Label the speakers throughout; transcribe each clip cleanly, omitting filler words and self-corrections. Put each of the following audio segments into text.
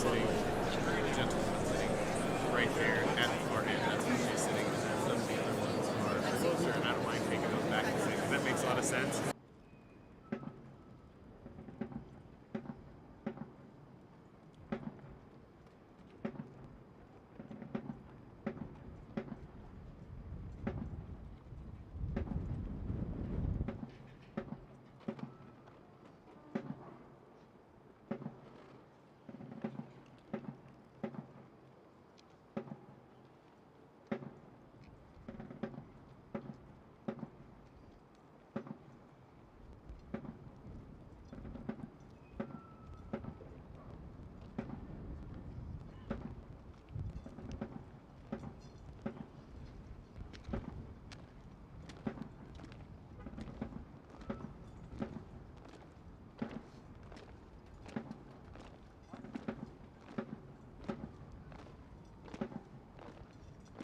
Speaker 1: sitting, the gentleman sitting right there at the far end. That's where she's sitting, and then some of the other ones are closer, and I don't mind taking those back and sitting. That makes a lot of sense.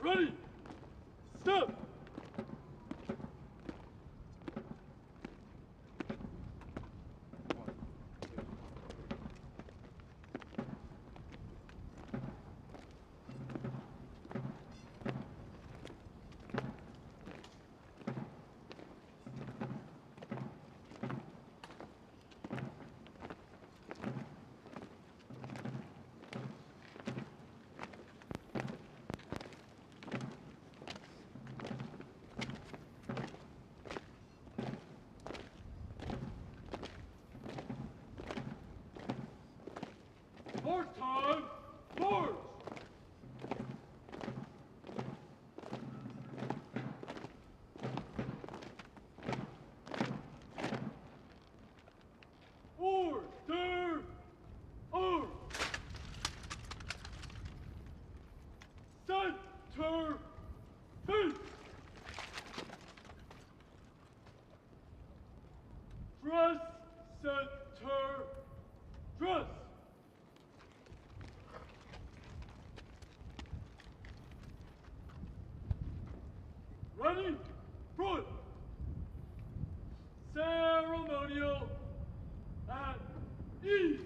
Speaker 2: Ready! Step! March time! March! Order! Arm! Center! Face! Dress! Center! Dress! Ready? Front! Ceremonial at ease!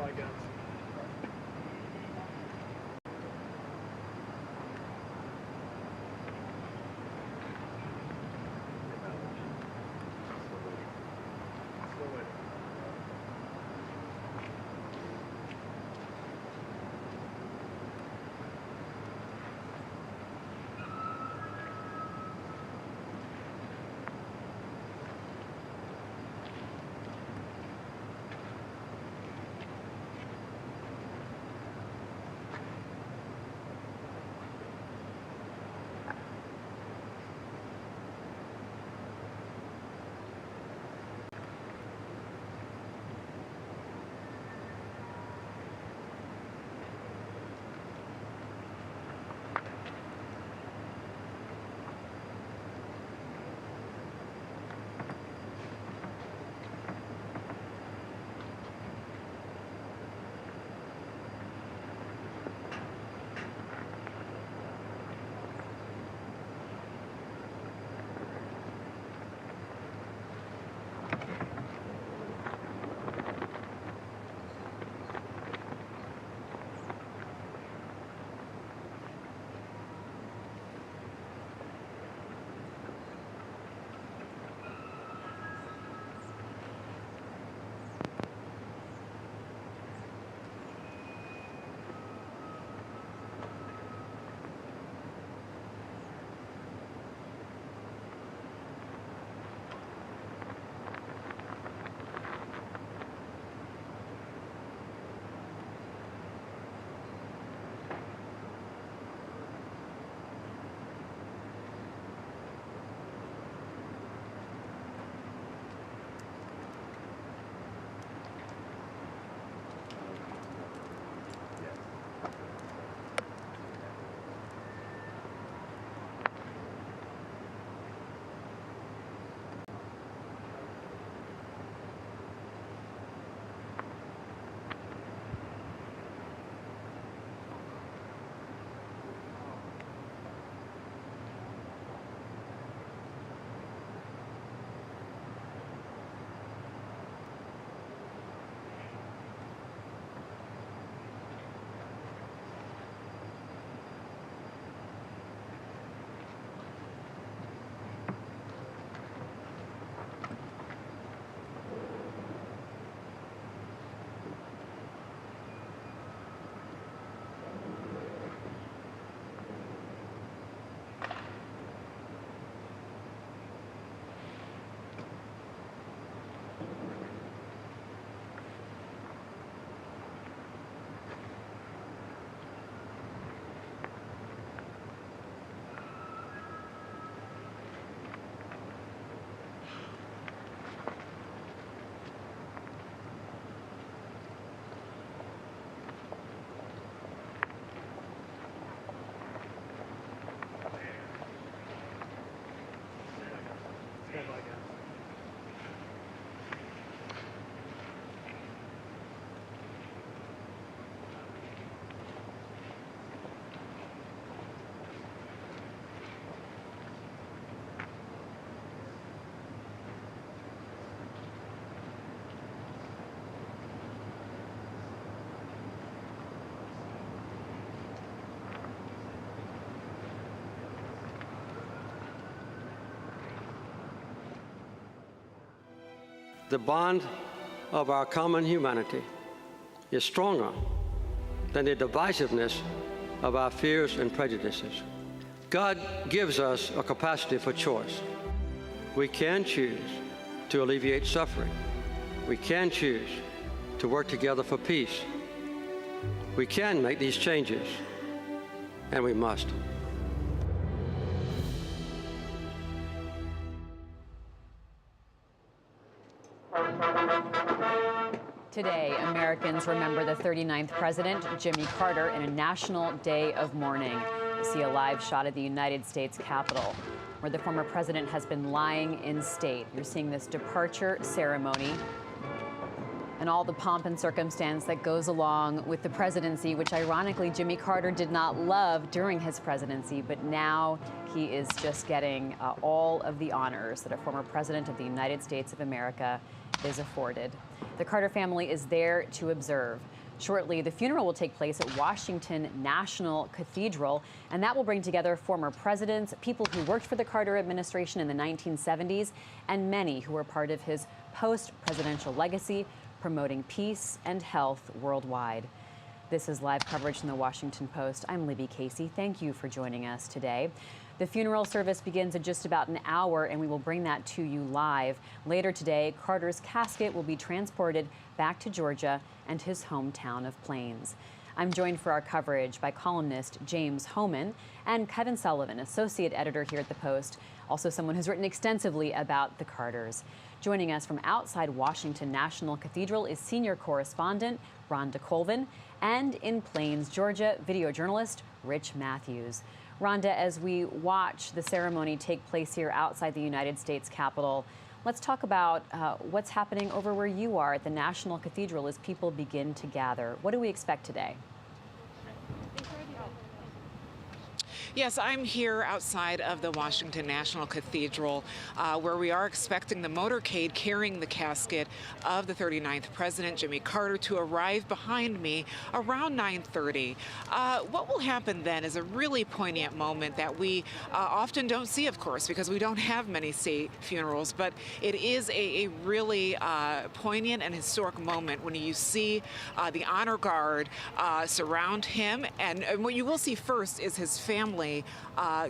Speaker 3: by, guys.
Speaker 4: The bond of our common humanity is stronger than the divisiveness of our fears and prejudices. God gives us a capacity for choice. We can choose to alleviate suffering. We can choose to work together for peace. We can make these changes, and we must.
Speaker 5: Today, Americans remember the 39th President, Jimmy Carter, in a national day of mourning. You see a live shot of the United States Capitol, where the former president has been lying in state. You're seeing this departure ceremony and all the pomp and circumstance that goes along with the presidency, which ironically Jimmy Carter did not love during his presidency, but now he is just getting all of the honors that a former president of the United States of America is afforded. The Carter family is there to observe. Shortly, the funeral will take place at Washington National Cathedral, and that will bring together former presidents, people who worked for the Carter administration in the 1970s, and many who were part of his post-presidential legacy, promoting peace and health worldwide. This is live coverage from the Washington Post. I'm Libby Casey. Thank you for joining us today. The funeral service begins in just about an hour, and we will bring that to you live. Later today, Carter's casket will be transported back to Georgia and his hometown of Plains. I'm joined for our coverage by columnist James Hohmann and Kevin Sullivan, associate editor here at the Post, also someone who's written extensively about the Carters. Joining us from outside Washington National Cathedral is senior correspondent Rhonda Colvin, and in Plains, Georgia, video journalist Rich Matthews. Rhonda, as we watch the ceremony take place here outside the United States Capitol, let's talk about what's happening over where you are at the National Cathedral as people begin to gather. What do we expect today?
Speaker 3: Yes, I'm here outside of the Washington National Cathedral, where we are expecting the motorcade carrying the casket of the 39th President, Jimmy Carter, to arrive behind me around 9:30. What will happen then is a really poignant moment that we often don't see, of course, because we don't have many state funerals, but it is a really poignant and historic moment when you see the honor guard surround him, and what you will see first is his family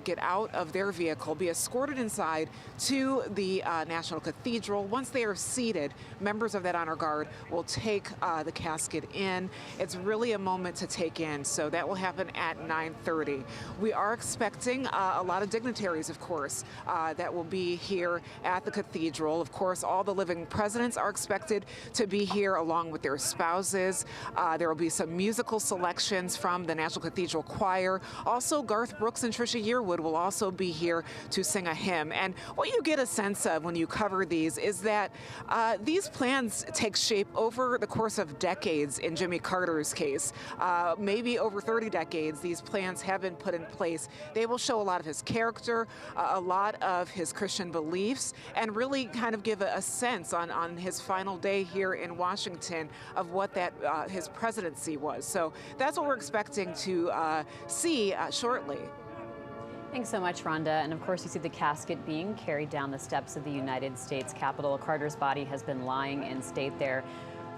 Speaker 3: get out of their vehicle, be escorted inside to the National Cathedral. Once they are seated, members of that honor guard will take the casket in. It's really a moment to take in, so that will happen at 9:30. We are expecting a lot of dignitaries, of course, that will be here at the cathedral. Of course, all the living presidents are expected to be here along with their spouses. There will be some musical selections from the National Cathedral Choir. Also, Garth Brooks and Trisha Yearwood will also be here to sing a hymn. And what you get a sense of when you cover these is that these plans take shape over the course of decades in Jimmy Carter's case. Maybe over 30 decades, these plans have been put in place. They will show a lot of his character, a lot of his Christian beliefs, and really kind of give a sense on his final day here in Washington of what that his presidency was. So that's what we're expecting to see shortly.
Speaker 5: Thanks so much, Rhonda. And of course, you see the casket being carried down the steps of the United States Capitol. Carter's body has been lying in state there.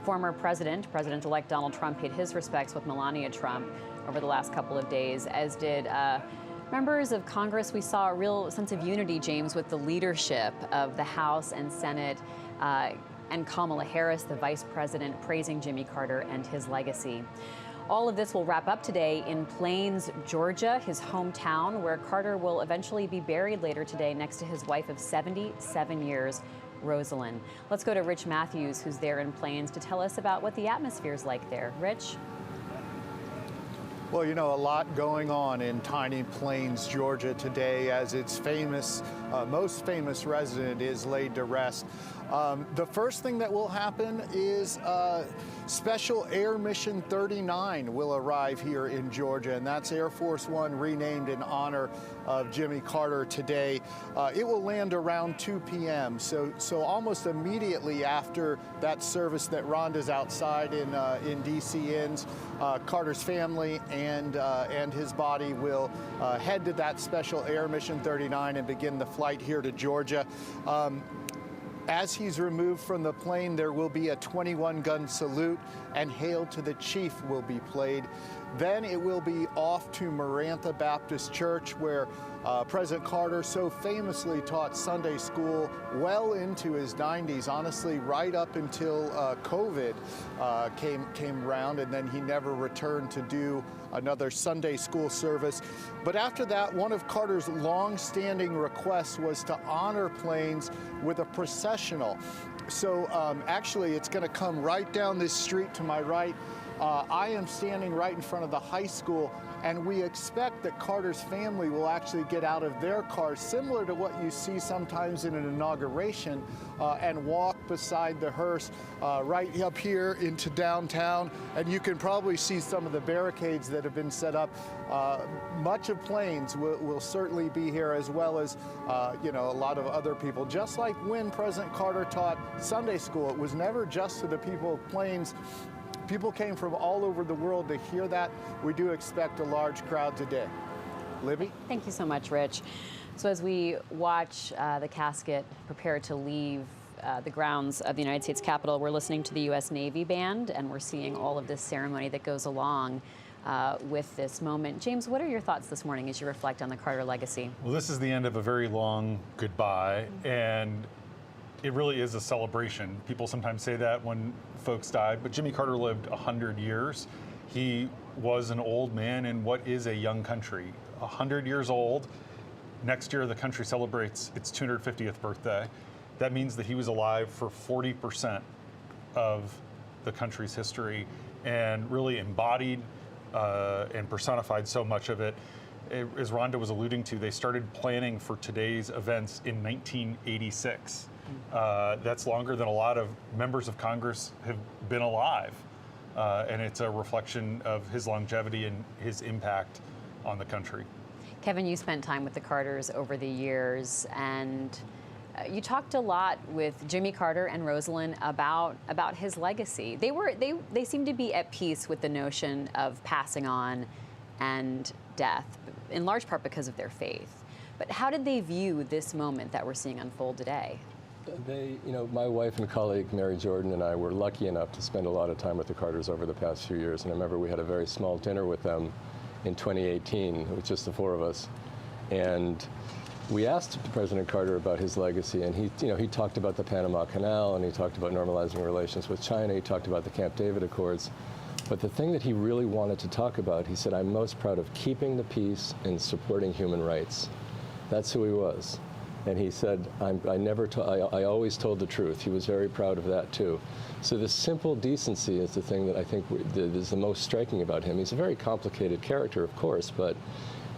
Speaker 5: Former President-elect Donald Trump paid his respects with Melania Trump over the last couple of days, as did members of Congress. We saw a real sense of unity, James, with the leadership of the House and Senate, and Kamala Harris, the vice president, praising Jimmy Carter and his legacy. All of this will wrap up today in Plains, Georgia, his hometown, where Carter will eventually be buried later today next to his wife of 77 years, Rosalynn. Let's go to Rich Matthews, who's there in Plains, to tell us about what the atmosphere is like there. Rich?
Speaker 6: Well, you know, a lot going on in tiny Plains, Georgia today as its most famous resident is laid to rest. The first thing that will happen is Special Air Mission 39 will arrive here in Georgia, and that's Air Force One renamed in honor of Jimmy Carter today. It will land around 2 p.m., so almost immediately after that service that Rhonda's outside in D.C. ends, Carter's family and his body will head to that Special Air Mission 39 and begin the flight here to Georgia. As he's removed from the plane, there will be a 21-gun salute, and Hail to the Chief will be played. Then it will be off to Marantha Baptist Church, where President Carter so famously taught Sunday school well into his 90s, honestly, right up until COVID came around, and then he never returned to do another Sunday school service. But after that, one of Carter's long-standing requests was to honor Plains with a processional. So actually, it's going to come right down this street to my right. I am standing right in front of the high school, and we expect that Carter's family will actually get out of their cars, similar to what you see sometimes in an inauguration, and walk beside the hearse right up here into downtown. And you can probably see some of the barricades that have been set up. Much of Plains will certainly be here, as well as a lot of other people. Just like when President Carter taught Sunday school, it was never just to the people of Plains. People came from all over the world to hear that. We do expect a large crowd today. Libby?
Speaker 5: Thank you so much, Rich. So as we watch the casket prepare to leave the grounds of the United States Capitol, we're listening to the U.S. Navy Band, and we're seeing all of this ceremony that goes along with this moment. James, what are your thoughts this morning as you reflect on the Carter legacy?
Speaker 7: Well, this is the end of a very long goodbye, and it really is a celebration. People sometimes say that when folks died, but Jimmy Carter lived 100 years. He was an old man in what is a young country. 100 years old. Next year, the country celebrates its 250th birthday. That means that he was alive for 40% of the country's history and really embodied and personified so much of it. As Rhonda was alluding to, they started planning for today's events in 1986. That's longer than a lot of members of Congress have been alive. And it's a reflection of his longevity and his impact on the country.
Speaker 5: Kevin, you spent time with the Carters over the years, and you talked a lot with Jimmy Carter and Rosalynn about his legacy. They seemed to be at peace with the notion of passing on and death, in large part because of their faith. But how did they view this moment that we're seeing unfold today?
Speaker 8: My wife and colleague Mary Jordan and I were lucky enough to spend a lot of time with the Carters over the past few years, and I remember we had a very small dinner with them in 2018 with just the four of us, and we asked President Carter about his legacy, and he talked about the Panama Canal, and he talked about normalizing relations with China. He talked about the Camp David Accords. But the thing that he really wanted to talk about, he said, "I'm most proud of keeping the peace and supporting human rights." That's who he was. And he said, I always told the truth. He was very proud of that, too. So the simple decency is the thing that I think is the most striking about him. He's a very complicated character, of course, but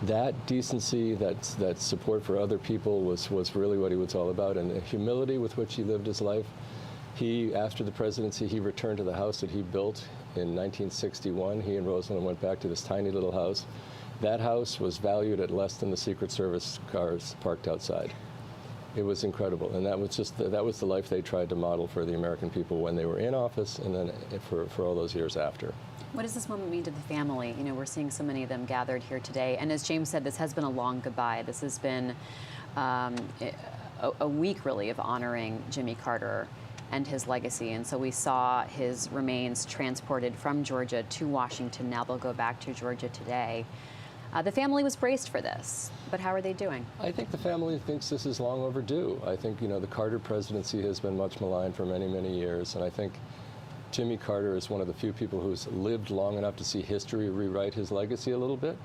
Speaker 8: that decency, that support for other people was really what he was all about. And the humility with which he lived his life. After the presidency, he returned to the house that he built in 1961. He and Rosalynn went back to this tiny little house. That house was valued at less than the Secret Service cars parked outside. It was incredible, and that was the life they tried to model for the American people when they were in office, and then for all those years after.
Speaker 5: What does this moment mean to the family? We're seeing so many of them gathered here today, and as James said, this has been a long goodbye. This has been a week, really, of honoring Jimmy Carter and his legacy, and so we saw his remains transported from Georgia to Washington. Now they'll go back to Georgia today. The family was braced for this, but how are they doing? I
Speaker 8: think the family thinks this is long overdue. I think, the Carter presidency has been much maligned for many, many years, and I think Jimmy Carter is one of the few people who's lived long enough to see history rewrite his legacy a little bit.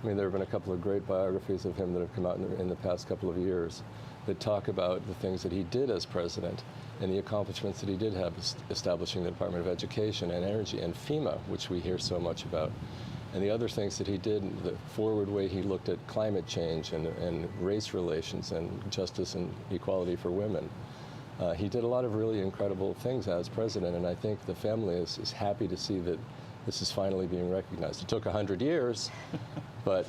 Speaker 8: There have been a couple of great biographies of him that have come out in the past couple of years that talk about the things that he did as president and the accomplishments that he did have establishing the Department of Education and Energy and FEMA, which we hear so much about. And the other things that he did, the forward way he looked at climate change and race relations and justice and equality for women. He did a lot of really incredible things as president, and I think the family is happy to see that this is finally being recognized. It took 100 years, but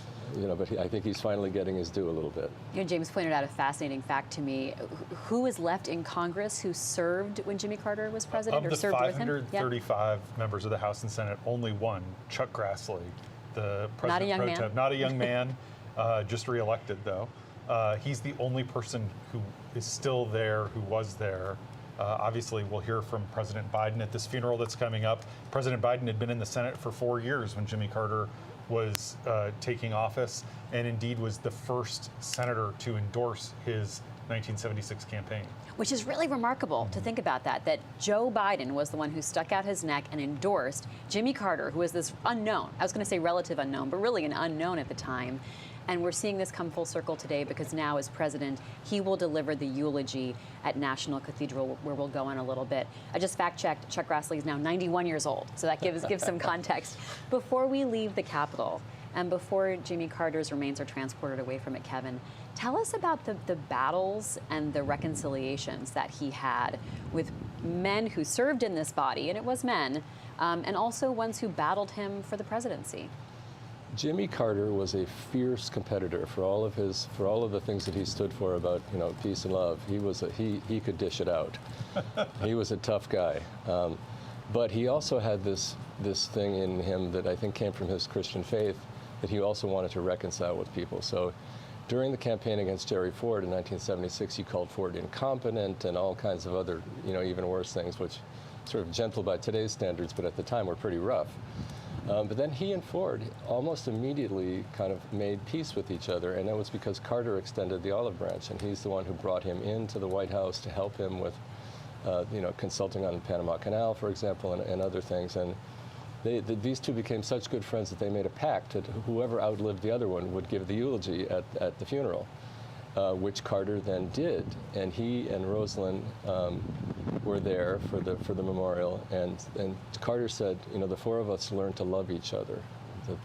Speaker 8: I think he's finally getting his due a little bit.
Speaker 5: James pointed out a fascinating fact to me. Who is left in Congress who served when Jimmy Carter was president,
Speaker 7: of
Speaker 5: or served with him?
Speaker 7: Of the 535 members of the House and Senate, only one, Chuck Grassley, the president.
Speaker 5: Not a young man.
Speaker 7: Not a young man, just reelected though. He's the only person who is still there, who was there. Obviously, we'll hear from President Biden at this funeral that's coming up. President Biden had been in the Senate for 4 years when Jimmy Carter was taking office, and indeed was the first senator to endorse his 1976 campaign.
Speaker 5: Which is really remarkable to think about that Joe Biden was the one who stuck out his neck and endorsed Jimmy Carter, who was this unknown, I was going to say relative unknown, but really an unknown at the time. And we're seeing this come full circle today because now, as president, he will deliver the eulogy at National Cathedral, where we'll go in a little bit. I just fact-checked. Chuck Grassley is now 91 years old, so that gives some context. Before we leave the Capitol, and before Jimmy Carter's remains are transported away from it, Kevin, tell us about the battles and the reconciliations that he had with men who served in this body, and it was men, and also ones who battled him for the presidency.
Speaker 8: Jimmy Carter was a fierce competitor for all of the things that he stood for about, peace and love. He could dish it out. He was a tough guy, but he also had this thing in him that I think came from his Christian faith, that he also wanted to reconcile with people. So during the campaign against Jerry Ford in 1976, he called Ford incompetent and all kinds of other, even worse things, which sort of gentle by today's standards, but at the time were pretty rough. But then he and Ford almost immediately kind of made peace with each other, and that was because Carter extended the olive branch, and he's the one who brought him into the White House to help him with, consulting on the Panama Canal, for example, and other things. And these two became such good friends that they made a pact that whoever outlived the other one would give the eulogy at the funeral, which Carter then did. And he and Rosalynn were there for the memorial, and Carter said, the four of us learned to love each other,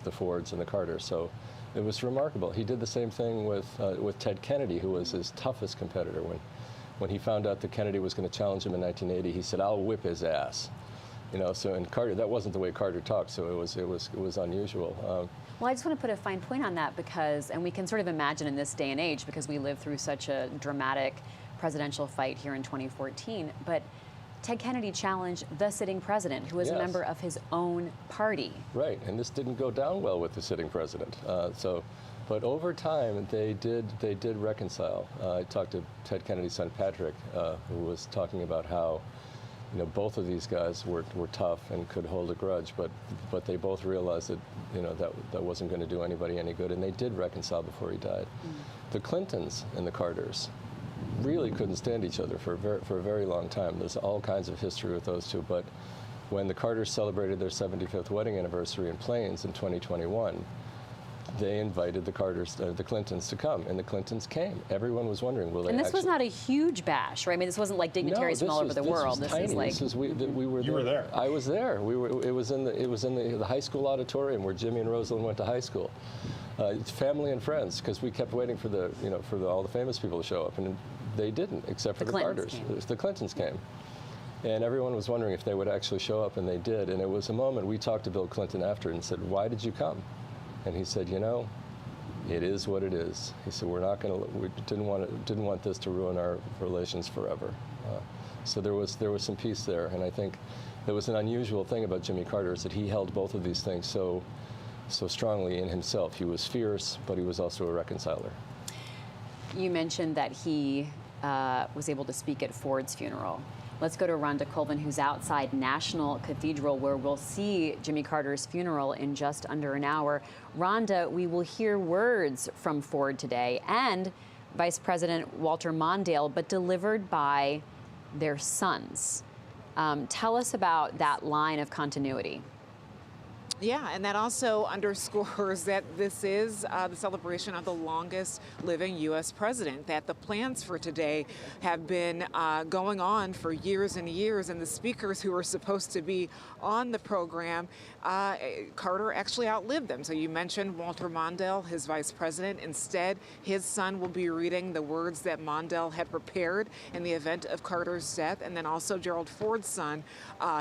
Speaker 8: the Fords and the Carters. So it was remarkable. He did the same thing with Ted Kennedy, who was his toughest competitor. When he found out that Kennedy was going to challenge him in 1980, he said, "I'll whip his ass." So in Carter, that wasn't the way Carter talked, so it was unusual.
Speaker 5: Well, I just want to put a fine point on that because, and we can sort of imagine in this day and age because we live through such a dramatic presidential fight here in 2014, but Ted Kennedy challenged the sitting president, who was a member of his own party.
Speaker 8: Right, and this didn't go down well with the sitting president. But over time, they did reconcile. I talked to Ted Kennedy's son, Patrick, who was talking about how both of these guys were tough and could hold a grudge, but they both realized that that wasn't going to do anybody any good, and they did reconcile before he died. The Clintons and the Carters really couldn't stand each other for a very long time. There's all kinds of history with those two, but when the Carters celebrated their 75th wedding anniversary in Plains in 2021, they invited the Clintons to come, and the Clintons came. Everyone was wondering, will they?
Speaker 5: And this was not a huge bash, right? I mean, this wasn't like dignitaries from all over the world.
Speaker 8: This was tiny. We were. You
Speaker 7: were there.
Speaker 8: I was there. It was in the high school auditorium where Jimmy and Rosalynn went to high school. It's family and friends, because we kept waiting for all the famous people to show up, and they didn't, except for the Carters. The Clintons came. And everyone was wondering if they would actually show up, and they did. And it was a moment, we talked to Bill Clinton after and said, "Why did you come?" And he said, it is what it is. He said, we didn't want this to ruin our relations forever. So there was some peace there. And I think there was an unusual thing about Jimmy Carter is that he held both of these things so strongly in himself. He was fierce, but he was also a reconciler.
Speaker 5: You mentioned that he was able to speak at Ford's funeral. Let's go to Rhonda Colvin, who's outside National Cathedral, where we'll see Jimmy Carter's funeral in just under an hour. Rhonda, we will hear words from Ford today and Vice President Walter Mondale, but delivered by their sons. Tell us about that line of continuity.
Speaker 3: Yeah, and that also underscores that this is the celebration of the longest living U.S. president, that the plans for today have been going on for years and years, and the speakers who were supposed to be on the program, Carter actually outlived them. So you mentioned Walter Mondale, his vice president. Instead, his son will be reading the words that Mondale had prepared in the event of Carter's death, and then also Gerald Ford's son,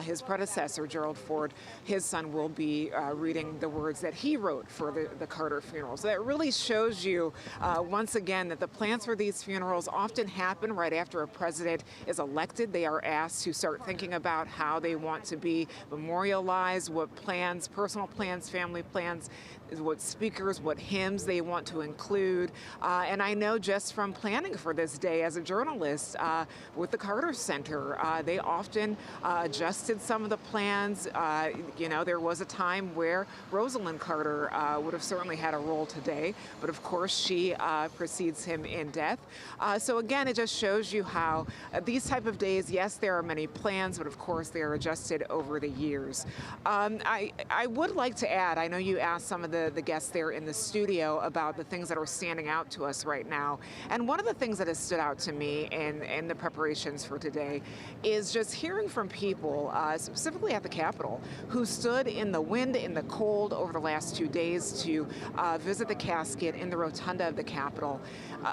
Speaker 3: his predecessor, Gerald Ford, his son will be reading the words that he wrote for the Carter funeral. So that really shows you, once again, that the plans for these funerals often happen right after a president is elected. They are asked to start thinking about how they want to be memorialized, what plans, personal plans, family plans, what speakers, what hymns they want to include. And I know just from planning for this day as a journalist with the Carter Center, they often adjusted some of the plans. There was a time time where Rosalynn Carter would have certainly had a role today, but of course she precedes him in death. So again, it just shows you how these type of days, yes, there are many plans, but of course they are adjusted over the years. I would like to add, I know you asked some of the guests there in the studio about the things that are standing out to us right now. And one of the things that has stood out to me in the preparations for today is just hearing from people, specifically at the Capitol, who stood in the wind, in the cold over the last 2 days to visit the casket in the rotunda of the Capitol.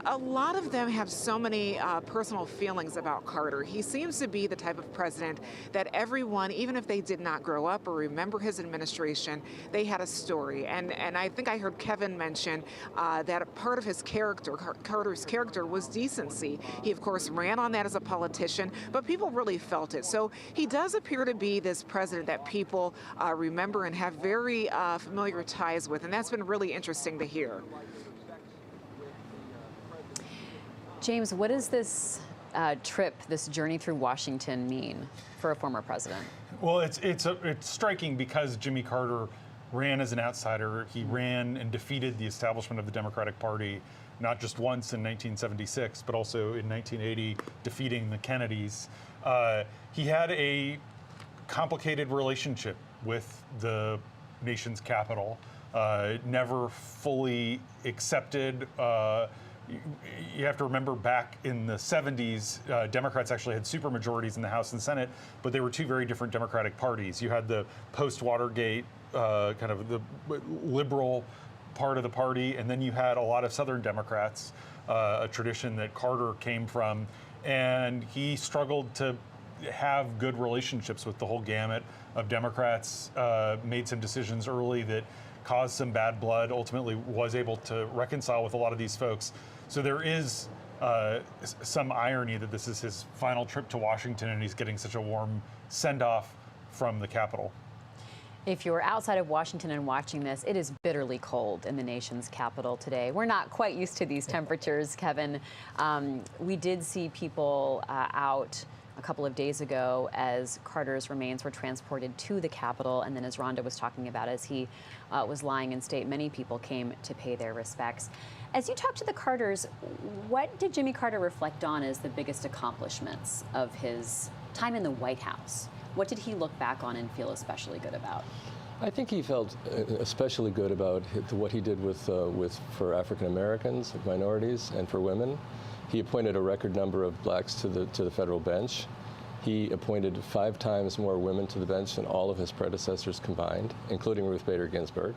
Speaker 3: A lot of them have so many personal feelings about Carter. He seems to be the type of president that everyone, even if they did not grow up or remember his administration, they had a story. And I think I heard Kevin mention that part of his character, Carter's character, was decency. He, of course, ran on that as a politician, but people really felt it. So he does appear to be this president that people remember and have very familiar ties with, and that's been really interesting to hear.
Speaker 5: James, what does this trip, this journey through Washington mean for a former president?
Speaker 7: Well, it's striking because Jimmy Carter ran as an outsider. He ran and defeated the establishment of the Democratic Party, not just once in 1976, but also in 1980, defeating the Kennedys. He had a complicated relationship with the nation's capital, never fully accepted. You have to remember back in the 70s, Democrats actually had supermajorities in the House and Senate, but they were two very different Democratic parties. You had the post-Watergate kind of the liberal part of the party, and then you had a lot of Southern Democrats, a tradition that Carter came from, and he struggled to have good relationships with the whole gamut of Democrats, made some decisions early that caused some bad blood, ultimately was able to reconcile with a lot of these folks. So there is some irony that this is his final trip to Washington and he's getting such a warm send-off from the Capitol.
Speaker 5: If you're outside of Washington and watching this, it is bitterly cold in the nation's capital today. We're not quite used to these temperatures, Kevin. We did see people out a couple of days ago as Carter's remains were transported to the Capitol, and then as Rhonda was talking about, as he was lying in state, many people came to pay their respects. As you talked to the Carters, what did Jimmy Carter reflect on as the biggest accomplishments of his time in the White House? What did he look back on and feel especially good about?
Speaker 8: I think he felt especially good about what he did for African Americans, minorities, and for women. He appointed a record number of blacks to the federal bench. He appointed 5 times more women to the bench than all of his predecessors combined, including Ruth Bader Ginsburg.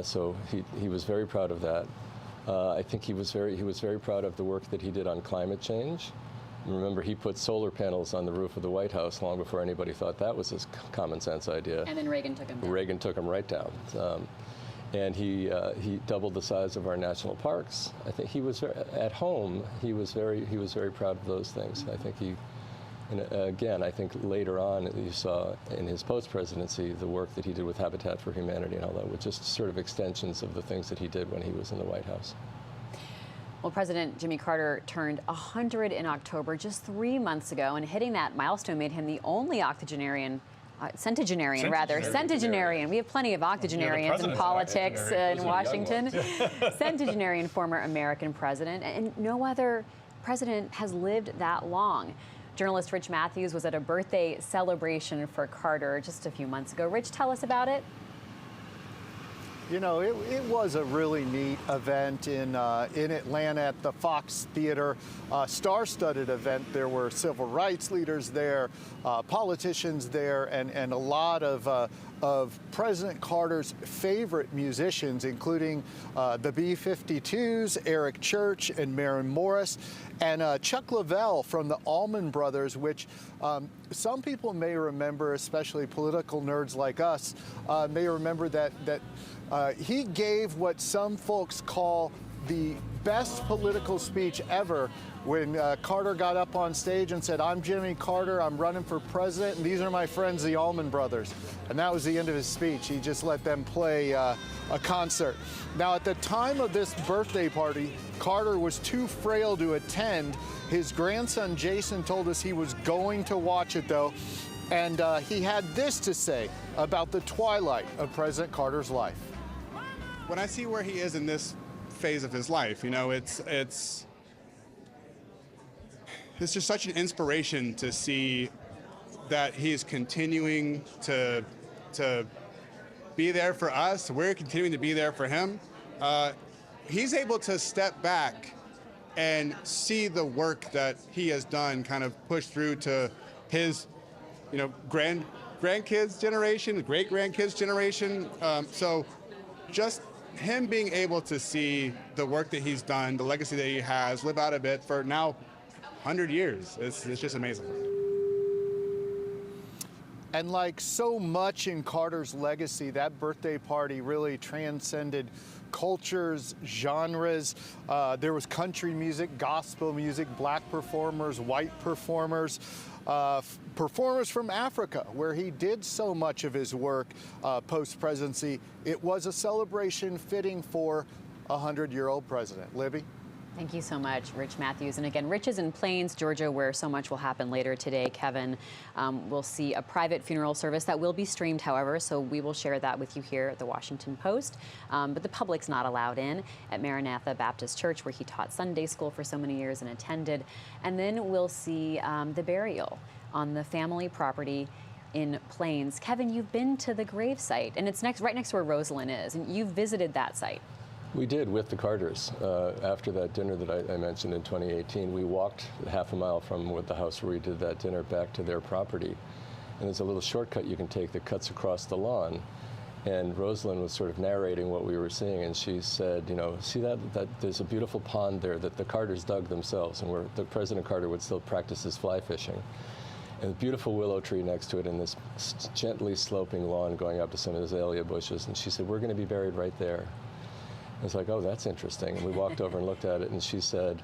Speaker 8: So he was very proud of that. I think he was very proud of the work that he did on climate change. Remember, he put solar panels on the roof of the White House long before anybody thought that was a common sense idea.
Speaker 5: And then Reagan took him down.
Speaker 8: Reagan took him right down. And he doubled the size of our national parks. I think he was at home. He was very proud of those things. I think and again, I think later on you saw in his post-presidency the work that he did with Habitat for Humanity and all that, which just sort of extensions of the things that he did when he was in the White House.
Speaker 5: Well, President Jimmy Carter turned 100 in October, just 3 months ago, and hitting that milestone made him the only centenarian. We have plenty of octogenarians in politics in Washington. Centenarian former American president, and no other president has lived that long. Journalist Rich Matthews was at a birthday celebration for Carter just a few months ago. Rich, tell us about it.
Speaker 6: You know, it was a really neat event in Atlanta at the Fox Theater, star-studded event. There were civil rights leaders there, politicians there, and a lot of President Carter's favorite musicians, including the B-52s, Eric Church and Maren Morris, and Chuck Leavell from the Allman Brothers, which some people may remember, especially political nerds like us, may remember that he gave what some folks call the best political speech ever when Carter got up on stage and said, "I'm Jimmy Carter, I'm running for president, and these are my friends, the Allman Brothers." And that was the end of his speech. He just let them play a concert. Now, at the time of this birthday party, Carter was too frail to attend. His grandson, Jason, told us he was going to watch it, though. And he had this to say about the twilight of President Carter's life.
Speaker 9: When I see where he is in this phase of his life, you know, it's just such an inspiration to see that he's continuing to be there for us. We're continuing to be there for him. He's able to step back and see the work that he has done kind of push through to his, you know, grandkids generation, great-grandkids generation. So just him being able to see the work that he's done, the legacy that he has, live out of it for now 100 years, it's just amazing.
Speaker 6: And like so much in Carter's legacy, that birthday party really transcended cultures, genres. There was country music, gospel music, black performers, white performers, performers from Africa, where he did so much of his work post-presidency. It was a celebration fitting for a 100-year-old president. Libby?
Speaker 5: Thank you so much, Rich Matthews. And again, Rich is in Plains, Georgia, where so much will happen later today. Kevin will see a private funeral service that will be streamed, however, so we will share that with you here at the Washington Post. But the public's not allowed in at Maranatha Baptist Church, where he taught Sunday school for so many years and attended. And then we'll see the burial on the family property in Plains. Kevin, you've been to the gravesite, and it's right next to where Rosalynn is, and you've visited that site.
Speaker 8: We did, with the Carters. After that dinner that I mentioned in 2018, we walked half a mile from the house where we did that dinner back to their property. And there's a little shortcut you can take that cuts across the lawn. And Rosalynn was sort of narrating what we were seeing, and she said, you know, see that there's a beautiful pond there that the Carters dug themselves, and where the President Carter would still practice his fly fishing. And a beautiful willow tree next to it, and this gently sloping lawn going up to some azalea bushes. And she said, we're going to be buried right there. I was like, oh, that's interesting. And we walked over and looked at it, and she said,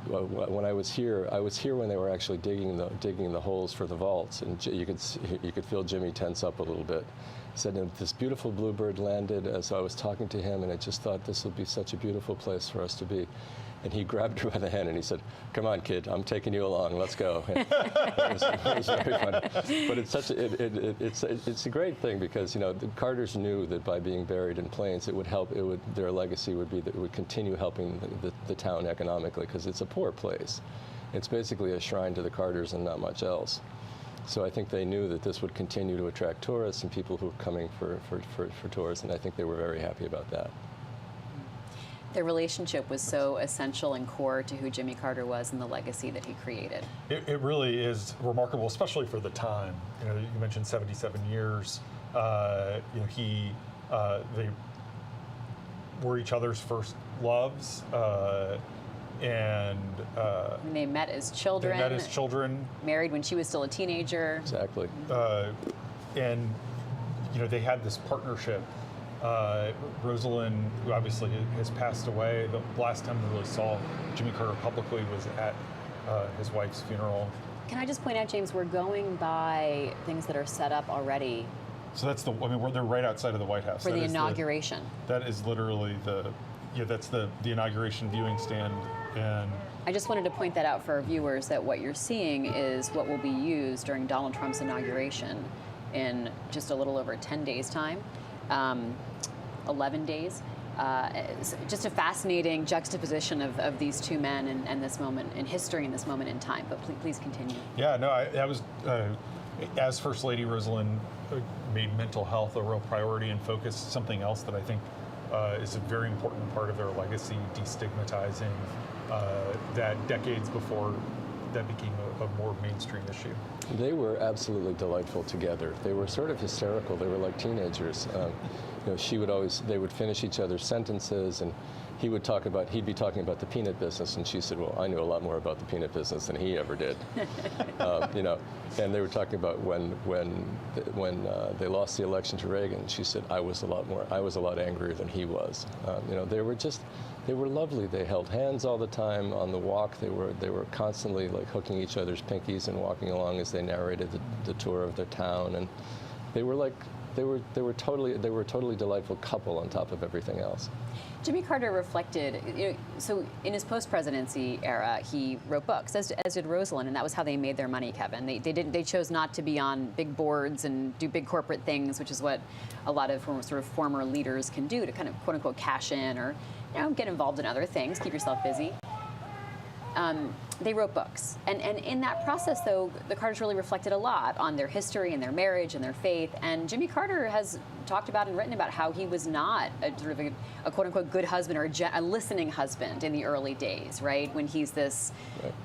Speaker 8: well, when I was here when they were actually digging the holes for the vaults, and you could feel Jimmy tense up a little bit. He said, and this beautiful bluebird landed as I was talking to him, and I just thought this would be such a beautiful place for us to be. And he grabbed her by the hand and he said, come on, kid, I'm taking you along, let's go. It was very funny. But it's a great thing, because, you know, the Carters knew that by being buried in Plains, their legacy would be that it would continue helping the town economically, because it's a poor place. It's basically a shrine to the Carters and not much else. So I think they knew that this would continue to attract tourists and people who were coming for tours, and I think they were very happy about that.
Speaker 5: Their relationship was so essential and core to who Jimmy Carter was and the legacy that he created.
Speaker 7: It really is remarkable, especially for the time. You know, you mentioned 77 years. You know, they were each other's first loves, and
Speaker 5: they met as children. Married when she was still a teenager.
Speaker 8: Exactly.
Speaker 7: And you know, they had this partnership. Rosalynn, who obviously has passed away, the last time we really saw Jimmy Carter publicly was at his wife's funeral.
Speaker 5: Can I just point out, James, we're going by things that are set up already.
Speaker 7: So that's they're right outside of the White House.
Speaker 5: For the inauguration.
Speaker 7: That is literally that's the inauguration viewing stand. And
Speaker 5: I just wanted to point that out for our viewers, that what you're seeing is what will be used during Donald Trump's inauguration in just a little over 10 days' time. 11 days. Just a fascinating juxtaposition of these two men and this moment in history and this moment in time. But please continue.
Speaker 7: Yeah, no, that was, as First Lady, Rosalynn made mental health a real priority and focused something else that I think is a very important part of their legacy, destigmatizing that decades before that became a more mainstream issue.
Speaker 8: They were absolutely delightful together. They were sort of hysterical. They were like teenagers. You know, they would finish each other's sentences, and he'd be talking about the peanut business, and she said, well, I knew a lot more about the peanut business than he ever did. You know, and they were talking about when they lost the election to Reagan. She said, I was a lot angrier than he was. You know, they were lovely. They held hands all the time on the walk. They were constantly like hooking each other's pinkies and walking along as they narrated the tour of their town. And they were like they were a totally delightful couple on top of everything else.
Speaker 5: Jimmy Carter reflected, so in his post-presidency era, he wrote books, as did Rosalynn, and that was how they made their money, Kevin. They chose not to be on big boards and do big corporate things, which is what a lot of sort of former leaders can do to kind of quote unquote cash in or get involved in other things, keep yourself busy. They wrote books. And in that process, though, the Carters really reflected a lot on their history and their marriage and their faith. And Jimmy Carter has talked about and written about how he was not a sort of a quote-unquote good husband or a listening husband in the early days, right? When he's this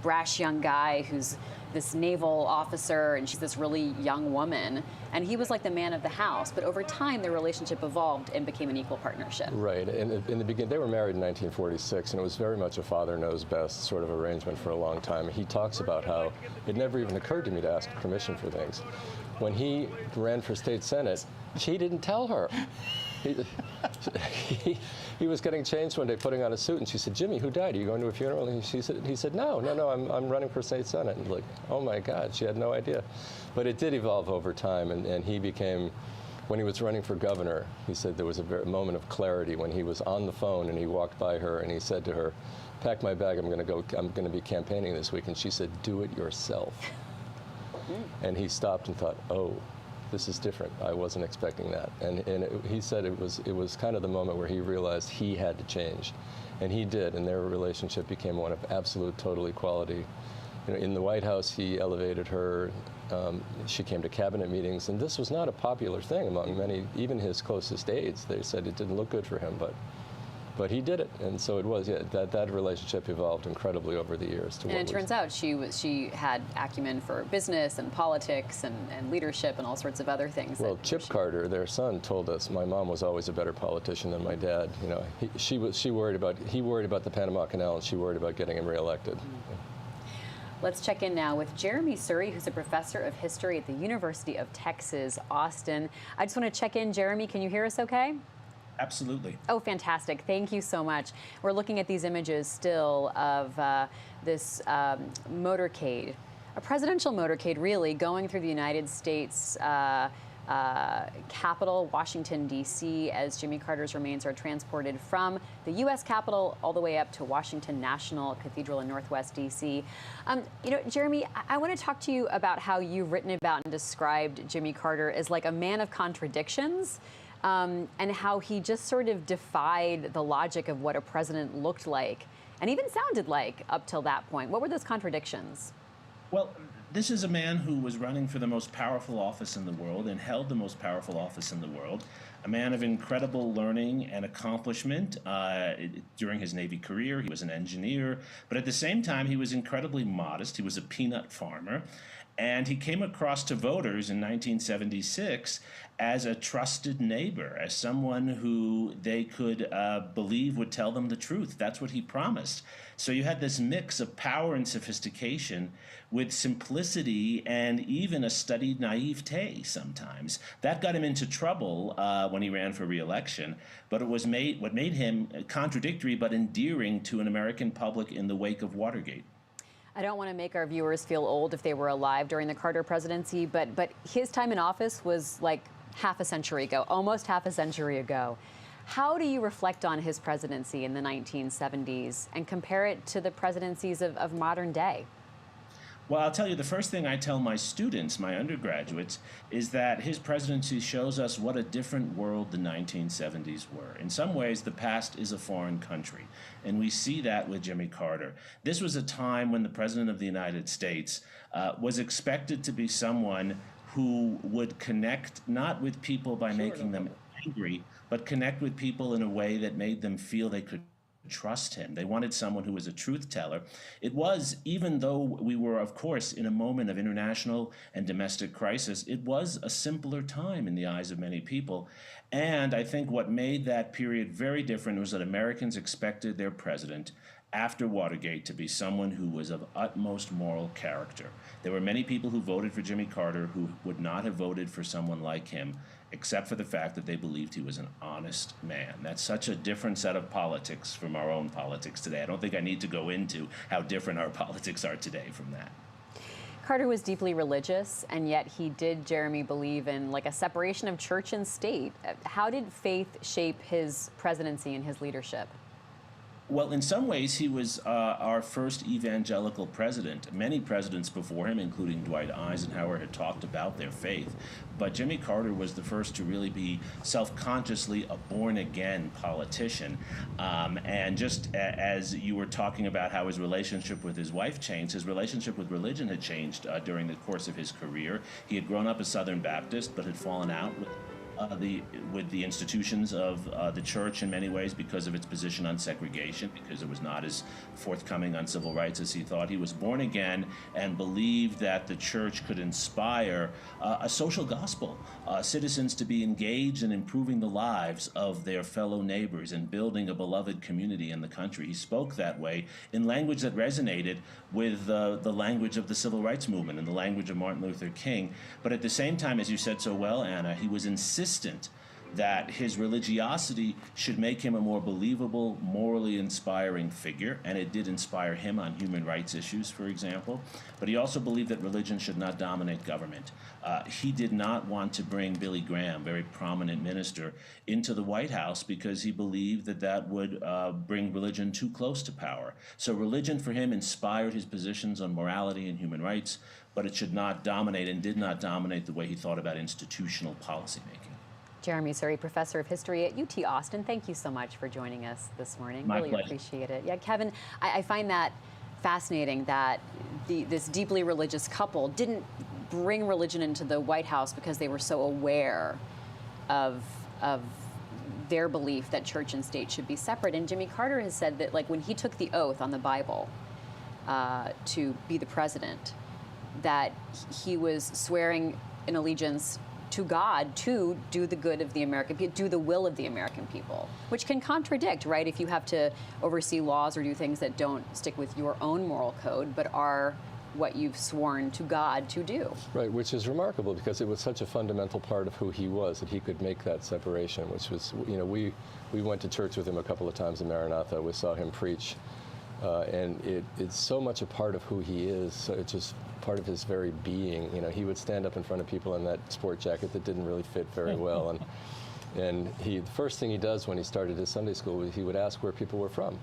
Speaker 5: brash young guy who's this naval officer and she's this really young woman. And he was like the man of the house. But over time, their relationship evolved and became an equal partnership.
Speaker 8: Right. And in the beginning, they were married in 1946, and it was very much a father knows best sort of arrangement for a long time. He talks about how it never even occurred to me to ask permission for things. When he ran for state senate, she didn't tell her. He was getting changed one day, putting on a suit, and she said, "Jimmy, who died? Are you going to a funeral?" And he said, no, I'm running for state senate. And like, oh my God, she had no idea. But it did evolve over time, and he became, when he was running for governor, he said there was a moment of clarity when he was on the phone and he walked by her and he said to her, "Pack my bag, I'm going to be campaigning this week." And she said, "Do it yourself." And he stopped and thought, oh, this is different. I wasn't expecting that. And he said it was kind of the moment where he realized he had to change. And he did, and their relationship became one of absolute total equality. In the White House, he elevated her. She came to cabinet meetings, and this was not a popular thing among many, even his closest aides. They said it didn't look good for him, but he did it, and so it was. Yeah, that relationship evolved incredibly over the years. And
Speaker 5: it turns out she had acumen for business and politics and leadership and all sorts of other things.
Speaker 8: Well, Chip Carter, their son, told us my mom was always a better politician than my dad. He worried about the Panama Canal, and she worried about getting him reelected.
Speaker 5: Let's check in now with Jeremy Surrey, who's a professor of history at the University of Texas, Austin. I just want to check in, Jeremy. Can you hear us okay?
Speaker 10: Absolutely.
Speaker 5: Oh, fantastic. Thank you so much. We're looking at these images still of this motorcade, a presidential motorcade, really, going through the United States Capitol, Washington, D.C., as Jimmy Carter's remains are transported from the U.S. Capitol all the way up to Washington National Cathedral in Northwest D.C. Jeremy, I want to talk to you about how you've written about and described Jimmy Carter as like a man of contradictions. And how he just sort of defied the logic of what a president looked like and even sounded like up till that point. What were those contradictions?
Speaker 10: Well, this is a man who was running for the most powerful office in the world and held the most powerful office in the world, a man of incredible learning and accomplishment. During his Navy career, he was an engineer, but at the same time, he was incredibly modest. He was a peanut farmer. And he came across to voters in 1976 as a trusted neighbor, as someone who they could believe would tell them the truth. That's what he promised. So you had this mix of power and sophistication with simplicity and even a studied naivete sometimes. That got him into trouble when he ran for re-election, but what made him contradictory but endearing to an American public in the wake of Watergate.
Speaker 5: I don't want to make our viewers feel old if they were alive during the Carter presidency, but his time in office was like half a century ago, almost half a century ago. How do you reflect on his presidency in the 1970s and compare it to the presidencies of modern day?
Speaker 10: Well, I'll tell you, the first thing I tell my students, my undergraduates, is that his presidency shows us what a different world the 1970s were. In some ways, the past is a foreign country, and we see that with Jimmy Carter. This was a time when the President of the United States was expected to be someone who would connect not with people by making them angry, but connect with people in a way that made them feel they could trust him. They wanted someone who was a truth teller. It was, even though we were, of course, in a moment of international and domestic crisis, it was a simpler time in the eyes of many people. And I think what made that period very different was that Americans expected their president after Watergate to be someone who was of utmost moral character. There were many people who voted for Jimmy Carter who would not have voted for someone like him, except for the fact that they believed he was an honest man. That's such a different set of politics from our own politics today. I don't think I need to go into how different our politics are today from that.
Speaker 5: Carter was deeply religious, and yet he did, Jeremy, believe in like a separation of church and state. How did faith shape his presidency and his leadership?
Speaker 10: Well, in some ways, he was our first evangelical president. Many presidents before him, including Dwight Eisenhower, had talked about their faith. But Jimmy Carter was the first to really be self-consciously a born-again politician. And just as you were talking about how his relationship with his wife changed, his relationship with religion had changed during the course of his career. He had grown up a Southern Baptist, but had fallen out with the institutions of the church in many ways because of its position on segregation, because it was not as forthcoming on civil rights as he thought. He was born again and believed that the church could inspire a social gospel, citizens to be engaged in improving the lives of their fellow neighbors and building a beloved community in the country. He spoke that way in language that resonated with the language of the civil rights movement and the language of Martin Luther King. But at the same time, as you said so well, Anna, he was insistent that his religiosity should make him a more believable, morally inspiring figure, and it did inspire him on human rights issues, for example. But he also believed that religion should not dominate government. He did not want to bring Billy Graham, very prominent minister, into the White House because he believed that that would bring religion too close to power. So religion for him inspired his positions on morality and human rights, but it should not dominate and did not dominate the way he thought about institutional policymaking.
Speaker 5: Jeremy Suri, professor of history at UT Austin, thank you so much for joining us this morning.
Speaker 10: My
Speaker 5: really
Speaker 10: pleasure.
Speaker 5: Appreciate it. Yeah, Kevin, I find that fascinating that this deeply religious couple didn't bring religion into the White House because they were so aware of their belief that church and state should be separate. And Jimmy Carter has said that, like, when he took the oath on the Bible to be the president, that he was swearing an allegiance to God to do the good of the American people, do the will of the American people, which can contradict, right? If you have to oversee laws or do things that don't stick with your own moral code, but are what you've sworn to God to do.
Speaker 8: Right, which is remarkable because it was such a fundamental part of who he was that he could make that separation, which was, you know, we went to church with him a couple of times in Maranatha. We saw him preach, and it's so much a part of who he is. So it's just part of his very being. You know, he would stand up in front of people in that sport jacket that didn't really fit very well, and the first thing he does when he started his Sunday school was he would ask where people were from,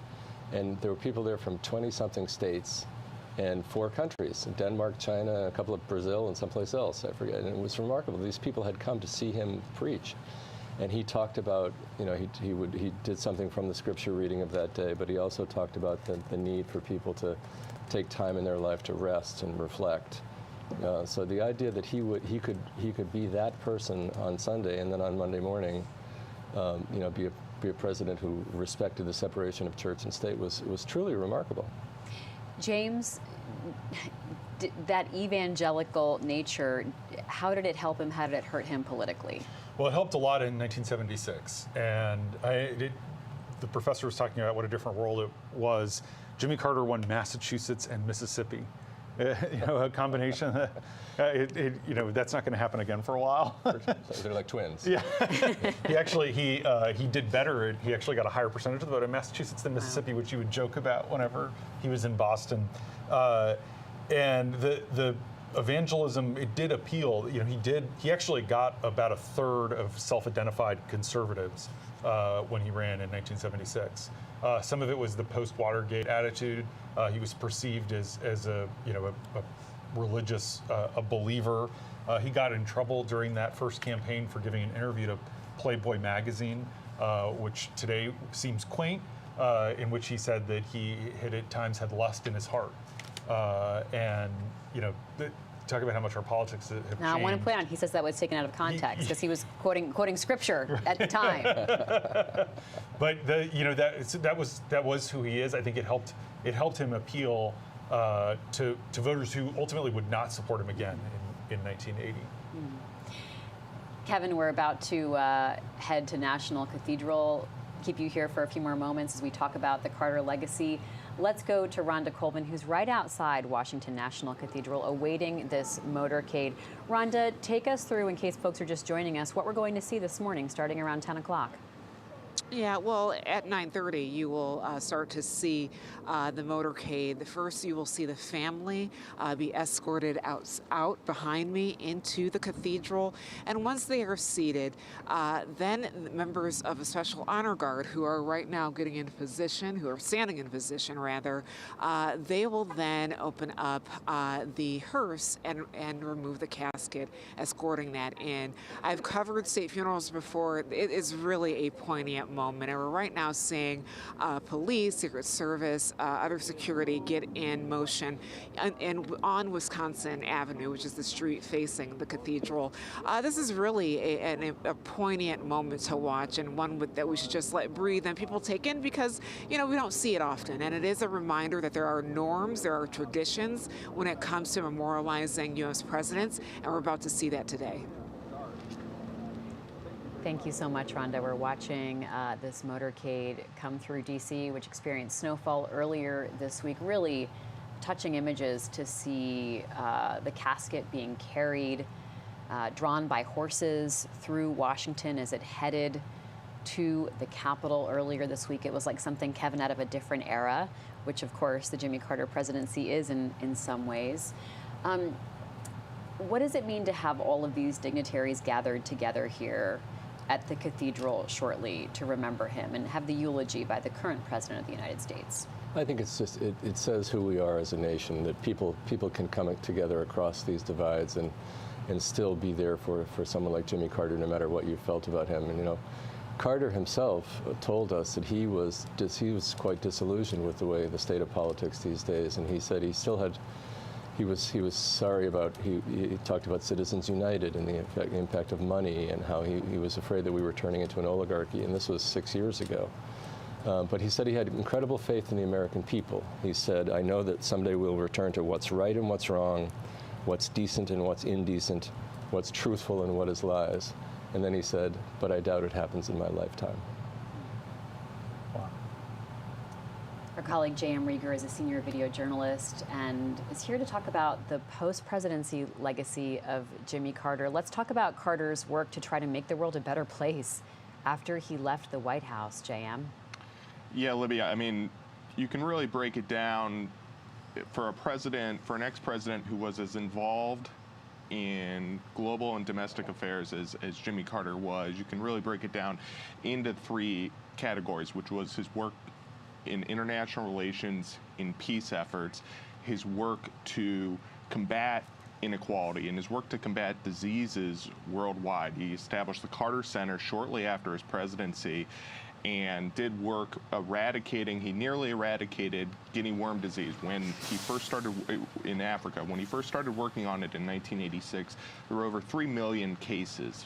Speaker 8: and there were people there from 20-something states and 4 countries: Denmark, China, a couple of Brazil, and someplace else, I forget. And it was remarkable. These people had come to see him preach. And he talked about, you know, he did something from the scripture reading of that day, but he also talked about the need for people to take time in their life to rest and reflect. So the idea that he could be that person on Sunday and then on Monday morning, you know, be a president who respected the separation of church and state was truly remarkable.
Speaker 5: James, that evangelical nature, how did it help him? How did it hurt him politically?
Speaker 7: Well, it helped a lot in 1976, and the professor was talking about what a different world it was. Jimmy Carter won Massachusetts and Mississippi. You know, a combination. You know, that's not going to happen again for a while.
Speaker 8: They're like twins.
Speaker 7: Yeah. he did better. He actually got a higher percentage of the vote in Massachusetts than Mississippi, which you would joke about whenever he was in Boston. And the evangelism, it did appeal. You know, he actually got about 1/3 of self-identified conservatives when he ran in 1976. Some of it was the post-Watergate attitude. He was perceived as a religious, a believer. He got in trouble during that first campaign for giving an interview to Playboy magazine, which today seems quaint, in which he said that he had at times had lust in his heart. And, you know, talk about how much our politics have changed.
Speaker 5: Now, I want to point out, he says that was taken out of context because he was quoting scripture at the time.
Speaker 7: But that was who he is. I think it helped him appeal to voters who ultimately would not support him again in 1980.
Speaker 5: Kevin, we're about to head to National Cathedral. Keep you here for a few more moments as we talk about the Carter legacy. Let's go to Rhonda Colvin, who's right outside Washington National Cathedral awaiting this motorcade. Rhonda, take us through, in case folks are just joining us, what we're going to see this morning starting around 10 o'clock.
Speaker 3: Yeah, well, at 9:30, you will start to see the motorcade. First, you will see the family be escorted out behind me into the cathedral. And once they are seated, then members of a special honor guard who are right now getting in position, who are standing in position rather, they will then open up the hearse and remove the casket, escorting that in. I've covered state funerals before. It is really a poignant moment, and we're right now seeing police, Secret Service, other security get in motion and on Wisconsin Avenue, which is the street facing the cathedral. This is really a poignant moment to watch, and one that we should just let breathe and people take in, because we don't see it often, and it is a reminder that there are norms, there are traditions when it comes to memorializing U.S. presidents, and we're about to see that today.
Speaker 5: Thank you so much, Rhonda. We're watching this motorcade come through D.C., which experienced snowfall earlier this week. Really touching images to see the casket being carried, drawn by horses through Washington as it headed to the Capitol earlier this week. It was like something, Kevin, out of a different era, which, of course, the Jimmy Carter presidency is in some ways. What does it mean to have all of these dignitaries gathered together here at the cathedral shortly to remember him and have the eulogy by the current president of the United States?
Speaker 8: I think it's just, it says who we are as a nation, that people can come together across these divides and still be there for someone like Jimmy Carter, no matter what you felt about him. And Carter himself told us that he was quite disillusioned with the way the state of politics these days, and he said he still had. He was sorry about, he talked about Citizens United and the impact of money, and how he was afraid that we were turning into an oligarchy, and this was 6 years ago. But he said he had incredible faith in the American people. He said, I know that someday we'll return to what's right and what's wrong, what's decent and what's indecent, what's truthful and what is lies. And then he said, but I doubt it happens in my lifetime.
Speaker 5: Our colleague J.M. Rieger is a senior video journalist and is here to talk about the post-presidency legacy of Jimmy Carter. Let's talk about Carter's work to try to make the world a better place after he left the White House, J.M.
Speaker 11: Yeah, Libby, I mean, you can really break it down for an ex-president who was as involved in global and domestic affairs as Jimmy Carter was. You can really break it down into three categories, which was his work in international relations, in peace efforts, his work to combat inequality, and his work to combat diseases worldwide. He established the Carter Center shortly after his presidency and did work he nearly eradicated guinea worm disease when he first started in Africa. When he first started working on it in 1986, there were over 3 million cases.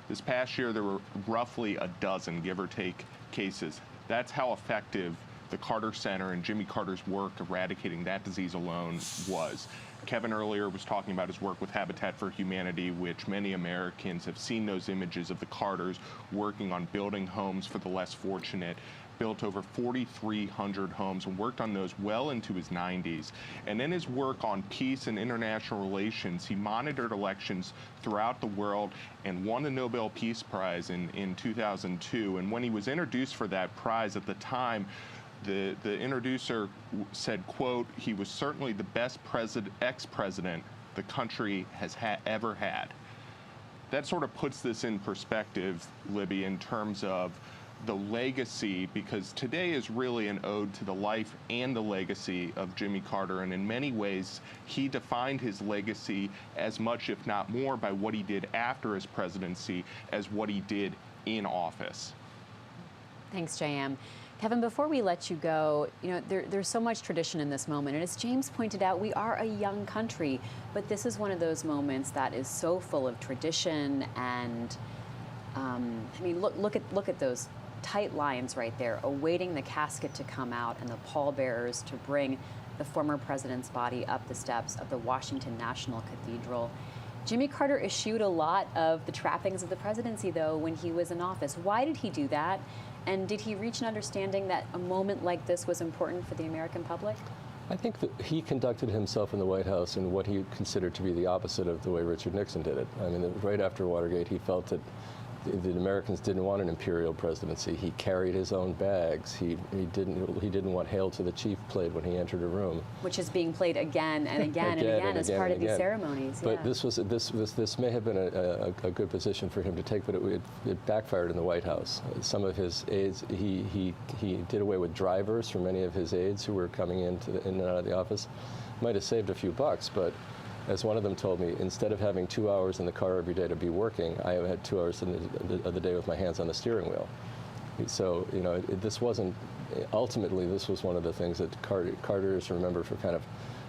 Speaker 11: This past year, there were roughly a dozen, give or take, cases. That's how effective the Carter Center and Jimmy Carter's work eradicating that disease alone was. Kevin earlier was talking about his work with Habitat for Humanity, which many Americans have seen those images of the Carters working on building homes for the less fortunate, built over 4,300 homes and worked on those well into his 90s. And in his work on peace and international relations, he monitored elections throughout the world and won the Nobel Peace Prize in 2002. And when he was introduced for that prize at the time, the introducer said, quote, he was certainly the best ex-president the country has ever had. That sort of puts this in perspective, Libby, in terms of the legacy, because today is really an ode to the life and the legacy of Jimmy Carter, and in many ways he defined his legacy as much, if not more, by what he did after his presidency as what he did in office.
Speaker 5: Thanks, J.M. Kevin, before we let you go, there's so much tradition in this moment, and as James pointed out, we are a young country, but this is one of those moments that is so full of tradition, and I mean, look at those tight lines right there, awaiting the casket to come out and the pallbearers to bring the former president's body up the steps of the Washington National Cathedral. Jimmy Carter eschewed a lot of the trappings of the presidency, though, when he was in office. Why did he do that? And did he reach an understanding that a moment like this was important for the American public?
Speaker 8: I think that he conducted himself in the White House in what he considered to be the opposite of the way Richard Nixon did it. I mean, right after Watergate, he felt that the Americans didn't want an imperial presidency. He carried his own bags. He didn't want "Hail to the Chief" played when he entered a room,
Speaker 5: which is being played again and again and again as part of these ceremonies.
Speaker 8: But this may have been a good position for him to take, but it backfired in the White House. Some of his aides, he did away with drivers for many of his aides who were coming in and out of the office. Might have saved a few bucks, but as one of them told me, instead of having 2 hours in the car every day to be working, I have had 2 hours of the day with my hands on the steering wheel. So, you know, this wasn't, ultimately, this was one of the things that Carter is remembered for kind of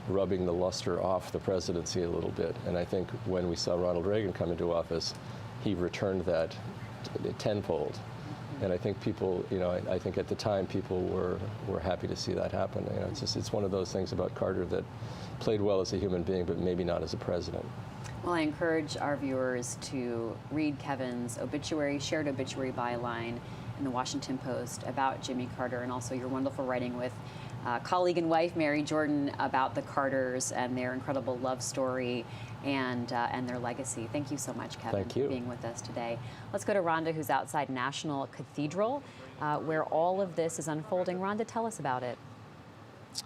Speaker 8: rubbing the luster off the presidency a little bit. And I think when we saw Ronald Reagan come into office, he returned that tenfold. And I think people, you know, I think at the time people were happy to see that happen. You know, it's one of those things about Carter that played well as a human being, but maybe not as a president.
Speaker 5: Well, I encourage our viewers to read Kevin's shared obituary byline in the Washington Post about Jimmy Carter, and also your wonderful writing with colleague and wife Mary Jordan about the Carters and their incredible love story and their legacy. Thank you so much, Kevin, for being with us today. Let's go to Rhonda, who's outside National Cathedral, where all of this is unfolding. Rhonda, tell us about it.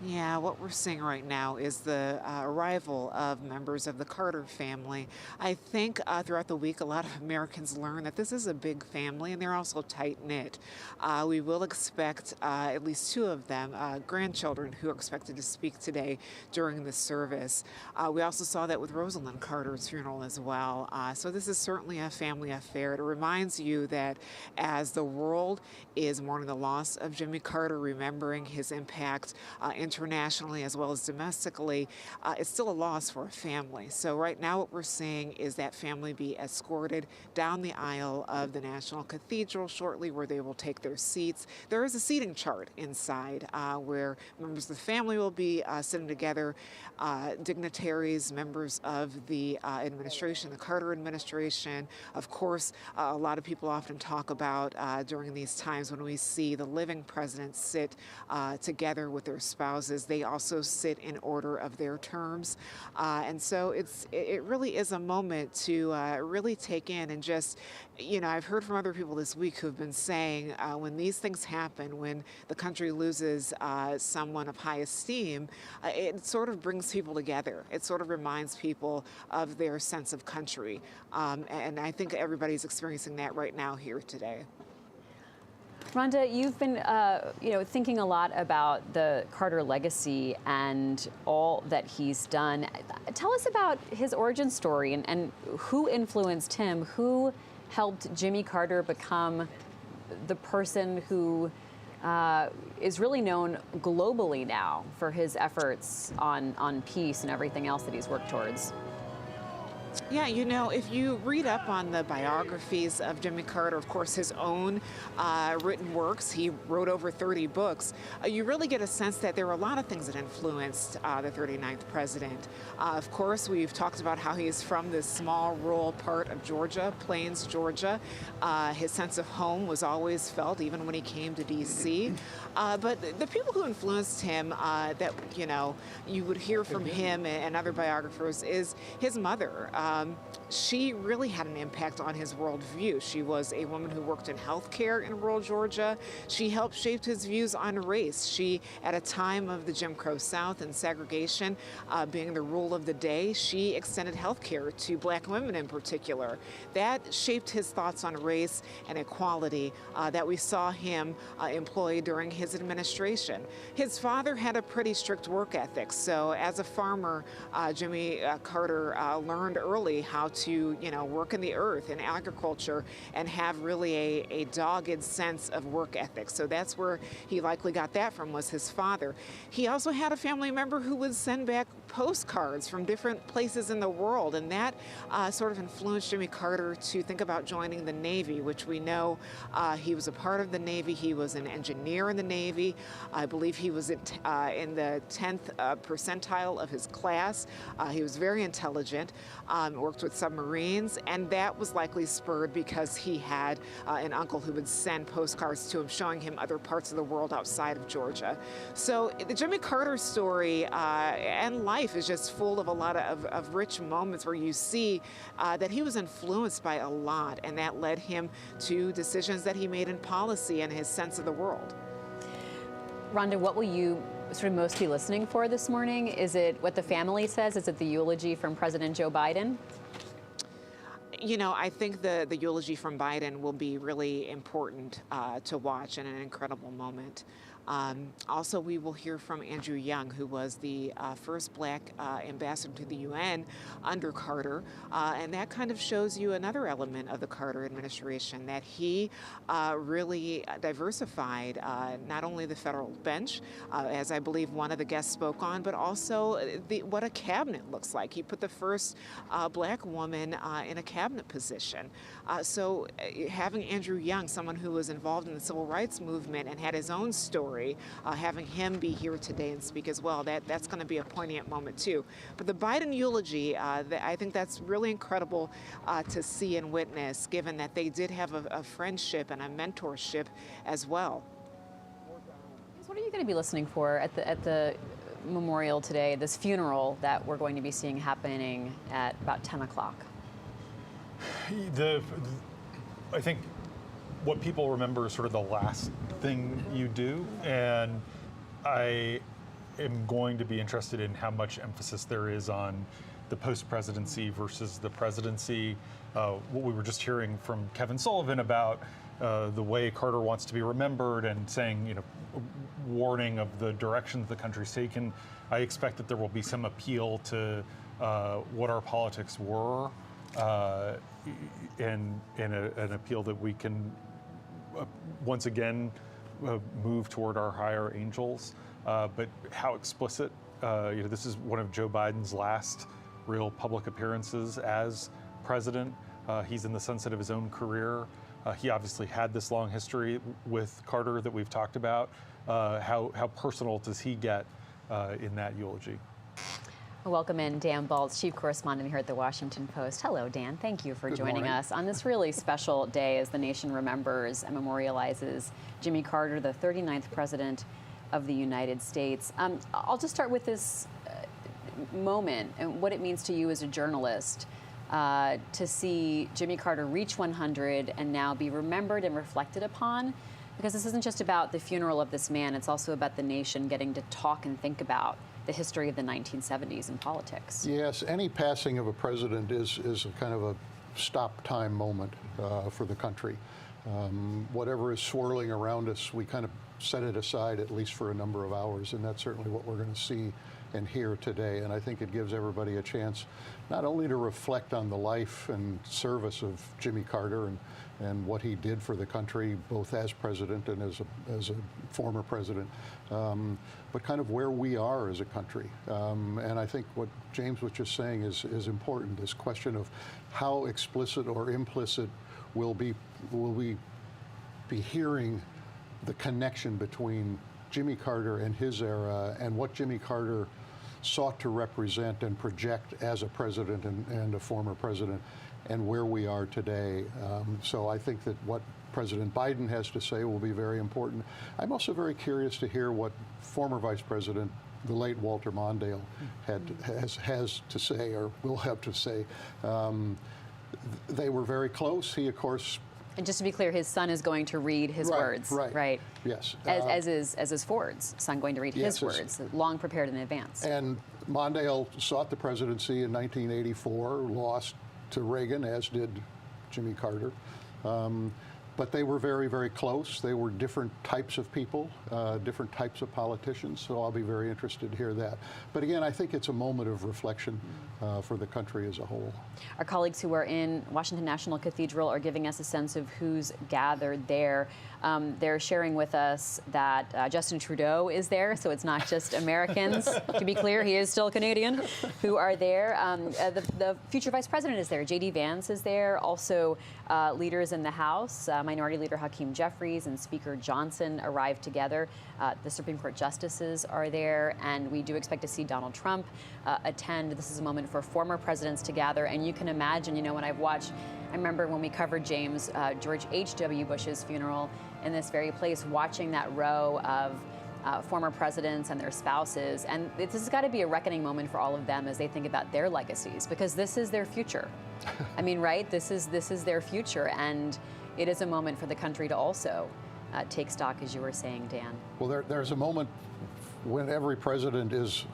Speaker 3: Yeah, what we're seeing right now is the arrival of members of the Carter family. I think throughout the week, a lot of Americans learn that this is a big family and they're also tight-knit. We will expect at least 2 of them, grandchildren, who are expected to speak today during the service. We also saw that with Rosalynn Carter's funeral as well. So this is certainly a family affair. It reminds you that as the world is mourning the loss of Jimmy Carter, remembering his impact internationally as well as domestically, it's still a loss for a family. So right now what we're seeing is that family be escorted down the aisle of the National Cathedral shortly, where they will take their seats. There is a seating chart inside where members of the family will be sitting together, dignitaries, members of the administration, the Carter administration. Of course, a lot of people often talk about during these times when we see the living presidents sit together with their spouses, they also sit in order of their terms. And so it really is a moment to really take in and just, you know, I've heard from other people this week who've been saying when these things happen, when the country loses someone of high esteem, it sort of brings people together. It sort of reminds people of their sense of country. And I think everybody's experiencing that right now here today.
Speaker 5: Rhonda, you've been thinking a lot about the Carter legacy and all that he's done. Tell us about his origin story and who influenced him, who helped Jimmy Carter become the person who is really known globally now for his efforts on peace and everything else that he's worked towards.
Speaker 3: Yeah, you know, if you read up on the biographies of Jimmy Carter, of course, his own written works, he wrote over 30 books, you really get a sense that there were a lot of things that influenced the 39th president. Of course, we've talked about how he is from this small rural part of Georgia, Plains, Georgia. His sense of home was always felt, even when he came to D.C. But the people who influenced him that, you know, you would hear from him and other biographers is his mother. She really had an impact on his worldview. She was a woman who worked in healthcare in rural Georgia. She helped shape his views on race. She, at a time of the Jim Crow South and segregation being the rule of the day, she extended healthcare to black women in particular. That shaped his thoughts on race and equality that we saw him employ during his administration. His father had a pretty strict work ethic. So as a farmer, Jimmy Carter learned early how to, you know, work in the earth and agriculture and have really a dogged sense of work ethic. So that's where he likely got that from, was his father. He also had a family member who would send back postcards from different places in the world, and that sort of influenced Jimmy Carter to think about joining the Navy, which we know he was a part of the Navy. He was an engineer in the Navy. I believe he was in the 10th percentile of his class. He was very intelligent, worked with submarines, and that was likely spurred because he had an uncle who would send postcards to him showing him other parts of the world outside of Georgia. So the Jimmy Carter story and life life is just full of a lot of rich moments where you see that he was influenced by a lot, and that led him to decisions that he made in policy and his sense of the world.
Speaker 5: Rhonda, what will you sort of most be listening for this morning? Is it what the family says? Is it the eulogy from President Joe Biden?
Speaker 3: You know, I think the eulogy from Biden will be really important to watch and an incredible moment. Also, we will hear from Andrew Young, who was the first black ambassador to the UN under Carter. And that kind of shows you another element of the Carter administration, that he really diversified not only the federal bench, as I believe one of the guests spoke on, but also what a cabinet looks like. He put the first black woman in a cabinet position. So having Andrew Young, someone who was involved in the civil rights movement and had his own story, having him be here today and speak as well, that's going to be a poignant moment too. But the Biden eulogy, I think that's really incredible to see and witness, given that they did have a friendship and a mentorship as well.
Speaker 5: What are you going to be listening for at the memorial today, this funeral that we're going to be seeing happening at about 10 o'clock?
Speaker 7: I think what people remember is sort of the last thing you do, and I am going to be interested in how much emphasis there is on the post-presidency versus the presidency. What we were just hearing from Kevin Sullivan about the way Carter wants to be remembered and saying, you know, warning of the directions the country's taken. I expect that there will be some appeal to what our politics were, and an appeal that we can once again move toward our higher angels. But how explicit, this is one of Joe Biden's last real public appearances as president. He's in the sunset of his own career. He obviously had this long history with Carter that we've talked about. How personal does he get in that eulogy?
Speaker 5: Welcome in Dan Balz, chief correspondent here at the Washington Post. Hello, Dan. Thank you for joining us on this really special day as the nation remembers and memorializes Jimmy Carter, the 39th president of the United States. I'll just start with this moment and what it means to you as a journalist to see Jimmy Carter reach 100 and now be remembered and reflected upon. Because this isn't just about the funeral of this man, it's also about the nation getting to talk and think about the history of the 1970s in politics.
Speaker 12: Yes, any passing of a president is a kind of a stop time moment for the country. Whatever is swirling around us, we kind of set it aside at least for a number of hours, and that's certainly what we're going to see and hear today. And I think it gives everybody a chance not only to reflect on the life and service of Jimmy Carter and what he did for the country, both as president and as a former president, but kind of where we are as a country. And I think what James was just saying is important, this question of how explicit or implicit will we be hearing the connection between Jimmy Carter and his era and what Jimmy Carter sought to represent and project as a president and a former president, and where we are today. So I think that what President Biden has to say will be very important. I'm also very curious to hear what former Vice President, the late Walter Mondale, has to say, or will have to say. They were very close. He, of course.
Speaker 5: And just to be clear, his son is going to read his words, right?
Speaker 12: Yes.
Speaker 5: As is Ford's son going to read his words, long prepared in advance.
Speaker 12: And Mondale sought the presidency in 1984, lost to Reagan, as did Jimmy Carter. But they were very, very close. They were different types of people, different types of politicians, so I'll be very interested to hear that. But again, I think it's a moment of reflection for the country as a whole.
Speaker 5: Our colleagues who are in Washington National Cathedral are giving us a sense of who's gathered there. They're sharing with us that Justin Trudeau is there, so it's not just Americans. To be clear, he is still Canadian, who are there. The future vice president is there. J.D. Vance is there. Also, leaders in the House, Minority Leader Hakeem Jeffries and Speaker Johnson arrived together. The Supreme Court justices are there, and we do expect to see Donald Trump attend. This is a moment for former presidents to gather, and you can imagine, when I've watched, I remember when we covered George H.W. Bush's funeral in this very place, watching that row of former presidents and their spouses. And this has got to be a reckoning moment for all of them as they think about their legacies, because this is their future. I mean, right? This is their future, and it is a moment for the country to also take stock, as you were saying, Dan.
Speaker 12: Well, there's a moment when every president is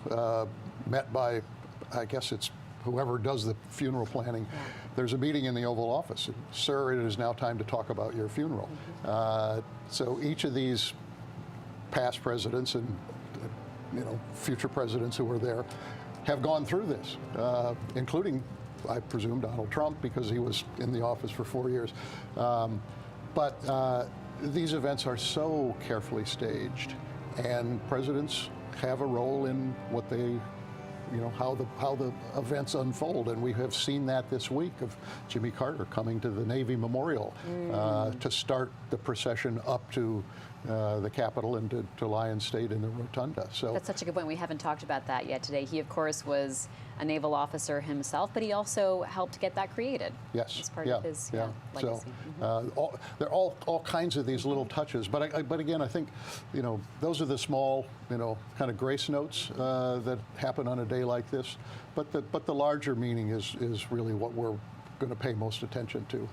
Speaker 12: met by, I guess it's whoever does the funeral planning. Yeah. There's a meeting in the Oval Office. Sir, it is now time to talk about your funeral. So each of these past presidents and future presidents who were there have gone through this, including, I presume, Donald Trump, because he was in the office for 4 years. But these events are so carefully staged, and presidents have a role in what they, how the events unfold, and we have seen that this week of Jimmy Carter coming to the Navy Memorial to start the procession up to the Capitol and to Lion State in the Rotunda. So
Speaker 5: that's such a good point. We haven't talked about that yet today. He, of course, was a naval officer himself, but he also helped get that created.
Speaker 12: Yes,
Speaker 5: as part of his legacy.
Speaker 12: So there are all kinds of these little touches. But again, I think those are the small kind of grace notes that happen on a day like this. But the larger meaning is really what we're going to pay most attention to.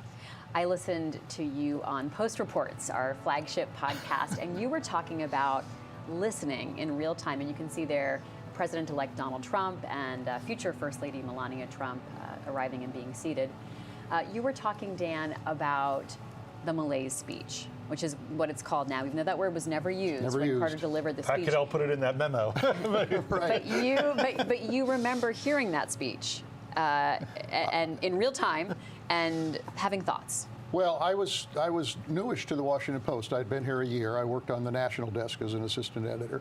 Speaker 5: I listened to you on Post Reports, our flagship podcast, and you were talking about listening in real time. And you can see there President-elect Donald Trump and future First Lady Melania Trump arriving and being seated. You were talking, Dan, about the malaise speech, which is what it's called now, even though that word was never used when Carter delivered the speech.
Speaker 7: Pat Caddell put it in that memo.
Speaker 5: Right. But you remember hearing that speech and in real time and having thoughts.
Speaker 12: Well, I was newish to the Washington Post. I'd been here a year. I worked on the national desk as an assistant editor,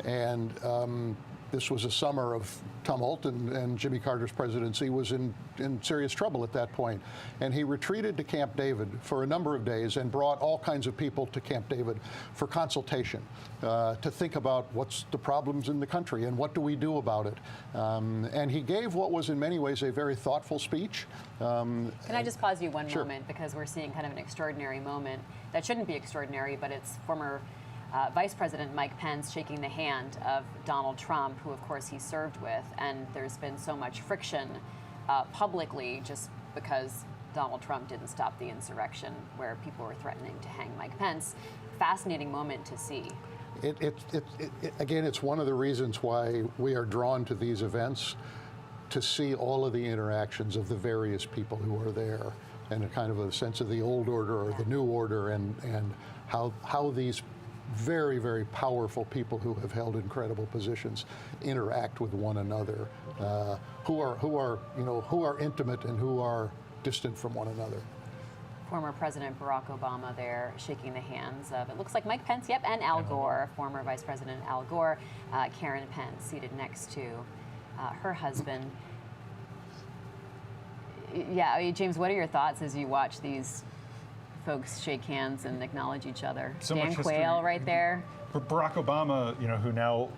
Speaker 12: and this was a summer of tumult, and Jimmy Carter's presidency was in serious trouble at that point. And he retreated to Camp David for a number of days and brought all kinds of people to Camp David for consultation, to think about what's the problems in the country and what do we do about it. And he gave what was in many ways a very thoughtful speech.
Speaker 5: Can I just pause you one moment, because we're seeing kind of an extraordinary moment that shouldn't be extraordinary, but it's former Vice President Mike Pence shaking the hand of Donald Trump, who of course he served with, and there's been so much friction publicly just because Donald Trump didn't stop the insurrection where people were threatening to hang Mike Pence. Fascinating moment to see.
Speaker 12: Again, it's one of the reasons why we are drawn to these events, to see all of the interactions of the various people who are there, and a kind of a sense of the old order or the new order, and how these very, very powerful people who have held incredible positions interact with one another, who are intimate and who are distant from one another.
Speaker 5: Former President Barack Obama there shaking the hands of, it looks like Mike Pence, yep, and Al Gore, former Vice President Al Gore, Karen Pence seated next to her husband. Yeah, James, what are your thoughts as you watch these folks shake hands and acknowledge each other?
Speaker 7: So
Speaker 5: Dan Quayle right there.
Speaker 7: Barack Obama, who now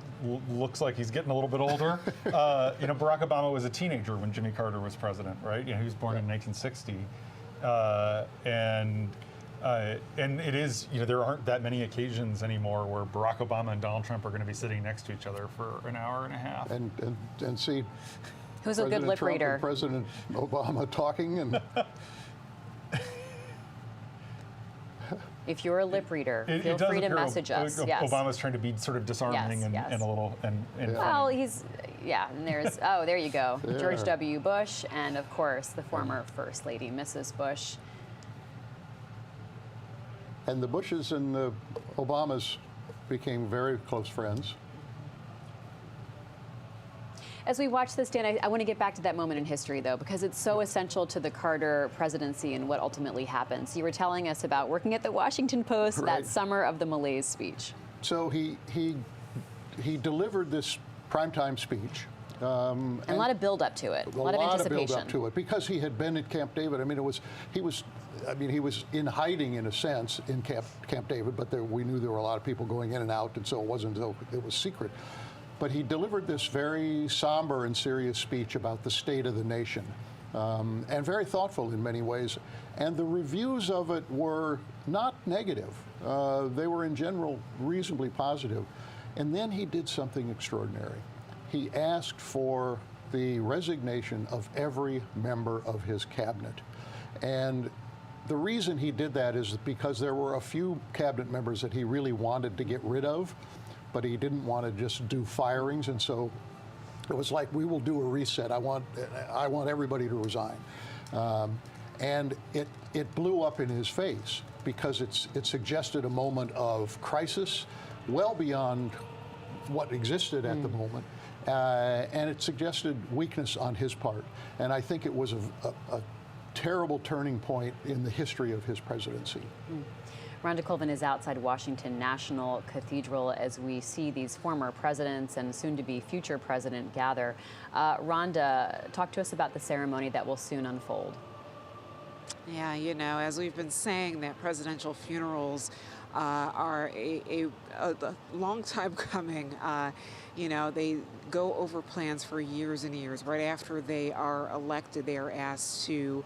Speaker 7: looks like he's getting a little bit older. Barack Obama was a teenager when Jimmy Carter was president, right? He was born in 1960, and it is, there aren't that many occasions anymore where Barack Obama and Donald Trump are going to be sitting next to each other for an hour and a half.
Speaker 12: And see,
Speaker 5: who's a good lip
Speaker 12: Trump
Speaker 5: reader?
Speaker 12: And President Obama talking and.
Speaker 5: If you're a lip reader, feel free to message us. Yes.
Speaker 7: Obama's trying to be sort of disarming and a little and
Speaker 5: well, and there's there you go.
Speaker 12: Yeah.
Speaker 5: George W. Bush, and of course the former First Lady, Mrs. Bush.
Speaker 12: And the Bushes and the Obamas became very close friends.
Speaker 5: As we watch this, Dan, I want to get back to that moment in history, though, because it's so essential to the Carter presidency and what ultimately happens. You were telling us about working at the Washington Post that summer of the malaise speech.
Speaker 12: So he delivered this primetime speech.
Speaker 5: And a lot of build up to it, a lot of anticipation.
Speaker 12: Build up to it, because he had been at Camp David. I mean, he was in hiding in a sense in Camp David, but we knew there were a lot of people going in and out, and so it wasn't as though it was secret. But he delivered this very somber and serious speech about the state of the nation, and very thoughtful in many ways. And the reviews of it were not negative. They were in general reasonably positive. And then he did something extraordinary. He asked for the resignation of every member of his cabinet. And the reason he did that is because there were a few cabinet members that he really wanted to get rid of, but he didn't want to just do firings, and so it was like, we will do a reset. I want everybody to resign. And it blew up in his face because it suggested a moment of crisis well beyond what existed at the moment. And it suggested weakness on his part. And I think it was a terrible turning point in the history of his presidency.
Speaker 5: Rhonda Colvin is outside Washington National Cathedral as we see these former presidents and soon-to-be future president gather. Rhonda, talk to us about the ceremony that will soon unfold.
Speaker 3: Yeah, you know, as we've been saying, that presidential funerals are a long time coming. You know, they go over plans for years and years. Right after they are elected, they are asked to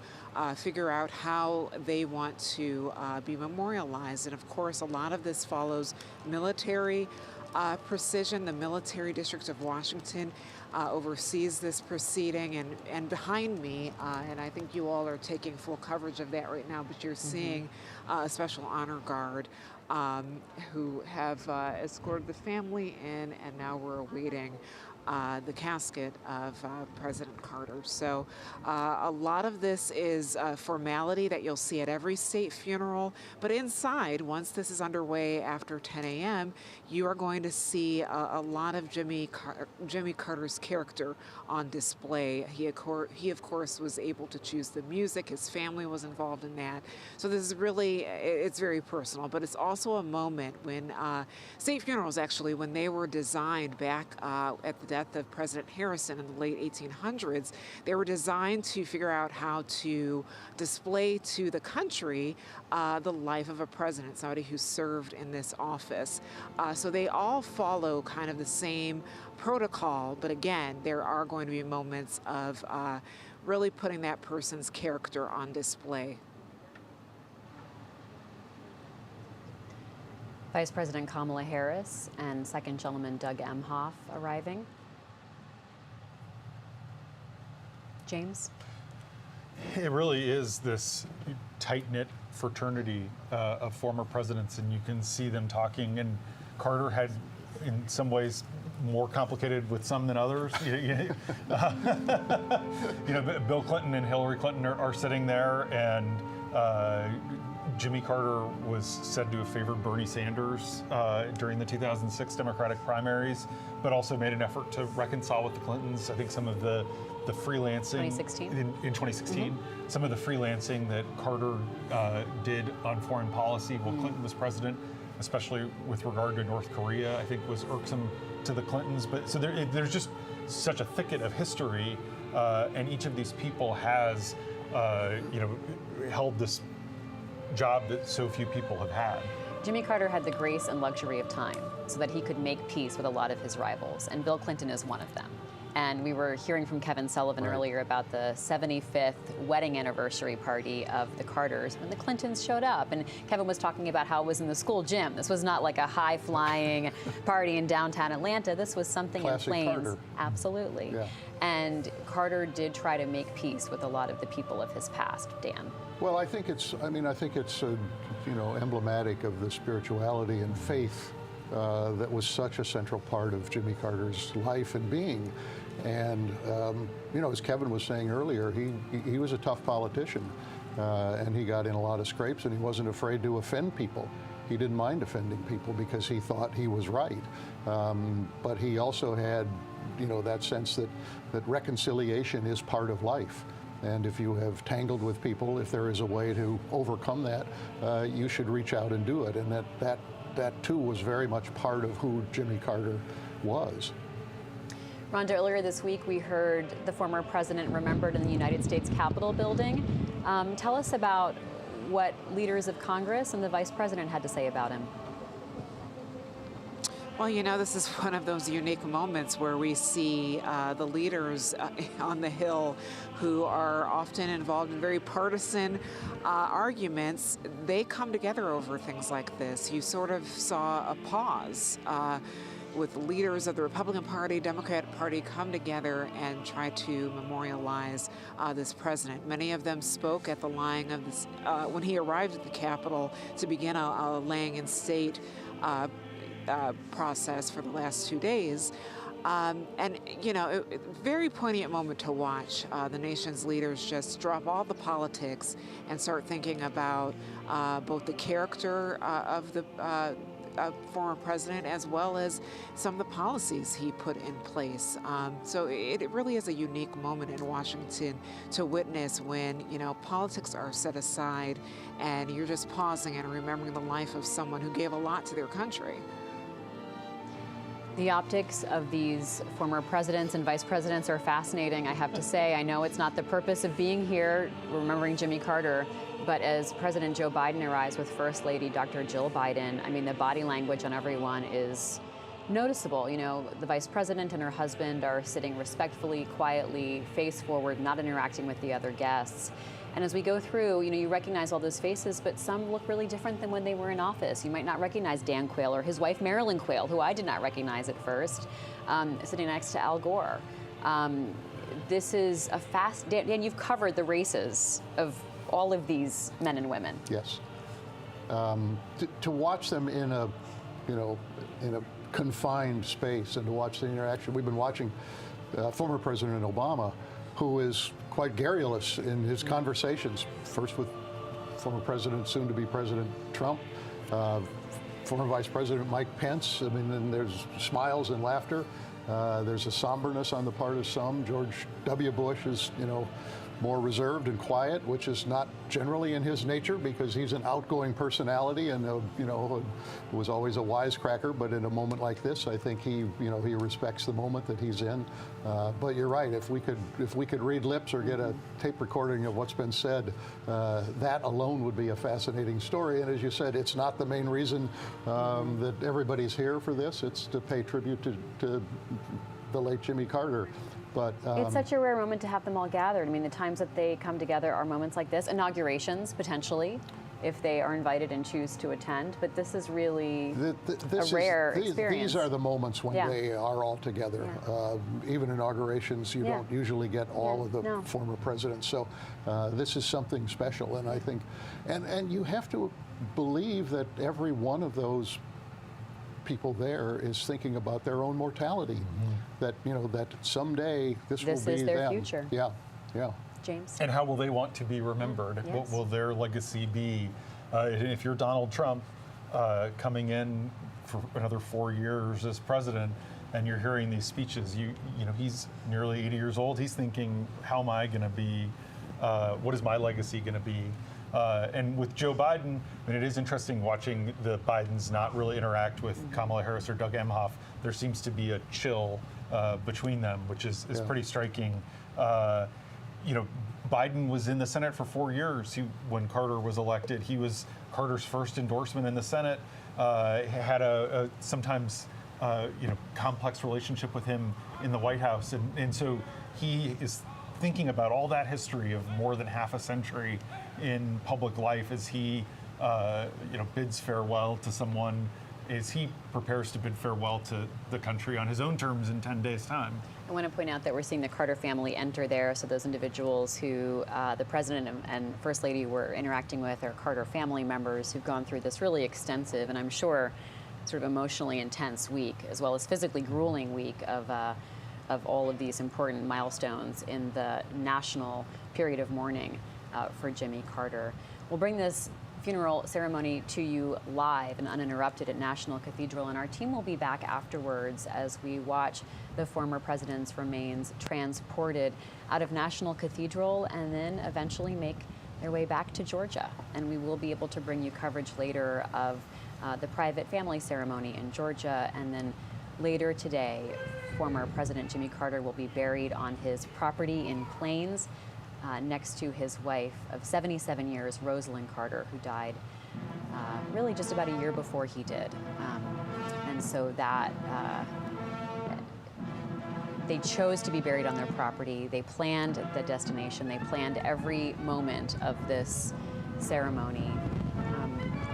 Speaker 3: figure out how they want to be memorialized. And of course, a lot of this follows military precision. The Military District of Washington oversees this proceeding, and behind me, and I think you all are taking full coverage of that right now, but you're seeing a Special Honor Guard who have escorted the family in, and now we're awaiting the casket of President Carter. So a lot of this is formality that you'll see at every state funeral, but inside, once this is underway after 10 a.m., you are going to see a lot of Jimmy Carter's character on display. He of course was able to choose the music. His family was involved in that. So this is really, it's very personal, but it's also a moment when state funerals, actually, when they were designed back at the death of President Harrison in the late 1800s, they were designed to figure out how to display to the country the life of a president, somebody who served in this office. So they all follow kind of the same protocol, but again, there are going to be moments of really putting that person's character on display.
Speaker 5: Vice President Kamala Harris and Second Gentleman Doug Emhoff arriving. James?
Speaker 7: It really is this tight-knit fraternity of former presidents, and you can see them talking. And Carter had, in some ways, more complicated with some than others. You know, Bill Clinton and Hillary Clinton are sitting there, and Jimmy Carter was said to have favored Bernie Sanders during the 2006 Democratic primaries, but also made an effort to reconcile with the Clintons. I think some of the freelancing
Speaker 5: 2016?
Speaker 7: In 2016, some of the freelancing that Carter did on foreign policy while Clinton was president, especially with regard to North Korea, I think was irksome to the Clintons. But so there's just such a thicket of history, and each of these people has, you know, held this job that so few people have had.
Speaker 5: Jimmy Carter had the grace and luxury of time so that he could make peace with a lot of his rivals, and Bill Clinton is one of them. And we were hearing from Kevin Sullivan earlier about the 75th wedding anniversary party of the Carters when the Clintons showed up. And Kevin was talking about how it was in the school gym. This was not like a high-flying party in downtown Atlanta. This was something
Speaker 12: Classic
Speaker 5: in Plains.
Speaker 12: Carter.
Speaker 5: Absolutely.
Speaker 12: Yeah.
Speaker 5: And Carter did try to make peace with a lot of the people of his past. Dan?
Speaker 12: Well, I think it's you know, emblematic of the spirituality and faith that was such a central part of Jimmy Carter's life and being. And, you know, as Kevin was saying earlier, he was a tough politician, and he got in a lot of scrapes, and he wasn't afraid to offend people. He didn't mind offending people because he thought he was right. But he also had, you know, that sense that reconciliation is part of life. And if you have tangled with people, if there is a way to overcome that, you should reach out and do it. And that too was very much part of who Jimmy Carter was.
Speaker 5: Rhonda, earlier this week we heard the former president remembered in the United States Capitol building. Tell us about what leaders of Congress and the vice president had to say about him.
Speaker 3: Well, you know, this is one of those unique moments where we see the leaders on the Hill who are often involved in very partisan arguments. They come together over things like this. You sort of saw a pause. with leaders of the Republican Party, Democratic Party come together and try to memorialize this president. Many of them spoke at the laying of this, when he arrived at the Capitol to begin a laying in state process for the last 2 days. And, you know, very poignant moment to watch the nation's leaders just drop all the politics and start thinking about both the character of the former president as well as some of the policies he put in place. So it really is a unique moment in Washington to witness when, you know, politics are set aside and you're just pausing and remembering the life of someone who gave a lot to their country.
Speaker 5: The optics of these former presidents and vice presidents are fascinating, I have to say. I know it's not the purpose of being here, remembering Jimmy Carter, but as President Joe Biden arrives with First Lady Dr. Jill Biden, I mean, the body language on everyone is noticeable. You know, the vice president and her husband are sitting respectfully, quietly, face forward, not interacting with the other guests. And as we go through, you know, you recognize all those faces, but some look really different than when they were in office. You might not recognize Dan Quayle or his wife, Marilyn Quayle, who I did not recognize at first, sitting next to Al Gore. This is a Dan, you've covered the races of all of these men and women.
Speaker 12: Yes. To watch them in a, you know, in a confined space and to watch the interaction. We've been watching former President Obama, who is quite garrulous in his conversations, first with former President, soon to be President Trump, former Vice President Mike Pence. I mean, and there's smiles and laughter. There's a somberness on the part of some. George W. Bush is, you know, more reserved and quiet, which is not generally in his nature because he's an outgoing personality and, you know, was always a wisecracker. But in a moment like this, I think he, you know, he respects the moment that he's in. But you're right. If we could read lips or get a tape recording of what's been said, that alone would be a fascinating story. And as you said, it's not the main reason that everybody's here for this. It's to pay tribute to the late Jimmy Carter. But,
Speaker 5: it's such a rare moment to have them all gathered. I mean, the times that they come together are moments like this, inaugurations potentially, if they are invited and choose to attend. But this is really a rare experience.
Speaker 12: These are the moments when they are all together. Yeah. Even inaugurations, you don't usually get all of the former presidents. So this is something special, and I think, and you have to believe that every one of those people there is thinking about their own mortality. That, you know, that someday this will be
Speaker 5: is their
Speaker 12: them.
Speaker 5: future.
Speaker 12: Yeah, yeah.
Speaker 5: James.
Speaker 7: And how will they want to be remembered?
Speaker 5: Yes.
Speaker 7: What will their legacy be? If you're Donald Trump coming in for another 4 years as president, and you're hearing these speeches, you know, he's nearly 80 years old. He's thinking, how am I going to be? What is my legacy going to be? And with Joe Biden, I mean, it is interesting watching the Bidens not really interact with Kamala Harris or Doug Emhoff. There seems to be a chill between them, which is pretty striking. You know, Biden was in the Senate for 4 years. When Carter was elected, he was Carter's first endorsement in the Senate. Had a sometimes you know, complex relationship with him in the White House, and so he is thinking about all that history of more than half a century in public life as he you know, bids farewell to someone, as he prepares to bid farewell to the country on his own terms in 10 days' time.
Speaker 5: I want to point out that we're seeing the Carter family enter there. So those individuals who the president and First Lady were interacting with are Carter family members who've gone through this really extensive and I'm sure sort of emotionally intense week, as well as physically grueling week of all of these important milestones in the national period of mourning for Jimmy Carter. We'll bring this funeral ceremony to you live and uninterrupted at National Cathedral, and our team will be back afterwards as we watch the former president's remains transported out of National Cathedral and then eventually make their way back to Georgia. And we will be able to bring you coverage later of the private family ceremony in Georgia, and then later today, former President Jimmy Carter will be buried on his property in Plains next to his wife of 77 years, Rosalynn Carter, who died really just about a year before he did. And so that they chose to be buried on their property. They planned the destination. They planned every moment of this ceremony.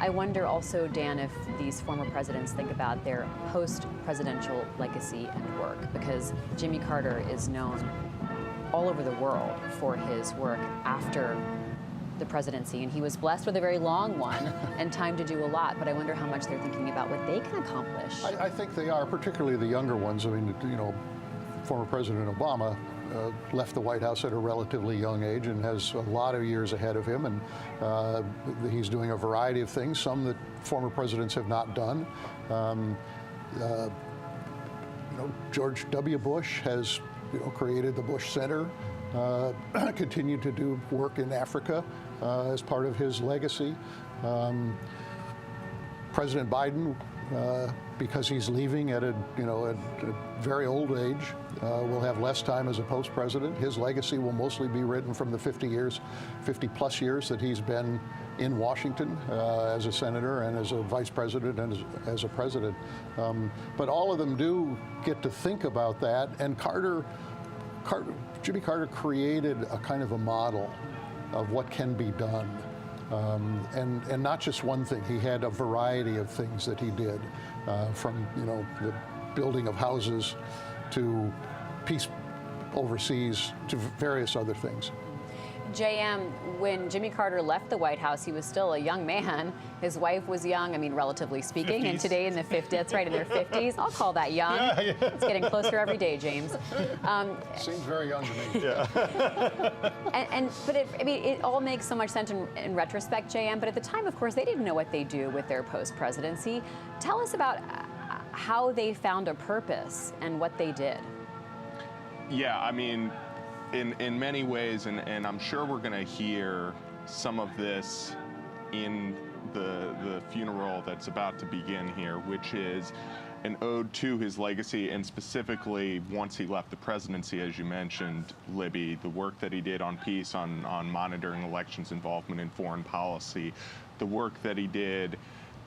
Speaker 5: I wonder also, Dan, if these former presidents think about their post-presidential legacy and work, because Jimmy Carter is known all over the world for his work after the presidency, and he was blessed with a very long one and time to do a lot, but I wonder how much they're thinking about what they can accomplish.
Speaker 12: I think they are, particularly the younger ones. I mean, you know, former President Obama left the White House at a relatively young age and has a lot of years ahead of him, and he's doing a variety of things, some that former presidents have not done. You know, George W. Bush has created the Bush Center, continued to do work in Africa as part of his legacy. President Biden, because he's leaving at a very old age, will have less time as a post-president. His legacy will mostly be written from the 50-plus years that he's been in Washington as a senator and as a vice president and as a president. But all of them do get to think about that. And Jimmy Carter created a kind of a model of what can be done. And not just one thing. He had a variety of things that he did, from the building of houses to peace overseas to various other things.
Speaker 5: JM, when Jimmy Carter left the White House, he was still a young man. His wife was young, I mean, relatively speaking, 50s. And today in the 50s, that's right, in their 50s. I'll call that young. Yeah. It's getting closer every day, James.
Speaker 12: Seems very young to me.
Speaker 5: Yeah. But it all makes so much sense in retrospect, JM, but at the time, of course, they didn't know what they do with their post-presidency. Tell us about how they found a purpose and what they did.
Speaker 11: Yeah, I mean, in many ways, and I'm sure we're going to hear some of this in the funeral that's about to begin here, which is an ode to his legacy, and specifically once he left the presidency, as you mentioned, Libby, the work that he did on peace, on monitoring elections, involvement in foreign policy, the work that he did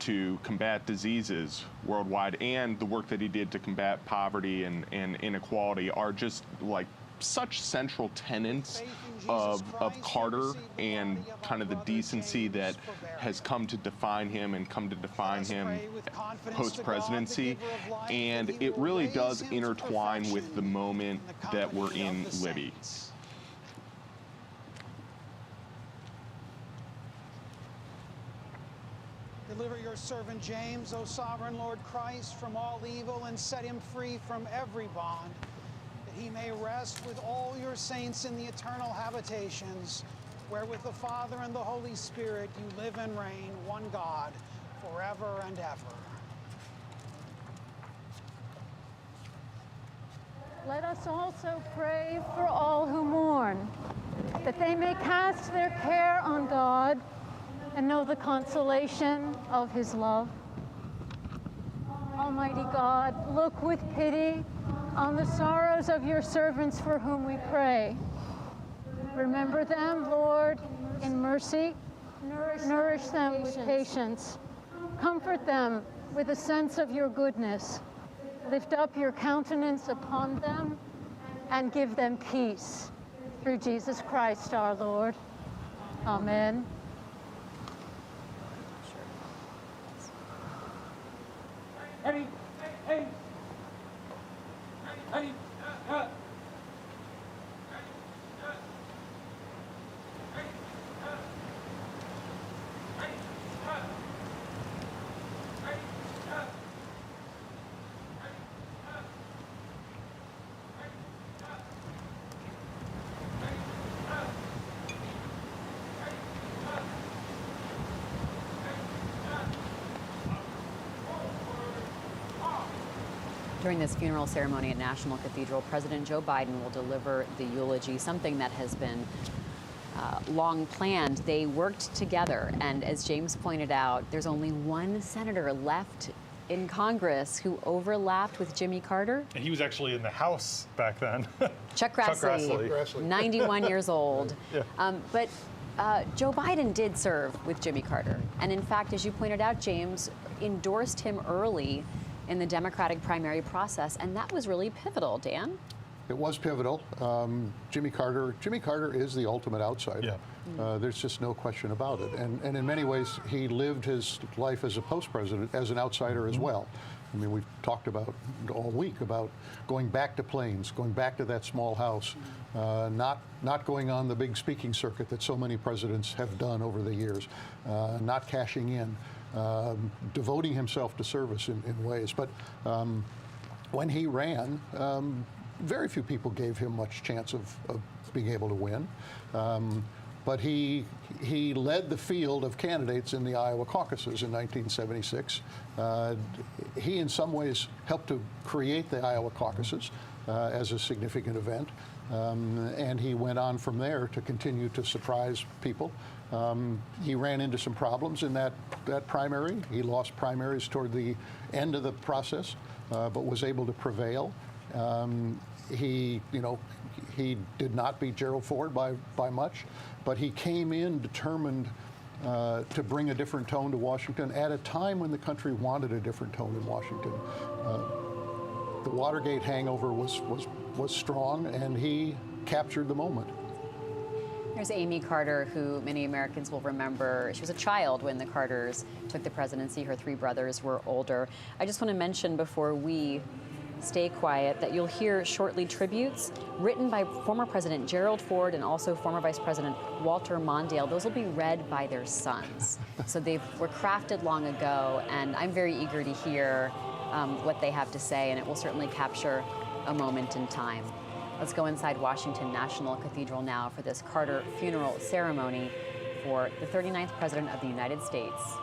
Speaker 11: to combat diseases worldwide, and the work that he did to combat poverty and inequality are just like such central tenets of Carter and kind of the decency that has come to define him and come to define him post-presidency. And it really does intertwine with the moment that we're in, Libby.
Speaker 13: Deliver your servant James, O sovereign Lord Christ, from all evil and set him free from every bond, that he may rest with all your saints in the eternal habitations, where with the Father and the Holy Spirit you live and reign, one God, forever and ever.
Speaker 14: Let us also pray for all who mourn, that they may cast their care on God and know the consolation of his love. Almighty God, look with pity on the sorrows of your servants for whom we pray. Remember them, Lord, in mercy. Nourish them with patience. Comfort them with a sense of your goodness. Lift up your countenance upon them and give them peace. Through Jesus Christ our Lord. Amen.
Speaker 2: Ready? Hey! Ready?
Speaker 5: During this funeral ceremony at National Cathedral, President Joe Biden will deliver the eulogy, something that has been long planned. They worked together, and as James pointed out, there's only one senator left in Congress who overlapped with Jimmy Carter.
Speaker 7: And he was actually in the House back then.
Speaker 5: Chuck Grassley, 91 years old. Yeah. But Joe Biden did serve with Jimmy Carter, and in fact, as you pointed out, James, endorsed him early in the Democratic primary process, and that was really pivotal, Dan.
Speaker 12: It was pivotal. Jimmy Carter is the ultimate outsider.
Speaker 7: Yeah.
Speaker 12: There's just no question about it. And in many ways, he lived his life as a post-president as an outsider as well. I mean, we've talked about all week about going back to Plains, going back to that small house, not going on the big speaking circuit that so many presidents have done over the years, not cashing in, devoting himself to service in ways. But when he ran, very few people gave him much chance of being able to win. But he led the field of candidates in the Iowa caucuses in 1976. He, in some ways, helped to create the Iowa caucuses as a significant event. And he went on from there to continue to surprise people. He ran into some problems in that primary. He lost primaries toward the end of the process, but was able to prevail. He did not beat Gerald Ford by much, but he came in determined to bring a different tone to Washington at a time when the country wanted a different tone in Washington. The Watergate hangover was strong, and he captured the moment.
Speaker 5: Here's Amy Carter, who many Americans will remember. She was a child when the Carters took the presidency. Her three brothers were older. I just want to mention before we stay quiet that you'll hear shortly tributes written by former President Gerald Ford and also former Vice President Walter Mondale. Those will be read by their sons. So they were crafted long ago, and I'm very eager to hear what they have to say, and it will certainly capture a moment in time. Let's go inside Washington National Cathedral now for this Carter funeral ceremony for the 39th President of the United States.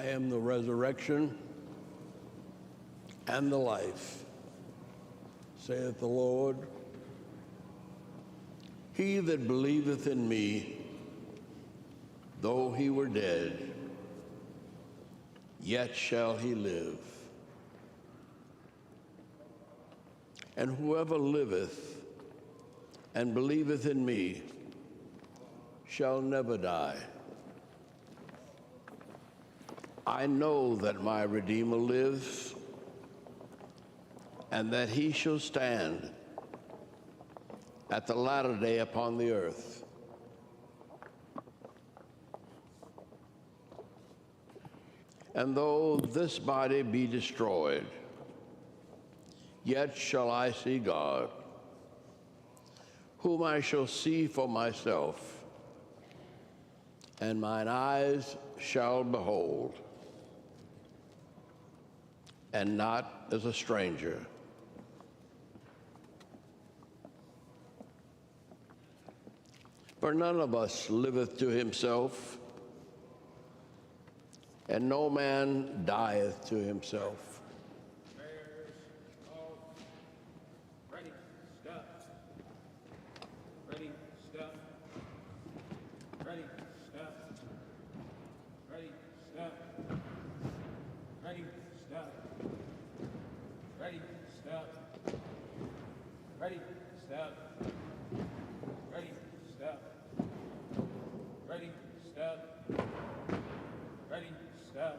Speaker 15: am the resurrection and the life, saith the Lord. He that believeth in me, though he were dead, yet shall he live. And whoever liveth and believeth in me shall never die. I know that my Redeemer lives, and that he shall stand at the latter day upon the earth. And though this body be destroyed, yet shall I see God, whom I shall see for myself, and mine eyes shall behold, and not as a stranger. For none of us liveth to himself, and no man dieth to himself.
Speaker 2: Ready, stop. Ready, stop. Ready, stop. Ready, stop. Ready, stop. Ready, stop. Ready, stop. Ready, stop. Ready, stop. Ready, stop.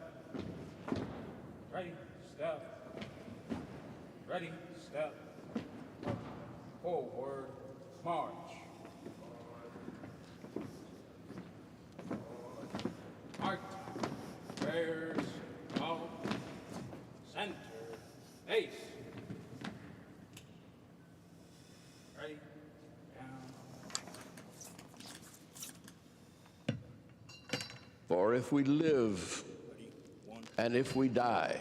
Speaker 2: Ready, stop. Ready, stop. Forward, march. March. Prayers, off. Center, ace. Ready, down.
Speaker 15: For if we live and if we die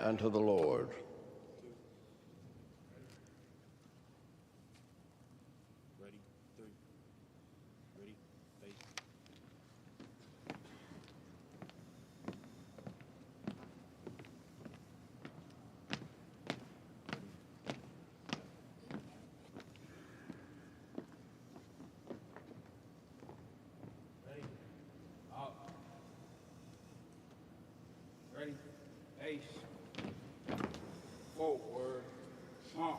Speaker 15: unto the Lord.
Speaker 16: Ready, three. Ready, face.
Speaker 2: Ready, up. Ready, ace. Forward, march.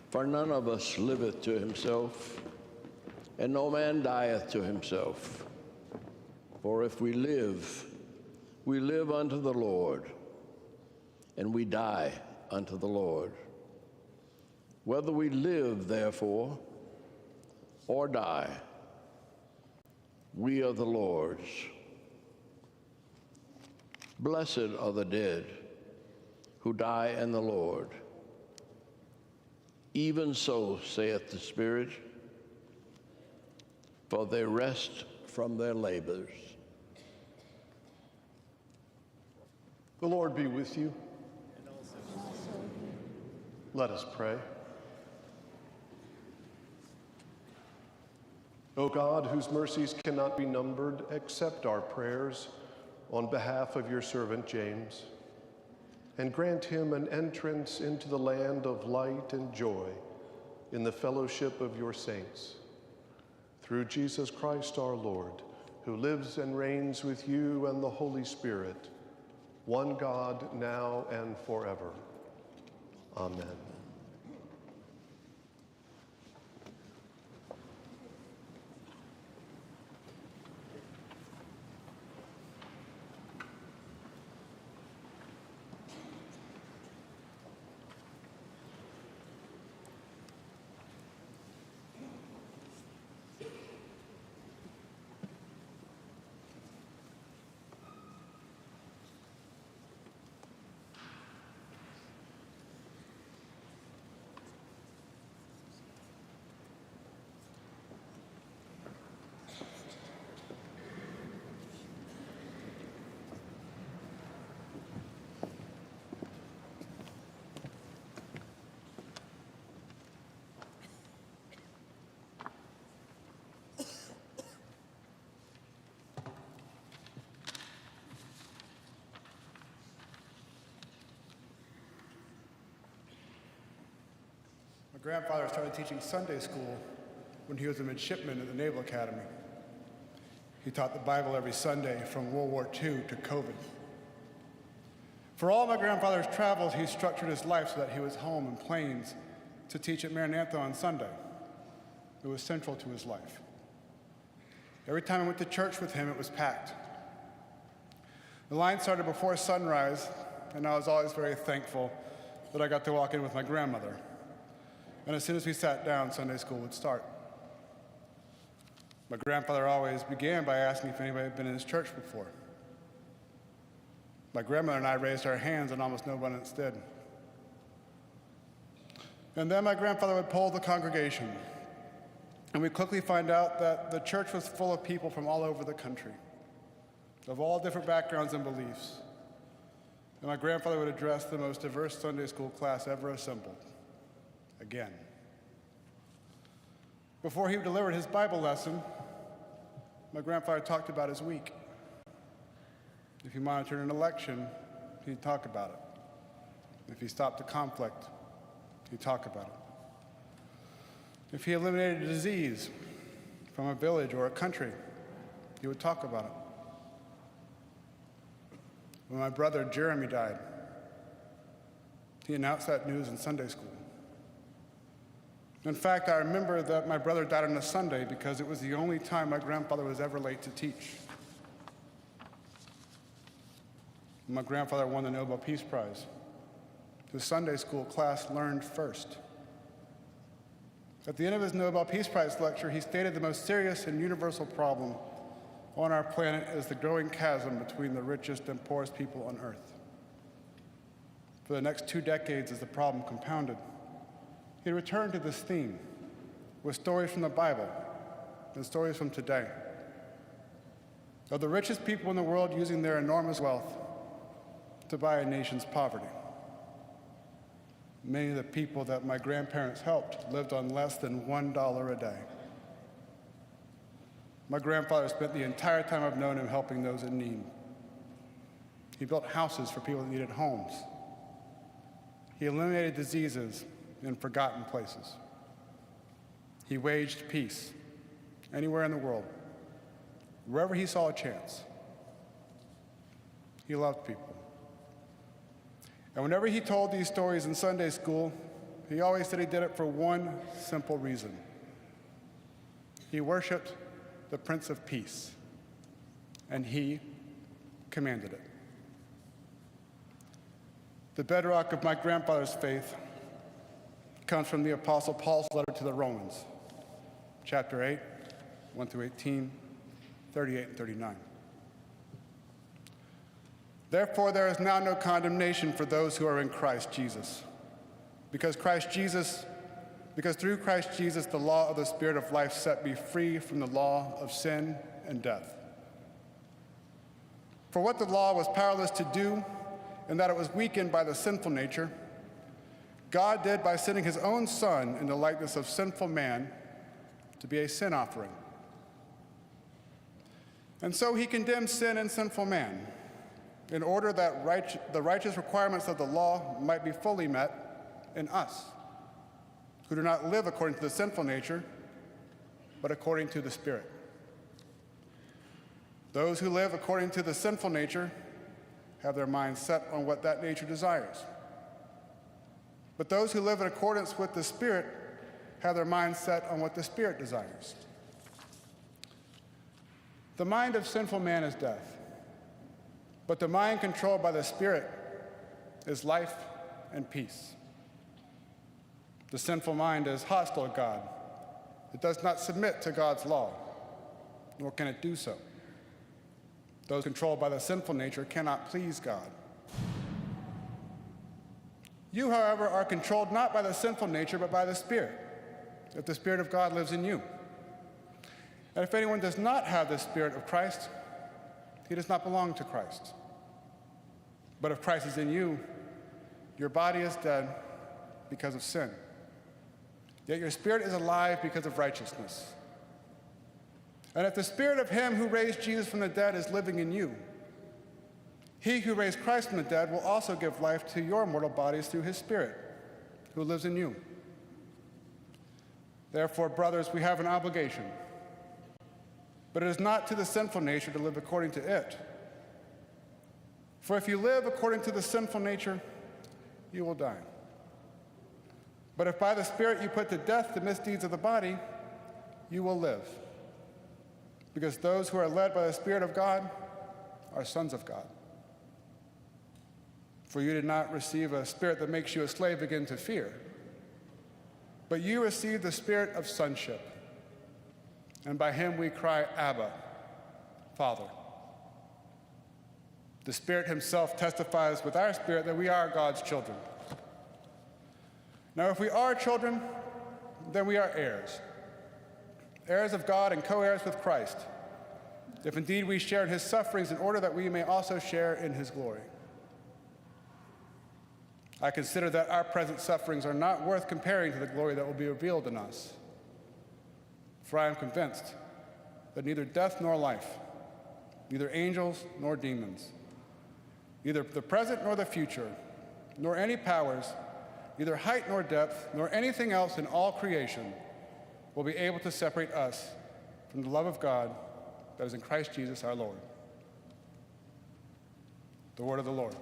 Speaker 15: For none of us liveth to himself, and no man dieth to himself. For if we live unto the Lord, and we die unto the Lord. Whether we live, therefore, or die, we are the Lord's. Blessed are the dead who die in the Lord. Even so saith the Spirit, for they rest from their labors.
Speaker 17: The Lord be with you. Let us pray. O God, whose mercies cannot be numbered, accept our prayers on behalf of your servant James, and grant him an entrance into the land of light and joy in the fellowship of your saints. Through Jesus Christ our Lord, who lives and reigns with you and the Holy Spirit, one God, now and forever. Amen.
Speaker 18: grandfather started teaching Sunday school when he was a midshipman at the Naval Academy. He taught the Bible every Sunday from World War II to COVID. For all my grandfather's travels, he structured his life so that he was home in Plains to teach at Maranatha on Sunday. It was central to his life. Every time I went to church with him, it was packed. The line started before sunrise, and I was always very thankful that I got to walk in with my grandmother. And as soon as we sat down, Sunday school would start. My grandfather always began by asking if anybody had been in his church before. My grandmother and I raised our hands, and almost no one else did. And then my grandfather would poll the congregation, and we'd quickly find out that the church was full of people from all over the country, of all different backgrounds and beliefs. And my grandfather would address the most diverse Sunday school class ever assembled, again. Before he delivered his Bible lesson, my grandfather talked about his week. If he monitored an election, he'd talk about it. If he stopped a conflict, he'd talk about it. If he eliminated a disease from a village or a country, he would talk about it. When my brother Jeremy died, he announced that news in Sunday school. In fact, I remember that my brother died on a Sunday because it was the only time my grandfather was ever late to teach. When my grandfather won the Nobel Peace Prize, his Sunday school class learned first. At the end of his Nobel Peace Prize lecture, he stated the most serious and universal problem on our planet is the growing chasm between the richest and poorest people on Earth. For the next 2 decades, as the problem compounded, he returned to this theme with stories from the Bible and stories from today of the richest people in the world using their enormous wealth to buy a nation's poverty. Many of the people that my grandparents helped lived on less than $1 a day. My grandfather spent the entire time I've known him helping those in need. He built houses for people that needed homes. He eliminated diseases in forgotten places. He waged peace anywhere in the world, wherever he saw a chance. He loved people. And whenever he told these stories in Sunday school, he always said he did it for one simple reason. He worshiped the Prince of Peace, and he commanded it. The bedrock of my grandfather's faith comes from the Apostle Paul's letter to the Romans, chapter 8, 1 through 18, 38 and 39. Therefore, there is now no condemnation for those who are in Christ Jesus, because through Christ Jesus, the law of the Spirit of life set me free from the law of sin and death. For what the law was powerless to do, in that it was weakened by the sinful nature, God did by sending his own Son in the likeness of sinful man to be a sin offering. And so he condemned sin and sinful man, in order that the righteous requirements of the law might be fully met in us, who do not live according to the sinful nature, but according to the Spirit. Those who live according to the sinful nature have their minds set on what that nature desires. But those who live in accordance with the Spirit have their minds set on what the Spirit desires. The mind of sinful man is death, but the mind controlled by the Spirit is life and peace. The sinful mind is hostile to God. It does not submit to God's law, nor can it do so. Those controlled by the sinful nature cannot please God. You, however, are controlled not by the sinful nature, but by the Spirit, if the Spirit of God lives in you. And if anyone does not have the Spirit of Christ, he does not belong to Christ. But if Christ is in you, your body is dead because of sin, yet your spirit is alive because of righteousness. And if the Spirit of him who raised Jesus from the dead is living in you, he who raised Christ from the dead will also give life to your mortal bodies through his Spirit, who lives in you. Therefore, brothers, we have an obligation. But it is not to the sinful nature to live according to it. For if you live according to the sinful nature, you will die. But if by the Spirit you put to death the misdeeds of the body, you will live. Because those who are led by the Spirit of God are sons of God. For you did not receive a spirit that makes you a slave again to fear, but you received the spirit of sonship. And by him we cry, Abba, Father. The Spirit himself testifies with our spirit that we are God's children. Now, if we are children, then we are heirs, heirs of God and co-heirs with Christ, if indeed we share in his sufferings in order that we may also share in his glory. I consider that our present sufferings are not worth comparing to the glory that will be revealed in us. For I am convinced that neither death nor life, neither angels nor demons, neither the present nor the future, nor any powers, neither height nor depth, nor anything else in all creation will be able to separate us from the love of God that is in Christ Jesus our Lord. The word of the Lord.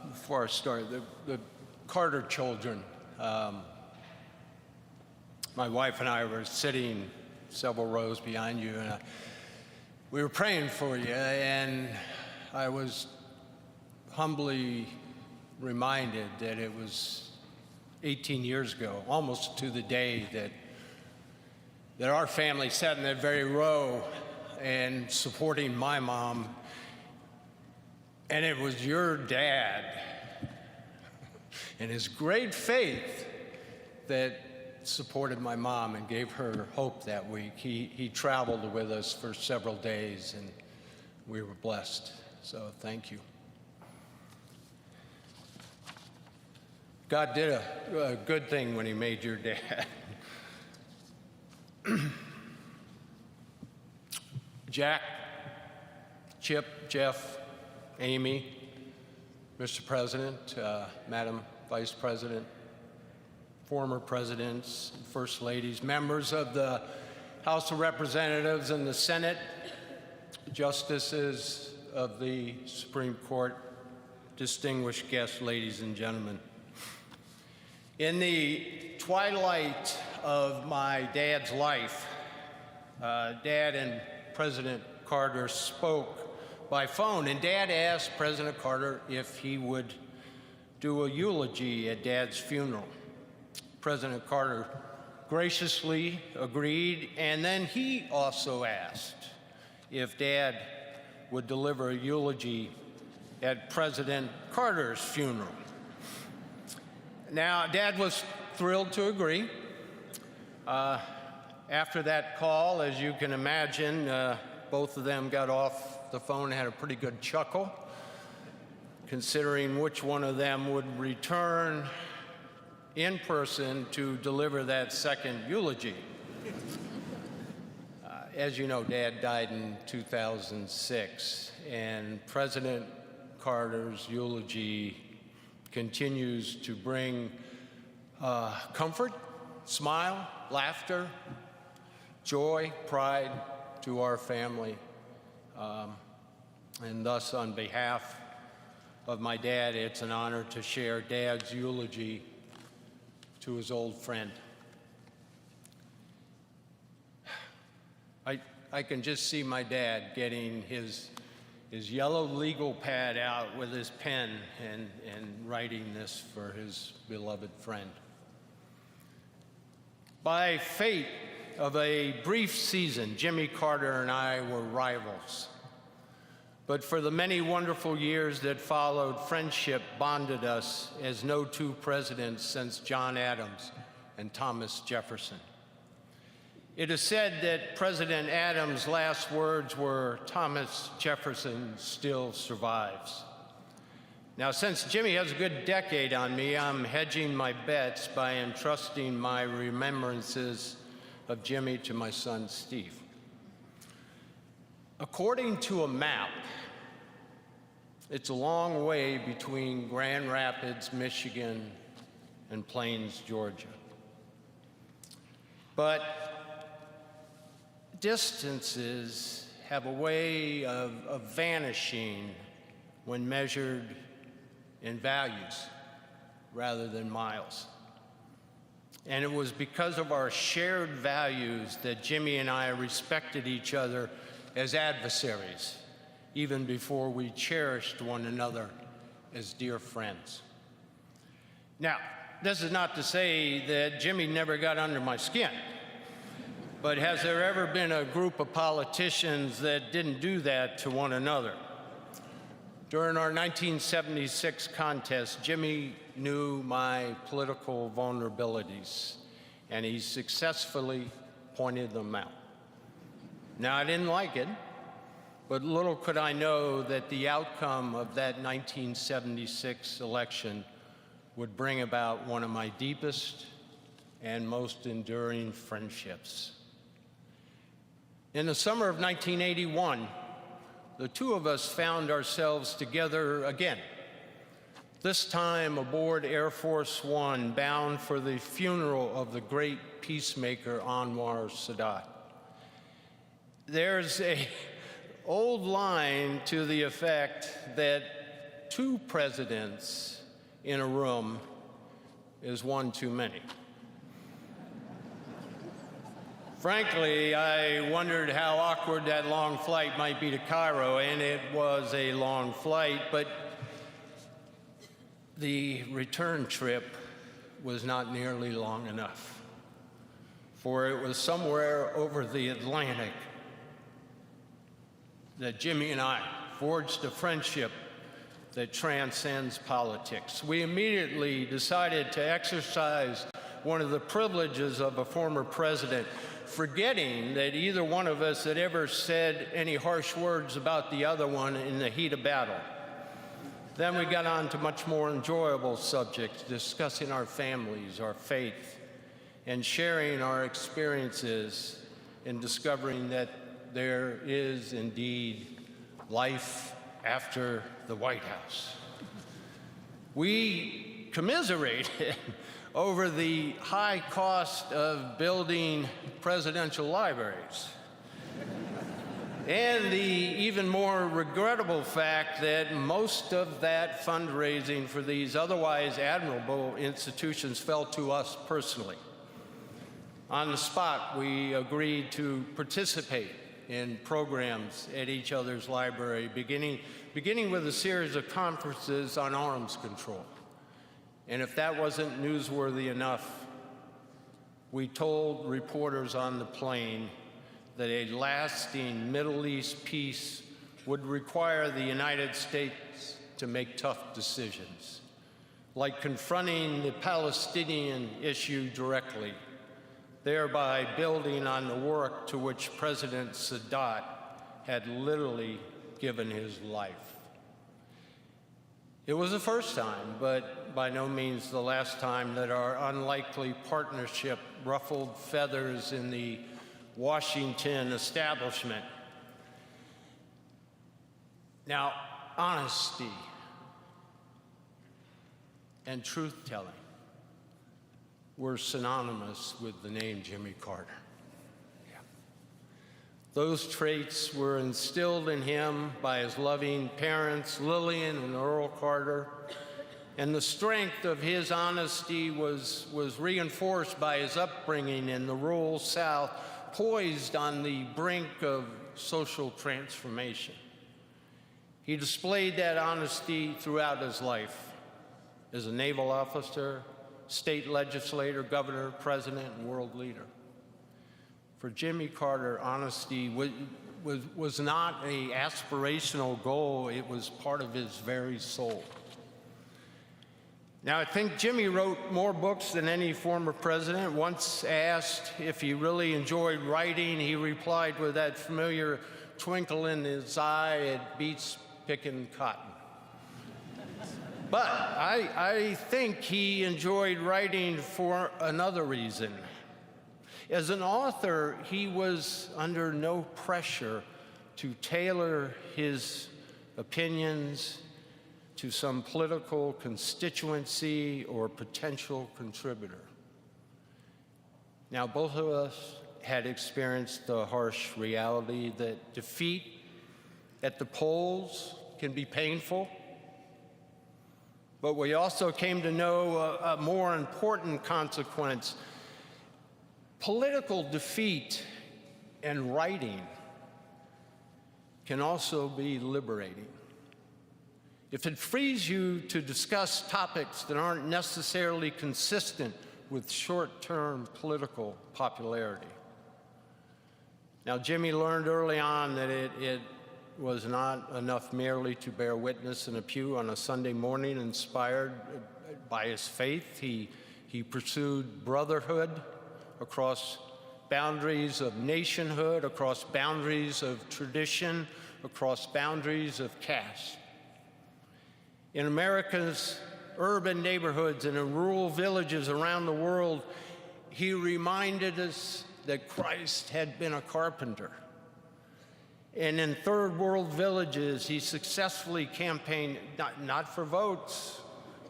Speaker 19: Before I start, the Carter children, my wife and I were sitting several rows behind you, and we were praying for you, and I was humbly reminded that it was 18 years ago, almost to the day, that our family sat in that very row and supporting my mom. And it was your dad and his great faith that supported my mom and gave her hope that week. He traveled with us for several days, and we were blessed. So thank you. God did a good thing when he made your dad. Jack, Chip, Jeff, Amy, Mr. President, Madam Vice President, former presidents, first ladies, members of the House of Representatives and the Senate, justices of the Supreme Court, distinguished guests, ladies and gentlemen. In the twilight of my dad's life, Dad and President Carter spoke by phone, and Dad asked President Carter if he would do a eulogy at Dad's funeral. President Carter graciously agreed, and then he also asked if Dad would deliver a eulogy at President Carter's funeral. Now, Dad was thrilled to agree, After that call, as you can imagine, both of them got off the phone and had a pretty good chuckle, considering which one of them would return in person to deliver that second eulogy. As you know, Dad died in 2006, and President Carter's eulogy continues to bring comfort, smile, laughter, joy, pride to our family. And thus, on behalf of my dad, it's an honor to share Dad's eulogy to his old friend. I can just see my dad getting his yellow legal pad out with his pen and writing this for his beloved friend. By fate of a brief season, Jimmy Carter and I were rivals. But for the many wonderful years that followed, friendship bonded us as no two presidents since John Adams and Thomas Jefferson. It is said that President Adams' last words were, "Thomas Jefferson still survives." Now, since Jimmy has a good decade on me, I'm hedging my bets by entrusting my remembrances of Jimmy to my son, Steve. According to a map, it's a long way between Grand Rapids, Michigan, and Plains, Georgia. But distances have a way of vanishing when measured in values rather than miles. And it was because of our shared values that Jimmy and I respected each other as adversaries, even before we cherished one another as dear friends. Now, this is not to say that Jimmy never got under my skin, but has there ever been a group of politicians that didn't do that to one another? During our 1976 contest, Jimmy knew my political vulnerabilities, and he successfully pointed them out. Now, I didn't like it, but little could I know that the outcome of that 1976 election would bring about one of my deepest and most enduring friendships. In the summer of 1981, the two of us found ourselves together again, this time aboard Air Force One, bound for the funeral of the great peacemaker Anwar Sadat. There's an old line to the effect that two presidents in a room is one too many. Frankly, I wondered how awkward that long flight might be to Cairo, and it was a long flight, but the return trip was not nearly long enough, for it was somewhere over the Atlantic that Jimmy and I forged a friendship that transcends politics. We immediately decided to exercise one of the privileges of a former president, forgetting that either one of us had ever said any harsh words about the other one in the heat of battle. Then we got on to much more enjoyable subjects, discussing our families, our faith, and sharing our experiences in discovering that there is indeed life after the White House. We commiserated over the high cost of building presidential libraries, and the even more regrettable fact that most of that fundraising for these otherwise admirable institutions fell to us personally. On the spot, we agreed to participate in programs at each other's library, beginning with a series of conferences on arms control. And if that wasn't newsworthy enough, we told reporters on the plane that a lasting Middle East peace would require the United States to make tough decisions, like confronting the Palestinian issue directly, thereby building on the work to which President Sadat had literally given his life. It was the first time, but by no means the last time, that our unlikely partnership ruffled feathers in the Washington establishment. Now, honesty and truth-telling were synonymous with the name Jimmy Carter. Yeah. Those traits were instilled in him by his loving parents, Lillian and Earl Carter, and the strength of his honesty was reinforced by his upbringing in the rural South, poised on the brink of social transformation. He displayed that honesty throughout his life as a naval officer, state legislator, governor, president, and world leader. For Jimmy Carter, honesty was not an aspirational goal, it was part of his very soul. Now, I think Jimmy wrote more books than any former president. Once asked if he really enjoyed writing, he replied with that familiar twinkle in his eye, "It beats picking cotton." But I think he enjoyed writing for another reason. As an author, he was under no pressure to tailor his opinions to some political constituency or potential contributor. Now, both of us had experienced the harsh reality that defeat at the polls can be painful, but we also came to know a more important consequence. Political defeat and writing can also be liberating. If it frees you to discuss topics that aren't necessarily consistent with short-term political popularity. Now, Jimmy learned early on that it was not enough merely to bear witness in a pew on a Sunday morning. Inspired by his faith, he pursued brotherhood across boundaries of nationhood, across boundaries of tradition, across boundaries of caste. In America's urban neighborhoods and in rural villages around the world, he reminded us that Christ had been a carpenter. And in third world villages, he successfully campaigned not for votes,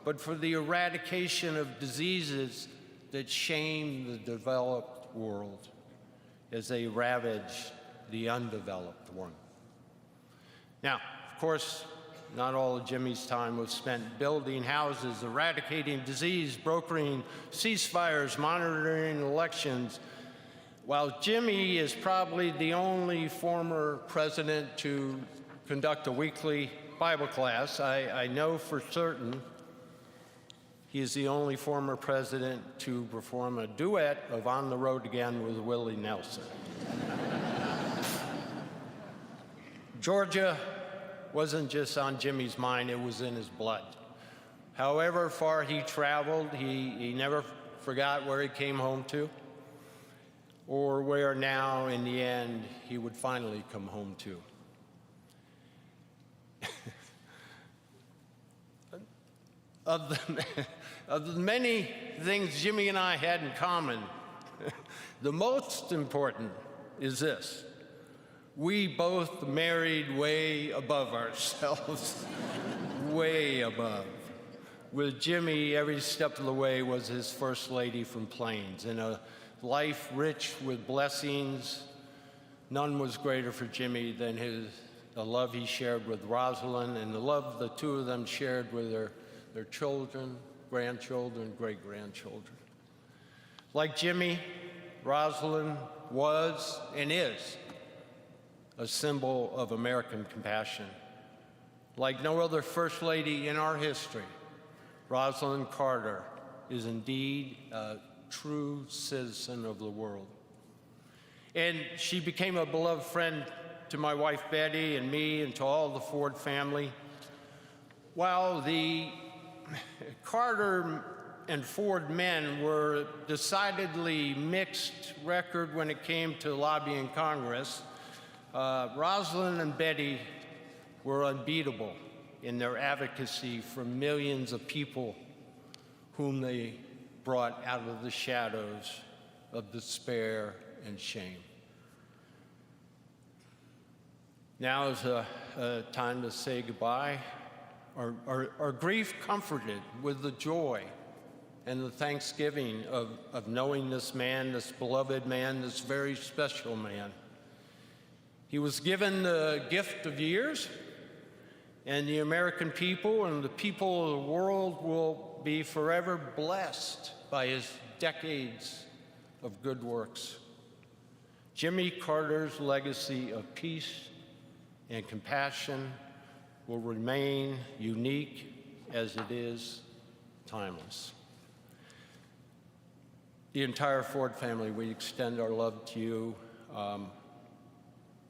Speaker 19: but for the eradication of diseases that shame the developed world as they ravage the undeveloped one. Now, of course, not all of Jimmy's time was spent building houses, eradicating disease, brokering ceasefires, monitoring elections. While Jimmy is probably the only former president to conduct a weekly Bible class, I know for certain he is the only former president to perform a duet of On the Road Again with Willie Nelson. Georgia wasn't just on Jimmy's mind, it was in his blood. However far he traveled, he never forgot where he came home to, or where now, in the end, he would finally come home to. Of the many things Jimmy and I had in common, the most important is this. We both married way above ourselves, way above. With Jimmy, every step of the way was his first lady from Plains. In a life rich with blessings, none was greater for Jimmy than the love he shared with Rosalynn and the love the two of them shared with their children, grandchildren, great-grandchildren. Like Jimmy, Rosalynn was and is a symbol of American compassion. Like no other First Lady in our history, Rosalynn Carter is indeed a true citizen of the world. And she became a beloved friend to my wife Betty and me and to all the Ford family. While the Carter and Ford men were decidedly mixed record when it came to lobbying Congress, Rosalynn and Betty were unbeatable in their advocacy for millions of people whom they brought out of the shadows of despair and shame. Now is a time to say goodbye. Our grief comforted with the joy and the thanksgiving of knowing this man, this beloved man, this very special man. He was given the gift of years, and the American people and the people of the world will be forever blessed by his decades of good works. Jimmy Carter's legacy of peace and compassion will remain unique as it is timeless. The entire Ford family, we extend our love to you,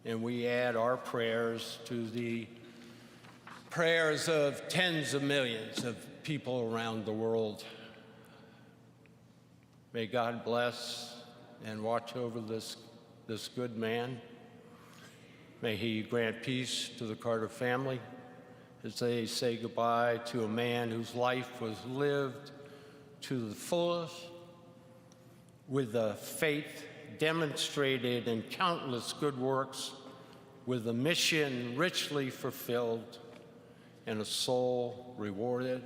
Speaker 19: and we add our prayers to the prayers of tens of millions of people around the world. May God bless and watch over this good man. May he grant peace to the Carter family as they say goodbye to a man whose life was lived to the fullest, with a faith demonstrated in countless good works, with a mission richly fulfilled, and a soul rewarded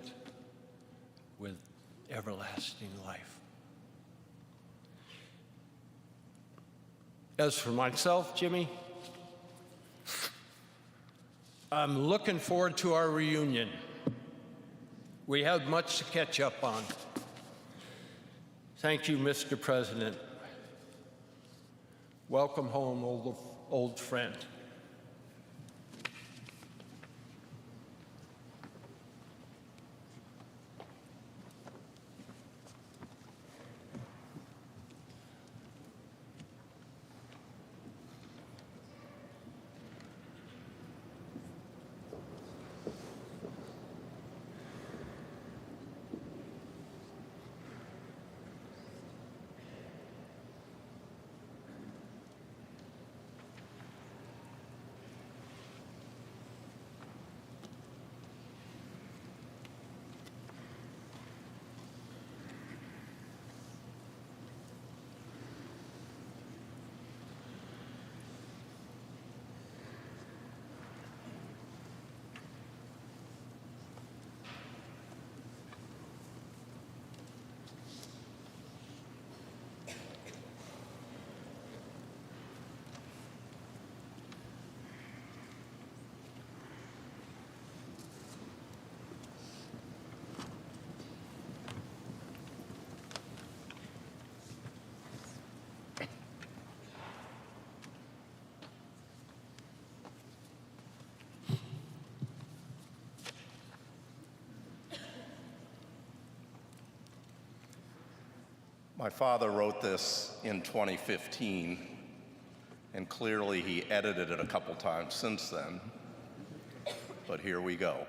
Speaker 19: with everlasting life. As for myself, Jimmy, I'm looking forward to our reunion. We have much to catch up on. Thank you, Mr. President. Welcome home, old friend.
Speaker 20: My father wrote this in 2015, and clearly he edited it a couple times since then, but here we go.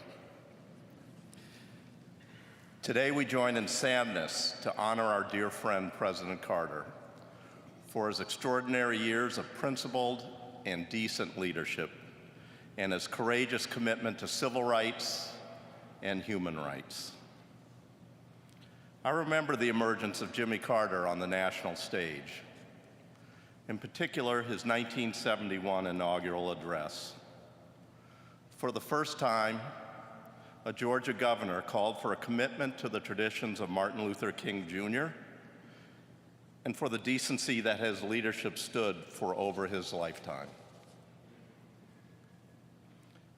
Speaker 20: Today we join in sadness to honor our dear friend, President Carter, for his extraordinary years of principled and decent leadership and his courageous commitment to civil rights and human rights. I remember the emergence of Jimmy Carter on the national stage, in particular his 1971 inaugural address. For the first time, a Georgia governor called for a commitment to the traditions of Martin Luther King Jr. and for the decency that his leadership stood for over his lifetime.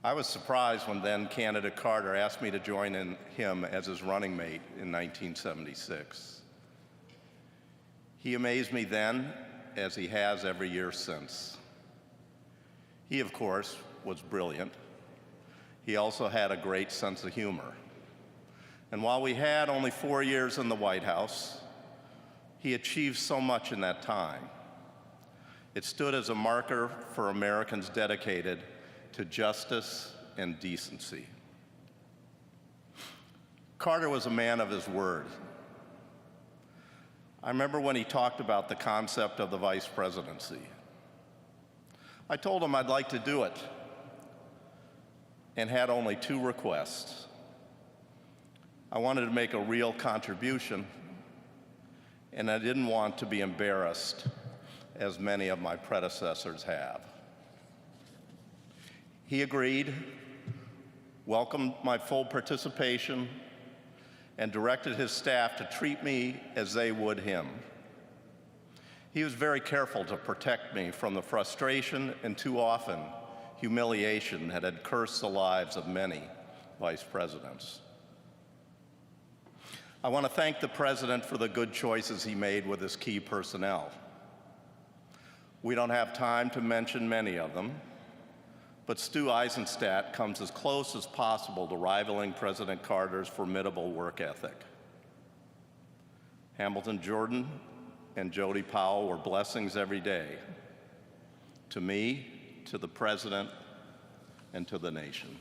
Speaker 20: I was surprised when then candidate Carter asked me to join in him as his running mate in 1976. He amazed me then, as he has every year since. He, of course, was brilliant. He also had a great sense of humor. And while we had only 4 years in the White House, he achieved so much in that time. It stood as a marker for Americans dedicated to justice and decency. Carter was a man of his word. I remember when he talked about the concept of the vice presidency. I told him I'd like to do it and had only 2 requests. I wanted to make a real contribution, and I didn't want to be embarrassed, as many of my predecessors have. He agreed, welcomed my full participation, and directed his staff to treat me as they would him. He was very careful to protect me from the frustration and too often humiliation that had cursed the lives of many vice presidents. I want to thank the president for the good choices he made with his key personnel. We don't have time to mention many of them, but Stu Eisenstadt comes as close as possible to rivaling President Carter's formidable work ethic. Hamilton Jordan and Jody Powell were blessings every day, to me, to the president, and to the nation.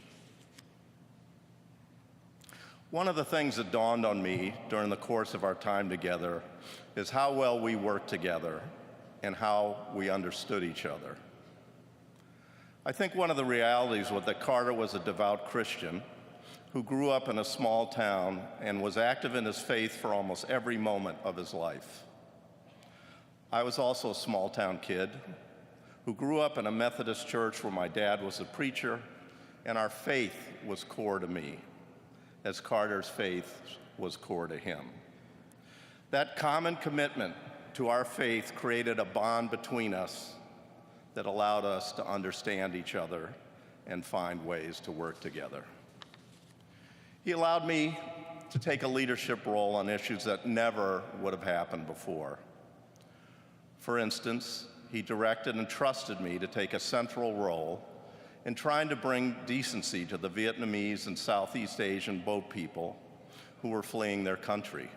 Speaker 20: One of the things that dawned on me during the course of our time together is how well we worked together and how we understood each other. I think one of the realities was that Carter was a devout Christian who grew up in a small town and was active in his faith for almost every moment of his life. I was also a small town kid who grew up in a Methodist church where my dad was a preacher, and our faith was core to me, as Carter's faith was core to him. That common commitment to our faith created a bond between us that allowed us to understand each other and find ways to work together. He allowed me to take a leadership role on issues that never would have happened before. For instance, he directed and trusted me to take a central role in trying to bring decency to the Vietnamese and Southeast Asian boat people who were fleeing their country.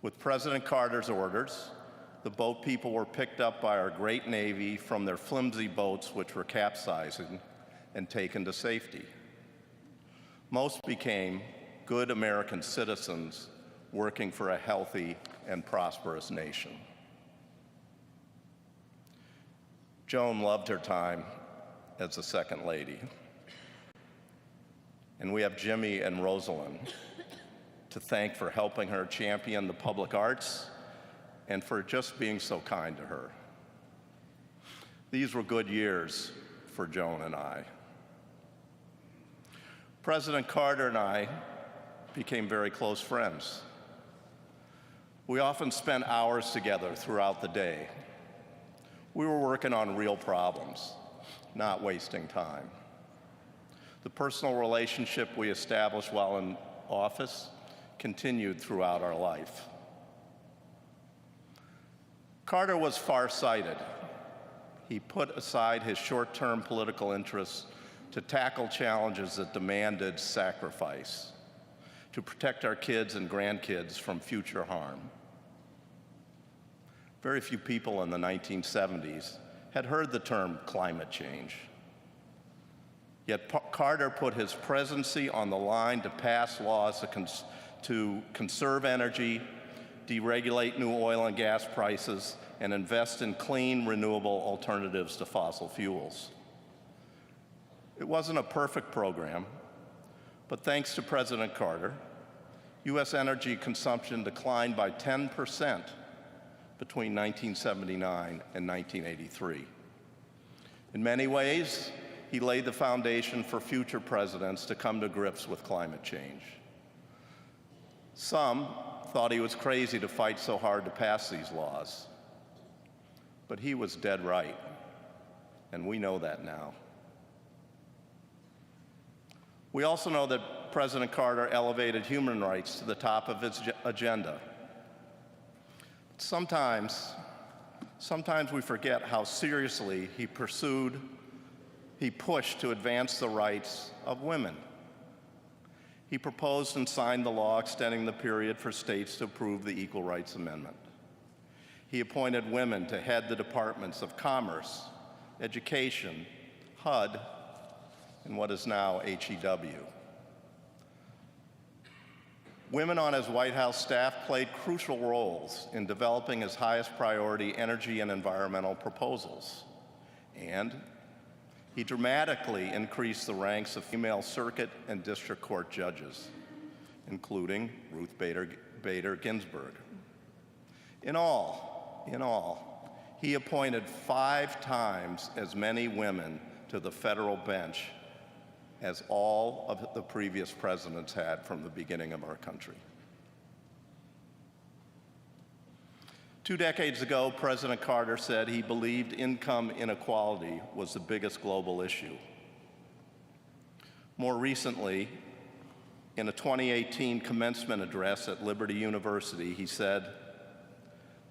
Speaker 20: With President Carter's orders, the boat people were picked up by our great Navy from their flimsy boats, which were capsizing, and taken to safety. Most became good American citizens working for a healthy and prosperous nation. Joan loved her time as the second lady. And we have Jimmy and Rosalynn to thank for helping her champion the public arts and for just being so kind to her. These were good years for Joan and I. President Carter and I became very close friends. We often spent hours together throughout the day. We were working on real problems, not wasting time. The personal relationship we established while in office continued throughout our life. Carter was farsighted. He put aside his short-term political interests to tackle challenges that demanded sacrifice, to protect our kids and grandkids from future harm. Very few people in the 1970s had heard the term climate change. Yet Carter put his presidency on the line to pass laws to conserve energy, deregulate new oil and gas prices, and invest in clean, renewable alternatives to fossil fuels. It wasn't a perfect program, but thanks to President Carter, U.S. energy consumption declined by 10% between 1979 and 1983. In many ways, he laid the foundation for future presidents to come to grips with climate change. Some thought he was crazy to fight so hard to pass these laws, but he was dead right, and we know that now. We also know that President Carter elevated human rights to the top of his agenda. Sometimes we forget how seriously he pushed to advance the rights of women. He proposed and signed the law extending the period for states to approve the Equal Rights Amendment. He appointed women to head the departments of Commerce, Education, HUD, and what is now HEW. Women on his White House staff played crucial roles in developing his highest priority energy and environmental proposals. And he dramatically increased the ranks of female circuit and district court judges, including Ruth Bader Ginsburg. In all, he appointed 5 times as many women to the federal bench as all of the previous presidents had from the beginning of our country. 2 decades ago, President Carter said he believed income inequality was the biggest global issue. More recently, in a 2018 commencement address at Liberty University, he said,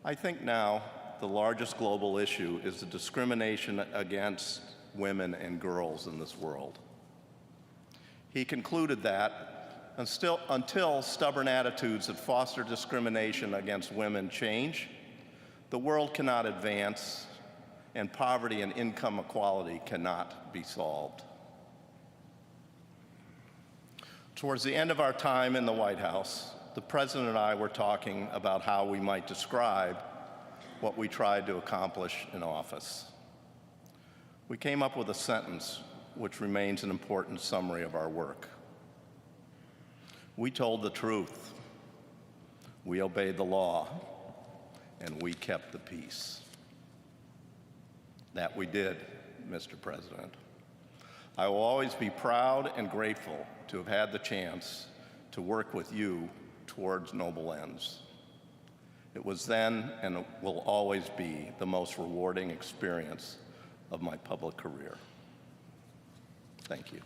Speaker 20: "I think now the largest global issue is the discrimination against women and girls in this world." He concluded that until stubborn attitudes that foster discrimination against women change, the world cannot advance and poverty and income equality cannot be solved. Towards the end of our time in the White House, the President and I were talking about how we might describe what we tried to accomplish in office. We came up with a sentence which remains an important summary of our work. We told the truth, we obeyed the law, and we kept the peace. That we did, Mr. President. I will always be proud and grateful to have had the chance to work with you towards noble ends. It was then and will always be the most rewarding experience of my public career. Thank you.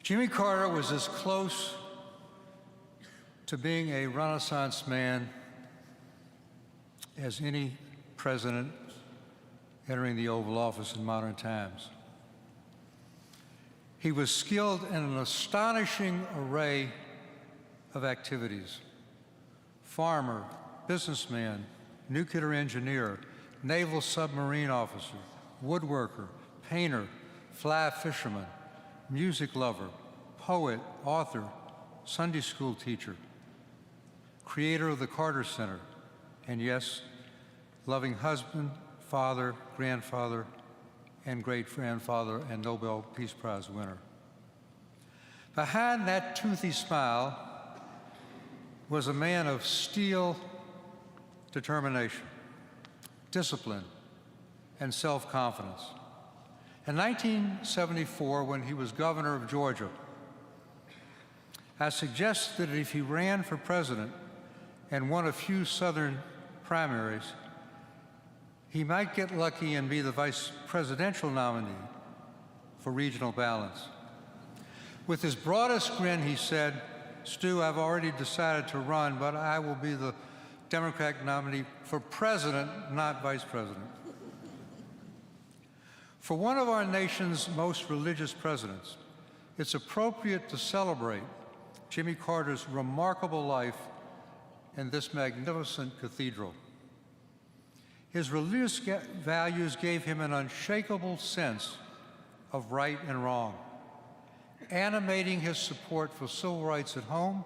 Speaker 21: Jimmy Carter was as close to being a Renaissance man as any president entering the Oval Office in modern times. He was skilled in an astonishing array of activities: farmer, businessman, nuclear engineer, naval submarine officer, woodworker, painter, fly fisherman, music lover, poet, author, Sunday school teacher, creator of the Carter Center, and yes, loving husband, father, grandfather, and great-grandfather, and Nobel Peace Prize winner. Behind that toothy smile was a man of steel determination, discipline, and self-confidence. In 1974, when he was governor of Georgia, I suggested that if he ran for president and won a few Southern primaries, he might get lucky and be the vice presidential nominee for regional balance. With his broadest grin, he said, "Stu, I've already decided to run, but I will be the Democratic nominee for president, not vice president." For one of our nation's most religious presidents, it's appropriate to celebrate Jimmy Carter's remarkable life in this magnificent cathedral. His religious values gave him an unshakable sense of right and wrong, animating his support for civil rights at home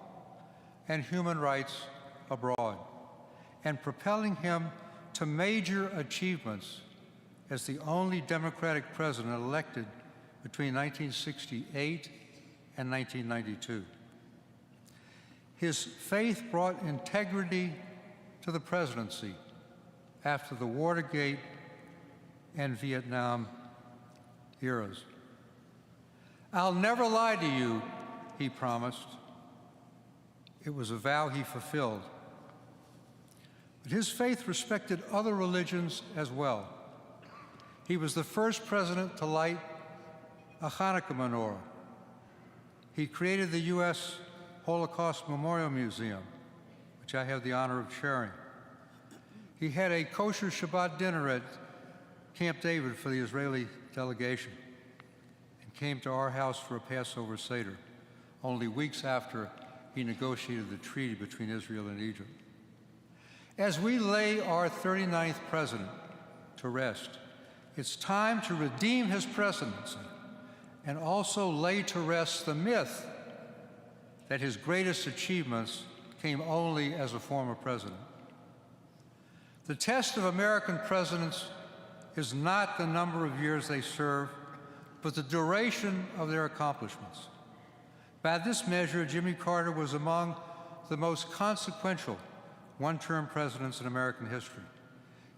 Speaker 21: and human rights abroad, and propelling him to major achievements as the only Democratic president elected between 1968 and 1992. His faith brought integrity to the presidency after the Watergate and Vietnam eras. "I'll never lie to you," he promised. It was a vow he fulfilled. But his faith respected other religions as well. He was the first president to light a Hanukkah menorah. He created the U.S. Holocaust Memorial Museum, which I have the honor of chairing. He had a kosher Shabbat dinner at Camp David for the Israeli delegation and came to our house for a Passover Seder, only weeks after he negotiated the treaty between Israel and Egypt. As we lay our 39th president to rest, it's time to redeem his presidency and also lay to rest the myth that his greatest achievements came only as a former president. The test of American presidents is not the number of years they serve, but the duration of their accomplishments. By this measure, Jimmy Carter was among the most consequential one-term presidents in American history.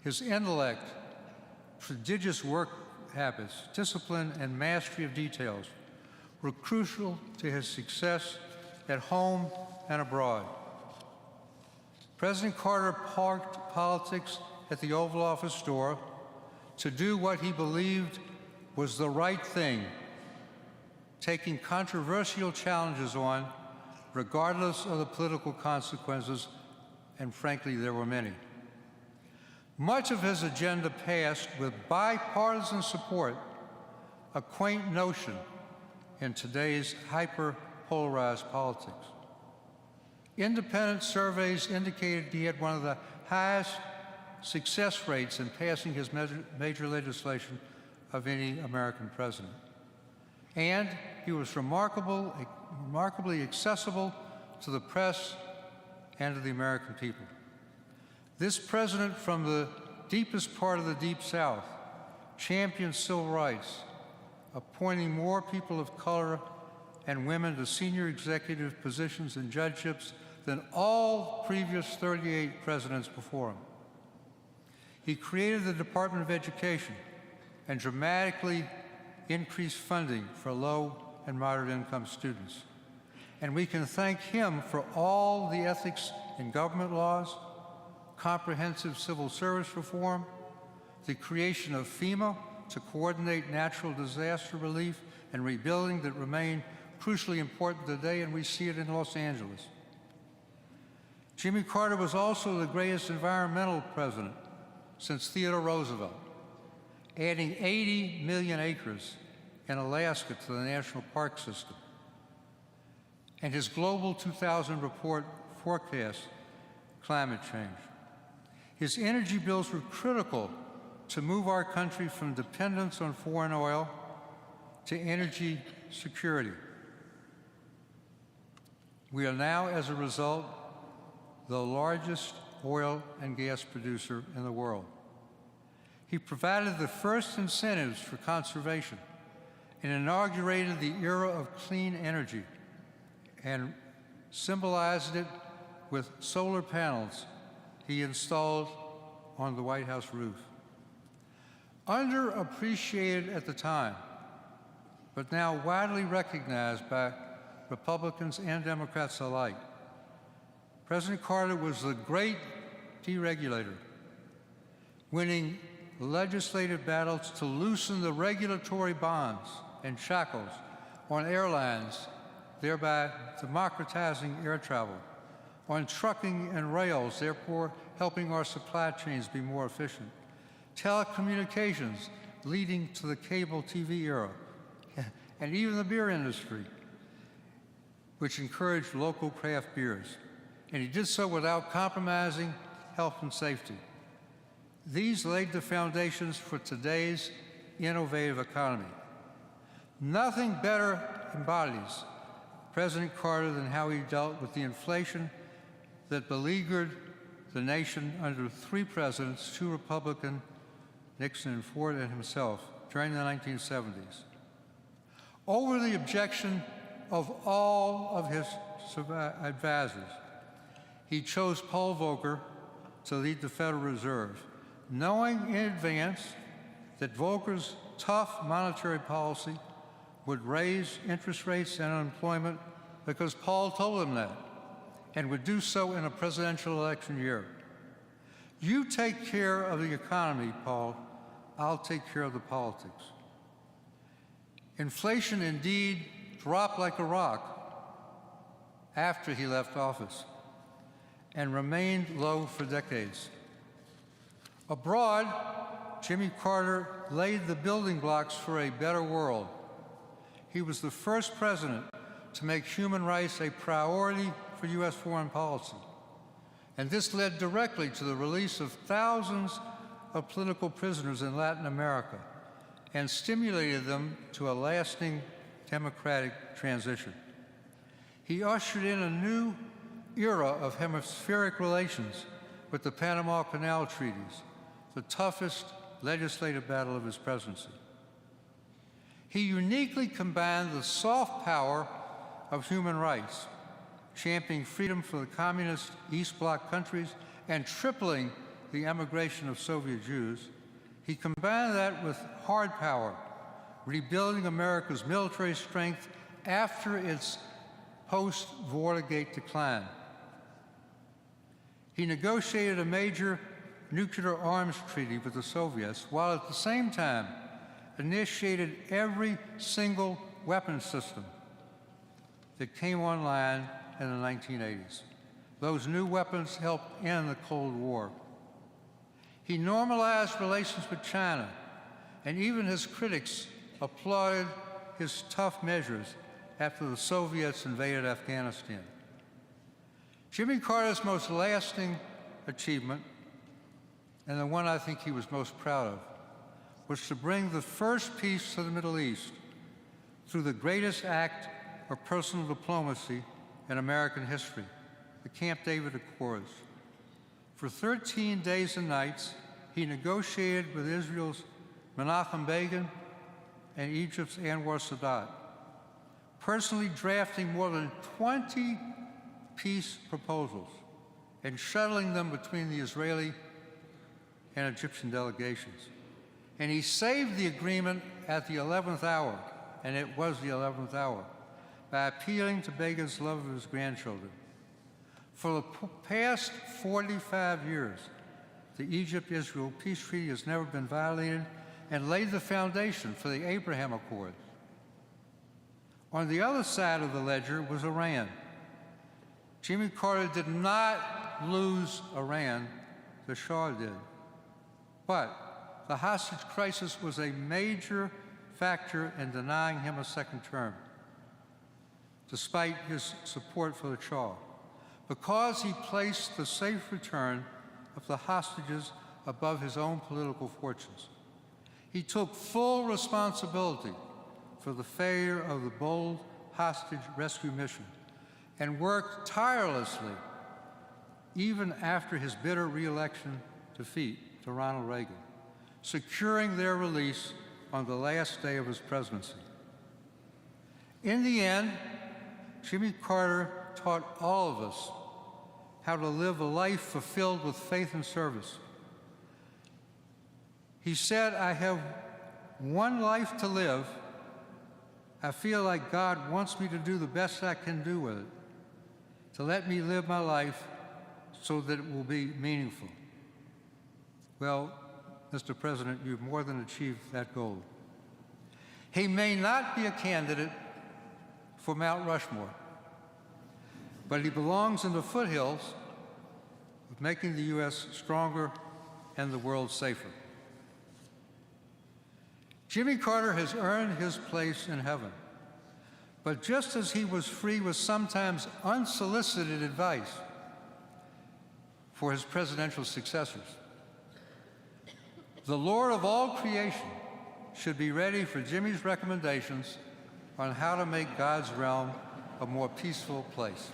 Speaker 21: His intellect, prodigious work habits, discipline, and mastery of details were crucial to his success at home and abroad. President Carter parked politics at the Oval Office door to do what he believed was the right thing, taking controversial challenges on, regardless of the political consequences, and frankly, there were many. Much of his agenda passed with bipartisan support, a quaint notion in today's hyper-polarized politics. Independent surveys indicated he had one of the highest success rates in passing his major legislation of any American president. And he was remarkably accessible to the press and to the American people. This president from the deepest part of the Deep South championed civil rights, appointing more people of color and women to senior executive positions and judgeships than all previous 38 presidents before him. He created the Department of Education and dramatically increased funding for low and moderate income students. And we can thank him for all the ethics in government laws, comprehensive civil service reform, the creation of FEMA to coordinate natural disaster relief and rebuilding that remain crucially important today, and we see it in Los Angeles. Jimmy Carter was also the greatest environmental president since Theodore Roosevelt, adding 80 million acres in Alaska to the national park system. And his Global 2000 report forecasts climate change. His energy bills were critical to move our country from dependence on foreign oil to energy security. We are now, as a result, the largest oil and gas producer in the world. He provided the first incentives for conservation and inaugurated the era of clean energy and symbolized it with solar panels he installed on the White House roof. Underappreciated at the time, but now widely recognized by Republicans and Democrats alike, President Carter was the great deregulator, winning legislative battles to loosen the regulatory bonds and shackles on airlines, thereby democratizing air travel, on trucking and rails, therefore helping our supply chains be more efficient, telecommunications leading to the cable TV era, and even the beer industry, which encouraged local craft beers. And he did so without compromising health and safety. These laid the foundations for today's innovative economy. Nothing better embodies President Carter than how he dealt with the inflation that beleaguered the nation under 3 presidents, 2 Republican, Nixon and Ford, and himself, during the 1970s. Over the objection of all of his advisors, he chose Paul Volcker to lead the Federal Reserve, knowing in advance that Volcker's tough monetary policy would raise interest rates and unemployment because Paul told him that, and would do so in a presidential election year. You take care of the economy, Paul, I'll take care of the politics. Inflation indeed dropped like a rock after he left office and remained low for decades. Abroad, Jimmy Carter laid the building blocks for a better world. He was the first president to make human rights a priority for U.S. foreign policy. And this led directly to the release of thousands of political prisoners in Latin America and stimulated them to a lasting democratic transition. He ushered in a new era of hemispheric relations with the Panama Canal treaties, the toughest legislative battle of his presidency. He uniquely combined the soft power of human rights, championing freedom for the communist East Bloc countries and tripling the emigration of Soviet Jews. He combined that with hard power, rebuilding America's military strength after its post-Watergate decline. He negotiated a major nuclear arms treaty with the Soviets, while at the same time initiated every single weapons system that came online in the 1980s. Those new weapons helped end the Cold War. He normalized relations with China, and even his critics applauded his tough measures after the Soviets invaded Afghanistan. Jimmy Carter's most lasting achievement, and the one I think he was most proud of, was to bring the first peace to the Middle East through the greatest act of personal diplomacy in American history, the Camp David Accords. For 13 days and nights, he negotiated with Israel's Menachem Begin and Egypt's Anwar Sadat, personally drafting more than 20 peace proposals and shuttling them between the Israeli and Egyptian delegations. And he saved the agreement at the 11th hour, and it was the 11th hour, by appealing to Begin's love of his grandchildren. For the past 45 years, the Egypt-Israel peace treaty has never been violated and laid the foundation for the Abraham Accords. On the other side of the ledger was Iran. Jimmy Carter did not lose Iran, the Shah did. But the hostage crisis was a major factor in denying him a second term, despite his support for the Shah, because he placed the safe return of the hostages above his own political fortunes. He took full responsibility for the failure of the bold hostage rescue mission and worked tirelessly even after his bitter re-election defeat to Ronald Reagan, securing their release on the last day of his presidency. In the end, Jimmy Carter taught all of us how to live a life fulfilled with faith and service. He said, "I have one life to live. I feel like God wants me to do the best I can do with it, to let me live my life so that it will be meaningful." Well, Mr. President, you've more than achieved that goal. He may not be a candidate for Mount Rushmore, but he belongs in the foothills of making the U.S. stronger and the world safer. Jimmy Carter has earned his place in heaven, but just as he was free with sometimes unsolicited advice for his presidential successors, the Lord of all creation should be ready for Jimmy's recommendations on how to make God's realm a more peaceful place.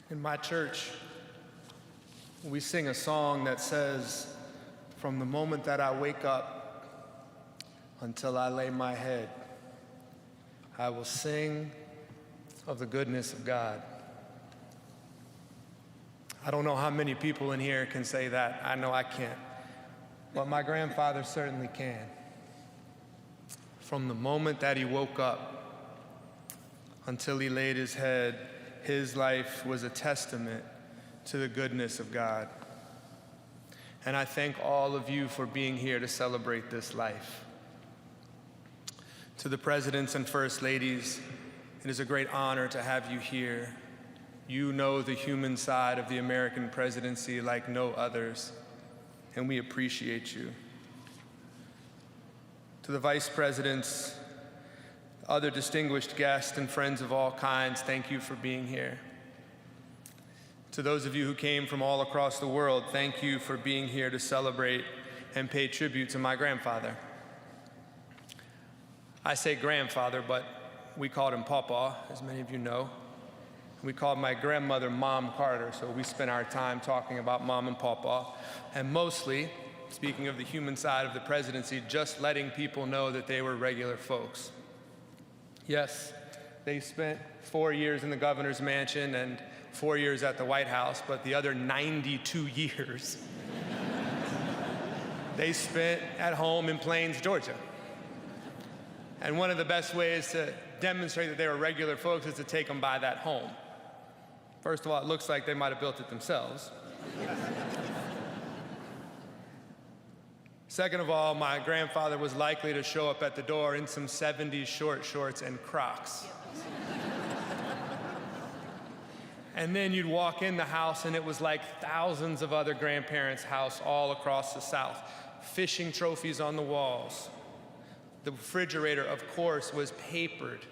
Speaker 1: In my church, we sing a song that says, "From the moment that I wake up until I lay my head, I will sing of the goodness of God." I don't know how many people in here can say that. I know I can't. But my grandfather certainly can. from the moment that he woke up until he laid his head, his life was a testament to the goodness of God. And I thank all of you for being here to celebrate this life. To the presidents and first ladies, it is a great honor to have you here. You know the human side of the American presidency like no others, and we appreciate you. To the vice presidents, other distinguished guests, and friends of all kinds, thank you for being here. To those of you who came from all across the world, thank you for being here to celebrate and pay tribute to my grandfather. I say grandfather, but we called him Papa, as many of you know. We called my grandmother Mom Carter, so we spent our time talking about Mom and Papa, and mostly, speaking of the human side of the presidency, just letting people know that they were regular folks. Yes, they spent 4 years in the governor's mansion and 4 years at the White House, but the other 92 years they spent at home in Plains, Georgia. And one of the best ways to demonstrate that they were regular folks is to take them by that home. First of all, it looks like they might have built it themselves. Second of all, my grandfather was likely to show up at the door in some 70s short shorts and Crocs. And then you'd walk in the house and it was like thousands of other grandparents' house all across the South. Fishing trophies on the walls. The refrigerator, of course, was papered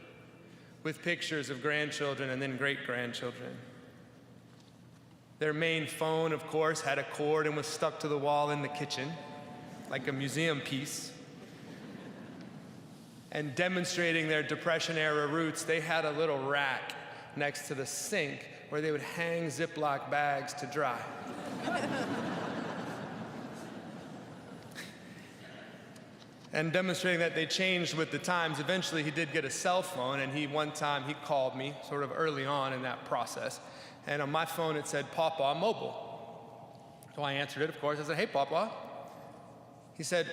Speaker 1: with pictures of grandchildren and then great-grandchildren. Their main phone, of course, had a cord and was stuck to the wall in the kitchen, like a museum piece. And demonstrating their Depression-era roots, they had a little rack next to the sink where they would hang Ziploc bags to dry. And demonstrating that they changed with the times, eventually he did get a cell phone, and one time he called me sort of early on in that process. And on my phone it said, Papa Mobile. So I answered it, of course. I said, hey, Papa. He said,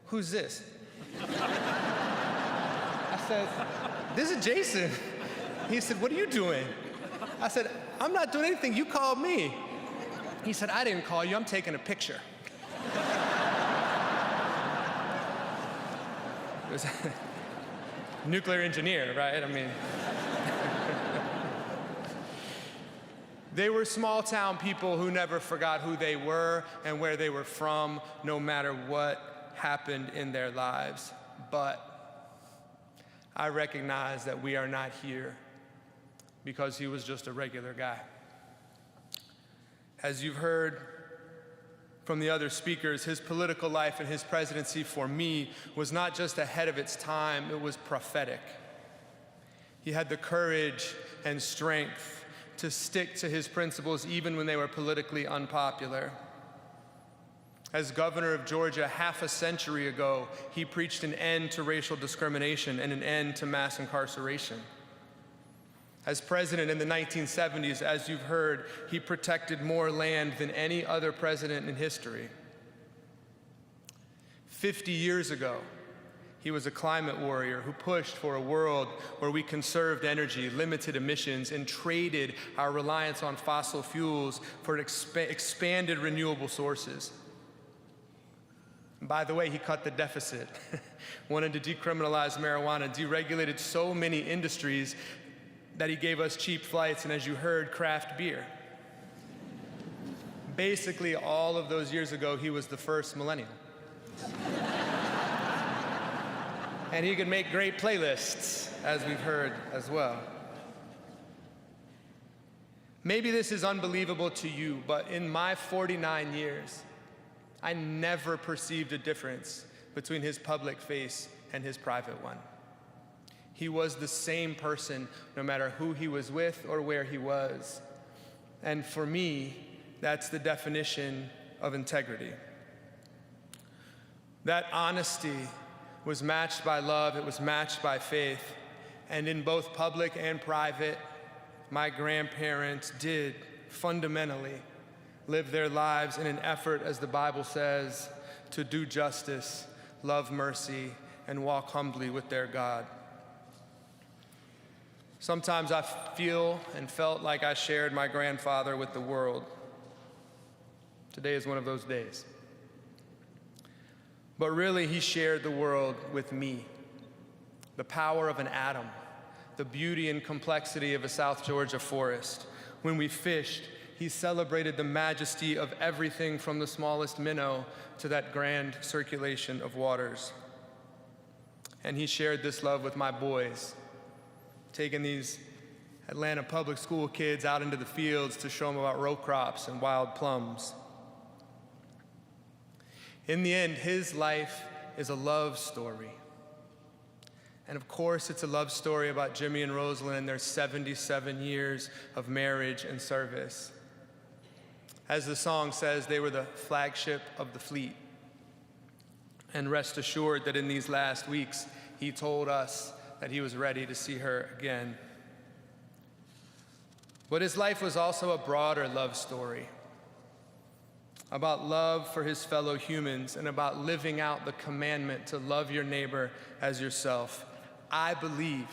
Speaker 1: who's this? I said, this is Jason. He said, what are you doing? I said, I'm not doing anything, you called me. He said, I didn't call you, I'm taking a picture. It was a nuclear engineer, right? I mean. They were small town people who never forgot who they were and where they were from, no matter what happened in their lives. But I recognize that we are not here because he was just a regular guy. As you've heard from the other speakers, his political life and his presidency for me was not just ahead of its time, it was prophetic. He had the courage and strength to stick to his principles even when they were politically unpopular. As governor of Georgia half a century ago, he preached an end to racial discrimination and an end to mass incarceration. As president in the 1970s, as you've heard, he protected more land than any other president in history. 50 years ago, he was a climate warrior who pushed for a world where we conserved energy, limited emissions, and traded our reliance on fossil fuels for expanded renewable sources. And by the way, he cut the deficit, wanted to decriminalize marijuana, deregulated so many industries that he gave us cheap flights, and as you heard, craft beer. Basically, all of those years ago, he was the first millennial. And he could make great playlists, as we've heard as well. Maybe this is unbelievable to you, but in my 49 years, I never perceived a difference between his public face and his private one. He was the same person no matter who he was with or where he was. And for me, that's the definition of integrity. That honesty was matched by love, it was matched by faith. And in both public and private, my grandparents did fundamentally live their lives in an effort, as the Bible says, to do justice, love mercy, and walk humbly with their God. Sometimes I feel and felt like I shared my grandfather with the world. Today is one of those days. But really, he shared the world with me. The power of an atom, the beauty and complexity of a South Georgia forest. When we fished, he celebrated the majesty of everything from the smallest minnow to that grand circulation of waters. And he shared this love with my boys, taking these Atlanta public school kids out into the fields to show them about row crops and wild plums. In the end, his life is a love story. And of course, it's a love story about Jimmy and Rosalynn and their 77 years of marriage and service. As the song says, they were the flagship of the fleet. And rest assured that in these last weeks, he told us that he was ready to see her again. But his life was also a broader love story, about love for his fellow humans and about living out the commandment to love your neighbor as yourself. I believe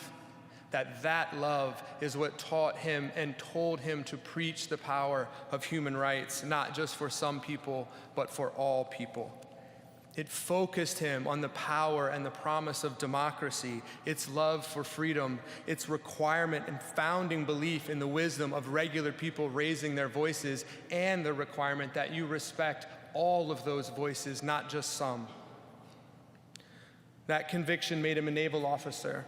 Speaker 1: that that love is what taught him and told him to preach the power of human rights, not just for some people, but for all people. It focused him on the power and the promise of democracy, its love for freedom, its requirement and founding belief in the wisdom of regular people raising their voices, and the requirement that you respect all of those voices, not just some. That conviction made him a naval officer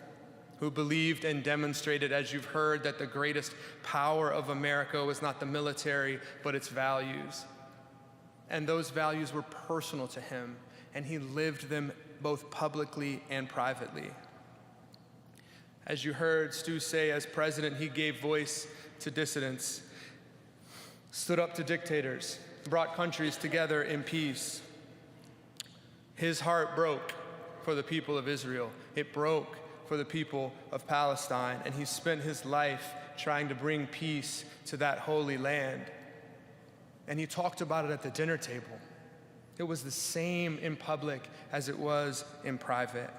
Speaker 1: who believed and demonstrated, as you've heard, that the greatest power of America was not the military, but its values. And those values were personal to him, and he lived them both publicly and privately. As you heard Stu say, as president, he gave voice to dissidents, stood up to dictators, brought countries together in peace. His heart broke for the people of Israel. It broke for the people of Palestine, and he spent his life trying to bring peace to that holy land. And he talked about it at the dinner table. It was the same in public as it was in private.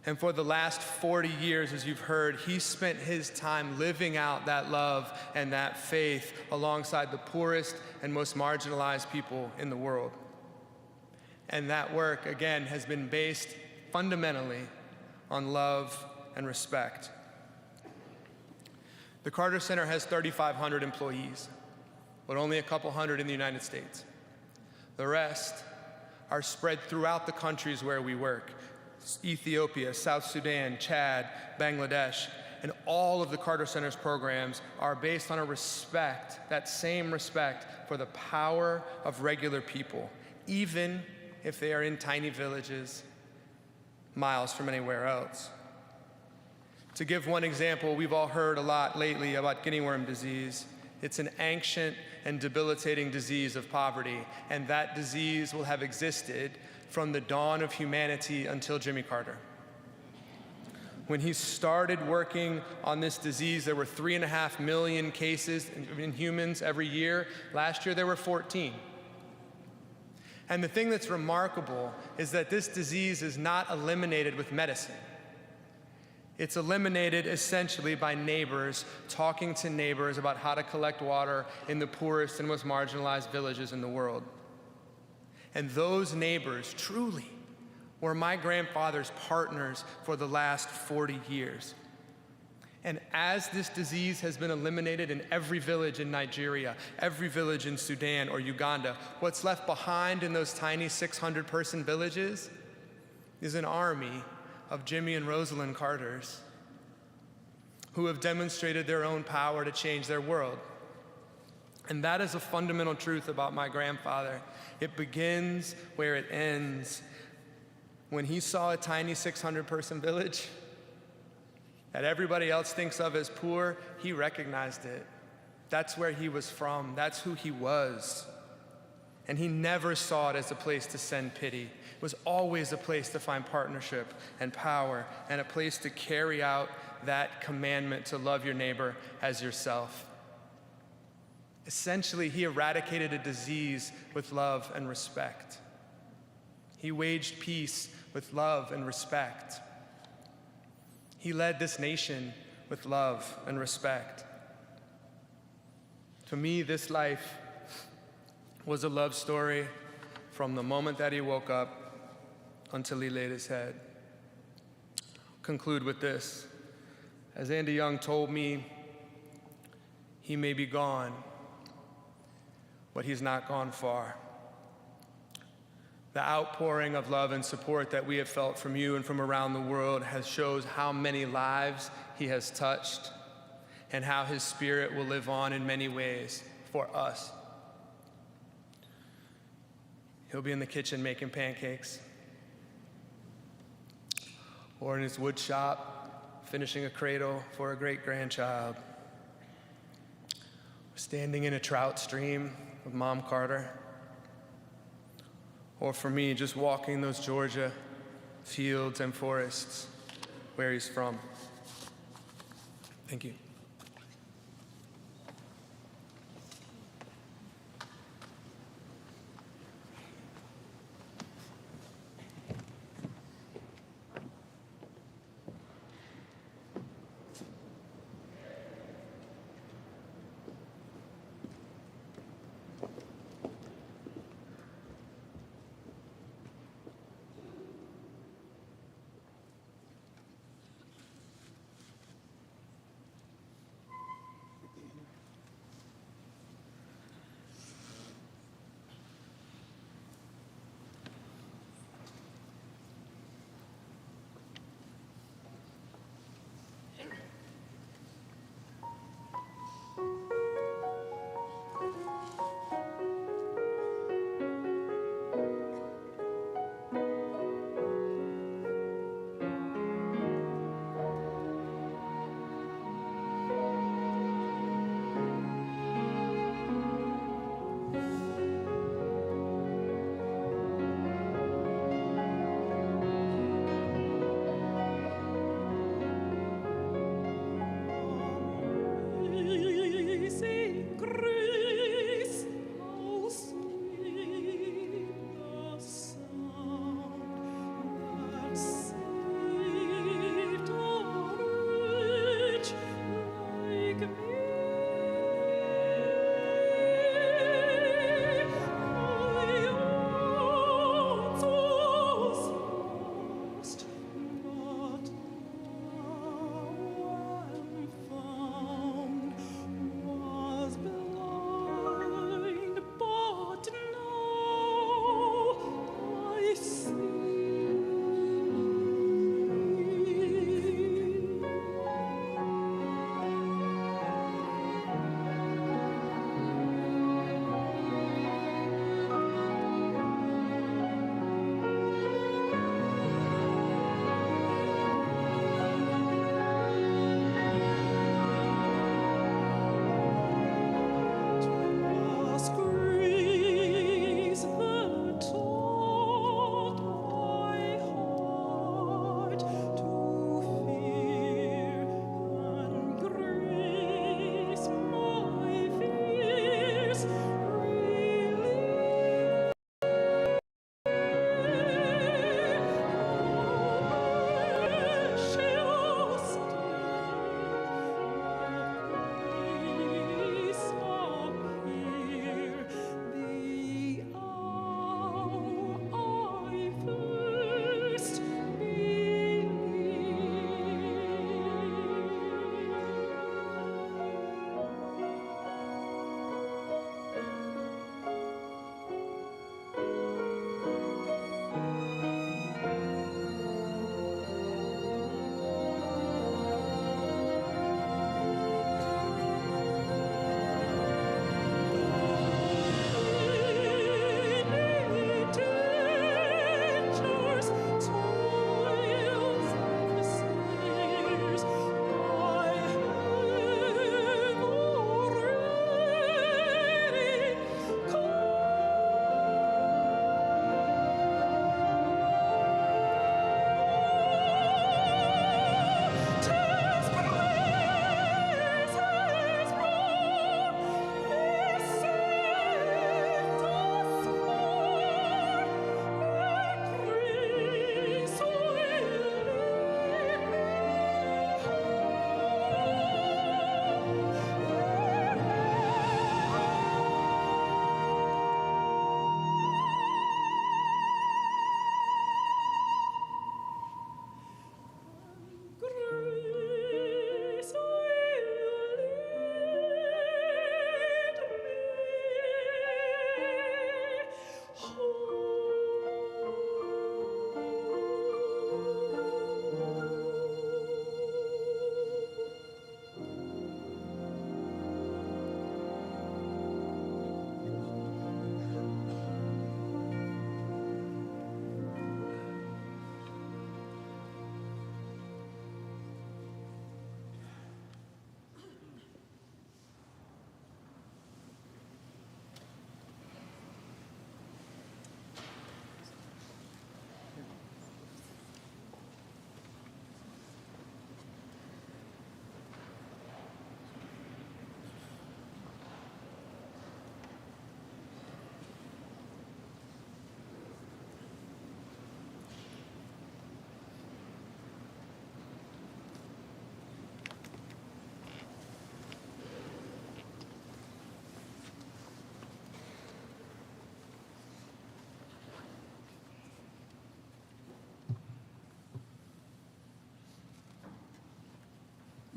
Speaker 1: And for the last 40 years, as you've heard, he spent his time living out that love and that faith alongside the poorest and most marginalized people in the world. And that work, again, has been based fundamentally on love and respect. The Carter Center has 3,500 employees, but only a couple hundred in the United States. The rest are spread throughout the countries where we work: Ethiopia, South Sudan, Chad, Bangladesh, and all of the Carter Center's programs are based on a respect, that same respect for the power of regular people, even if they are in tiny villages miles from anywhere else. To give one example, we've all heard a lot lately about guinea worm disease. It's an ancient and debilitating disease of poverty, and that disease will have existed from the dawn of humanity until Jimmy Carter. When he started working on this disease, there were 3.5 million cases in humans every year. Last year, there were 14. And the thing that's remarkable is that this disease is not eliminated with medicine. It's eliminated essentially by neighbors talking to neighbors about how to collect water in the poorest and most marginalized villages in the world. And those neighbors truly were my grandfather's partners for the last 40 years. And as this disease has been eliminated in every village in Nigeria, every village in Sudan or Uganda, what's left behind in those tiny 600-person villages is an army of Jimmy and Rosalynn Carters who have demonstrated their own power to change their world. And that is a fundamental truth about my grandfather. It begins where it ends. When he saw a tiny 600-person village that everybody else thinks of as poor, he recognized it. That's where he was from. That's who he was. And he never saw it as a place to send pity. It was always a place to find partnership and power, and a place to carry out that commandment to love your neighbor as yourself. Essentially, he eradicated a disease with love and respect. He waged peace with love and respect. He led this nation with love and respect. To me, this life was a love story from the moment that he woke up until he laid his head. I'll conclude with this. As Andy Young told me, he may be gone, but he's not gone far. The outpouring of love and support that we have felt from you and from around the world has shows how many lives he has touched and how his spirit will live on in many ways for us. He'll be in the kitchen making pancakes, or in his wood shop finishing a cradle for a great-grandchild, standing in a trout stream with Mom Carter, or for me, just walking those Georgia fields and forests where he's from. Thank you.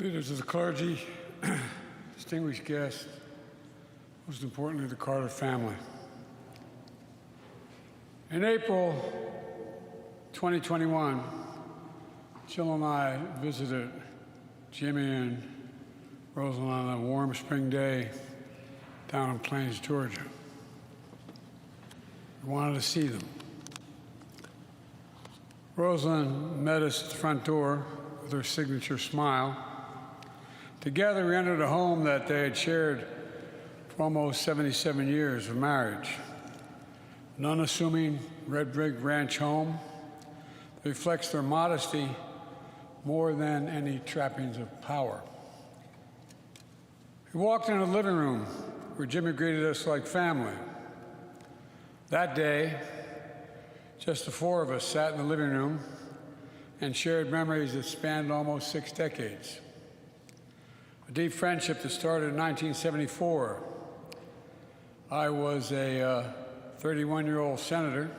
Speaker 4: Leaders of the clergy, distinguished guests, most importantly, the Carter family. In April 2021, Jill and I visited Jimmy and Rosalynn on a warm spring day down in Plains, Georgia. We wanted to see them. Rosalynn met us at the front door with her signature smile. Together, we entered a home that they had shared for almost 77 years of marriage. An unassuming red brick ranch home that reflects their modesty more than any trappings of power. We walked into the living room where Jimmy greeted us like family. That day, just the four of us sat in the living room and shared memories that spanned almost 6 decades. A deep friendship that started in 1974. I was a 31-year-old senator,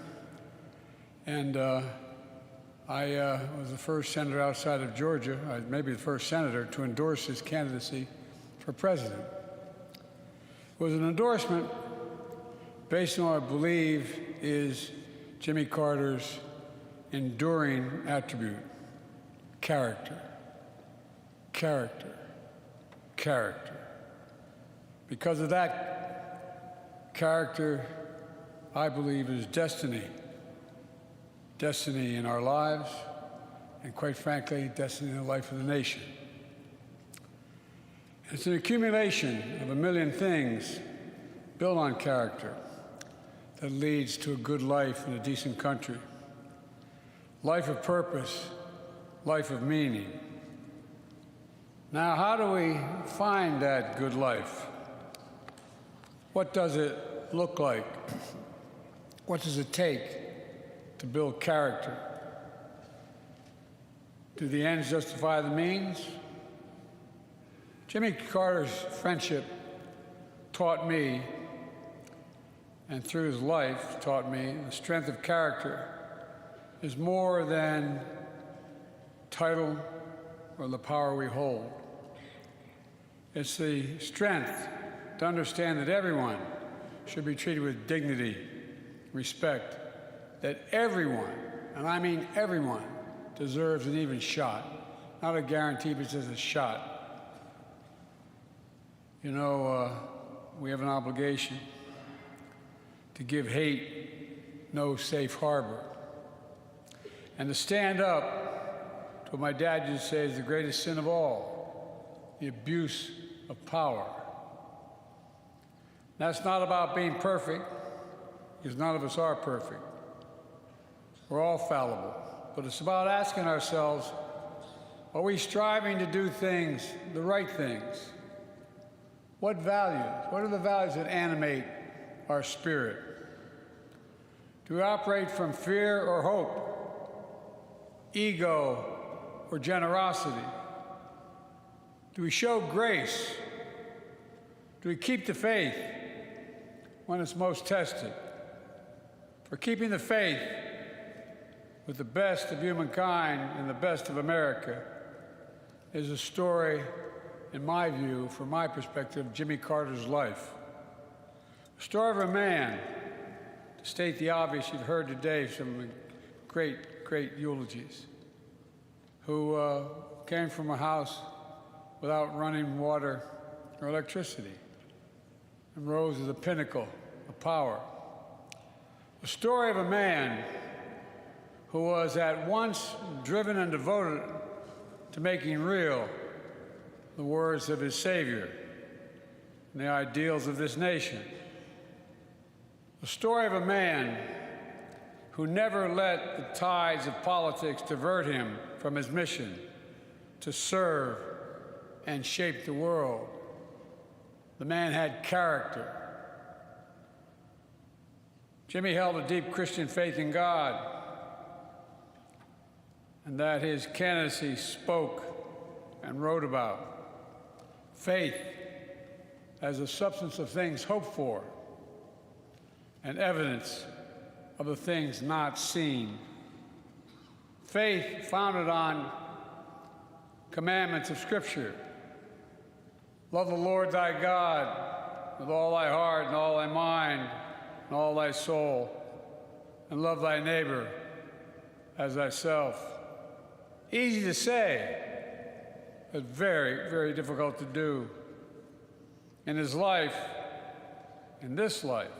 Speaker 4: and I was the first senator outside of Georgia, maybe the first senator, to endorse his candidacy for president. It was an endorsement based on what I believe is Jimmy Carter's enduring attribute: character, character, character. Because of that character, I believe, is destiny. Destiny in our lives, and quite frankly, destiny in the life of the nation. It's an accumulation of a million things built on character that leads to a good life in a decent country. Life of purpose, life of meaning. Now, how do we find that good life? What does it look like? What does it take to build character? Do the ends justify the means? Jimmy Carter's friendship taught me, and through his life taught me, the strength of character is more than title or the power we hold. It's the strength to understand that everyone should be treated with dignity, respect, that everyone, and I mean everyone, deserves an even shot. Not a guarantee, but just a shot. You know, we have an obligation to give hate no safe harbor, and to stand up to what my dad used to say is the greatest sin of all, the abuse of power. That's not about being perfect, because none of us are perfect. We're all fallible. But it's about asking ourselves, are we striving to do things, the right things? What values? What are the values that animate our spirit? Do we operate from fear or hope, ego or generosity? Do we show grace? Do we keep the faith when it's most tested? For keeping the faith with the best of humankind and the best of America is a story, in my view, from my perspective, Jimmy Carter's life. A story of a man, to state the obvious, you've heard today some great, great eulogies, who came from a house without running water or electricity and rose to the pinnacle of power. The story of a man who was at once driven and devoted to making real the words of his Savior and the ideals of this nation. The story of a man who never let the tides of politics divert him from his mission to serve and shape the world. The man had character. Jimmy held a deep Christian faith in God, and that his candidacy spoke and wrote about. Faith as a substance of things hoped for and evidence of the things not seen. Faith founded on commandments of Scripture. Love the Lord thy God with all thy heart and all thy mind and all thy soul, and love thy neighbor as thyself. Easy to say, but very, very difficult to do. In his life, in this life,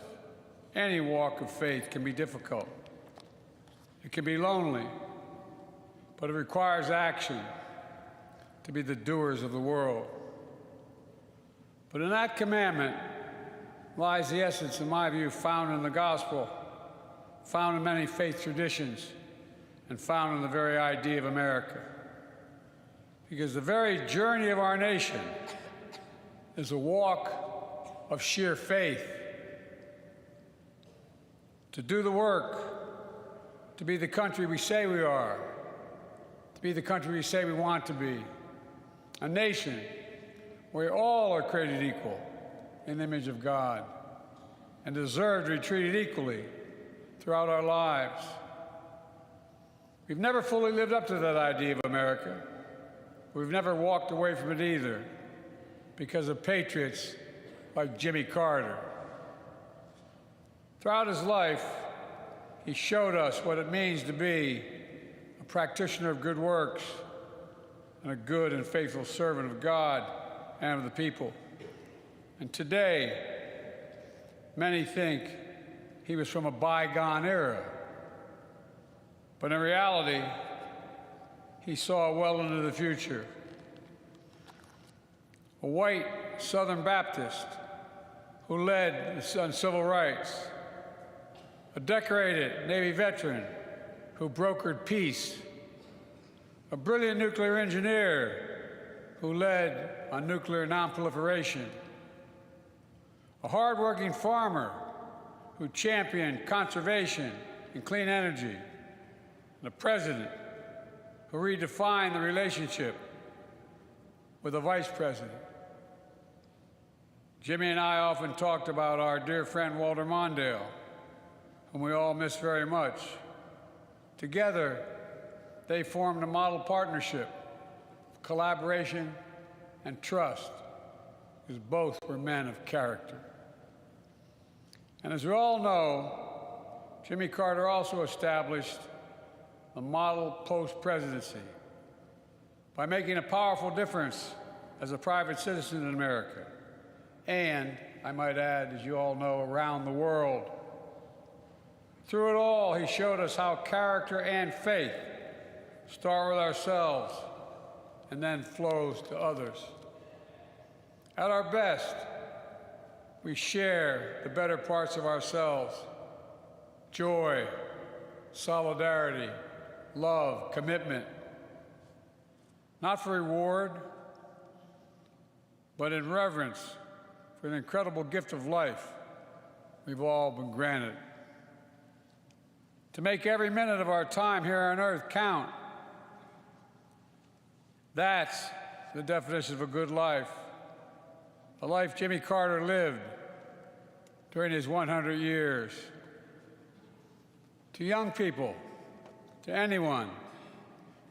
Speaker 4: any walk of faith can be difficult. It can be lonely, but it requires action to be the doers of the world. But in that commandment lies the essence, in my view, found in the gospel, found in many faith traditions, and found in the very idea of America. Because the very journey of our nation is a walk of sheer faith. To do the work, to be the country we say we are, to be the country we say we want to be, a nation where all are created equal in the image of God and deserve to be treated equally throughout our lives. We've never fully lived up to that idea of America. We've never walked away from it either because of patriots like Jimmy Carter. Throughout his life, he showed us what it means to be a practitioner of good works and a good and faithful servant of God and of the people. And today, many think he was from a bygone era. But in reality, he saw well into the future. A white Southern Baptist who led on civil rights, a decorated Navy veteran who brokered peace, a brilliant nuclear engineer who led on nuclear nonproliferation, a hardworking farmer who championed conservation and clean energy, and a president who redefined the relationship with a vice president. Jimmy and I often talked about our dear friend Walter Mondale, whom we all miss very much. Together, they formed a model partnership of collaboration and trust, because both were men of character. And as we all know, Jimmy Carter also established the model post-presidency by making a powerful difference as a private citizen in America, and, I might add, as you all know, around the world. Through it all, he showed us how character and faith start with ourselves and then flows to others. At our best, we share the better parts of ourselves: joy, solidarity, love, commitment. Not for reward, but in reverence for the incredible gift of life we've all been granted. To make every minute of our time here on earth count. That's the definition of a good life. The life Jimmy Carter lived during his 100 years. To young people, to anyone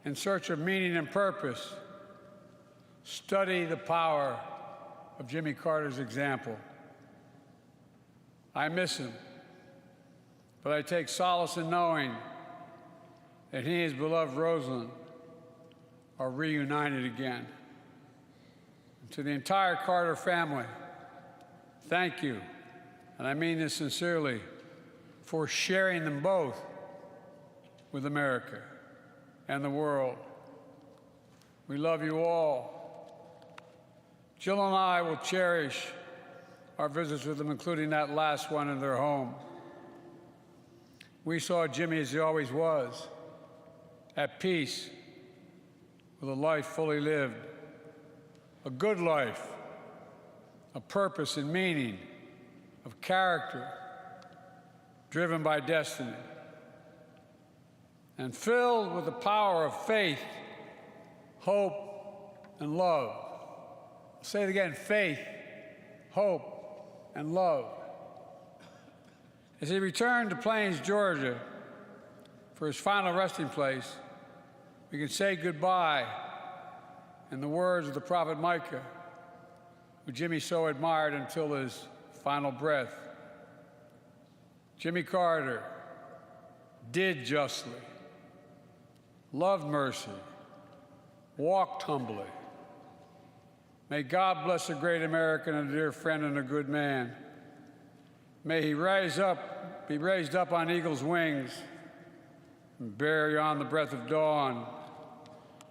Speaker 4: in search of meaning and purpose, study the power of Jimmy Carter's example. I miss him, but I take solace in knowing that he and his beloved Rosalynn are reunited again. And to the entire Carter family, thank you, and I mean this sincerely, for sharing them both with America and the world. We love you all. Jill and I will cherish our visits with them, including that last one in their home. We saw Jimmy as he always was, at peace, with a life fully lived, a good life, a purpose and meaning, of character, driven by destiny, and filled with the power of faith, hope, and love. I'll say it again: faith, hope, and love. As he returned to Plains, Georgia, for his final resting place, we can say goodbye In the words of the prophet Micah, who Jimmy so admired until his final breath, Jimmy Carter did justly, loved mercy, walked humbly. May God bless a great American, a dear friend, and a good man. May he be raised up on eagle's wings and bear you on the breath of dawn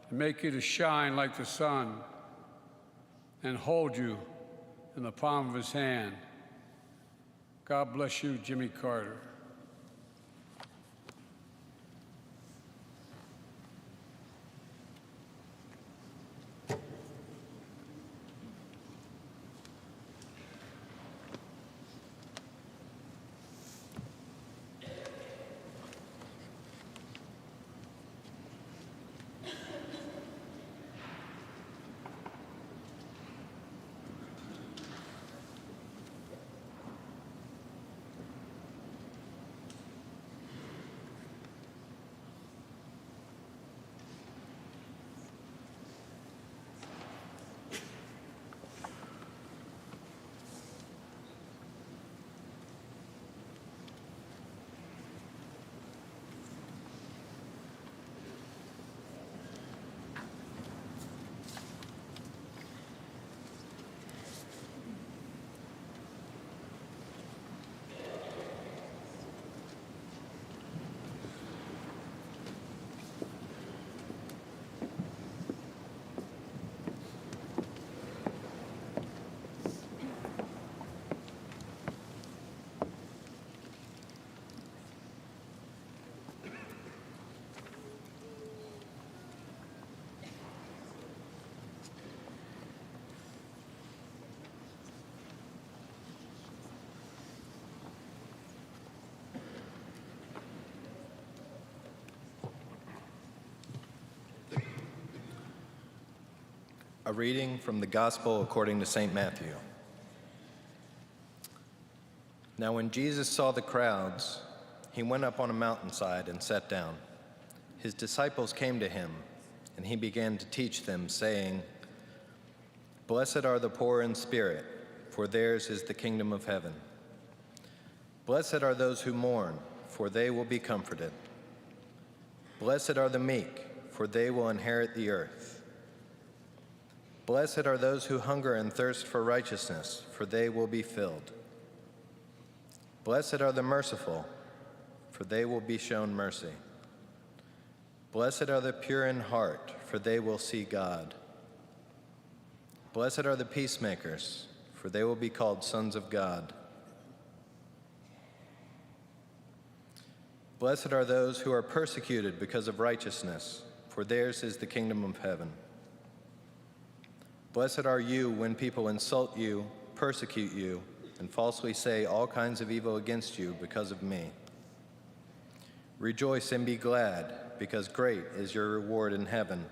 Speaker 4: and make you to shine like the sun and hold you in the palm of his hand. God bless you, Jimmy Carter.
Speaker 9: A reading from the Gospel according to St. Matthew. Now when Jesus saw the crowds, he went up on a mountainside and sat down. His disciples came to him, and he began to teach them, saying, "Blessed are the poor in spirit, for theirs is the kingdom of heaven. Blessed are those who mourn, for they will be comforted. Blessed are the meek, for they will inherit the earth. Blessed are those who hunger and thirst for righteousness, for they will be filled. Blessed are the merciful, for they will be shown mercy. Blessed are the pure in heart, for they will see God. Blessed are the peacemakers, for they will be called sons of God. Blessed are those who are persecuted because of righteousness, for theirs is the kingdom of heaven. Blessed are you when people insult you, persecute you, and falsely say all kinds of evil against you because of me. Rejoice and be glad, because great is your reward in heaven,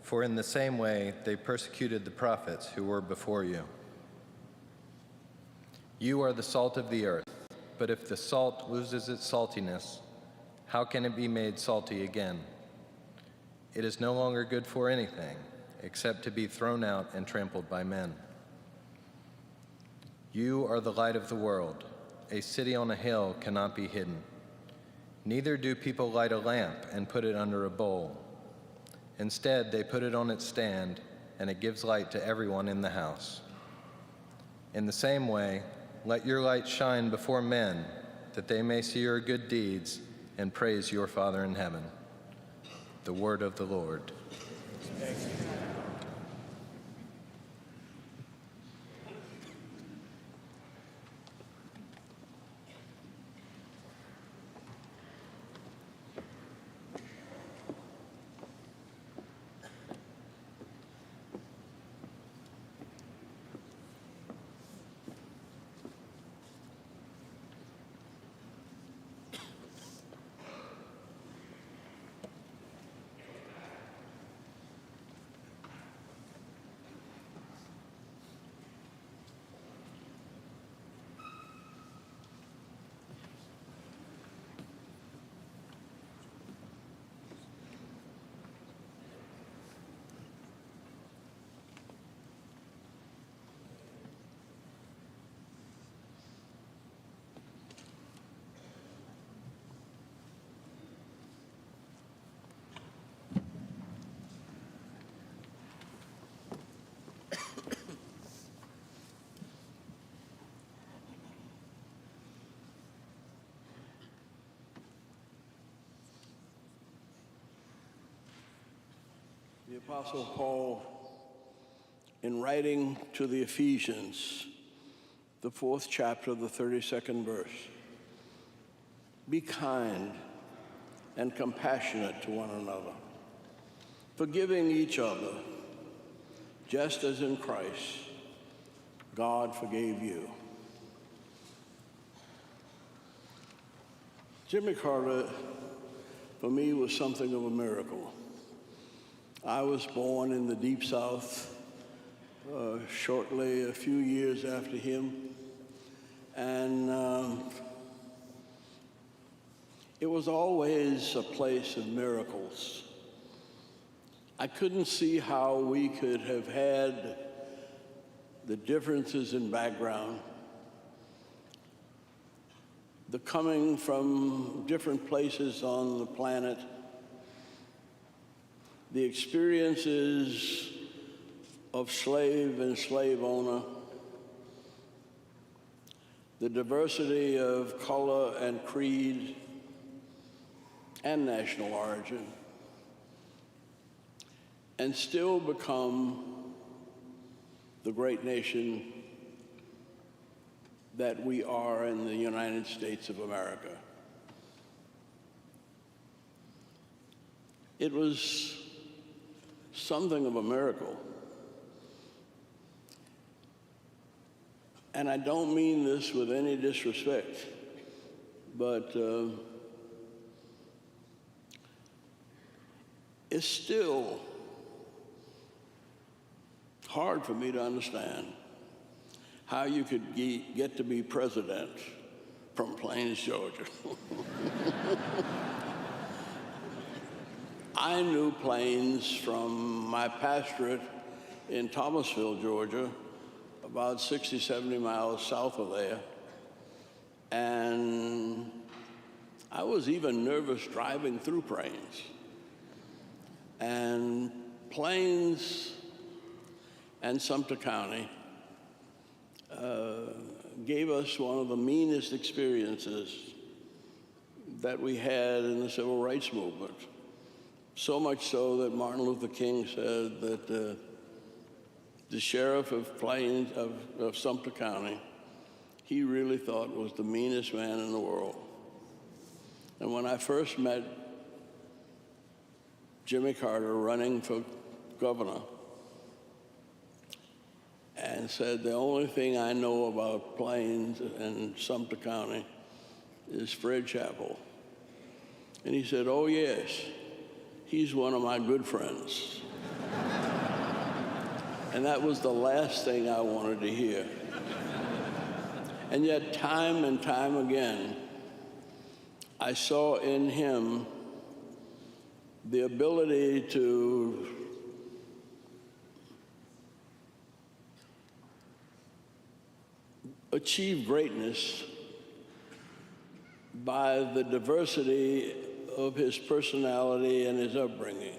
Speaker 9: for in the same way they persecuted the prophets who were before you. You are the salt of the earth, but if the salt loses its saltiness, how can it be made salty again? It is no longer good for anything, except to be thrown out and trampled by men. You are the light of the world. A city on a hill cannot be hidden. Neither do people light a lamp and put it under a bowl. Instead, they put it on its stand, and it gives light to everyone in the house. In the same way, let your light shine before men, that they may see your good deeds and praise your Father in heaven." The word of the Lord.
Speaker 15: The Apostle Paul, in writing to the Ephesians, the 4th chapter, the 32nd verse, be kind and compassionate to one another, forgiving each other, just as in Christ God forgave you. Jimmy Carter, for me, was something of a miracle. I was born in the Deep South shortly, a few years after him, and it was always a place of miracles. I couldn't see how we could have had the differences in background, the coming from different places on the planet, the experiences of slave and slave owner, the diversity of color and creed and national origin, and still become the great nation that we are in the United States of America. It was something of a miracle. And I don't mean this with any disrespect, but it's still hard for me to understand how you could get to be president from Plains, Georgia. I knew Plains from my pastorate in Thomasville, Georgia, about 60, 70 miles south of there. And I was even nervous driving through Plains. And Plains and Sumter County gave us one of the meanest experiences that we had in the civil rights movement. So much so that Martin Luther King said that the sheriff of Plains, of Sumter County, he really thought was the meanest man in the world. And when I first met Jimmy Carter running for governor, and said, the only thing I know about Plains and Sumter County is Fred Chappell. And he said, oh yes, he's one of my good friends. And that was the last thing I wanted to hear. And yet, time and time again, I saw in him the ability to achieve greatness by the diversity of his personality and his upbringing.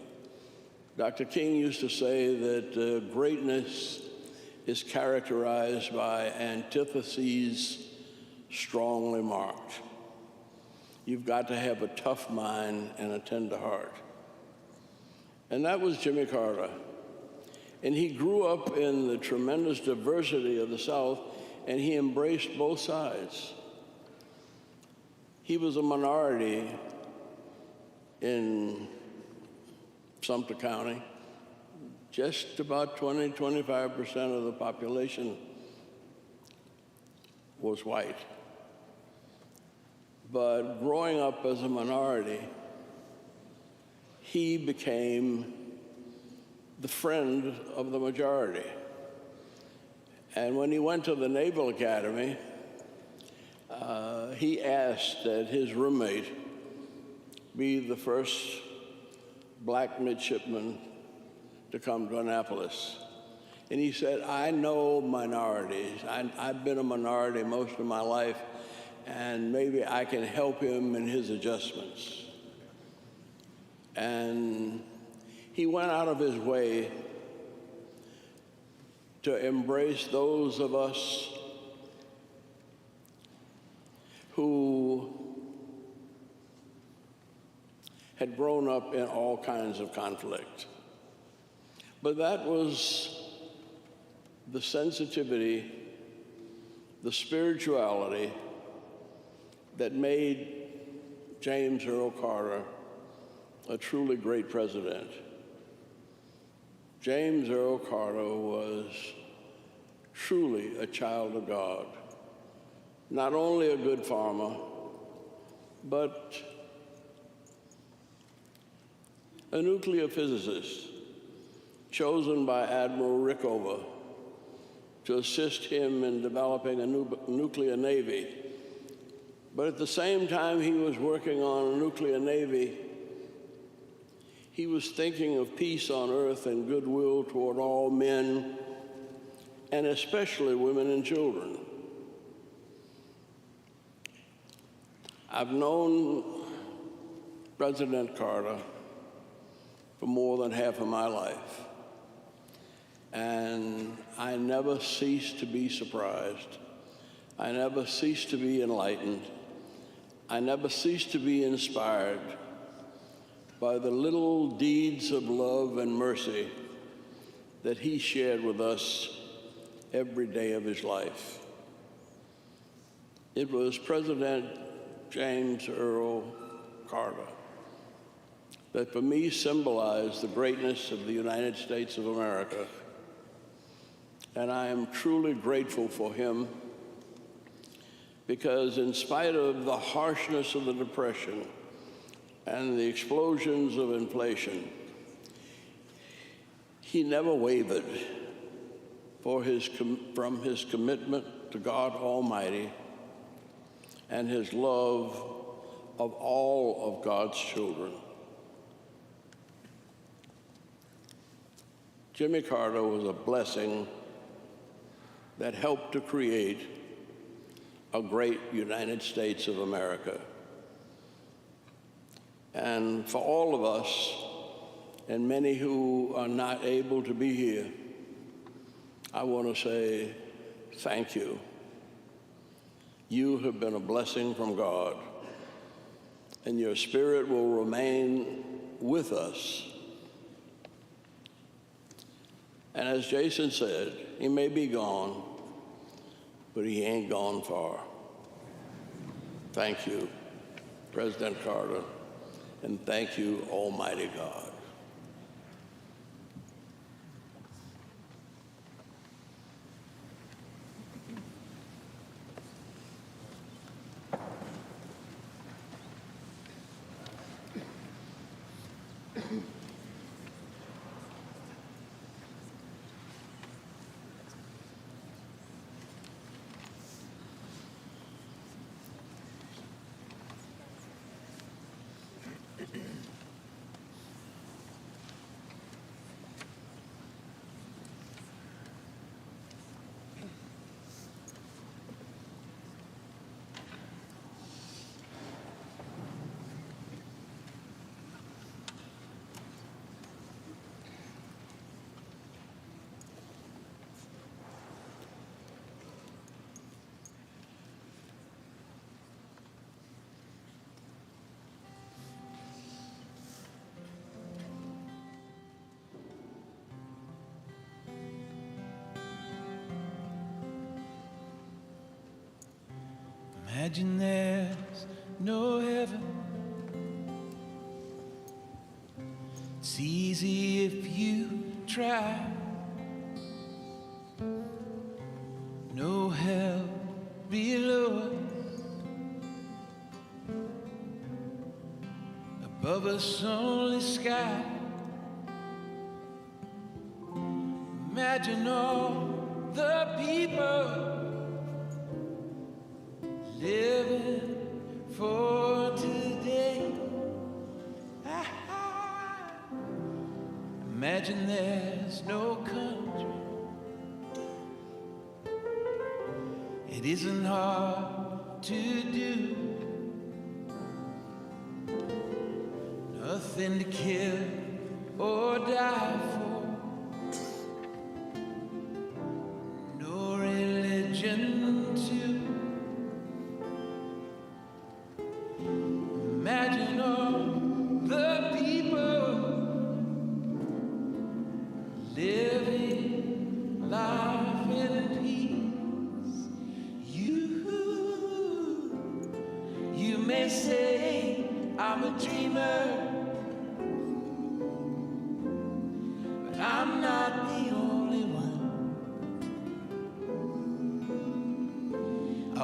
Speaker 15: Dr. King used to say that greatness is characterized by antitheses strongly marked. You've got to have a tough mind and a tender heart. And that was Jimmy Carter. And he grew up in the tremendous diversity of the South, and he embraced both sides. He was a minority in Sumter County. Just about 20, 25% of the population was white. But growing up as a minority, he became the friend of the majority. And when he went to the Naval Academy, he asked that his roommate be the first black midshipman to come to Annapolis. And he said, I know minorities. I've been a minority most of my life, and maybe I can help him in his adjustments. And he went out of his way to embrace those of us who had grown up in all kinds of conflict. But that was the sensitivity, the spirituality that made James Earl Carter a truly great president. James Earl Carter was truly a child of God, not only a good farmer, but a nuclear physicist chosen by Admiral Rickover to assist him in developing a nuclear navy. But at the same time he was working on a nuclear navy, he was thinking of peace on earth and goodwill toward all men, and especially women and children. I've known President Carter for more than half of my life, and I never cease to be surprised. I never cease to be enlightened. I never cease to be inspired by the little deeds of love and mercy that he shared with us every day of his life. It was President James Earl Carter that for me symbolized the greatness of the United States of America. And I am truly grateful for him, because in spite of the harshness of the Depression and the explosions of inflation, he never wavered from his commitment to God Almighty and his love of all of God's children. Jimmy Carter was a blessing that helped to create a great United States of America. And for all of us, and many who are not able to be here, I want to say thank you. You have been a blessing from God, and your spirit will remain with us. And as Jason said, he may be gone, but he ain't gone far. Thank you, President Carter, and thank you, Almighty God.
Speaker 6: Imagine there's no heaven. It's easy if you try. No hell below us. Above us only sky. Imagine all the people living for today. Imagine there's no country. It isn't hard to do. Nothing to kill or die for. No religion too. Imagine all the people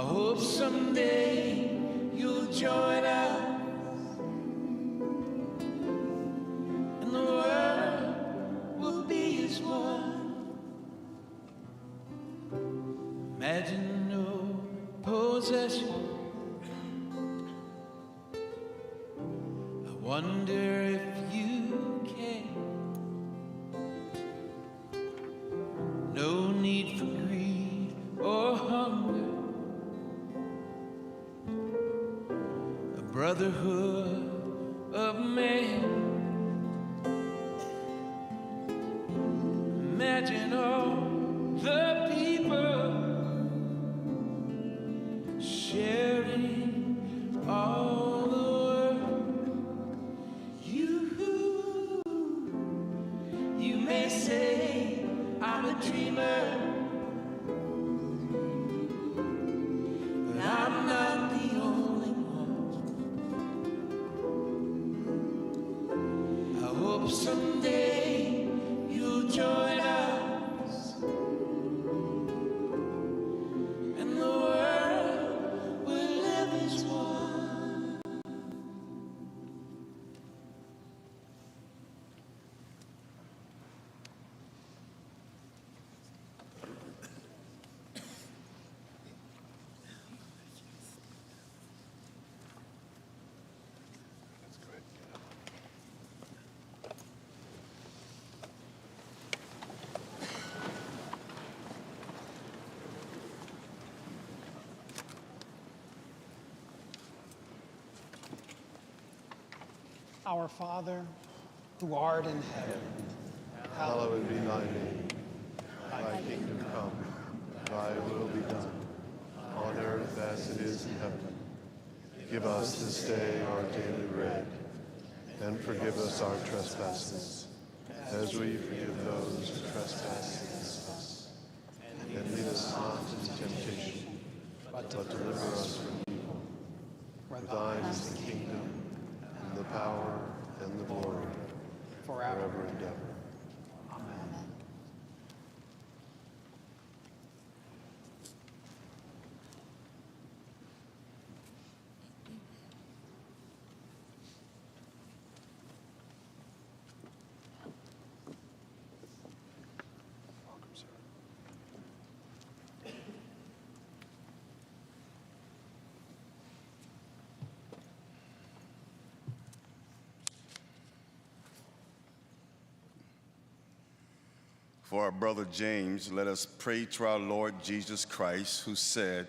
Speaker 6: hope someday you'll join us and the world will be as one. Imagine no possession. I wonder if you can. No need for greed or hunger. A brotherhood of man. Imagine all the people sharing all the world. You may say I'm a dreamer, but I'm not the only one. I hope someday you'll join us and the world will live as one.
Speaker 13: Our Father, who art in heaven,
Speaker 17: Hallowed be thy name. Thy kingdom come, thy will be done, on earth as it is in heaven. Give us this day our daily bread, and forgive us our trespasses, as we forgive those who trespass against us. And lead us not into temptation, but deliver us from evil. For thine is the kingdom, and the power, and the glory, forever and ever.
Speaker 10: For our brother James, let us pray to our Lord Jesus Christ, who said,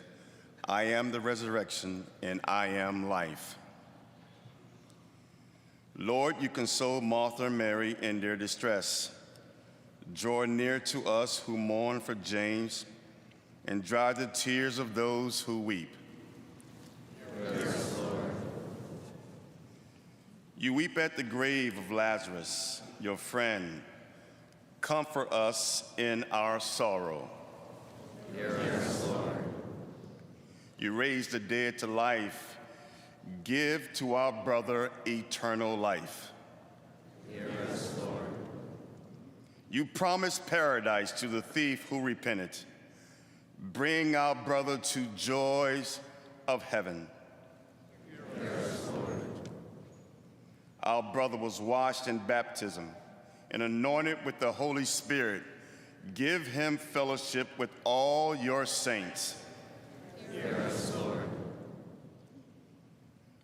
Speaker 10: I am the resurrection and I am life. Lord, you console Martha and Mary in their distress. Draw near to us who mourn for James, and dry the tears of those who weep.
Speaker 6: Yes, Lord.
Speaker 10: You weep at the grave of Lazarus, your friend. Comfort us in our sorrow.
Speaker 6: Yes, Lord.
Speaker 10: You raise the dead to life. Give to our brother eternal life.
Speaker 6: Yes, Lord.
Speaker 10: You promise paradise to the thief who repented. Bring our brother to joys of heaven.
Speaker 6: Yes, Lord.
Speaker 10: Our brother was washed in baptism and anointed with the Holy Spirit. Give him fellowship with all your saints.
Speaker 6: Yes, Lord.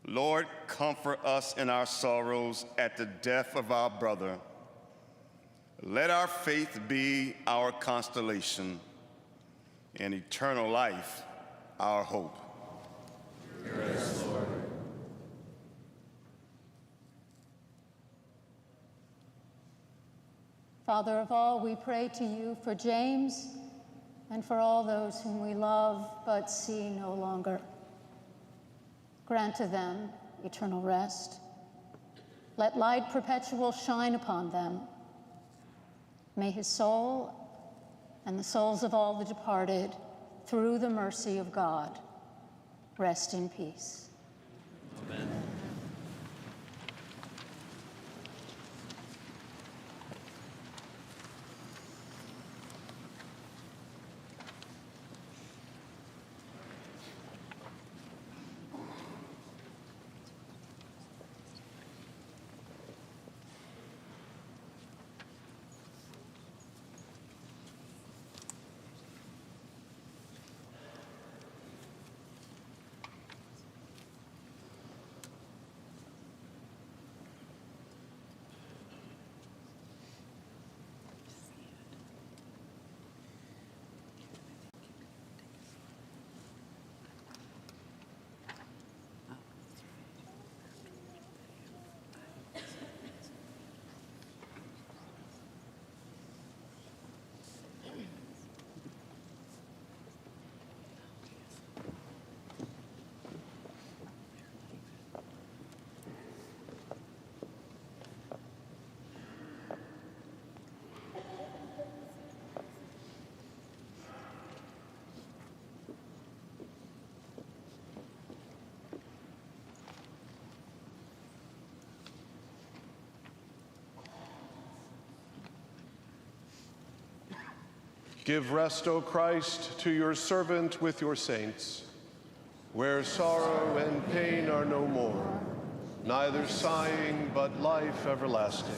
Speaker 10: Lord, comfort us in our sorrows at the death of our brother. Let our faith be our constellation, and eternal life our hope.
Speaker 6: Yes, Lord.
Speaker 14: Father of all, we pray to you for James and for all those whom we love but see no longer. Grant to them eternal rest. Let light perpetual shine upon them. May his soul and the souls of all the departed, through the mercy of God, rest in peace.
Speaker 6: Amen.
Speaker 17: Give rest, O Christ, to your servant with your saints, where sorrow and pain are no more, neither sighing but life everlasting.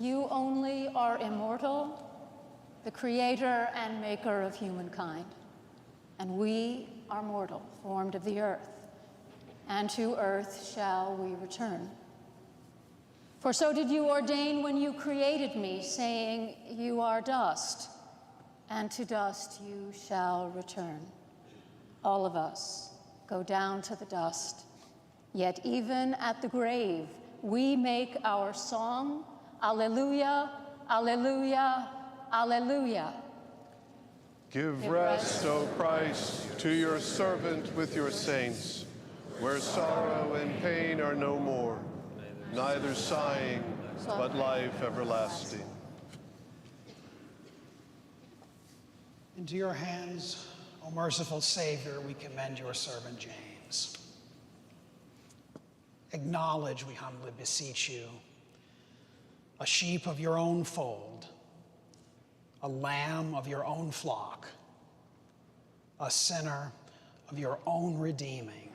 Speaker 14: You only are immortal, the creator and maker of humankind. And we are mortal, formed of the earth, and to earth shall we return. For so did you ordain when you created me, saying, you are dust, and to dust you shall return. All of us go down to the dust, yet even at the grave we make our song, Alleluia, Alleluia, Alleluia.
Speaker 17: Give rest, O Christ, to your servant with your saints, where sorrow and pain are no more, neither sighing but life everlasting.
Speaker 13: Into your hands, O merciful Savior, we commend your servant James. Acknowledge, we humbly beseech you, a sheep of your own fold, a lamb of your own flock, a sinner of your own redeeming.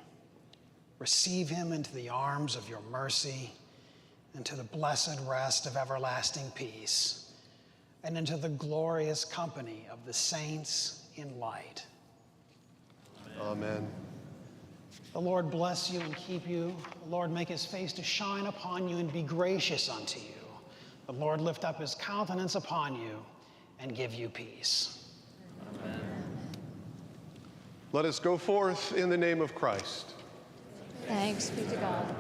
Speaker 13: Receive him into the arms of your mercy, into the blessed rest of everlasting peace, and into the glorious company of the saints in light.
Speaker 17: Amen.
Speaker 13: The Lord bless you and keep you. The Lord make his face to shine upon you and be gracious unto you. The Lord lift up his countenance upon you and give you peace.
Speaker 17: Amen. Let us go forth in the name of Christ.
Speaker 14: Thanks be to God.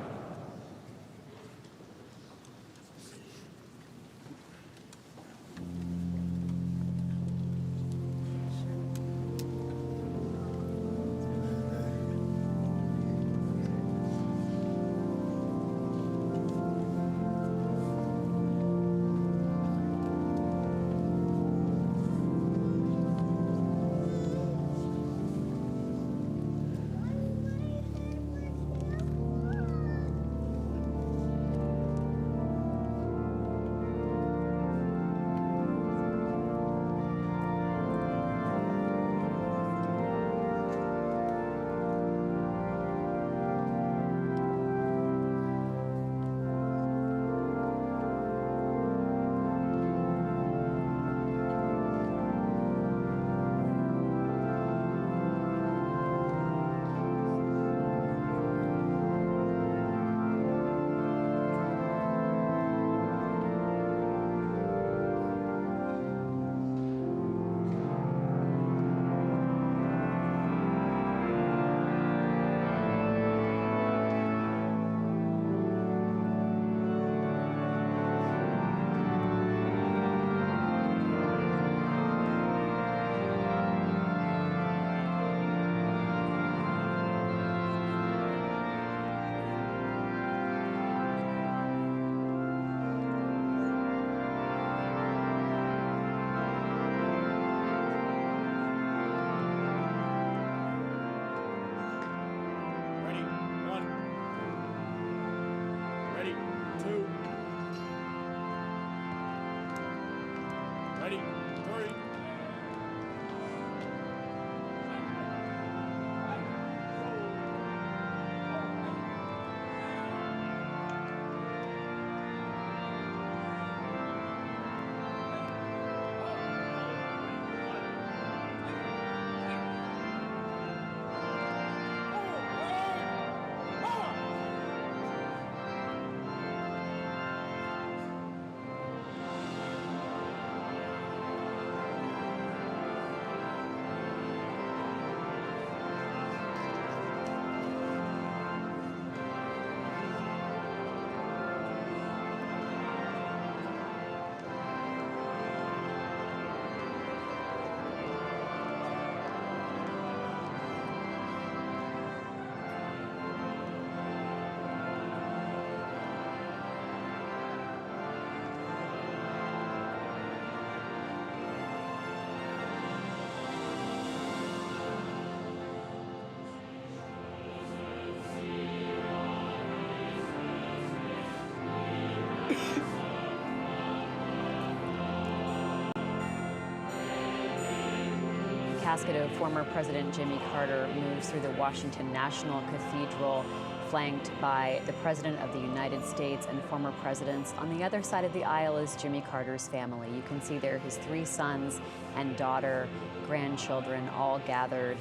Speaker 5: casket of former President Jimmy Carter moves through the Washington National Cathedral, flanked by the President of the United States and former presidents. On the other side of the aisle is Jimmy Carter's family. You can see there his 3 sons and daughter, grandchildren, all gathered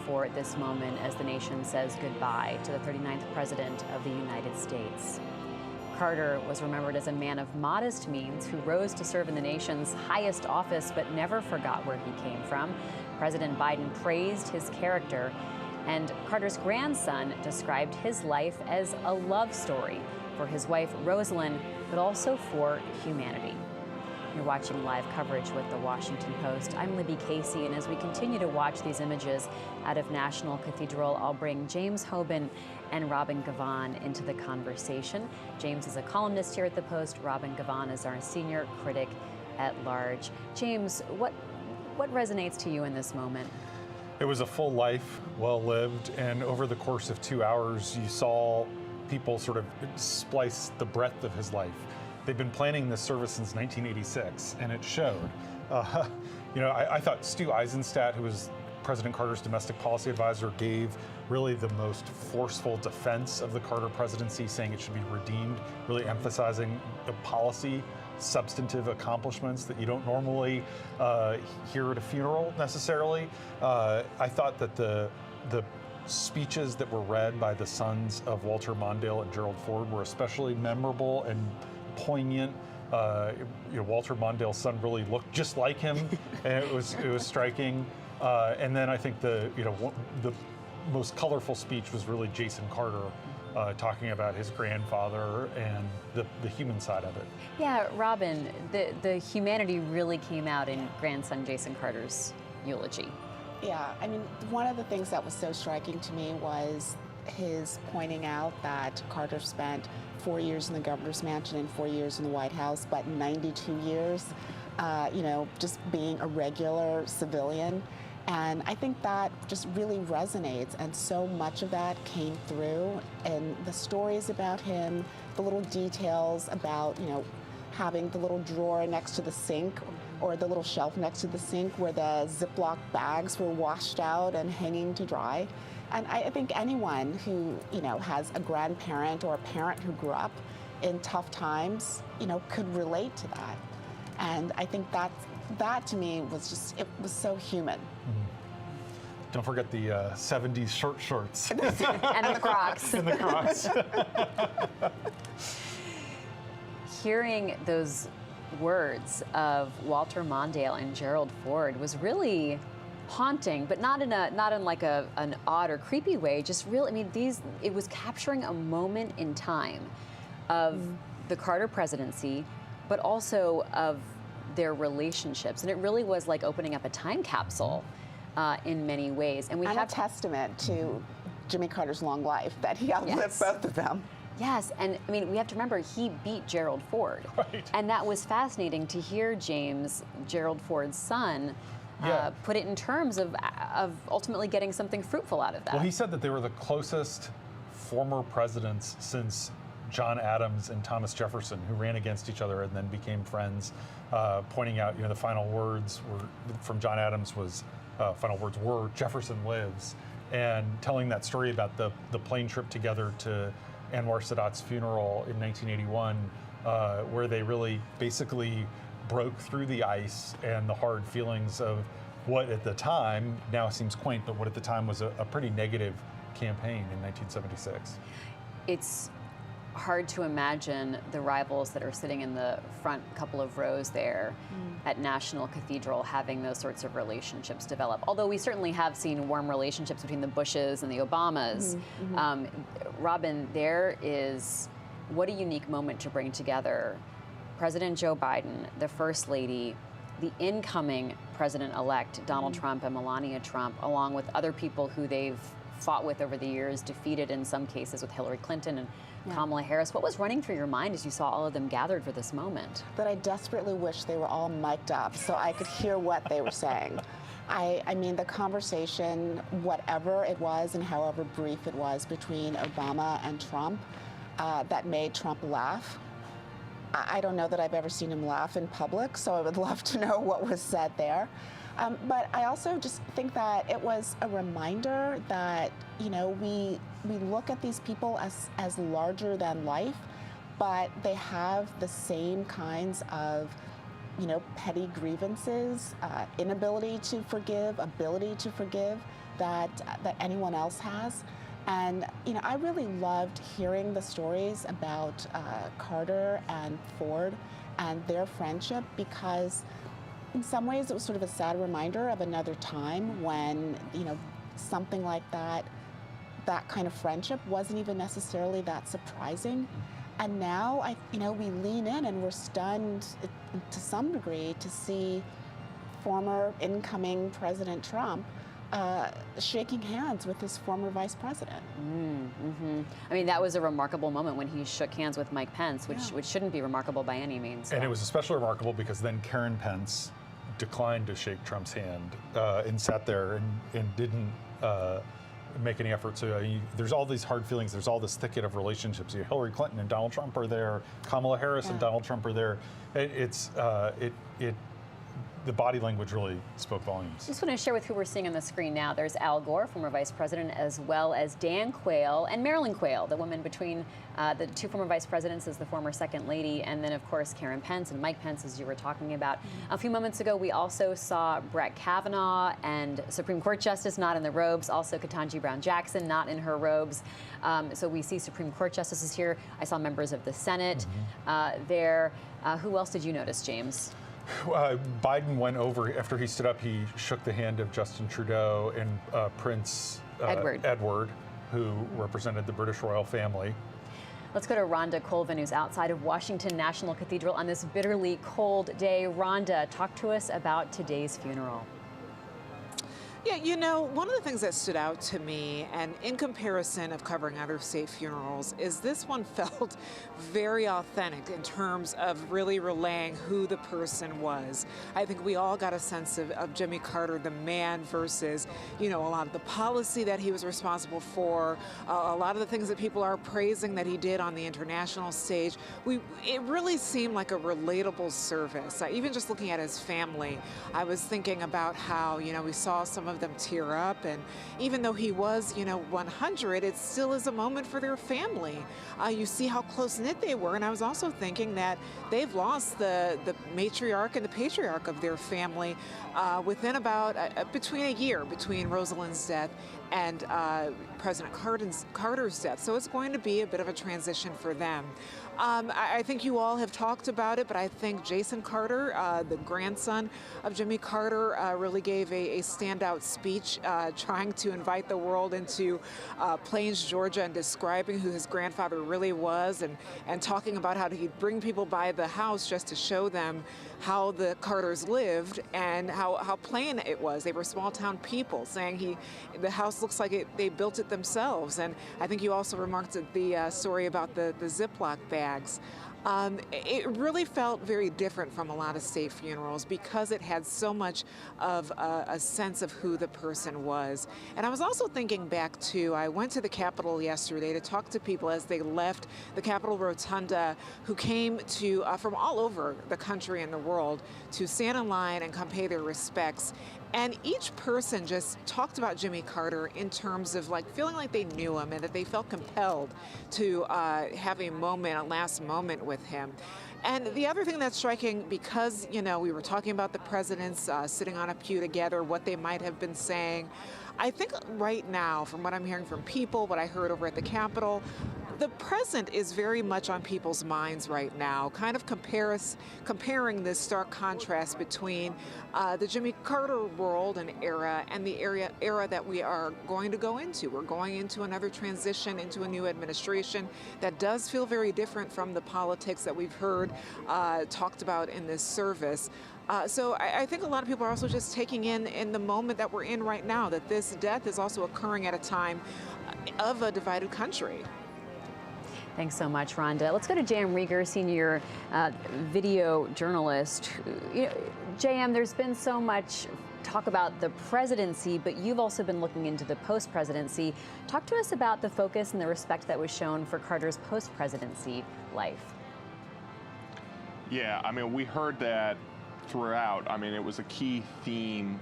Speaker 5: for this moment as the nation says goodbye to the 39th President of the United States. Carter was remembered as a man of modest means who rose to serve in the nation's highest office but never forgot where he came from. President Biden praised his character, and Carter's grandson described his life as a love story for his wife, Rosalynn, but also for humanity. You're watching live coverage with The Washington Post. I'm Libby Casey, and as we continue to watch these images out of National Cathedral, I'll bring James Hohmann and Robin Gavin into the conversation. James is a columnist here at The Post. Robin Gavin is our senior critic at large. James, what resonates to you in this moment?
Speaker 7: It was a full life, well lived, and over the course of 2 hours, you saw people sort of splice the breadth of his life. They've been planning this service since 1986, and it showed. I thought Stu Eisenstadt, who was President Carter's domestic policy advisor, gave really the most forceful defense of the Carter presidency, saying it should be redeemed, really emphasizing the policy, substantive accomplishments that you don't normally hear at a funeral necessarily. I thought that the speeches that were read by the sons of Walter Mondale and Gerald Ford were especially memorable and poignant. Walter Mondale's son really looked just like him, and it was striking. And then I think the most colorful speech was really Jason Carter talking about his grandfather and the human side of it.
Speaker 5: Yeah, Robin, the humanity really came out in grandson Jason Carter's eulogy.
Speaker 8: Yeah, I mean, one of the things that was so striking to me was his pointing out that Carter spent 4 years in the governor's mansion and 4 years in the White House, but 92 years, just being a regular civilian. And I think that just really resonates, and so much of that came through in the stories about him, the little details about, having the little drawer next to the sink or the little shelf next to the sink where the Ziploc bags were washed out and hanging to dry. And I think anyone who, has a grandparent or a parent who grew up in tough times, could relate to that. And I think that to me was it was so human.
Speaker 7: Mm-hmm. Don't forget the 70s short shorts.
Speaker 5: And the Crocs.
Speaker 7: And the Crocs.
Speaker 5: Hearing those words of Walter Mondale and Gerald Ford was really haunting, but not in like an odd or creepy way. Just really, I mean, it was capturing a moment in time of the Carter presidency, but also of their relationships, and it really was like opening up a time capsule in many ways. And
Speaker 8: a testament to Jimmy Carter's long life that he outlived both of them.
Speaker 5: Yes, and I mean, we have to remember he beat Gerald Ford,
Speaker 7: right.
Speaker 5: And that was fascinating to hear James, Gerald Ford's son, put it in terms of ultimately getting something fruitful out of that.
Speaker 7: Well, he said that they were the closest former presidents since John Adams and Thomas Jefferson, who ran against each other and then became friends, pointing out, the final words from John Adams were Jefferson lives, and telling that story about the plane trip together to Anwar Sadat's funeral in 1981, where they really basically broke through the ice and the hard feelings of what at the time now seems quaint, but what at the time was a pretty negative campaign in 1976.
Speaker 5: It's hard to imagine the rivals that are sitting in the front couple of rows there at National Cathedral having those sorts of relationships develop. Although we certainly have seen warm relationships between the Bushes and the Obamas. Robin, what a unique moment to bring together President Joe Biden, the First Lady, the incoming President-elect Donald Trump and Melania Trump, along with other people who they've fought with over the years, defeated in some cases with Hillary Clinton and Kamala Harris. What was running through your mind as you saw all of them gathered for this moment?
Speaker 8: That I desperately wish they were all mic'd up so I could hear what they were saying. I mean, the conversation, whatever it was and however brief it was between Obama and Trump, that made Trump laugh. I don't know that I've ever seen him laugh in public, so I would love to know what was said there. But I also just think that it was a reminder that, you know, we look at these people as larger than life, but they have the same kinds of, you know, petty grievances, inability to forgive, ability to forgive that anyone else has. And, you know, I really loved hearing the stories about Carter and Ford and their friendship, because in some ways it was sort of a sad reminder of another time when, you know, something like that kind of friendship wasn't even necessarily that surprising. And now, you know, we lean in and we're stunned to some degree to see former incoming President Trump shaking hands with his former vice president.
Speaker 5: I mean, that was a remarkable moment when he shook hands with Mike Pence, which shouldn't be remarkable by any means.
Speaker 7: And it was especially remarkable because then Karen Pence declined to shake Trump's hand and sat there and didn't make any effort. So there's all these hard feelings. There's all this thicket of relationships. Hillary Clinton and Donald Trump are there. Kamala Harris and Donald Trump are there. The body language really spoke volumes.
Speaker 5: I just want to share with who we're seeing on the screen now. There's Al Gore, former vice president, as well as Dan Quayle and Marilyn Quayle, the woman between the two former vice presidents as the former second lady, and then, of course, Karen Pence and Mike Pence, as you were talking about. A few moments ago, we also saw Brett Kavanaugh and Supreme Court Justice not in the robes, also Ketanji Brown Jackson not in her robes. So we see Supreme Court justices here. I saw members of the Senate there. Who else did you notice, James?
Speaker 7: Biden went over, after he stood up, he shook the hand of Justin Trudeau and Prince Edward, who represented the British royal family.
Speaker 5: Let's go to Rhonda Colvin, who's outside of Washington National Cathedral on this bitterly cold day. Rhonda, talk to us about today's funeral.
Speaker 3: Yeah, you know, one of the things that stood out to me, and in comparison of covering other state funerals, is this one felt very authentic in terms of really relaying who the person was. I think we all got a sense of Jimmy Carter, the man, versus, you know, a lot of the policy that he was responsible for, a lot of the things that people are praising that he did on the international stage. It really seemed like a relatable service. Even just looking at his family, I was thinking about how, you know, we saw some of them tear up, and even though he was, you know, 100, it still is a moment for their family. You see how close-knit they were, and I was also thinking that they've lost the matriarch and the patriarch of their family within about between a year between Rosalynn's death and President Carter's death. So it's going to be a bit of a transition for them. I think you all have talked about it, but I think Jason Carter, the grandson of Jimmy Carter, really gave a standout speech trying to invite the world into Plains, Georgia, and describing who his grandfather really was, and talking about how he'd bring people by the house just to show them how the Carters lived and how plain it was. They were small-town people, saying the house looks like they built it themselves. And I think you also remarked at the story about the Ziploc bags. It really felt very different from a lot of state funerals because it had so much of a sense of who the person was. And I was also thinking back to, I went to the Capitol yesterday to talk to people as they left the Capitol Rotunda who came to from all over the country and the world to stand in line and come pay their respects. And each person just talked about Jimmy Carter in terms of like feeling like they knew him and that they felt compelled to have a last moment with him. And the other thing that's striking, because, you know, we were talking about the presidents sitting on a pew together, what they might have been saying, I think right now, from what I'm hearing from people, what I heard over at the Capitol, the present is very much on people's minds right now, kind of comparing this stark contrast between the Jimmy Carter world and era and the era that we are going to go into. We're going into another transition, into a new administration that does feel very different from the politics that we've heard talked about in this service. So I think a lot of people are also just taking in the moment that we're in right now, that this death is also occurring at a time of a divided country.
Speaker 5: Thanks so much, Rhonda. Let's go to J.M. Rieger, senior video journalist. You know, J.M., there's been so much talk about the presidency, but you've also been looking into the post-presidency. Talk to us about the focus and the respect that was shown for Carter's post-presidency life.
Speaker 11: Yeah, I mean, we heard that throughout. I mean, it was a key theme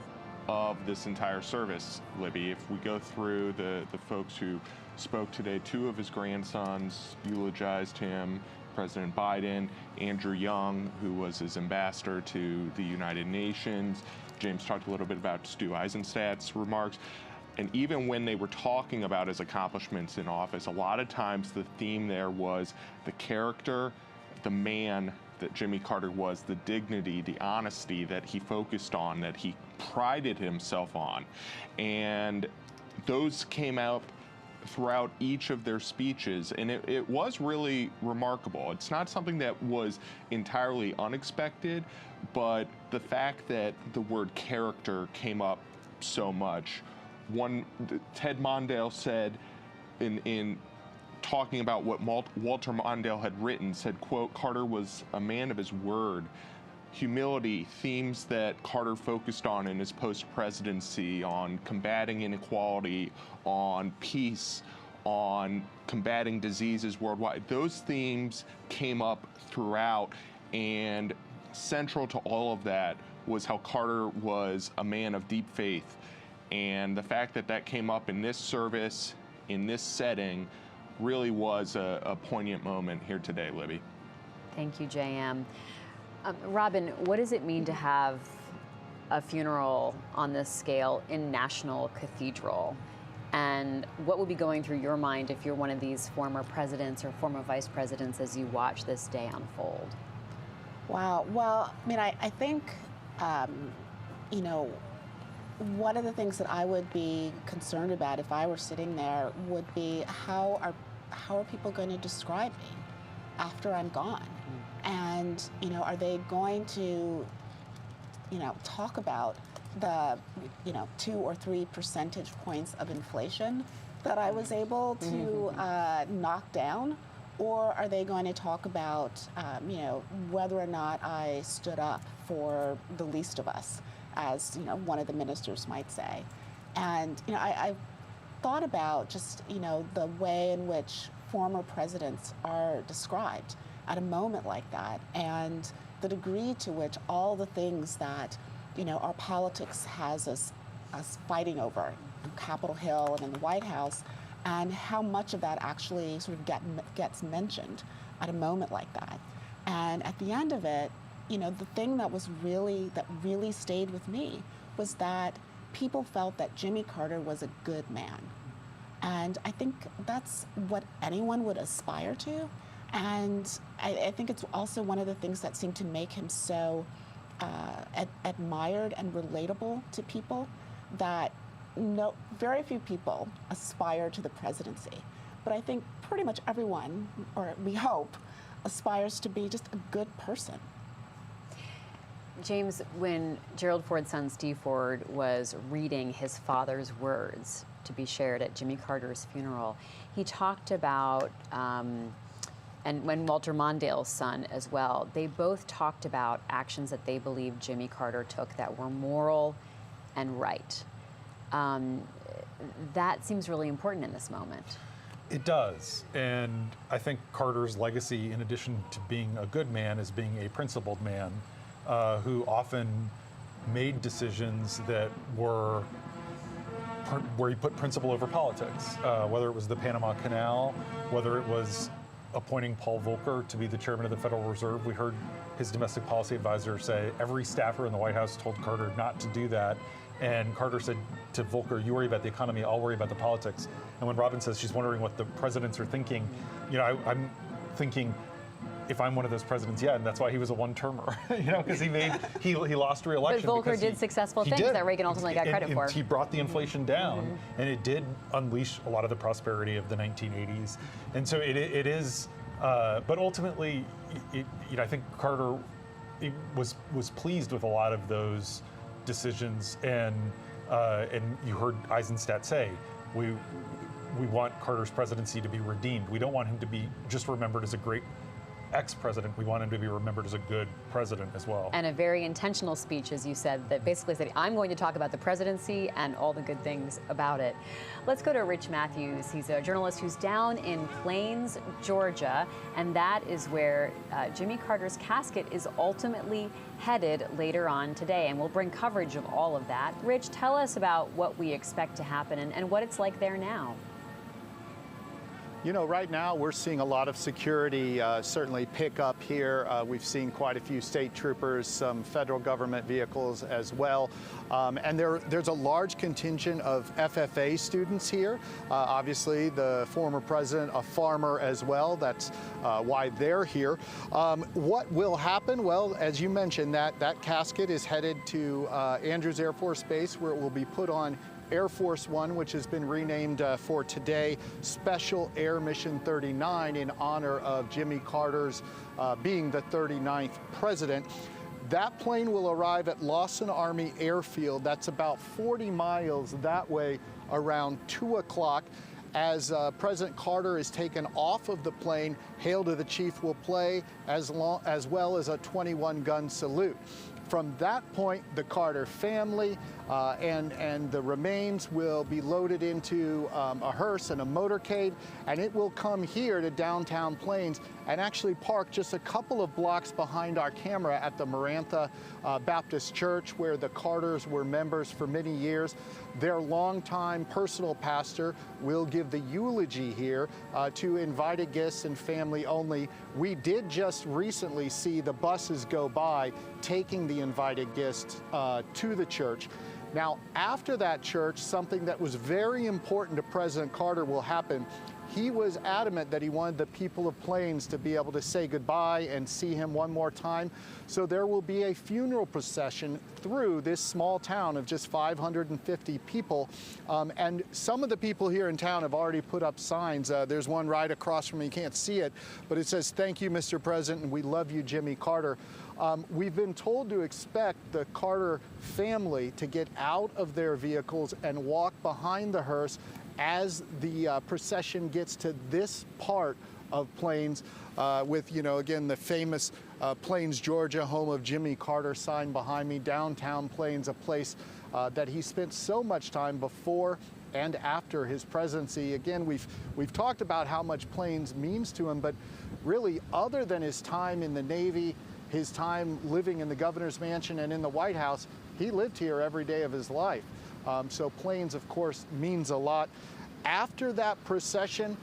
Speaker 11: of this entire service, Libby. If we go through the folks who spoke today, 2 of his grandsons eulogized him, President Biden, Andrew Young, who was his ambassador to the United Nations. James talked a little bit about Stu Eisenstadt's remarks. And even when they were talking about his accomplishments in office, a lot of times the theme there was the character, the man that Jimmy Carter was, the dignity, the honesty that he focused on, that he prided himself on. And those came out throughout each of their speeches, and it was really remarkable. It's not something that was entirely unexpected, but the fact that the word character came up so much. Ted Mondale said in talking about what Walter Mondale had written, said, quote, Carter was a man of his word. Humility, themes that Carter focused on in his post-presidency, on combating inequality, on peace, on combating diseases worldwide. Those themes came up throughout, and central to all of that was how Carter was a man of deep faith. And the fact that that came up in this service, in this setting, really was a poignant moment here today, Libby.
Speaker 5: Thank you, JM. Robin, what does it mean to have a funeral on this scale in National Cathedral? And what would be going through your mind if you're one of these former presidents or former vice presidents as you watch this day unfold?
Speaker 8: Wow. Well, I mean, I think, you know, one of the things that I would be concerned about if I were sitting there would be how are people going to describe me after I'm gone? And, you know, are they going to, you know, talk about the, you know, 2 or 3 percentage points of inflation that I was able to knock down? Or are they going to talk about, you know, whether or not I stood up for the least of us, as, you know, one of the ministers might say? And, you know, I thought about just, you know, the way in which former presidents are described at a moment like that, and the degree to which all the things that, you know, our politics has us fighting over on Capitol Hill and in the White House, and how much of that actually sort of gets mentioned at a moment like that. And at the end of it, you know, the thing that really stayed with me was that people felt that Jimmy Carter was a good man. And I think that's what anyone would aspire to. And I think it's also one of the things that seemed to make him so admired and relatable to people, that very few people aspire to the presidency. But I think pretty much everyone, or we hope, aspires to be just a good person.
Speaker 5: James, when Gerald Ford's son, Steve Ford, was reading his father's words to be shared at Jimmy Carter's funeral, he talked about, and when Walter Mondale's son as well, they both talked about actions that they believed Jimmy Carter took that were moral and right. That seems really important in this moment.
Speaker 7: It does. And I think Carter's legacy, in addition to being a good man, is being a principled man who often made decisions that were where he put principle over politics, whether it was the Panama Canal, whether it was appointing Paul Volcker to be the chairman of the Federal Reserve. We heard his domestic policy advisor say every staffer in the White House told Carter not to do that. And Carter said to Volcker, you worry about the economy, I'll worry about the politics. And when Robin says she's wondering what the presidents are thinking, you know, I'm thinking, if I'm one of those presidents, yeah, and that's why he was a one-termer, you know, because he lost re-election.
Speaker 5: But Volcker did successful things that Reagan ultimately got credit for.
Speaker 7: He brought the inflation down, and it did unleash a lot of the prosperity of the 1980s. And so it is, but ultimately, you know, I think Carter was pleased with a lot of those decisions, and you heard Eisenstadt say, we want Carter's presidency to be redeemed. We don't want him to be just remembered as a great ex-president, we want him to be remembered as a good president as well.
Speaker 5: And a very intentional speech, as you said, that basically said, I'm going to talk about the presidency and all the good things about it. Let's go to Rich Matthews. He's a journalist who's down in Plains, Georgia, and that is where Jimmy Carter's casket is ultimately headed later on today. And we'll bring coverage of all of that. Rich, tell us about what we expect to happen and what it's like there now.
Speaker 12: You know, right now we're seeing a lot of security certainly pick up here. We've seen quite a few state troopers, some federal government vehicles as well. And there's a large contingent of FFA students here. Obviously, the former president, a farmer as well. That's why they're here. What will happen? Well, as you mentioned, that casket is headed to Andrews Air Force Base, where it will be put on Air Force One, which has been renamed for today Special Air Mission 39 in honor of Jimmy Carter's being the 39th president. That plane will arrive at Lawson Army Airfield. That's about 40 miles that way around 2 o'clock. As President Carter is taken off of the plane, Hail to the Chief will play, as well as a 21-gun salute. From that point, the Carter family and the remains will be loaded into a hearse and a motorcade, and it will come here to downtown Plains and actually park just a couple of blocks behind our camera at the Marantha Baptist Church, where the Carters were members for many years. Their longtime personal pastor will give the eulogy here to invited guests and family only. We did just recently see the buses go by taking the invited guests to the church. Now, after that church, something that was very important to President Carter will happen. He was adamant that he wanted the people of Plains to be able to say goodbye and see him one more time. So there will be a funeral procession through this small town of just 550 people. And some of the people here in town have already put up signs. There's one right across from me, you can't see it, but it says, "Thank you, Mr. President, and we love you, Jimmy Carter." We've been told to expect the Carter family to get out of their vehicles and walk behind the hearse as the procession gets to this part of Plains with, you know, again, the famous Plains, Georgia, home of Jimmy Carter sign behind me, downtown Plains, a place that he spent so much time before and after his presidency. Again, we've talked about how much Plains means to him, but really, other than his time in the Navy, his time living in the governor's mansion and in the White House, he lived here every day of his life. So Plains, of course, means a lot. After that procession,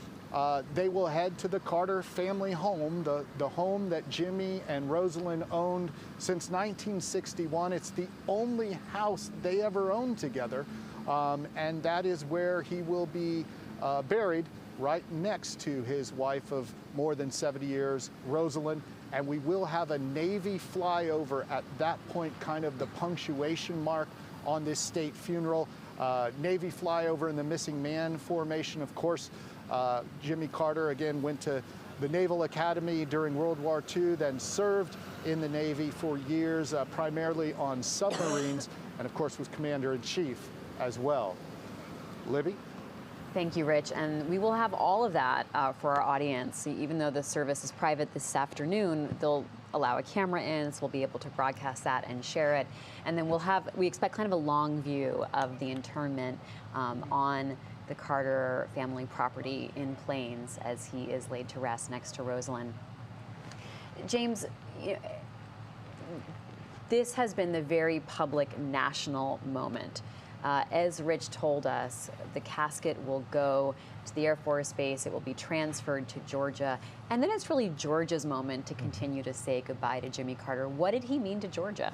Speaker 12: they will head to the Carter family home, the home that Jimmy and Rosalynn owned since 1961. It's the only house they ever owned together, and that is where he will be buried, right next to his wife of more than 70 years, Rosalynn. And we will have a Navy flyover at that point, kind of the punctuation mark on this state funeral. Navy flyover in the missing man formation. Of course, Jimmy Carter, again, went to the Naval Academy during World War II, then served in the Navy for years, primarily on submarines, and of course was Commander-in-Chief as well. Libby?
Speaker 5: Thank you, Rich. And we will have all of that for our audience. Even though the service is private this afternoon, they'll allow a camera in, so we'll be able to broadcast that and share it. And then we expect kind of a long view of the internment on the Carter family property in Plains as he is laid to rest next to Rosalynn. James, this has been the very public national moment. As Rich told us, the casket will go to the Air Force Base. It will be transferred to Georgia. And then it's really Georgia's moment to continue to say goodbye to Jimmy Carter. What did he mean to Georgia?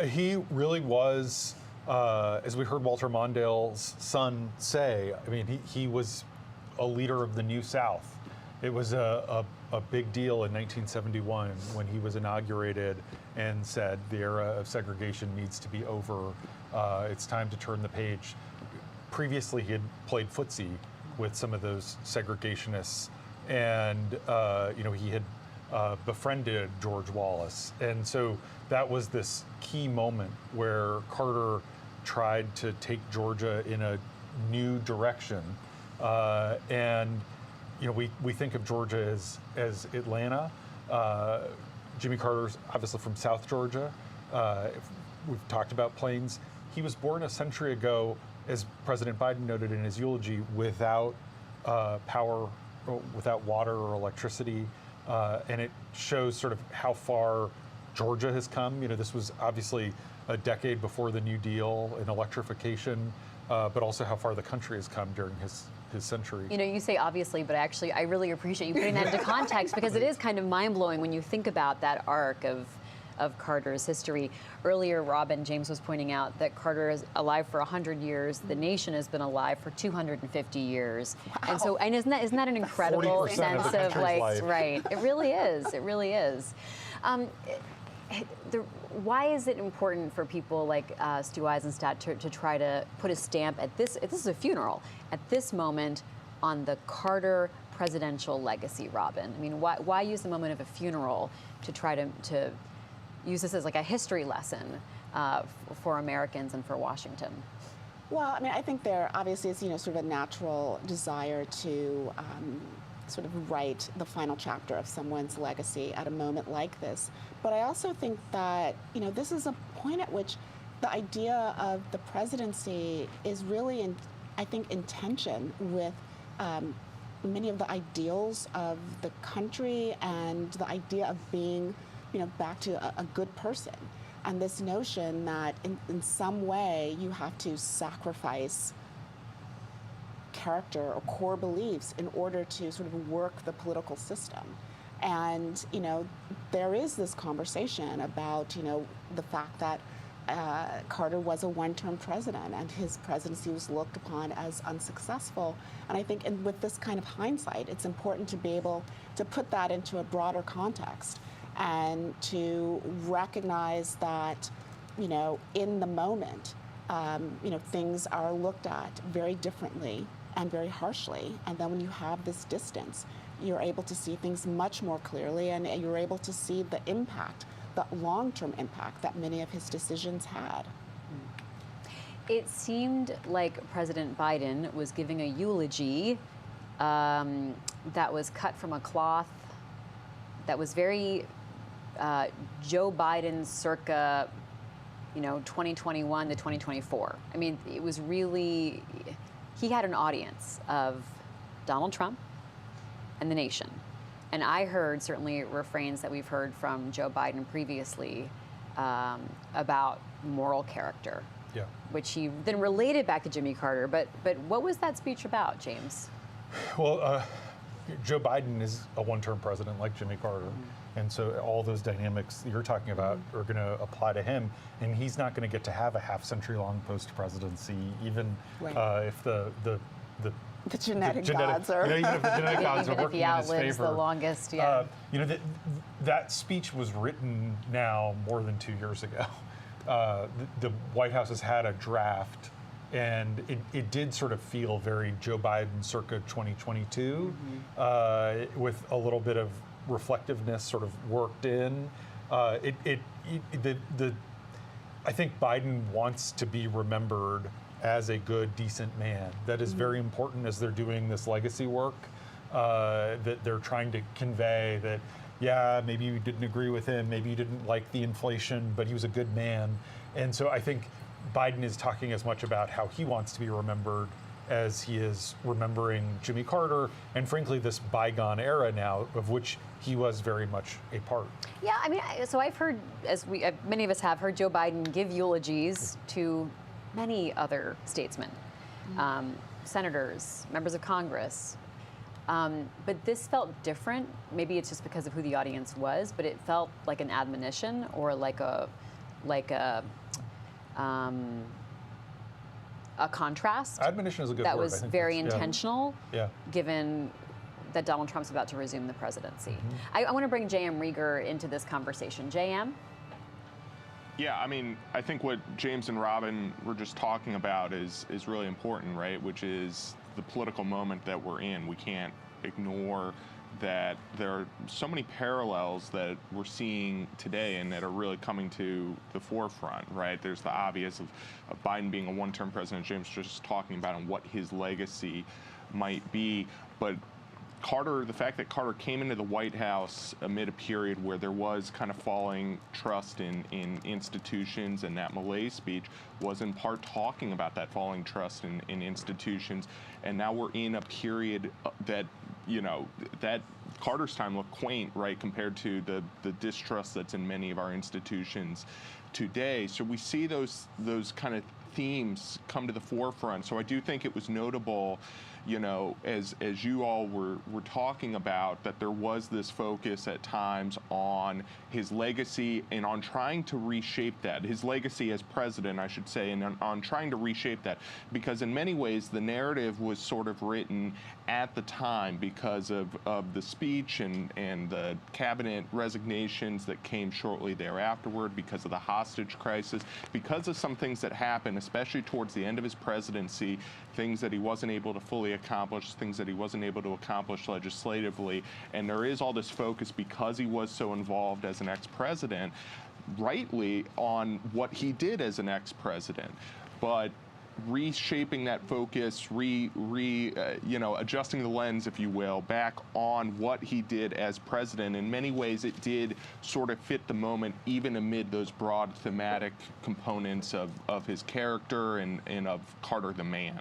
Speaker 7: He really was, as we heard Walter Mondale's son say, I mean, he was a leader of the New South. It was a big deal in 1971 when he was inaugurated and said the era of segregation needs to be over. It's time to turn the page. Previously, he had played footsie with some of those segregationists, and he had befriended George Wallace. And so that was this key moment where Carter tried to take Georgia in a new direction. And we think of Georgia as Atlanta. Jimmy Carter's obviously from South Georgia. We've talked about plains. He was born a century ago, as President Biden noted in his eulogy, without power, without water or electricity, and it shows sort of how far Georgia has come. This was obviously a decade before the New Deal and electrification, but also how far the country has come during his century.
Speaker 5: You say obviously, but actually I really appreciate you putting that into context, because it is kind of mind-blowing when you think about that arc of Carter's history. Earlier, Robin, James was pointing out that Carter is alive for 100 years. The nation has been alive for 250 years. Wow. And isn't that an incredible sense of life? Right. It really is. It really is. Why is it important for people like Stu Eisenstadt to try to put a stamp at this? This is a funeral at this moment on the Carter presidential legacy, Robin. I mean, why use the moment of a funeral to try to use this as like a history lesson for Americans and for Washington?
Speaker 8: Well, I mean, I think there obviously is, sort of a natural desire to sort of write the final chapter of someone's legacy at a moment like this. But I also think that, this is a point at which the idea of the presidency is really, I think, in tension with many of the ideals of the country and the idea of being, back to a good person. And this notion that in some way you have to sacrifice character or core beliefs in order to sort of work the political system. And, there is this conversation about, the fact that Carter was a one-term president and his presidency was looked upon as unsuccessful. And I think with this kind of hindsight, it's important to be able to put that into a broader context and to recognize that, in the moment, things are looked at very differently and very harshly. And then when you have this distance, you're able to see things much more clearly, and you're able to see the impact, the long-term impact that many of his decisions had.
Speaker 5: It seemed like President Biden was giving a eulogy that was cut from a cloth that was very Joe Biden circa, 2021 to 2024. I mean, it was really, he had an audience of Donald Trump and the nation. And I heard certainly refrains that we've heard from Joe Biden previously about moral character, which he then related back to Jimmy Carter. But what was that speech about, James?
Speaker 7: Well, Joe Biden is a one-term president like Jimmy Carter. And so all those dynamics that you're talking about are going to apply to him. And he's not going to get to have a half-century-long post-presidency, even if the
Speaker 8: genetic gods are
Speaker 7: even if the genetic gods are working in his favor.
Speaker 5: The longest,
Speaker 7: that speech was written now more than 2 years ago. The White House has had a draft, and it did sort of feel very Joe Biden circa 2022, with a little bit of reflectiveness sort of worked in. I think Biden wants to be remembered as a good, decent man. That is very important as they're doing this legacy work, that they're trying to convey that, yeah, maybe you didn't agree with him, maybe you didn't like the inflation, but he was a good man. And so I think Biden is talking as much about how he wants to be remembered as he is remembering Jimmy Carter and, frankly, this bygone era now of which he was very much a part.
Speaker 5: Yeah, I mean, so I've heard, many of us have heard Joe Biden give eulogies to many other statesmen, senators, members of Congress. But this felt different. Maybe it's just because of who the audience was, but it felt like an admonition or like a contrast.
Speaker 7: Admonition is a good word.
Speaker 5: That was very intentional,
Speaker 7: yeah.
Speaker 5: Given that Donald Trump's about to resume the presidency. I want to bring J.M. Rieger into this conversation. J.M.?
Speaker 11: Yeah, I mean, I think what James and Robin were just talking about is really important, right? Which is the political moment that we're in. We can't ignore that there are so many parallels that we're seeing today and that are really coming to the forefront, right? There's the obvious of Biden being a one-term president, James just talking about, and what his legacy might be. But Carter, the fact that Carter came into the White House amid a period where there was kind of falling trust in institutions, and that malaise speech was in part talking about that falling trust in institutions. And now we're in a period that, you know, that Carter's time looked quaint, right, compared to the distrust that's in many of our institutions today. So we see those kind of themes come to the forefront. So I do think it was notable, you know, as you all were talking about, that there was this focus at times on his legacy and on trying to reshape that. His legacy as president, I should say, and on trying to reshape that. Because in many ways, the narrative was sort of written at the time because of the speech and the cabinet resignations that came shortly thereafterward, because of the hostage crisis, because of some things that happened, especially towards the end of his presidency, things that he wasn't able to fully accomplish, things that he wasn't able to accomplish legislatively. And there is all this focus, because he was so involved as an ex-president, rightly, on what he did as an ex-president. But reshaping that focus, you know, adjusting the lens, if you will, back on what he did as president. In many ways, it did sort of fit the moment, even amid those broad thematic components of his character and of Carter the man.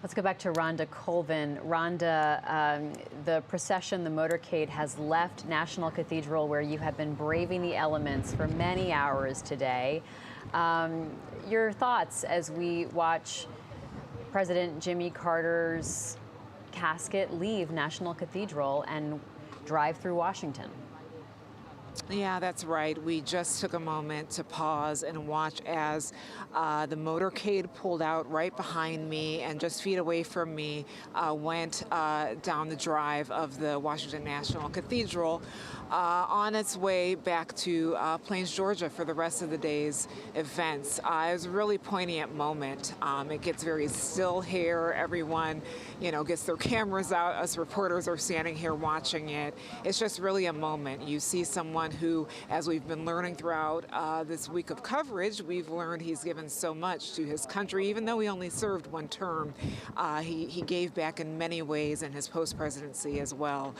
Speaker 5: Let's go back to Rhonda Colvin. Rhonda, the procession, the motorcade, has left National Cathedral, where you have been braving the elements for many hours today. Your thoughts as we watch President Jimmy Carter's casket leave National Cathedral and drive through Washington?
Speaker 3: Yeah, that's right. We just took a moment to pause and watch as the motorcade pulled out right behind me, and just feet away from me went down the drive of the Washington National Cathedral on its way back to Plains, Georgia for the rest of the day's events. It was a really poignant moment. It gets very still here. Everyone, you know, gets their cameras out. Us reporters are standing here watching it. It's just really a moment. You see someone who, as we've been learning throughout this week of coverage, we've learned he's given so much to his country. Even though he only served one term, he gave back in many ways in his post-presidency as well.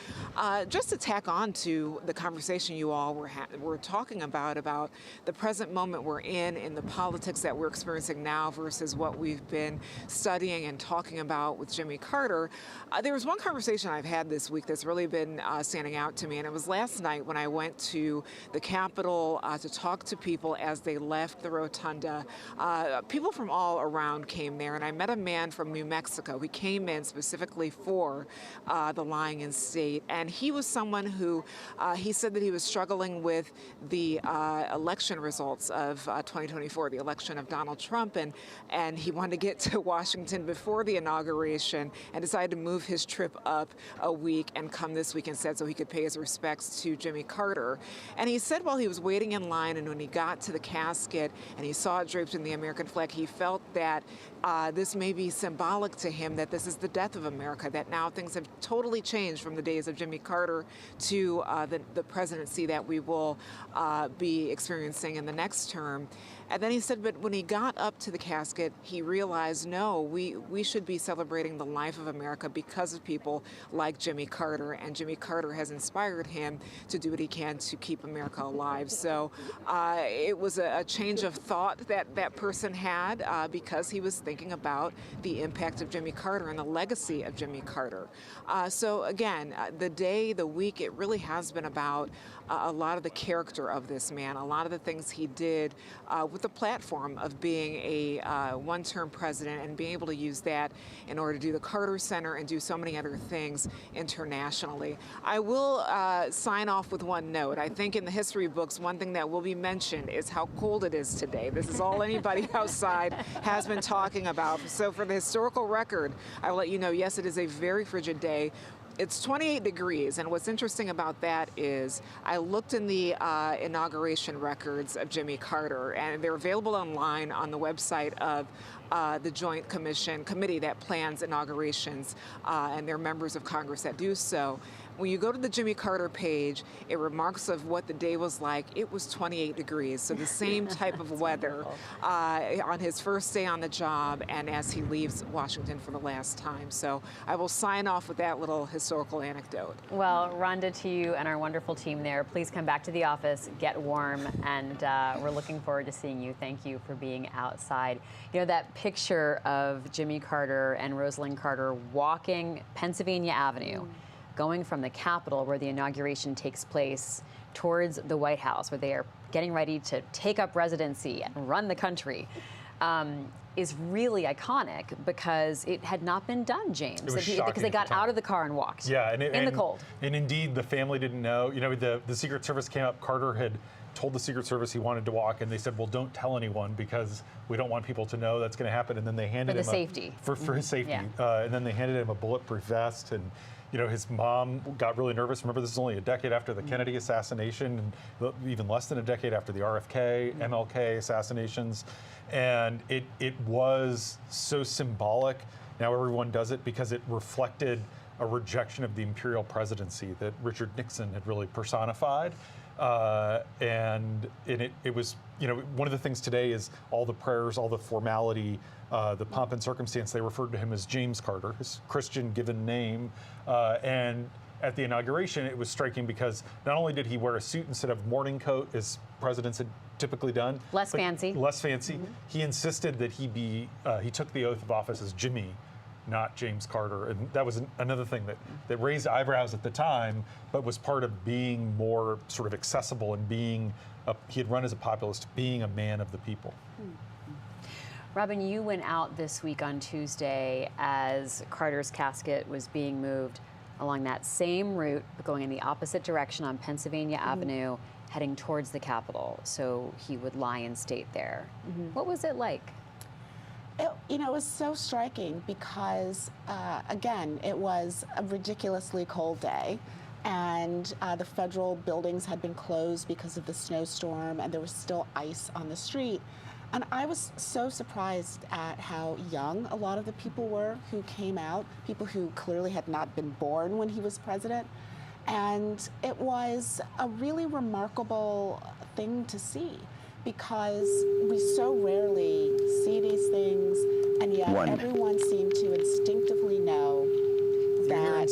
Speaker 3: Just to tack on to the conversation you all were talking about the present moment we're in the politics that we're experiencing now versus what we've been studying and talking about with Jimmy Carter, there was one conversation I've had this week that's really been standing out to me, and it was last night when I went to the Capitol to talk to people as they left the rotunda. People from all around came there, and I met a man from New Mexico. He came in specifically for the lying in state, and he was someone who he said that he was struggling with the election results of 2024, the election of Donald Trump, and he wanted to get to Washington before the inauguration and decided to move his trip up a week and come this week instead so he could pay his respects to Jimmy Carter. And he said while he was waiting in line and when he got to the casket and he saw it draped in the American flag, he felt that this may be symbolic to him, that this is the death of America, that now things have totally changed from the days of Jimmy Carter to the presidency that we will be experiencing in the next term. And then he said, but when he got up to the casket, he realized, no, we should be celebrating the life of America because of people like Jimmy Carter, and Jimmy Carter has inspired him to do what he can to keep America alive. So it was a change of thought that person had because he was thinking about the impact of Jimmy Carter and the legacy of Jimmy Carter. So again, the day, the week, it really has been about a lot of the character of this man, a lot of the things he did with the platform of being a one-term president and being able to use that in order to do the Carter Center and do so many other things internationally. I will sign off with one note. I think in the history books, one thing that will be mentioned is how cold it is today. This is all anybody outside has been talking about. So for the historical record, I will let you know, yes, it is a very frigid day. It's 28 degrees, and what's interesting about that is I looked in the inauguration records of Jimmy Carter, and they're available online on the website of the Joint Committee that plans inaugurations, and they're members of Congress that do so. when you go to the Jimmy Carter page, it remarks of what the day was like. It was 28 degrees, so the same type of weather on his first day on the job and as he leaves Washington for the last time. So I will sign off with that little historical anecdote.
Speaker 5: Well, Rhonda, to you and our wonderful team there, please come back to the office, get warm, and we're looking forward to seeing you. Thank you for being outside. You know, that picture of Jimmy Carter and Rosalynn Carter walking Pennsylvania Avenue, going from the Capitol, where the inauguration takes place, towards the White House, where they are getting ready to take up residency and run the country, is really iconic because it had not been done, James.
Speaker 7: It was
Speaker 5: Because they got out of the car and walked.
Speaker 7: Yeah,
Speaker 5: in the cold.
Speaker 7: And indeed, the family didn't know. You know, the Secret Service came up. Carter had told the Secret Service he wanted to walk, and they said, "Well, don't tell anyone because we don't want people to know that's going to happen." And then they handed him
Speaker 5: safety.
Speaker 7: For his safety.
Speaker 5: Yeah.
Speaker 7: And then they handed him a bulletproof vest. And you know, his mom got really nervous. Remember, this is only a decade after the Kennedy assassination, and even less than a decade after the RFK, MLK assassinations. And it was so symbolic. Now everyone does it because it reflected a rejection of the imperial presidency that Richard Nixon had really personified. And it was, you know, one of the things today is all the prayers, all the formality, the pomp and circumstance. They referred to him as James Carter, his Christian given name. And at the inauguration, it was striking because not only did he wear a suit instead of morning coat, as presidents had typically done.
Speaker 5: Less fancy.
Speaker 7: Less fancy. He insisted that he took the oath of office as Jimmy, not James Carter. And that was another thing that raised eyebrows at the time, but was part of being more sort of accessible and being, he had run as a populist, being a man of the people.
Speaker 5: Robin, you went out this week on Tuesday as Carter's casket was being moved along that same route, but going in the opposite direction on Pennsylvania Avenue, heading towards the Capitol, so he would lie in state there. What was it like?
Speaker 8: You know, it was so striking because, again, it was a ridiculously cold day, and the federal buildings had been closed because of the snowstorm, and there was still ice on the street. And I was so surprised at how young a lot of the people were who came out, people who clearly had not been born when he was president. And it was a really remarkable thing to see because we so rarely see these things, and yet everyone seemed to instinctively know that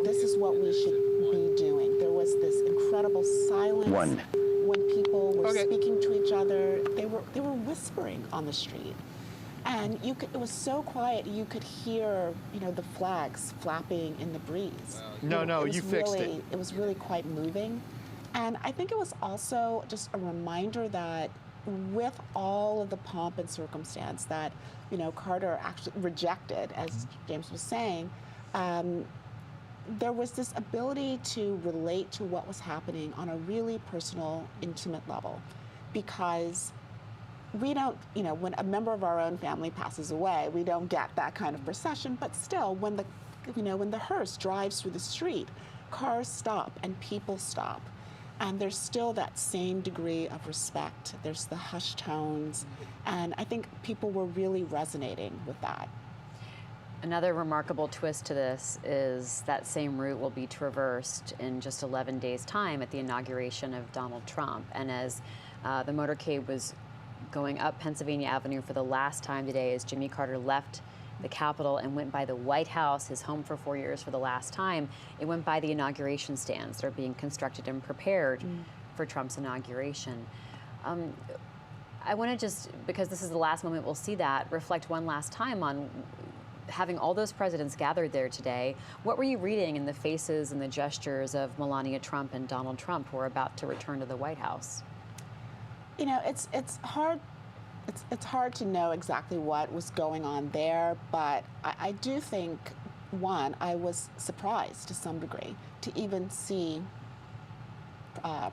Speaker 8: this is what we should be doing. There was this incredible silence when people were speaking to each other. They were whispering on the street, and it was so quiet you could hear, you know, the flags flapping in the breeze.
Speaker 12: You fixed it.
Speaker 8: It was really quite moving, and I think it was also just a reminder that with all of the pomp and circumstance that, you know, Carter actually rejected, as James was saying, there was this ability to relate to what was happening on a really personal, intimate level, because we don't, you know, when a member of our own family passes away, we don't get that kind of procession, but still, when the hearse drives through the street, cars stop and people stop. And there's still that same degree of respect. There's the hushed tones. And I think people were really resonating with that.
Speaker 5: Another remarkable twist to this is that same route will be traversed in just 11 days' time at the inauguration of Donald Trump. And as the motorcade was going up Pennsylvania Avenue for the last time today, as Jimmy Carter left the Capitol and went by the White House, his home for 4 years, for the last time, it went by the inauguration stands that are being constructed and prepared for Trump's inauguration. I want to just, because this is the last moment we'll see that, reflect one last time on having all those presidents gathered there today. What were you reading in the faces and the gestures of Melania Trump and Donald Trump, who are about to return to the White House?
Speaker 8: You know, it's hard. It's hard to know exactly what was going on there, but I do think, one, I was surprised to some degree to even see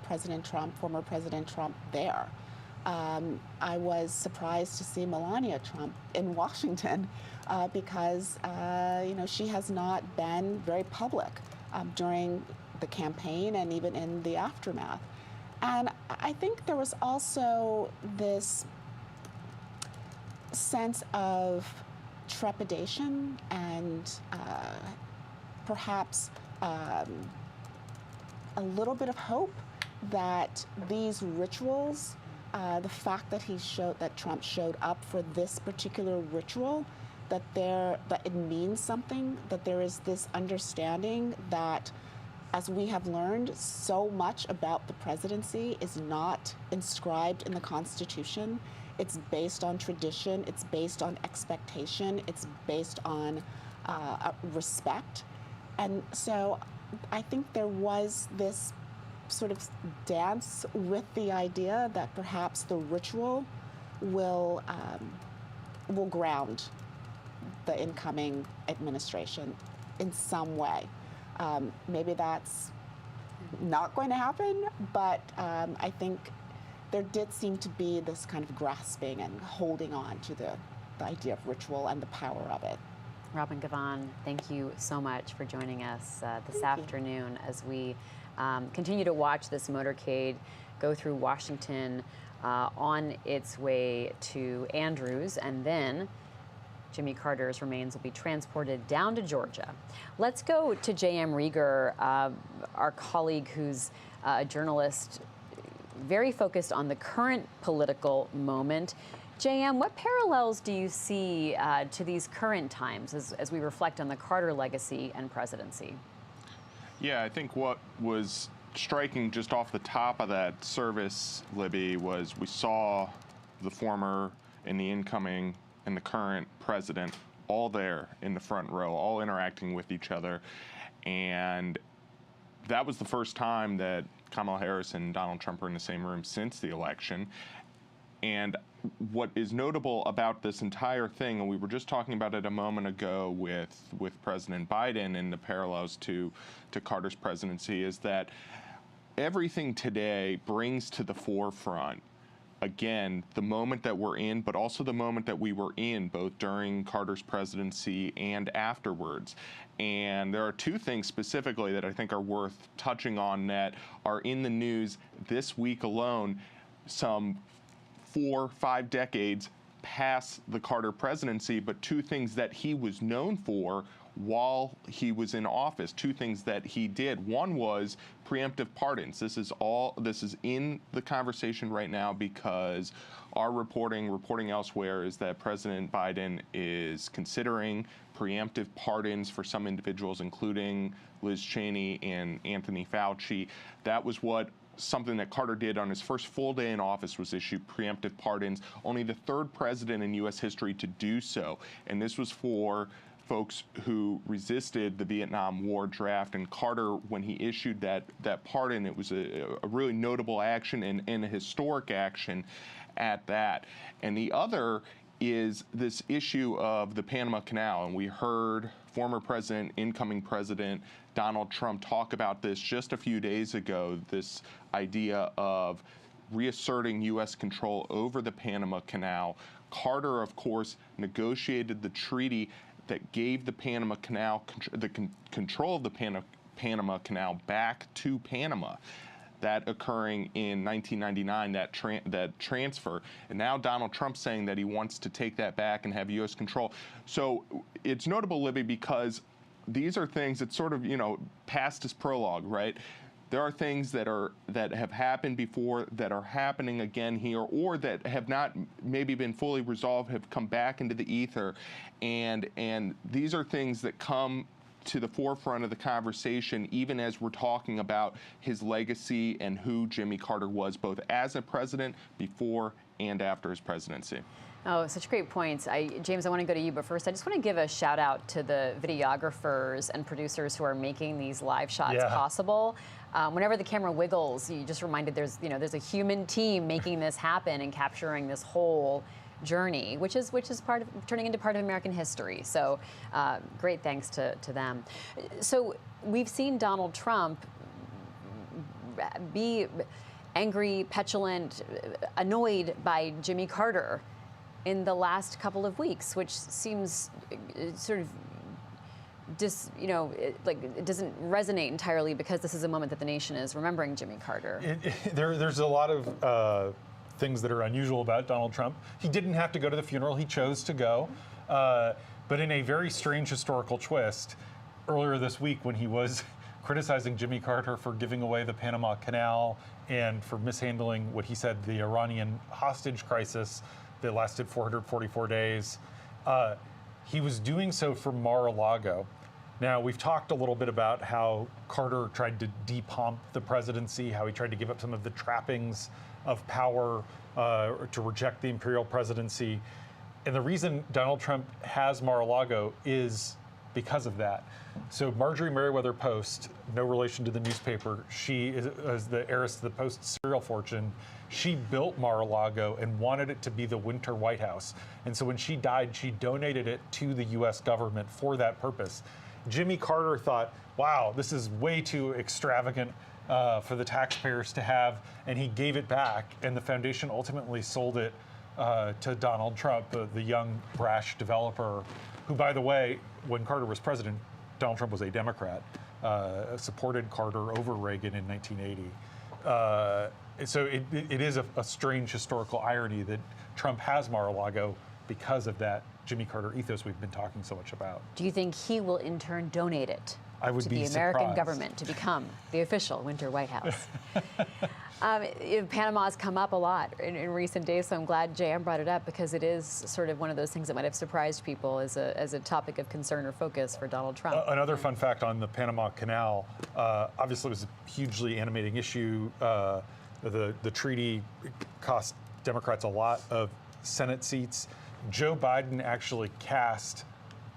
Speaker 8: President Trump, former President Trump, there. I was surprised to see Melania Trump in Washington because, you know, she has not been very public during the campaign and even in the aftermath. And I think there was also this sense of trepidation and perhaps a little bit of hope that these rituals, the fact that Trump showed up for this particular ritual, that it means something, that there is this understanding that, as we have learned, so much about the presidency is not inscribed in the Constitution. It's based on tradition, it's based on expectation, it's based on respect. And so I think there was this sort of dance with the idea that perhaps the ritual will ground the incoming administration in some way. Maybe that's not going to happen, but I think there did seem to be this kind of grasping and holding on to the idea of ritual and the power of it.
Speaker 5: Robin Gavin, thank you so much for joining us this afternoon as we continue to watch this motorcade go through Washington on its way to Andrews, and then Jimmy Carter's remains will be transported down to Georgia. Let's go to J.M. Rieger, our colleague who's a journalist very focused on the current political moment. J.M., what parallels do you see to these current times as we reflect on the Carter legacy and presidency?
Speaker 11: Yeah, I think what was striking just off the top of that service, Libby, was we saw the former and the incoming and the current president all there in the front row, all interacting with each other. And that was the first time that Kamala Harris and Donald Trump were in the same room since the election. And what is notable about this entire thing, and we were just talking about it a moment ago with President Biden and the parallels to Carter's presidency, is that everything today brings to the forefront, again, the moment that we're in, but also the moment that we were in, both during Carter's presidency and afterwards. And there are two things specifically that I think are worth touching on that are in the news this week alone, some 4 or 5 decades past the Carter presidency, but two things that he was known for while he was in office, two things that he did. One was preemptive pardons. This is in the conversation right now because our reporting elsewhere is that President Biden is considering preemptive pardons for some individuals, including Liz Cheney and Anthony Fauci. That was something that Carter did on his first full day in office, was issue preemptive pardons, only the third president in U.S. history to do so. And this was for folks who resisted the Vietnam War draft. And Carter, when he issued that pardon, it was a really notable action and a historic action at that. And the other is this issue of the Panama Canal. And we heard former president, incoming president Donald Trump talk about this just a few days ago, this idea of reasserting U.S. control over the Panama Canal. Carter, of course, negotiated the treaty that gave the Panama Canal, control of the Panama Canal back to Panama. That occurring in 1999, that transfer. And now Donald Trump's saying that he wants to take that back and have U.S. control. So it's notable, Libby, because these are things that sort of, past is prologue, right? There are things that have happened before that are happening again here, or that have not maybe been fully resolved, have come back into the ether. And these are things that come to the forefront of the conversation, even as we're talking about his legacy and who Jimmy Carter was, both as a president before and after his presidency.
Speaker 5: Oh, such great points. James, I want to go to you, but first I just want to give a shout out to the videographers and producers who are making these live shots possible. Whenever the camera wiggles, you just reminded there's a human team making this happen and capturing this whole journey, which is turning into part of American history. So great thanks to them. So we've seen Donald Trump be angry, petulant, annoyed by Jimmy Carter in the last couple of weeks, which seems sort of it doesn't resonate entirely because this is a moment that the nation is remembering Jimmy Carter.
Speaker 7: There's a lot of things that are unusual about Donald Trump. He didn't have to go to the funeral. He chose to go. But in a very strange historical twist, earlier this week when he was criticizing Jimmy Carter for giving away the Panama Canal and for mishandling what he said the Iranian hostage crisis that lasted 444 days. He was doing so for Mar-a-Lago. Now, we've talked a little bit about how Carter tried to depomp the presidency, how he tried to give up some of the trappings of power to reject the imperial presidency. And the reason Donald Trump has Mar-a-Lago is because of that. So Marjorie Merriweather Post, no relation to the newspaper, she is the heiress to the Post cereal fortune. She built Mar-a-Lago and wanted it to be the winter White House. And so when she died, she donated it to the US government for that purpose. Jimmy Carter thought, wow, this is way too extravagant for the taxpayers to have, and he gave it back, and the foundation ultimately sold it to Donald Trump, the young, brash developer, who, by the way, when Carter was president, Donald Trump was a Democrat, supported Carter over Reagan in 1980. So it is a strange historical irony that Trump has Mar-a-Lago because of that Jimmy Carter ethos we've been talking so much about.
Speaker 5: Do you think he will in turn donate it
Speaker 7: to
Speaker 5: the American government to become the official winter White House? Panama's come up a lot in recent days, so I'm glad JM brought it up because it is sort of one of those things that might have surprised people as a topic of concern or focus for Donald Trump.
Speaker 7: Another fun fact on the Panama Canal, obviously it was a hugely animating issue. The treaty cost Democrats a lot of Senate seats. Joe Biden actually cast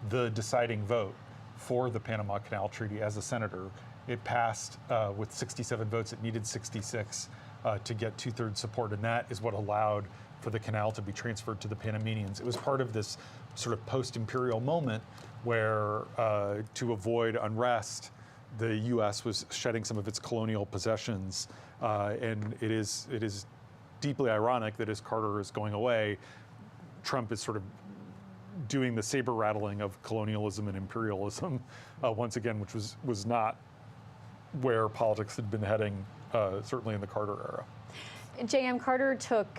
Speaker 7: the deciding vote for the Panama Canal Treaty as a senator. It passed with 67 votes. It needed 66 to get 2/3 support, and that is what allowed for the canal to be transferred to the Panamanians. It was part of this sort of post-imperial moment where, to avoid unrest, the U.S. was shedding some of its colonial possessions, and it is deeply ironic that as Carter is going away, Trump is sort of doing the saber rattling of colonialism and imperialism once again, which was not where politics had been heading, certainly in the Carter era.
Speaker 5: JM, Carter took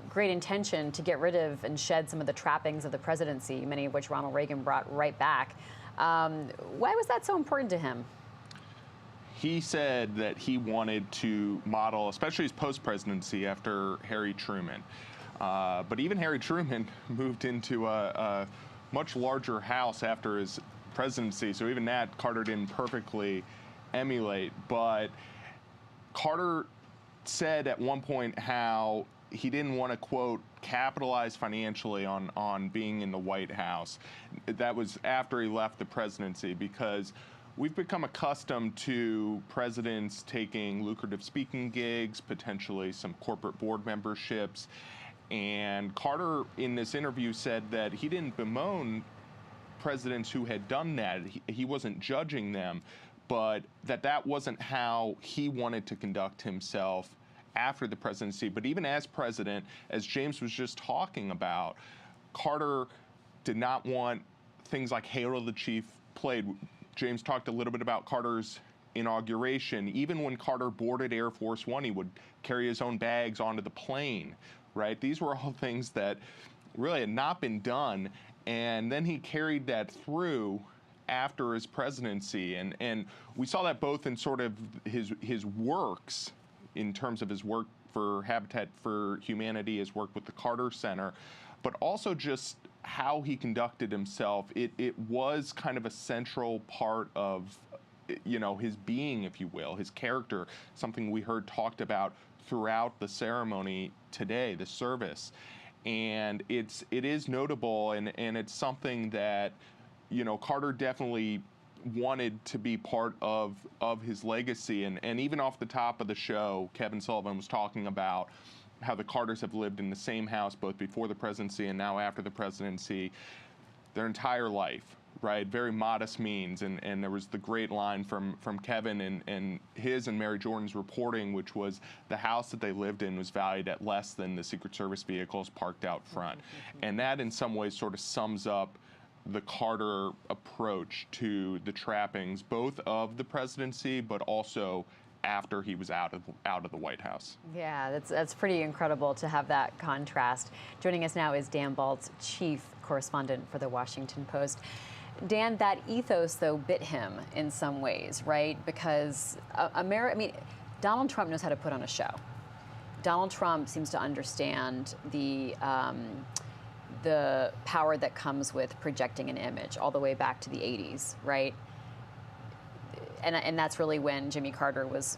Speaker 5: great intention to get rid of and shed some of the trappings of the presidency, many of which Ronald Reagan brought right back. Why was that so important to him?
Speaker 11: He said that he wanted to model, especially his post-presidency, after Harry Truman. But even Harry Truman moved into a much larger house after his presidency, so even that Carter didn't perfectly emulate. But Carter said at one point how he didn't want to, quote, capitalize financially on being in the White House. That was after he left the presidency, because we've become accustomed to presidents taking lucrative speaking gigs, potentially some corporate board memberships. And Carter, in this interview, said that he didn't bemoan presidents who had done that. He wasn't judging them, but that wasn't how he wanted to conduct himself after the presidency. But even as president, as James was just talking about, Carter did not want things like Hail to the Chief played. James talked a little bit about Carter's inauguration. Even when Carter boarded Air Force One, he would carry his own bags onto the plane, right? These were all things that really had not been done. And then he carried that through after his presidency. And we saw that both in sort of his works, in terms of his work for Habitat for Humanity, his work with the Carter Center, but also just how he conducted himself. It was kind of a central part of, his being, if you will, his character, something we heard talked about throughout the ceremony today, the service. And it is notable, and it's something that, Carter definitely wanted to be part of his legacy. And even off the top of the show, Kevin Sullivan was talking about how the Carters have lived in the same house both before the presidency and now after the presidency their entire life, right? Very modest means. And there was the great line from Kevin and his and Mary Jordan's reporting, which was the house that they lived in was valued at less than the Secret Service vehicles parked out front. And that in some ways sort of sums up the Carter approach to the trappings, both of the presidency, but also after he was out of the White House.
Speaker 5: Yeah, that's pretty incredible to have that contrast. Joining us now is Dan Baltz, chief correspondent for the Washington Post. Dan, that ethos, though, bit him in some ways, right? Because Donald Trump knows how to put on a show. Donald Trump seems to understand the power that comes with projecting an image all the way back to the 80s, right? And that's really when Jimmy Carter was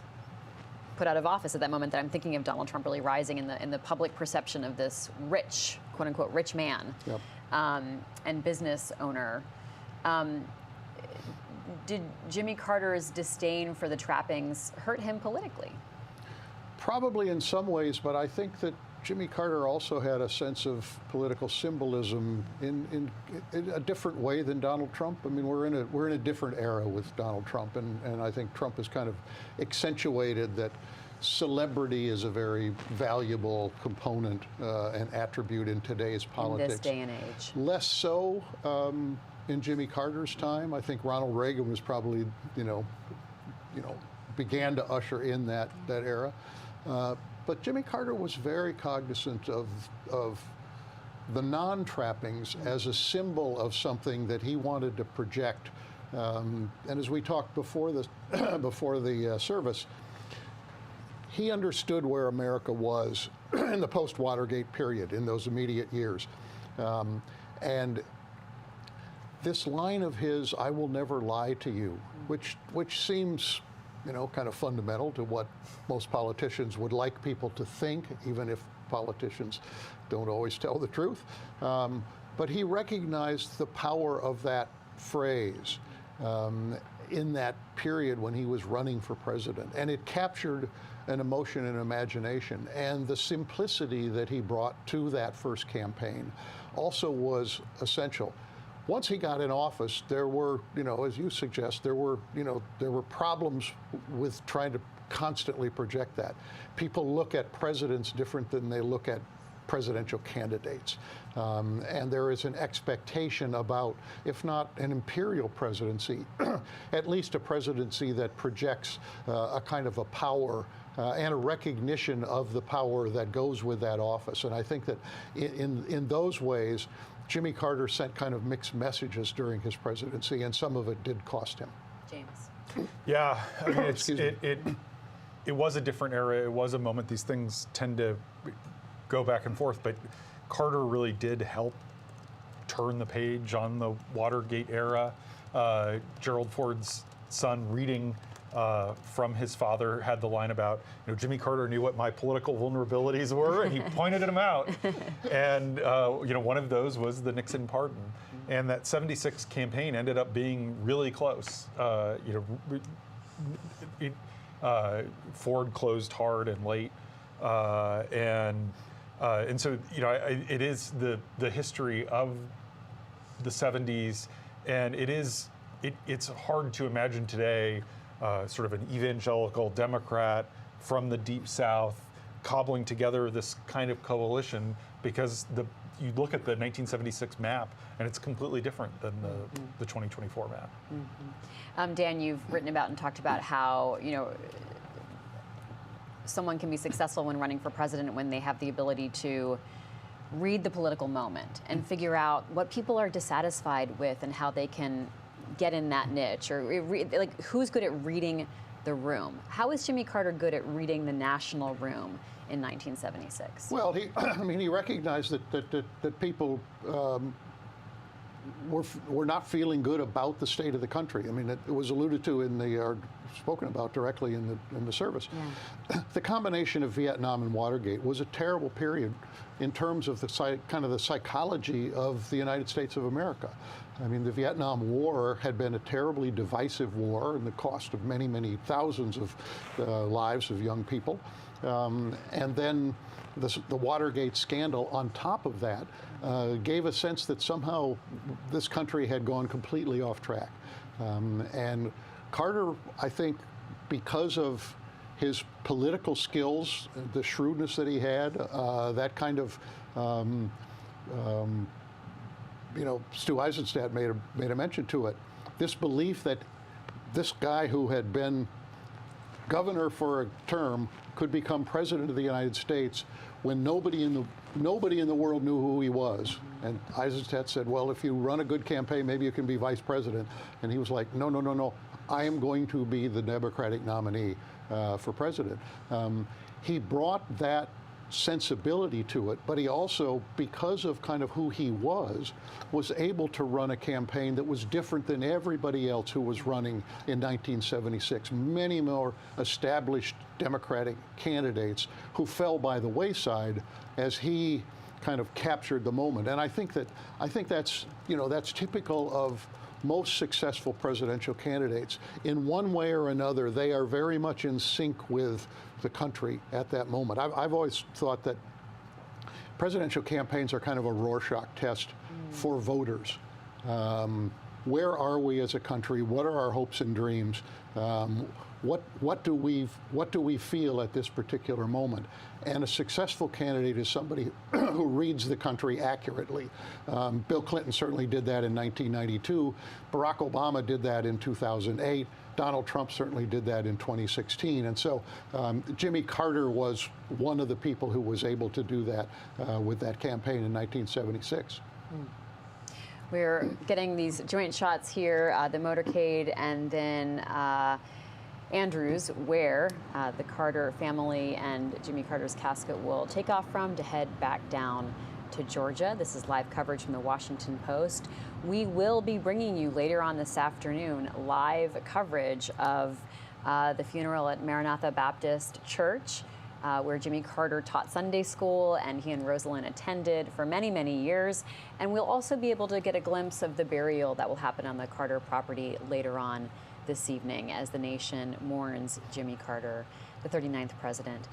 Speaker 5: put out of office at that moment that I'm thinking of Donald Trump really rising in the public perception of this rich, quote unquote, rich man.
Speaker 16: Yep.
Speaker 5: And business owner. Did Jimmy Carter's disdain for the trappings hurt him politically?
Speaker 16: Probably in some ways, but I think that Jimmy Carter also had a sense of political symbolism in a different way than Donald Trump. I mean, we're in a different era with Donald Trump, and I think Trump has kind of accentuated that celebrity is a very valuable component and attribute in today's politics.
Speaker 5: In this day and age.
Speaker 16: Less so in Jimmy Carter's time. I think Ronald Reagan was probably, began to usher in that era. But Jimmy Carter was very cognizant of the non-trappings as a symbol of something that he wanted to project. And as we talked before the service, he understood where America was in the post-Watergate period, in those immediate years. And this line of his, "I will never lie to you," which seems kind of fundamental to what most politicians would like people to think, even if politicians don't always tell the truth. But he recognized the power of that phrase in that period when he was running for president. And it captured an emotion and imagination. And the simplicity that he brought to that first campaign also was essential. Once he got in office, there were, as you suggest, there were problems with trying to constantly project that. People look at presidents different than they look at presidential candidates. And there is an expectation about, if not an imperial presidency, at least a presidency that projects a kind of a power and a recognition of the power that goes with that office. And I think that in those ways, Jimmy Carter sent kind of mixed messages during his presidency, and some of it did cost him.
Speaker 5: James.
Speaker 7: Yeah, I mean, it was a different era. It was a moment. These things tend to go back and forth, but Carter really did help turn the page on the Watergate era. Gerald Ford's son reading from his father had the line about, Jimmy Carter knew what my political vulnerabilities were, and he pointed them out. And one of those was the Nixon pardon. And that 76 campaign ended up being really close. Ford closed hard and late, and so it is the history of the 70s, and it's hard to imagine today. Sort of an evangelical Democrat from the Deep South cobbling together this kind of coalition, because you look at the 1976 map and it's completely different than the 2024 map.
Speaker 5: Mm-hmm. Dan, you've written about and talked about how someone can be successful when running for president when they have the ability to read the political moment and figure out what people are dissatisfied with and how they can get in that niche, or who's good at reading the room. How is Jimmy Carter good at reading the national room in 1976? Well,
Speaker 16: he recognized that people were not feeling good about the state of the country. I mean, it was alluded to or spoken about directly in the service. Yeah. The combination of Vietnam and Watergate was a terrible period in terms of the psychology of the United States of America. I mean, the Vietnam War had been a terribly divisive war, and the cost of many, many thousands of lives of young people. And then the Watergate scandal on top of that gave a sense that somehow this country had gone completely off track. And Carter, I think, because of his political skills, the shrewdness that he had, that kind of Stu Eisenstadt made a mention to it. This belief that this guy who had been governor for a term could become president of the United States when nobody in the world knew who he was. And Eisenstadt said, well, if you run a good campaign, maybe you can be vice president. And he was like, no, no, no, no. I am going to be the Democratic nominee for president. He brought that sensibility to it, but he also, because of kind of who he was able to run a campaign that was different than everybody else who was running in 1976. Many more established Democratic candidates who fell by the wayside as he kind of captured the moment. And I think that's, you know, that's typical of most successful presidential candidates. In one way or another, they are very much in sync with the country at that moment. I've always thought that presidential campaigns are kind of a Rorschach test for voters. Where are we as a country? What are our hopes and dreams? What do we feel at this particular moment? And a successful candidate is somebody who reads the country accurately. Bill Clinton certainly did that in 1992. Barack Obama did that in 2008. Donald Trump certainly did that in 2016. And so Jimmy Carter was one of the people who was able to do that with that campaign in 1976.
Speaker 5: We're getting these joint shots here, the motorcade and then Andrews, where the Carter family and Jimmy Carter's casket will take off from to head back down to Georgia. This is live coverage from the Washington Post. We will be bringing you later on this afternoon live coverage of the funeral at Maranatha Baptist Church, where Jimmy Carter taught Sunday school and he and Rosalynn attended for many, many years. And we'll also be able to get a glimpse of the burial that will happen on the Carter property later on this evening as the nation mourns Jimmy Carter, the 39th president.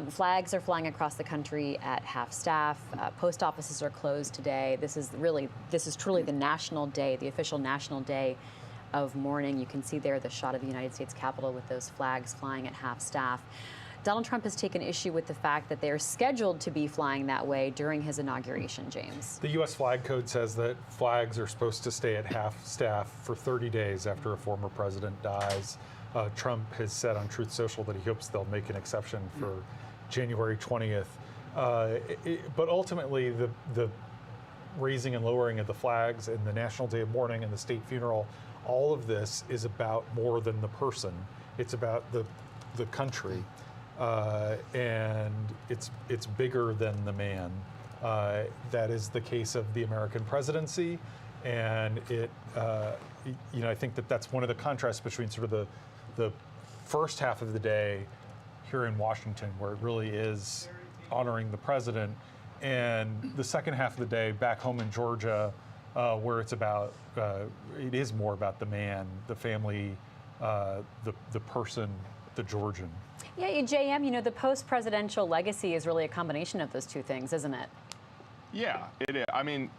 Speaker 5: Flags are flying across the country at half-staff. Post offices are closed today. This is truly the national day, the official national day of mourning. You can see there the shot of the United States Capitol with those flags flying at half-staff. Donald Trump has taken issue with the fact that they're scheduled to be flying that way during his inauguration, James.
Speaker 7: The U.S. flag code says that flags are supposed to stay at half-staff for 30 days after a former president dies. Trump has said on Truth Social that he hopes they'll make an exception for January 20th. But ultimately, the raising and lowering of the flags and the National Day of Mourning and the state funeral, all of this is about more than the person. It's about the country. And it's bigger than the man. That is the case of the American presidency, and I think that's one of the contrasts between sort of the first half of the day here in Washington, where it really is honoring the president, and the second half of the day back home in Georgia, where it's about it is more about the man, the family, the person, the Georgian.
Speaker 5: Yeah, JM, the post-presidential legacy is really a combination of those two things, isn't it?
Speaker 11: Yeah, it is. I mean,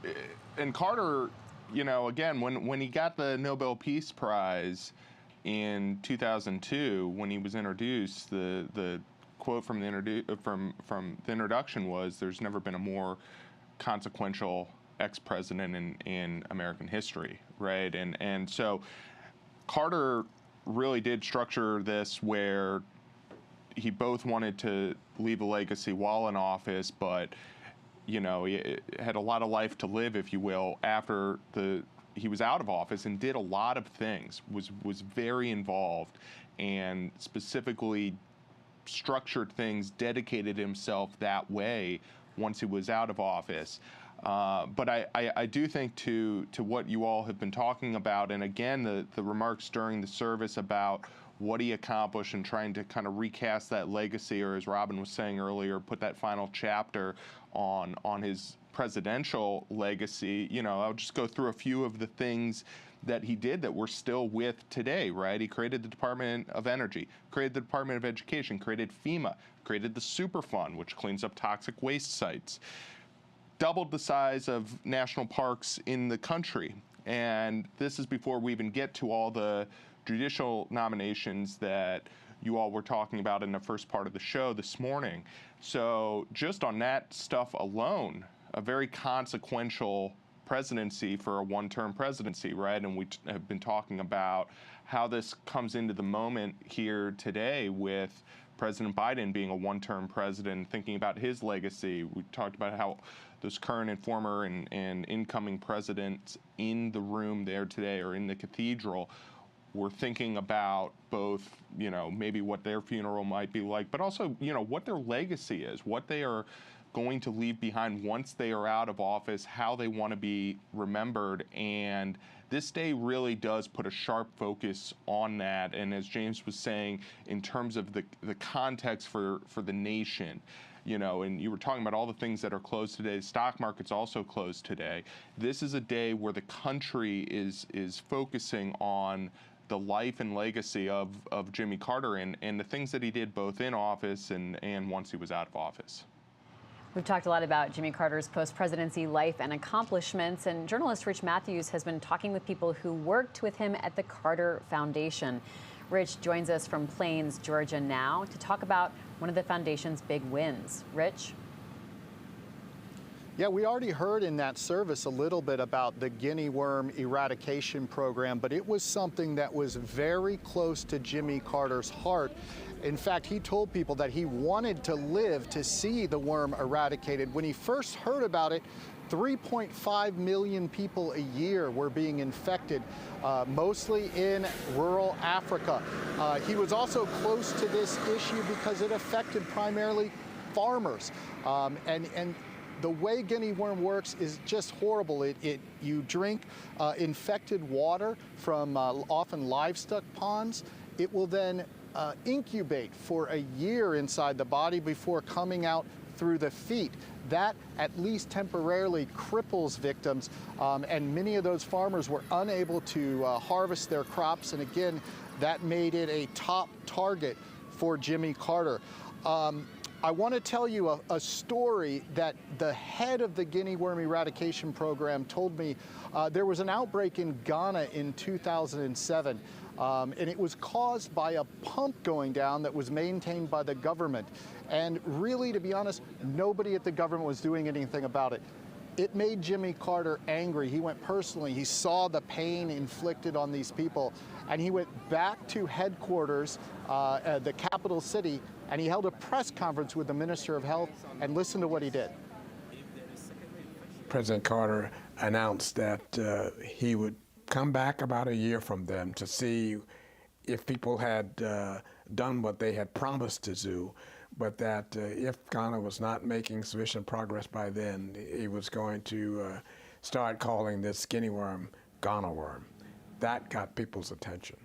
Speaker 11: and Carter, again, when he got the Nobel Peace Prize in 2002, when he was introduced, the quote from the introduction was, "There's never been a more consequential ex-president in American history," right? And so Carter really did structure this where he both wanted to leave a legacy while in office, but he had a lot of life to live, if you will, after he was out of office, and did a lot of things, was very involved, and specifically structured things, dedicated himself that way once he was out of office. But I do think to what you all have been talking about, and again, the remarks during the service about what he accomplished and trying to kind of recast that legacy, or as Robin was saying earlier, put that final chapter on his presidential legacy. I'll just go through a few of the things that he did that we're still with today, right? He created the Department of Energy, created the Department of Education, created FEMA, created the Superfund, which cleans up toxic waste sites, doubled the size of national parks in the country. And this is before we even get to all the judicial nominations that you all were talking about in the first part of the show this morning. So just on that stuff alone, a very consequential presidency for a one-term presidency, right? And we have been talking about how this comes into the moment here today with President Biden being a one-term president, thinking about his legacy. We talked about how those current and former and incoming presidents in the room there today, or in the cathedral, were thinking about both, maybe what their funeral might be like, but also, what their legacy is, what they are going to leave behind once they are out of office, how they want to be remembered. And this day really does put a sharp focus on that. And as James was saying, in terms of the context for the nation, and you were talking about all the things that are closed today. The stock market's also closed today. This is a day where the country is focusing on the life and legacy of Jimmy Carter and the things that he did both in office and once he was out of office.
Speaker 5: We've talked a lot about Jimmy Carter's post-presidency life and accomplishments, and journalist Rich Matthews has been talking with people who worked with him at the Carter Foundation. Rich joins us from Plains, Georgia now to talk about one of the foundation's big wins. Rich?
Speaker 12: Yeah, we already heard in that service a little bit about the guinea worm eradication program, but it was something that was very close to Jimmy Carter's heart. In fact, he told people that he wanted to live to see the worm eradicated. When he first heard about it, 3.5 million people a year were being infected, mostly in rural Africa. He was also close to this issue because it affected primarily farmers. And the way guinea worm works is just horrible. You drink infected water from often livestock ponds. It will then incubate for a year inside the body before coming out through the feet. That at least temporarily cripples victims, and many of those farmers were unable to harvest their crops, and again, that made it a top target for Jimmy Carter. I want to tell you a story that the head of the guinea worm eradication program told me. There was an outbreak in Ghana in 2007. And it was caused by a pump going down that was maintained by the government. And really, to be honest, nobody at the government was doing anything about it. It made Jimmy Carter angry. He went personally. He saw the pain inflicted on these people. And he went back to headquarters, the capital city, and he held a press conference with the Minister of Health, and listen to what he did.
Speaker 2: President Carter announced that he would come back about a year from then to see if people had done what they had promised to do, but that if Ghana was not making sufficient progress by then, he was going to start calling this guinea worm Ghana worm. That got people's attention.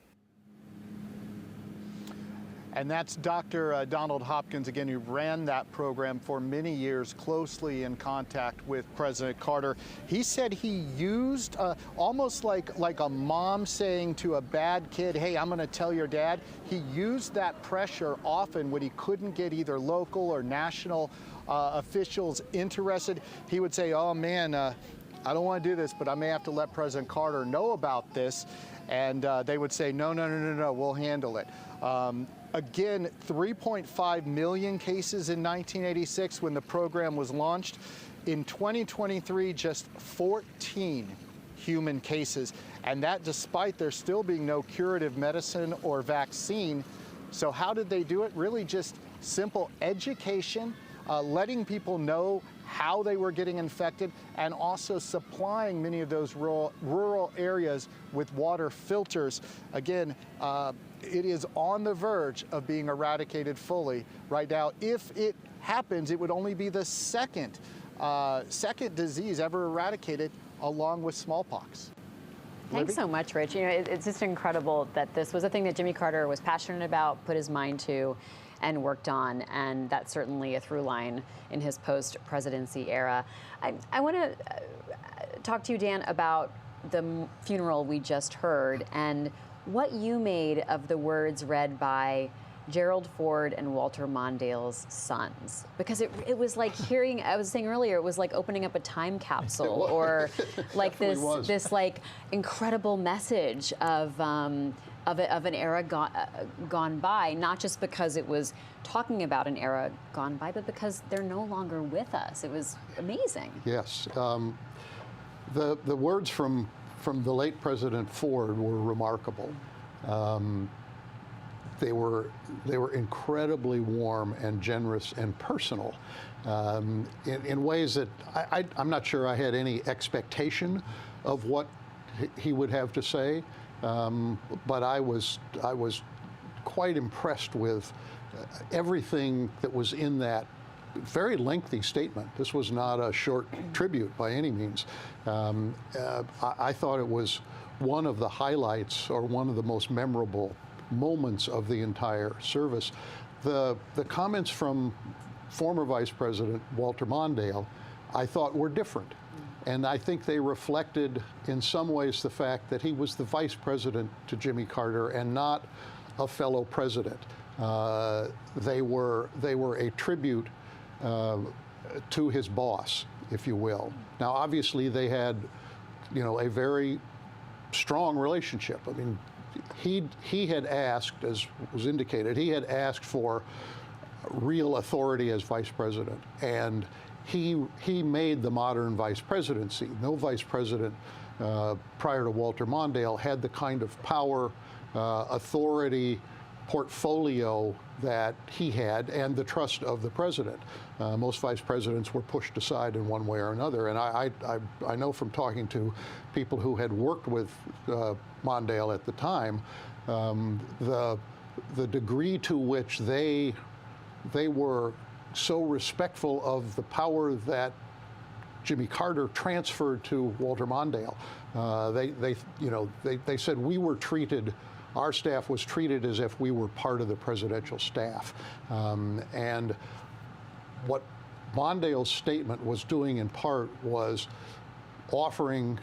Speaker 12: And that's Dr. Donald Hopkins, again, who ran that program for many years, closely in contact with President Carter. He said he used almost like a mom saying to a bad kid, hey, I'm going to tell your dad. He used that pressure often when he couldn't get either local or national officials interested. He would say, oh, man, I don't want to do this, but I may have to let President Carter know about this. And they would say, no, we'll handle it. Again, 3.5 million cases in 1986 when the program was launched. In 2023, just 14 human cases, and that despite there still being no curative medicine or vaccine. So how did they do it? Really just simple education, letting people know how they were getting infected, and also supplying many of those rural areas with water filters. Again, it is on the verge of being eradicated fully right now. If it happens, it would only be the second disease ever eradicated, along with smallpox.
Speaker 5: Thanks so much, Rich. It's just incredible that this was a thing that Jimmy Carter was passionate about, put his mind to, and worked on, and that's certainly a through line in his post-presidency era. I want to talk to you, Dan, about the funeral we just heard and what you made of the words read by Gerald Ford and Walter Mondale's sons, because it was like hearing, I was saying earlier, it was like opening up a time capsule, or like this like incredible message of an era gone by, not just because it was talking about an era gone by, but because they're no longer with us. It was amazing.
Speaker 16: Yes. The words from the late President Ford were remarkable. They were incredibly warm and generous and personal in ways that I'm not sure I had any expectation of what he would have to say, but I was quite impressed with everything that was in that very lengthy statement. This was not a short tribute by any means. I thought it was one of the highlights or one of the most memorable moments of the entire service. The comments from former Vice President Walter Mondale, I thought were different. And I think they reflected in some ways the fact that he was the vice president to Jimmy Carter and not a fellow president. They were a tribute to his boss, if you will. Now, obviously, they had, a very strong relationship. I mean, he had asked, as was indicated, he had asked for real authority as vice president, and he made the modern vice presidency. No vice president prior to Walter Mondale had the kind of power, authority, portfolio that he had, and the trust of the president. Most vice presidents were pushed aside in one way or another, and I know from talking to people who had worked with Mondale at the time, the degree to which they were so respectful of the power that Jimmy Carter transferred to Walter Mondale. They said we were treated. Our staff was treated as if we were part of the presidential staff. And what Mondale's statement was doing in part was offering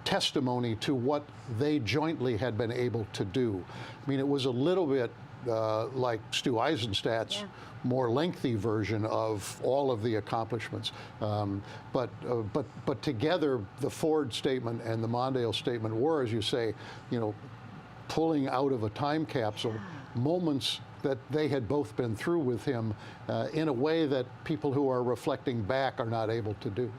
Speaker 16: testimony to what they jointly had been able to do. I mean, it was a little bit like Stu Eisenstadt's more lengthy version of all of the accomplishments. But together, the Ford statement and the Mondale statement were, as you say, pulling out of a time capsule moments that they had both been through with him in a way that people who are reflecting back are not able to do.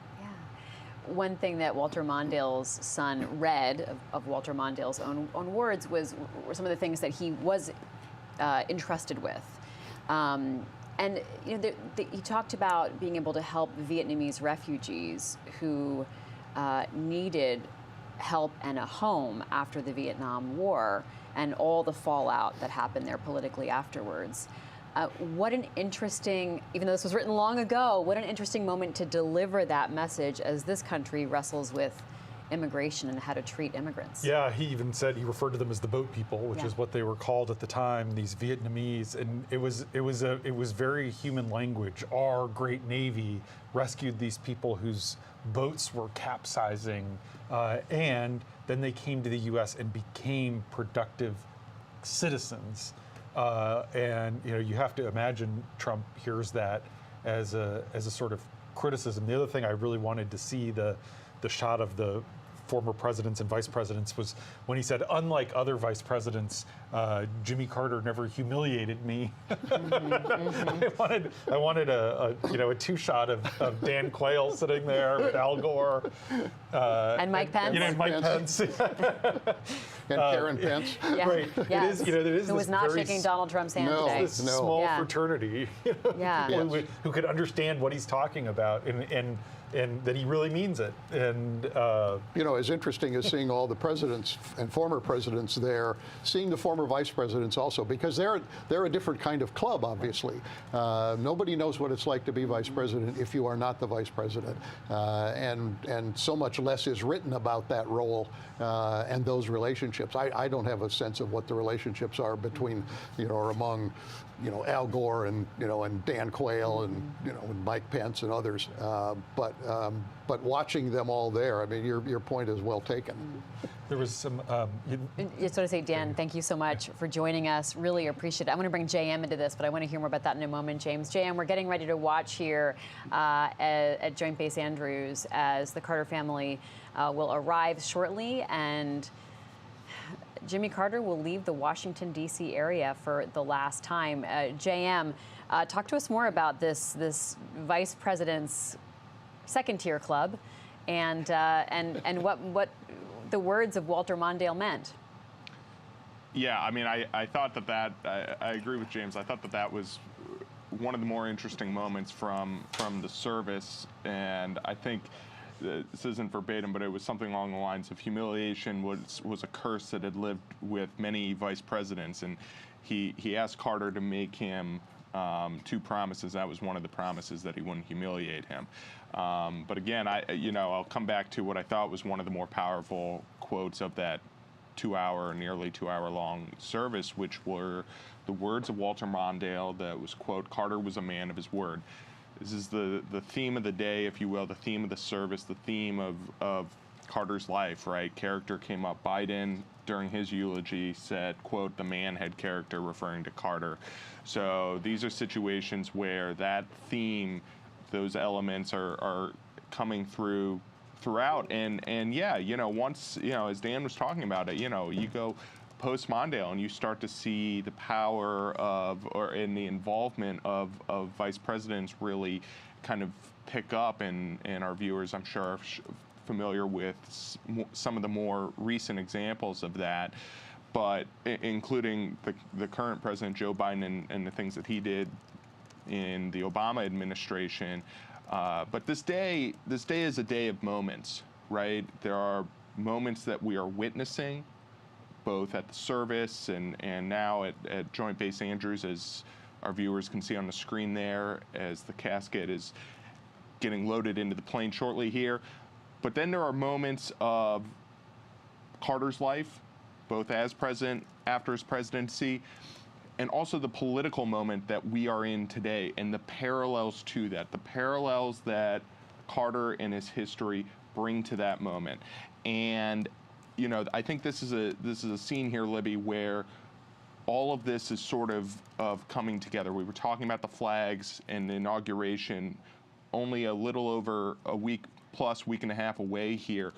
Speaker 5: One thing that Walter Mondale's son read of Walter Mondale's own words were some of the things that he was entrusted with. And he talked about being able to help Vietnamese refugees who needed help and a home after the Vietnam War and all the fallout that happened there politically afterwards. What an interesting, even though this was written long ago, what an interesting moment to deliver that message as this country wrestles with immigration and how to treat immigrants.
Speaker 7: Yeah, he even said, he referred to them as the boat people, which is what they were called at the time, these Vietnamese, and it was very human language. Our great Navy rescued these people whose boats were capsizing, and then they came to the U.S. and became productive citizens. And you have to imagine Trump hears that as a sort of criticism. The other thing I really wanted to see the shot of the former presidents and vice presidents was when he said, unlike other vice presidents, Jimmy Carter never humiliated me. I wanted a two-shot of Dan Quayle sitting there with Al Gore
Speaker 5: and Mike Pence.
Speaker 7: Mike Pence.
Speaker 16: And Karen Pence.
Speaker 7: Right.
Speaker 5: Yes.
Speaker 7: It is
Speaker 5: who was not shaking Donald Trump's hand today.
Speaker 7: This small fraternity who could understand what he's talking about and that he really means it. And
Speaker 16: as interesting as seeing all the presidents and former presidents there, seeing the former vice presidents also, because they're a different kind of club, obviously. Nobody knows what it's like to be vice president if you are not the vice president, and so much less is written about that role and those relationships. I don't have a sense of what the relationships are between, or among, Al Gore and Dan Quayle and Mike Pence and others. But watching them all there, I mean, your point is well taken.
Speaker 7: There was some.
Speaker 5: Just want to say, Dan, thank you so much for joining us. Really appreciate it. I'm going to bring JM into this, but I want to hear more about that in a moment, James. JM, we're getting ready to watch here at Joint Base Andrews as the Carter family will arrive shortly, and Jimmy Carter will leave the Washington, D.C. area for the last time. JM, talk to us more about this vice president's second-tier club and what the words of Walter Mondale meant.
Speaker 11: Yeah, I mean, I thought that I agree with James. I thought that was one of the more interesting moments from the service, and I think this isn't verbatim, but it was something along the lines of humiliation was a curse that had lived with many vice presidents, and he asked Carter to make him 2 promises. That was one of the promises, that he wouldn't humiliate him. But again, I'll come back to what I thought was one of the more powerful quotes of that nearly 2 hour long service, which were the words of Walter Mondale that was, quote, "Carter was a man of his word." This is the theme of the day, if you will, the theme of the service, the theme of Carter's life, right? Character came up. Biden, during his eulogy, said, quote, "The man had character," referring to Carter. So these are situations where that theme, those elements are coming throughout. And yeah, once, as Dan was talking about it, you go post Mondale and you start to see the power and the involvement of vice presidents really kind of pick up, and our viewers, I'm sure, are familiar with some of the more recent examples of that, but including the current president, Joe Biden, and the things that he did in the Obama administration. But this day is a day of moments, right? There are moments that we are witnessing, both at the service and now at Joint Base Andrews, as our viewers can see on the screen there, as the casket is getting loaded into the plane shortly here. But then there are moments of Carter's life, both as president, after his presidency, and also the political moment that we are in today, and the parallels to that, the parallels that Carter and his history bring to that moment. And I think this is a scene here, Libby, where all of this is sort of coming together. We were talking about the flags and the inauguration only a little over a week and a half away here.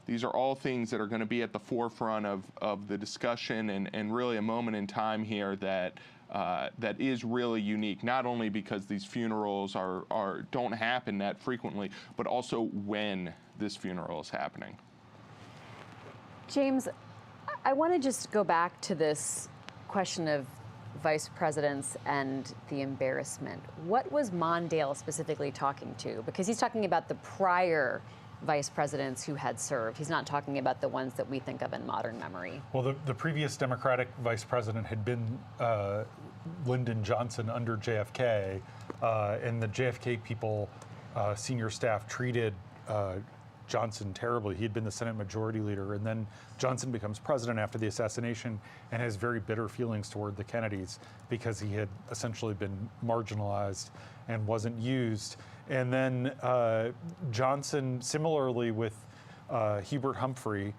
Speaker 11: These are all things that are going to be at the forefront of the discussion, and really a moment in time here that is really unique, not only because these funerals don't happen that frequently, but also when this funeral is happening.
Speaker 5: James, I want to just go back to this question of vice presidents and the embarrassment. What was Mondale specifically talking to? Because he's talking about the prior vice presidents who had served. He's not talking about the ones that we think of in modern memory.
Speaker 7: Well, the previous Democratic vice president had been Lyndon Johnson under JFK, and the JFK people, senior staff, treated Johnson terribly. He had been the Senate Majority Leader, and then Johnson becomes president after the assassination and has very bitter feelings toward the Kennedys because he had essentially been marginalized and wasn't used. And then Johnson, similarly with Hubert Humphrey,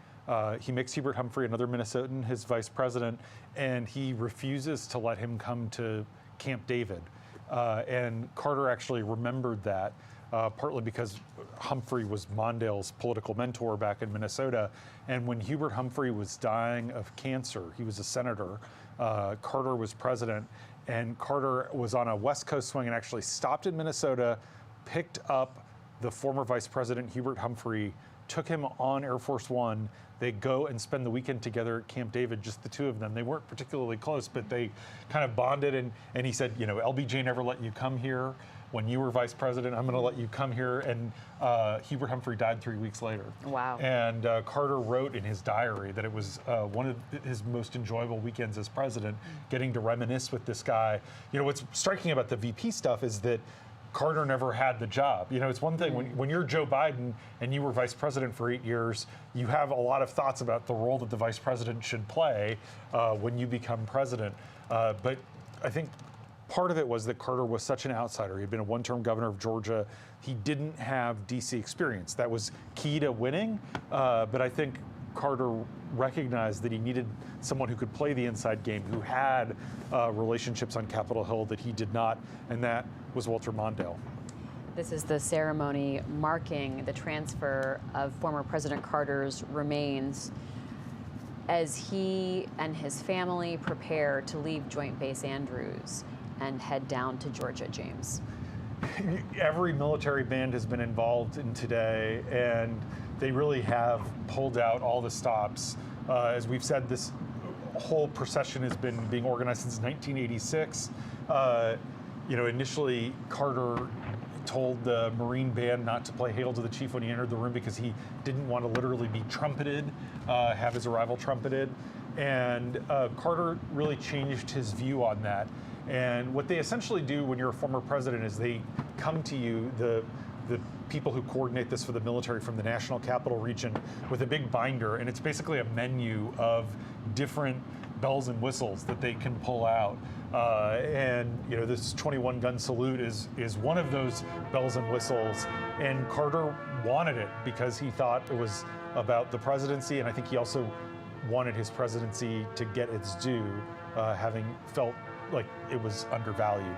Speaker 7: he makes Hubert Humphrey, another Minnesotan, his vice president, and he refuses to let him come to Camp David. And Carter actually remembered that, partly because Humphrey was Mondale's political mentor back in Minnesota. And when Hubert Humphrey was dying of cancer, he was a senator, Carter was president, and Carter was on a West Coast swing and actually stopped in Minnesota, picked up the former vice president, Hubert Humphrey, took him on Air Force One. They go and spend the weekend together at Camp David, just the two of them. They weren't particularly close, but they kind of bonded. And he said, LBJ never let you come here. When you were vice president, I'm going to let you come here. And Hubert Humphrey died 3 weeks later.
Speaker 5: Wow.
Speaker 7: And Carter wrote in his diary that it was one of his most enjoyable weekends as president, getting to reminisce with this guy. What's striking about the VP stuff is that Carter never had the job. It's one thing when you're Joe Biden and you were vice president for 8 years, you have a lot of thoughts about the role that the vice president should play when you become president. But I think part of it was that Carter was such an outsider. He'd been a one-term governor of Georgia. He didn't have DC experience. That was key to winning. But I think Carter recognized that he needed someone who could play the inside game, who had relationships on Capitol Hill that he did not, and that was Walter Mondale.
Speaker 5: This is the ceremony marking the transfer of former President Carter's remains as he and his family prepare to leave Joint Base Andrews and head down to Georgia, James.
Speaker 7: every military band has been involved in today, and they really have pulled out all the stops. As we've said, this whole procession has been being organized since 1986. Initially Carter told the Marine band not to play Hail to the Chief when he entered the room because he didn't want to literally be trumpeted, have his arrival trumpeted. And Carter really changed his view on that. And what they essentially do when you're a former president is they come to you, the people who coordinate this for the military from the National Capital Region, with a big binder, and it's basically a menu of different bells and whistles that they can pull out. This 21-gun salute is one of those bells and whistles, and Carter wanted it because he thought it was about the presidency, and I think he also wanted his presidency to get its due, having felt like it was undervalued.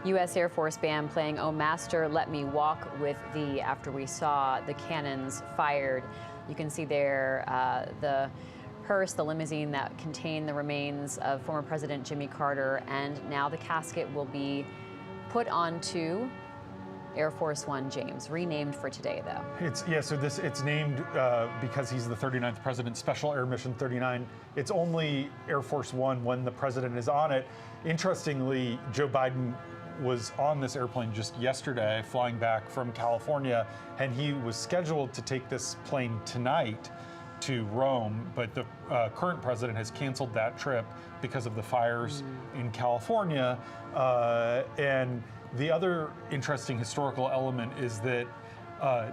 Speaker 5: U.S. Air Force Band playing "Oh Master, Let Me Walk with Thee" after we saw the cannons fired. You can see there the hearse, the limousine that contained the remains of former President Jimmy Carter, and now the casket will be put onto Air Force One, James, renamed for today, though.
Speaker 7: It's named because he's the 39th president, Special Air Mission 39. It's only Air Force One when the president is on it. Interestingly, Joe Biden was on this airplane just yesterday, flying back from California, and he was scheduled to take this plane tonight to Rome, but the current president has canceled that trip because of the fires in California. And the other interesting historical element is that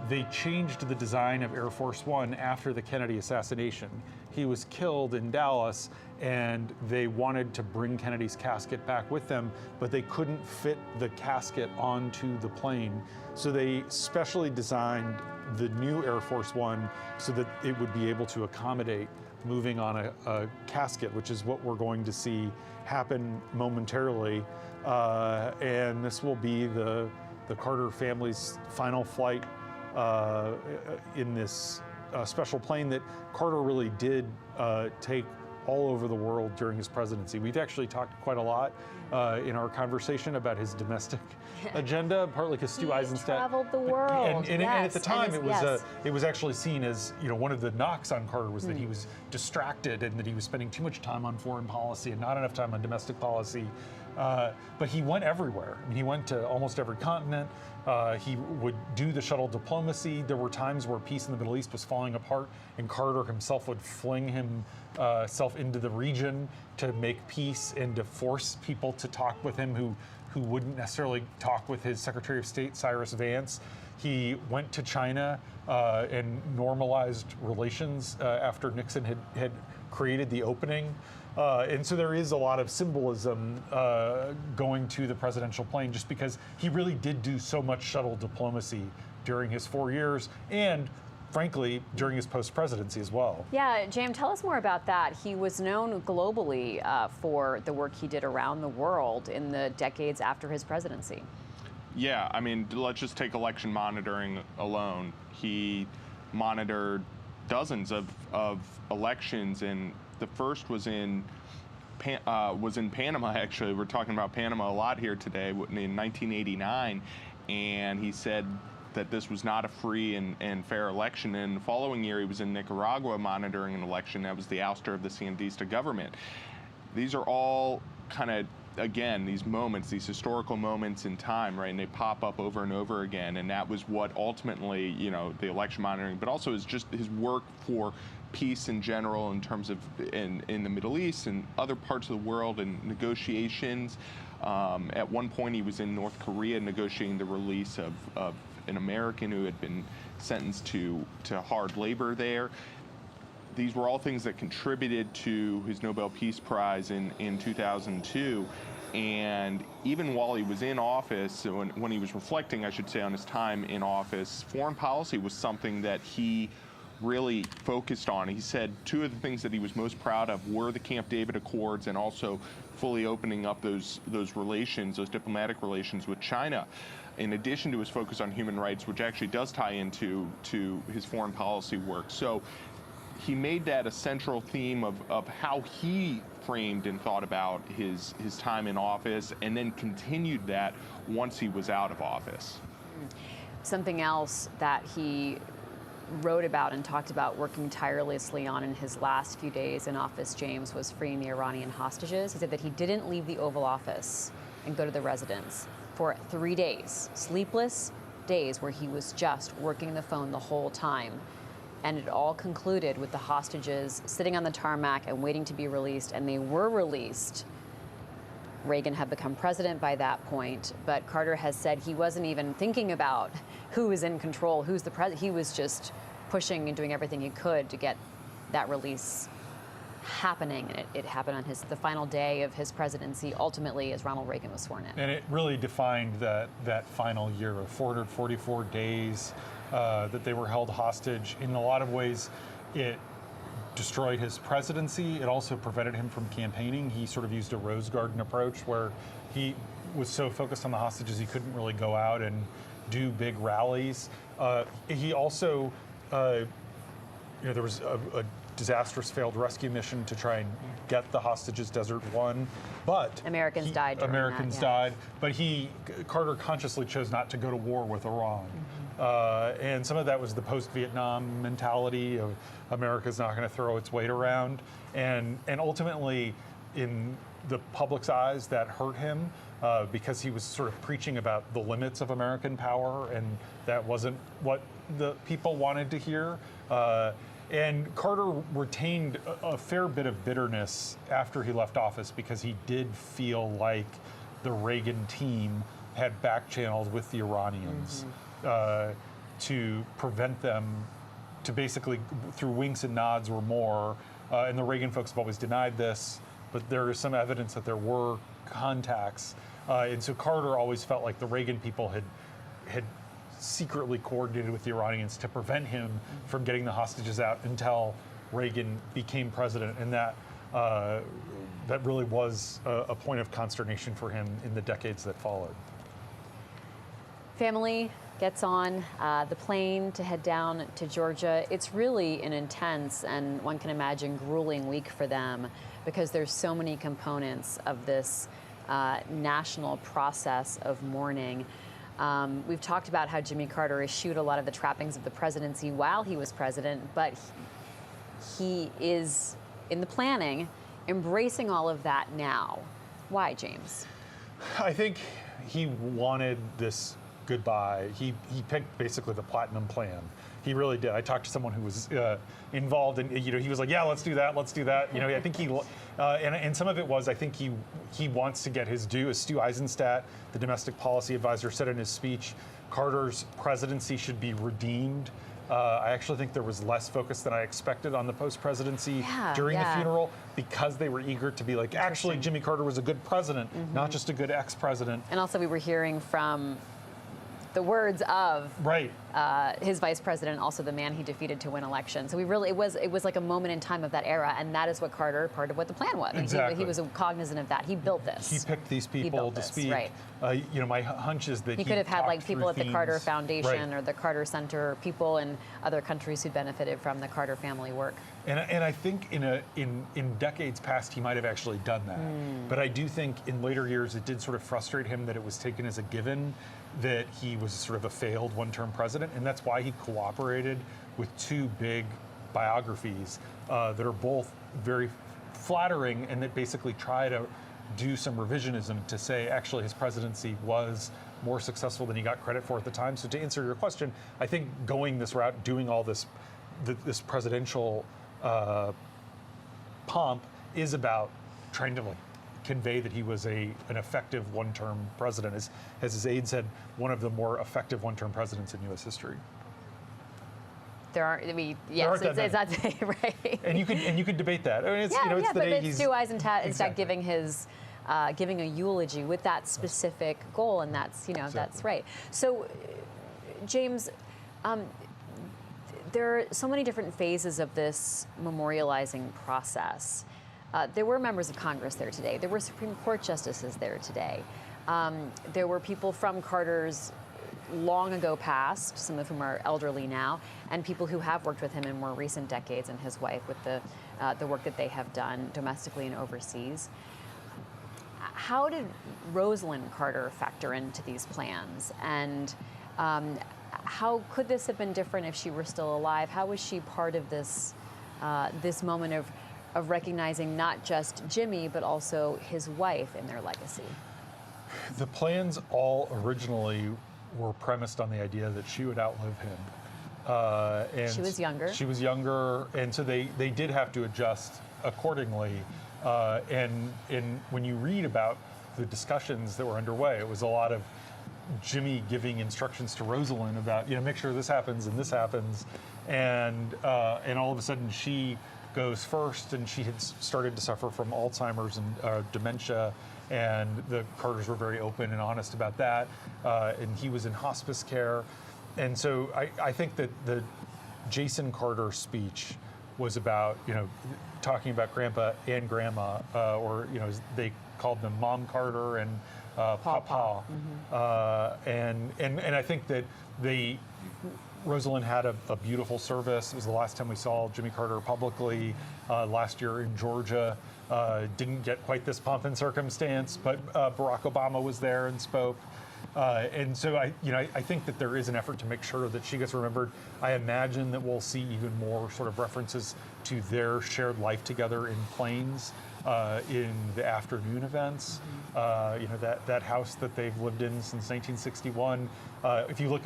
Speaker 7: they changed the design of Air Force One after the Kennedy assassination. He was killed in Dallas, and they wanted to bring Kennedy's casket back with them, but they couldn't fit the casket onto the plane. So they specially designed the new Air Force One so that it would be able to accommodate moving on a casket, which is what we're going to see happen momentarily. And this will be the Carter family's final flight in this special plane that Carter really did take all over the world during his presidency. We've actually talked quite a lot in our conversation about his domestic agenda, partly because Stu Eisenstadt
Speaker 5: traveled the world.
Speaker 7: And at the time, it was actually seen as, one of the knocks on Carter was that he was distracted and that he was spending too much time on foreign policy and not enough time on domestic policy. But he went everywhere. I mean, he went to almost every continent. He would do the shuttle diplomacy. There were times where peace in the Middle East was falling apart, and Carter himself would fling himself into the region to make peace and to force people to talk with him who wouldn't necessarily talk with his Secretary of State, Cyrus Vance. He went to China and normalized relations after Nixon had created the opening. And so there is a lot of symbolism going to the presidential plane, just because he really did do so much shuttle diplomacy during his 4 years, and frankly, during his post-presidency as well.
Speaker 5: Yeah, James, tell us more about that. He was known globally for the work he did around the world in the decades after his presidency.
Speaker 11: Yeah, I mean, let's just take election monitoring alone. He monitored dozens of elections, and the first was in Panama, actually. We're talking about Panama a lot here today, in 1989, and he said that this was not a free and fair election. And the following year, he was in Nicaragua monitoring an election. That was the ouster of the Sandinista government. These are all kind of, again, these moments, these historical moments in time, right? And they pop up over and over again. And that was what ultimately, the election monitoring, but also is just his work for peace in general in terms of in the Middle East and other parts of the world and negotiations. At one point, he was in North Korea negotiating the release of an American who had been sentenced to hard labor there. These were all things that contributed to his Nobel Peace Prize in 2002. And even while he was in office, when he was reflecting, I should say, on his time in office, foreign policy was something that he really focused on. He said two of the things that he was most proud of were the Camp David Accords and also fully opening up those relations, those diplomatic relations with China, in addition to his focus on human rights, which actually does tie into his foreign policy work. So he made that a central theme of how he framed and thought about his time in office, and then continued that once he was out of office.
Speaker 5: Something else that he wrote about and talked about working tirelessly on in his last few days in office, James, was freeing the Iranian hostages. He said that he didn't leave the Oval Office and go to the residence for 3 days, sleepless days where he was just working the phone the whole time. And it all concluded with the hostages sitting on the tarmac and waiting to be released, and they were released. Reagan had become president by that point, but Carter has said he wasn't even thinking about who is in control, who's the president. He was just pushing and doing everything he could to get that release happening. And it happened on the final day of his presidency, ultimately, as Ronald Reagan was sworn in.
Speaker 7: And it really defined that final year of 444 days that they were held hostage. In a lot of ways, it destroyed his presidency. It also prevented him from campaigning. He sort of used a Rose Garden approach where he was so focused on the hostages he couldn't really go out and do big rallies. He also, there was a disastrous failed rescue mission to try and get the hostages. Desert One, but
Speaker 5: Americans died.
Speaker 7: Americans died, but Carter consciously chose not to go to war with Iran. And some of that was the post-Vietnam mentality of America's not going to throw its weight around. And ultimately, in the public's eyes, that hurt him because he was sort of preaching about the limits of American power, and that wasn't what the people wanted to hear. And Carter retained a fair bit of bitterness after he left office because he did feel like the Reagan team had back-channeled with the Iranians. To prevent them to basically, through winks and nods or more, and the Reagan folks have always denied this, but there is some evidence that there were contacts. And so Carter always felt like the Reagan people had secretly coordinated with the Iranians to prevent him from getting the hostages out until Reagan became president. And that really was a point of consternation for him in the decades that followed.
Speaker 5: Family gets on the plane to head down to Georgia. It's really an intense and, one can imagine, grueling week for them because there's so many components of this national process of mourning. We've talked about how Jimmy Carter eschewed a lot of the trappings of the presidency while he was president, but he is, in the planning, embracing all of that now. Why, James?
Speaker 7: I think he wanted this goodbye. He picked basically the platinum plan. He really did. I talked to someone who was involved, and he was like, "Yeah, let's do that. Let's do that." I think he, and some of it was, I think he wants to get his due. As Stu Eisenstadt, the domestic policy advisor, said in his speech, Carter's presidency should be redeemed. I actually think there was less focus than I expected on the post-presidency during the funeral because they were eager to be like, actually, Jimmy Carter was a good president, not just a good ex-president.
Speaker 5: And also, we were hearing from the words of his vice president, also the man he defeated to win election. So it was like a moment in time of that era, and that is what Carter, part of what the plan was.
Speaker 7: Exactly.
Speaker 5: He was cognizant of that. He built this.
Speaker 7: He picked these people to speak.
Speaker 5: Right.
Speaker 7: My hunch is that
Speaker 5: he could have had like people at the Carter Foundation
Speaker 7: right.
Speaker 5: or the Carter Center, or people in other countries who benefited from the Carter family work.
Speaker 7: And I think in decades past he might have actually done that. But I do think in later years it did sort of frustrate him that it was taken as a given that he was sort of a failed one-term president, and that's why he cooperated with two big biographies that are both very flattering and that basically try to do some revisionism to say actually his presidency was more successful than he got credit for at the time. So to answer your question, I think going this route, doing all this presidential pomp is about trying to convey that he was an effective one-term president. As his aide said, one of the more effective one-term presidents in U.S. history.
Speaker 5: There aren't. It's not right.
Speaker 7: And you could debate that. I mean, it's, it's the
Speaker 5: but
Speaker 7: day
Speaker 5: it's Stu Eisenstadt giving his giving a eulogy with that specific goal, and that's that's right. So, James, there are so many different phases of this memorializing process. There were members of Congress there today. There were Supreme Court justices there today. There were people from Carter's long ago passed, some of whom are elderly now, and people who have worked with him in more recent decades, and his wife with the work that they have done domestically and overseas. How did Rosalynn Carter factor into these plans? And how could this have been different if she were still alive? How was she part of this this moment of recognizing not just Jimmy, but also his wife in their legacy?
Speaker 7: The plans all originally were premised on the idea that she would outlive him. And
Speaker 5: she was younger.
Speaker 7: She was younger, and so they did have to adjust accordingly. And when you read about the discussions that were underway, it was a lot of Jimmy giving instructions to Rosalynn about, make sure this happens and this happens, and all of a sudden she goes first, and she had started to suffer from Alzheimer's and dementia, and the Carters were very open and honest about that, and he was in hospice care, and so I think that the Jason Carter speech was about talking about Grandpa and Grandma, or they called them Mom Carter and Papa, and I think that Rosalynn had a beautiful service. It was the last time we saw Jimmy Carter publicly last year in Georgia. Didn't get quite this pomp and circumstance, but Barack Obama was there and spoke. And so I think that there is an effort to make sure that she gets remembered. I imagine that we'll see even more sort of references to their shared life together in planes in the afternoon events. That house that they've lived in since 1961. If you look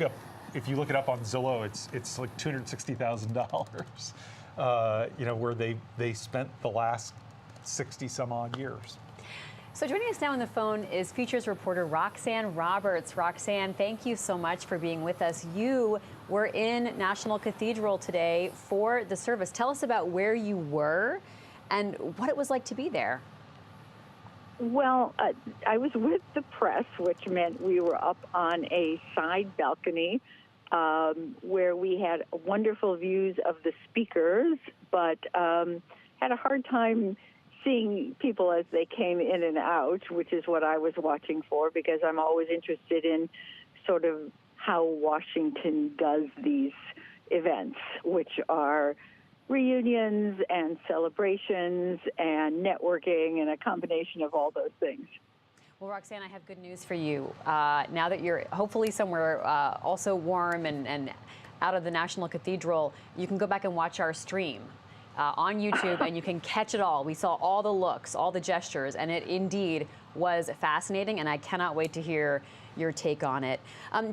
Speaker 7: it up on Zillow, it's like $260,000. Where they spent the last 60 some odd years.
Speaker 5: So joining us now on the phone is Futures reporter Roxanne Roberts. Roxanne, thank you so much for being with us. You were in National Cathedral today for the service. Tell us about where you were and what it was like to be there.
Speaker 18: Well, I was with the press, which meant we were up on a side balcony where we had wonderful views of the speakers, but had a hard time seeing people as they came in and out, which is what I was watching for, because I'm always interested in sort of how Washington does these events, which are reunions and celebrations and networking and a combination of all those things.
Speaker 5: Well, Roxanne, I have good news for you. Now that you're hopefully somewhere also warm and out of the National Cathedral, you can go back and watch our stream on YouTube, and you can catch it all. We saw all the looks, all the gestures, and it indeed was fascinating, and I cannot wait to hear your take on it.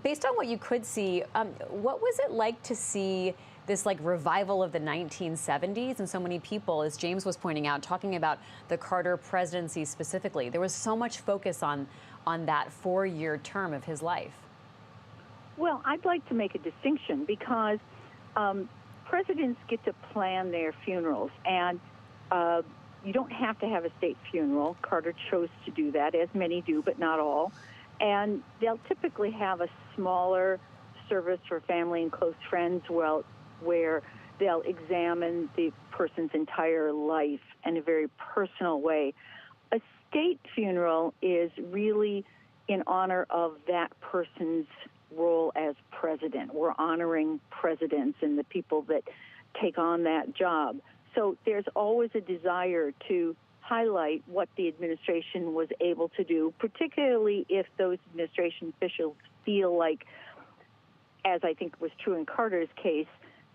Speaker 5: Based on what you could see, what was it like to see this revival of the 1970s and so many people, as James was pointing out, talking about the Carter presidency specifically? There was so much focus on that 4-year term of his life.
Speaker 18: Well, I'd like to make a distinction because presidents get to plan their funerals, and you don't have to have a state funeral. Carter chose to do that, as many do, but not all. And they'll typically have a smaller service for family and close friends where they'll examine the person's entire life in a very personal way. A state funeral is really in honor of that person's role as president. We're honoring presidents and the people that take on that job. So there's always a desire to highlight what the administration was able to do, particularly if those administration officials feel like, as I think was true in Carter's case,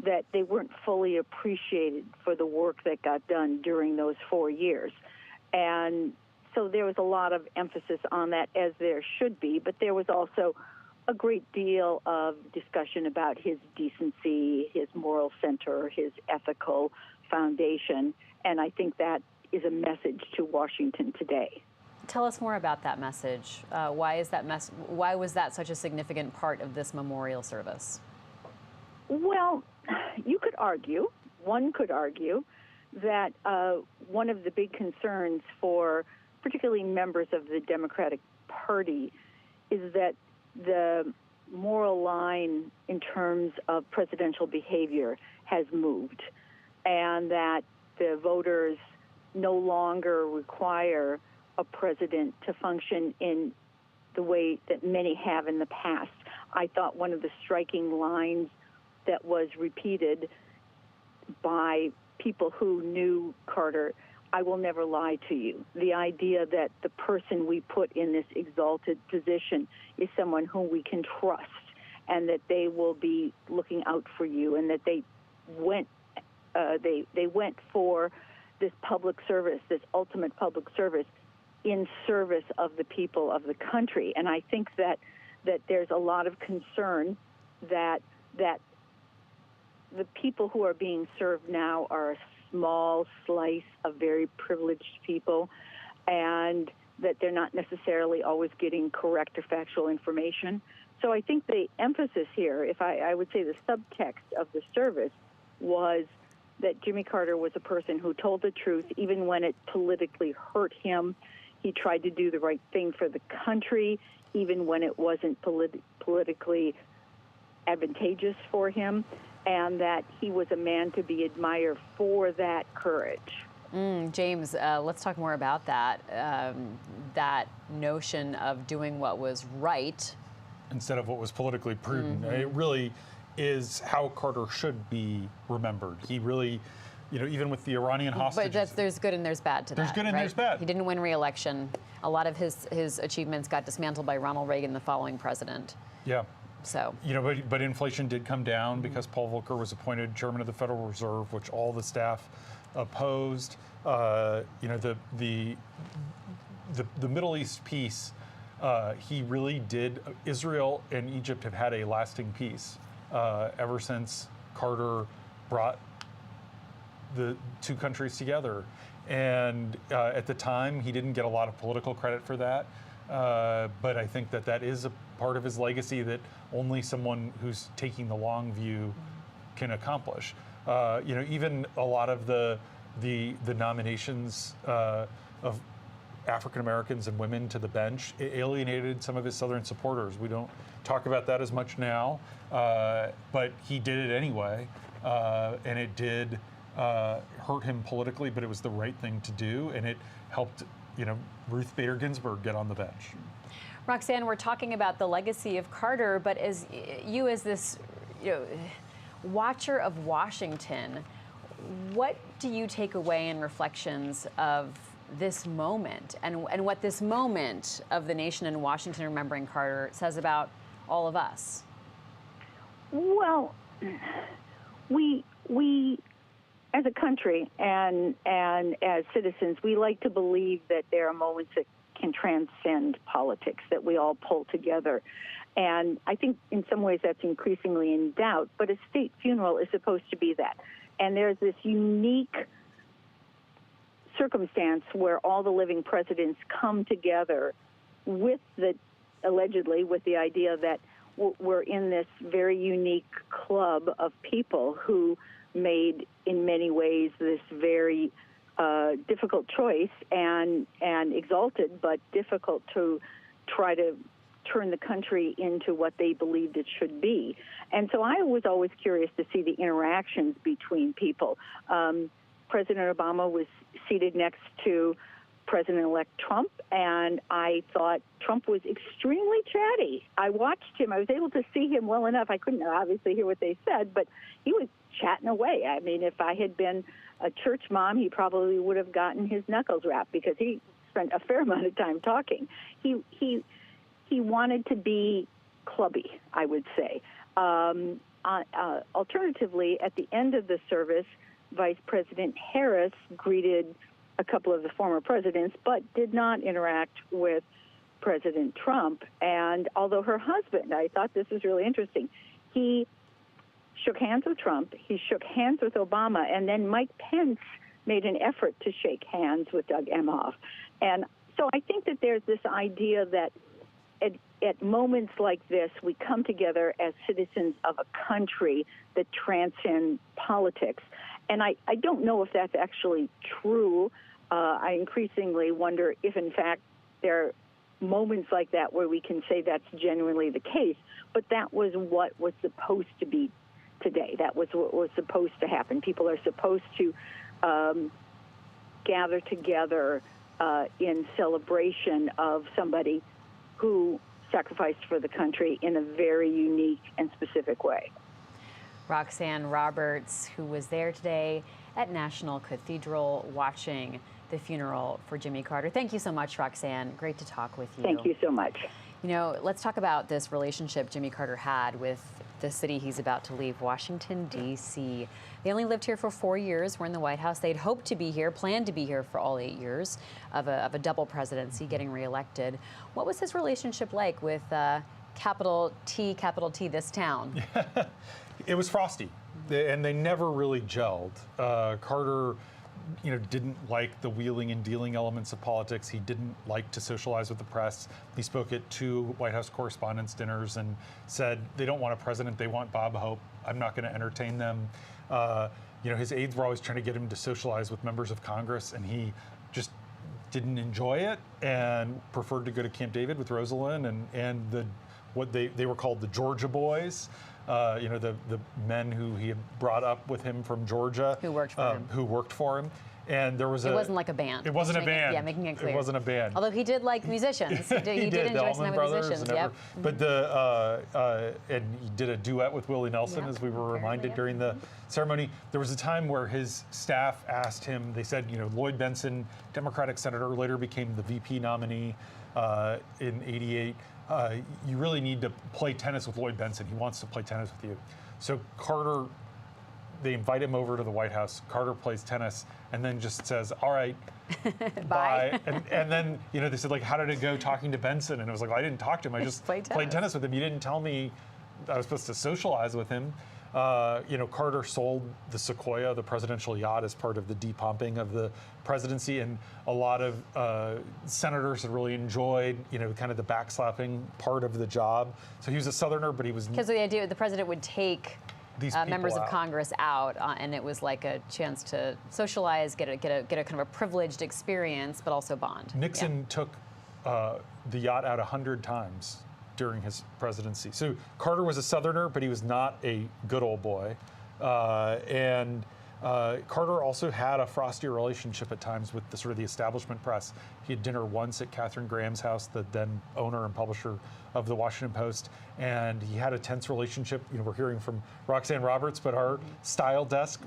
Speaker 18: that they weren't fully appreciated for the work that got done during those 4 years. And so there was a lot of emphasis on that, as there should be, but there was also a great deal of discussion about his decency, his moral center, his ethical foundation, and I think that is a message to Washington today.
Speaker 5: Tell us more about that message. Why was that such a significant part of this memorial service?
Speaker 18: Well, one could argue that one of the big concerns for particularly members of the Democratic Party is that the moral line in terms of presidential behavior has moved, and that the voters no longer require a president to function in the way that many have in the past. I thought one of the striking lines that was repeated by people who knew Carter, "I will never lie to you." The idea that the person we put in this exalted position is someone whom we can trust, and that they will be looking out for you, and that they went for this public service, this ultimate public service, in service of the people of the country. And I think that there's a lot of concern that the people who are being served now are a small slice of very privileged people, and that they're not necessarily always getting correct or factual information. So I think the emphasis here, if I would say the subtext of the service, was that Jimmy Carter was a person who told the truth even when it politically hurt him. He tried to do the right thing for the country even when it wasn't politically advantageous for him, and that he was a man to be admired for that courage.
Speaker 5: James, let's talk more about that. That notion of doing what was right
Speaker 7: instead of what was politically prudent. It really is how Carter should be remembered. He really, even with the Iranian hostages.
Speaker 5: But there's good and there's bad to that.
Speaker 7: There's good and there's bad.
Speaker 5: He didn't win re-election. A lot of his achievements got dismantled by Ronald Reagan, the following president.
Speaker 7: Yeah.
Speaker 5: So.
Speaker 7: But inflation did come down because Paul Volcker was appointed chairman of the Federal Reserve, which all the staff opposed. The Middle East peace, he really did. Israel and Egypt have had a lasting peace ever since Carter brought the two countries together. And at the time, he didn't get a lot of political credit for that. But I think that is a part of his legacy that only someone who's taking the long view can accomplish. Even a lot of the nominations of African Americans and women to the bench alienated some of his Southern supporters. We don't talk about that as much now, but he did it anyway, and it did hurt him politically, but it was the right thing to do, and it helped, Ruth Bader Ginsburg get on the bench.
Speaker 5: Roxanne, we're talking about the legacy of Carter, but as this, watcher of Washington, what do you take away in reflections of this moment and what this moment of the nation in Washington remembering Carter says about all of us?
Speaker 18: Well, we as a country and as citizens, we like to believe that there are moments that can transcend politics, that we all pull together. And I think in some ways that's increasingly in doubt, but a state funeral is supposed to be that. And there's this unique circumstance where all the living presidents come together allegedly with the idea that we're in this very unique club of people who made, in many ways, this very difficult choice and exalted, but difficult to try to turn the country into what they believed it should be. And so I was always curious to see the interactions between people. President Obama was seated next to President-elect Trump, and I thought Trump was extremely chatty. I watched him. I was able to see him well enough. I couldn't obviously hear what they said, but he was chatting away. I mean, if I had been a church mom, he probably would have gotten his knuckles rapped because he spent a fair amount of time talking. He wanted to be clubby, I would say. Alternatively, at the end of the service, Vice President Harris greeted a couple of the former presidents, but did not interact with President Trump. And although her husband, I thought this was really interesting, he shook hands with Trump, he shook hands with Obama, and then Mike Pence made an effort to shake hands with Doug Emhoff. And so I think that there's this idea that at moments like this, we come together as citizens of a country that transcend politics. And I don't know if that's actually true. I increasingly wonder if, in fact, there are moments like that where we can say that's genuinely the case. But that was what was supposed to be today. That was what was supposed to happen. People are supposed to gather together in celebration of somebody who sacrificed for the country in a very unique and specific way.
Speaker 5: Roxanne Roberts, who was there today at National Cathedral watching the funeral for Jimmy Carter. Thank you so much, Roxanne. Great to talk with you.
Speaker 18: Thank you so much.
Speaker 5: You know, let's talk about this relationship Jimmy Carter had with the city he's about to leave, Washington, D.C. They only lived here for 4 years. We're in the White House. They'd hoped to be here, planned to be here for all 8 years of a double presidency, getting reelected. What was his relationship like with capital T, this town?
Speaker 7: It was frosty, and they never really gelled. Carter, didn't like the wheeling and dealing elements of politics. He didn't like to socialize with the press. He spoke at 2 White House Correspondents' dinners and said they don't want a president, they want Bob Hope. I'm not going to entertain them. His aides were always trying to get him to socialize with members of Congress, and he just didn't enjoy it and preferred to go to Camp David with Rosalynn and what they were called the Georgia boys. The men who he had brought up with him from Georgia.
Speaker 5: Who worked for him.
Speaker 7: And there was
Speaker 5: It wasn't like a band.
Speaker 7: It wasn't a band.
Speaker 5: Making it clear.
Speaker 7: It wasn't a band.
Speaker 5: Although he did like musicians. He did enjoy some with musicians. Yep.
Speaker 7: But and he did a duet with Willie Nelson, as we were reminded during the ceremony. There was a time where his staff asked him, they said, Lloyd Bentsen, Democratic senator, later became the VP nominee in '88. You really need to play tennis with Lloyd Bentsen. He wants to play tennis with you. So Carter, they invite him over to the White House. Carter plays tennis and then just says, all right, bye. And then, they said, how did it go talking to Bentsen? And it was like, well, I didn't talk to him. I just played tennis with him. You didn't tell me I was supposed to socialize with him. Carter sold the Sequoia, the presidential yacht, as part of the depumping of the presidency, and a lot of senators had really enjoyed, kind of the backslapping part of the job. So he was a Southerner, but he was
Speaker 5: because the idea the president would take
Speaker 7: these
Speaker 5: members of Congress out, and it was like a chance to socialize, get a kind of a privileged experience, but also bond.
Speaker 7: Nixon took the yacht out 100 times during his presidency. So Carter was a Southerner, but he was not a good old boy. Carter also had a frostier relationship at times with the establishment press. He had dinner once at Katharine Graham's house, the then owner and publisher of the Washington Post, and he had a tense relationship. We're hearing from Roxanne Roberts, but our style desk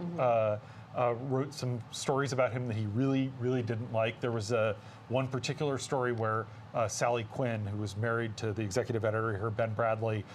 Speaker 7: wrote some stories about him that he really, really didn't like. There was one particular story where Sally Quinn, who was married to the executive editor here, Ben Bradley,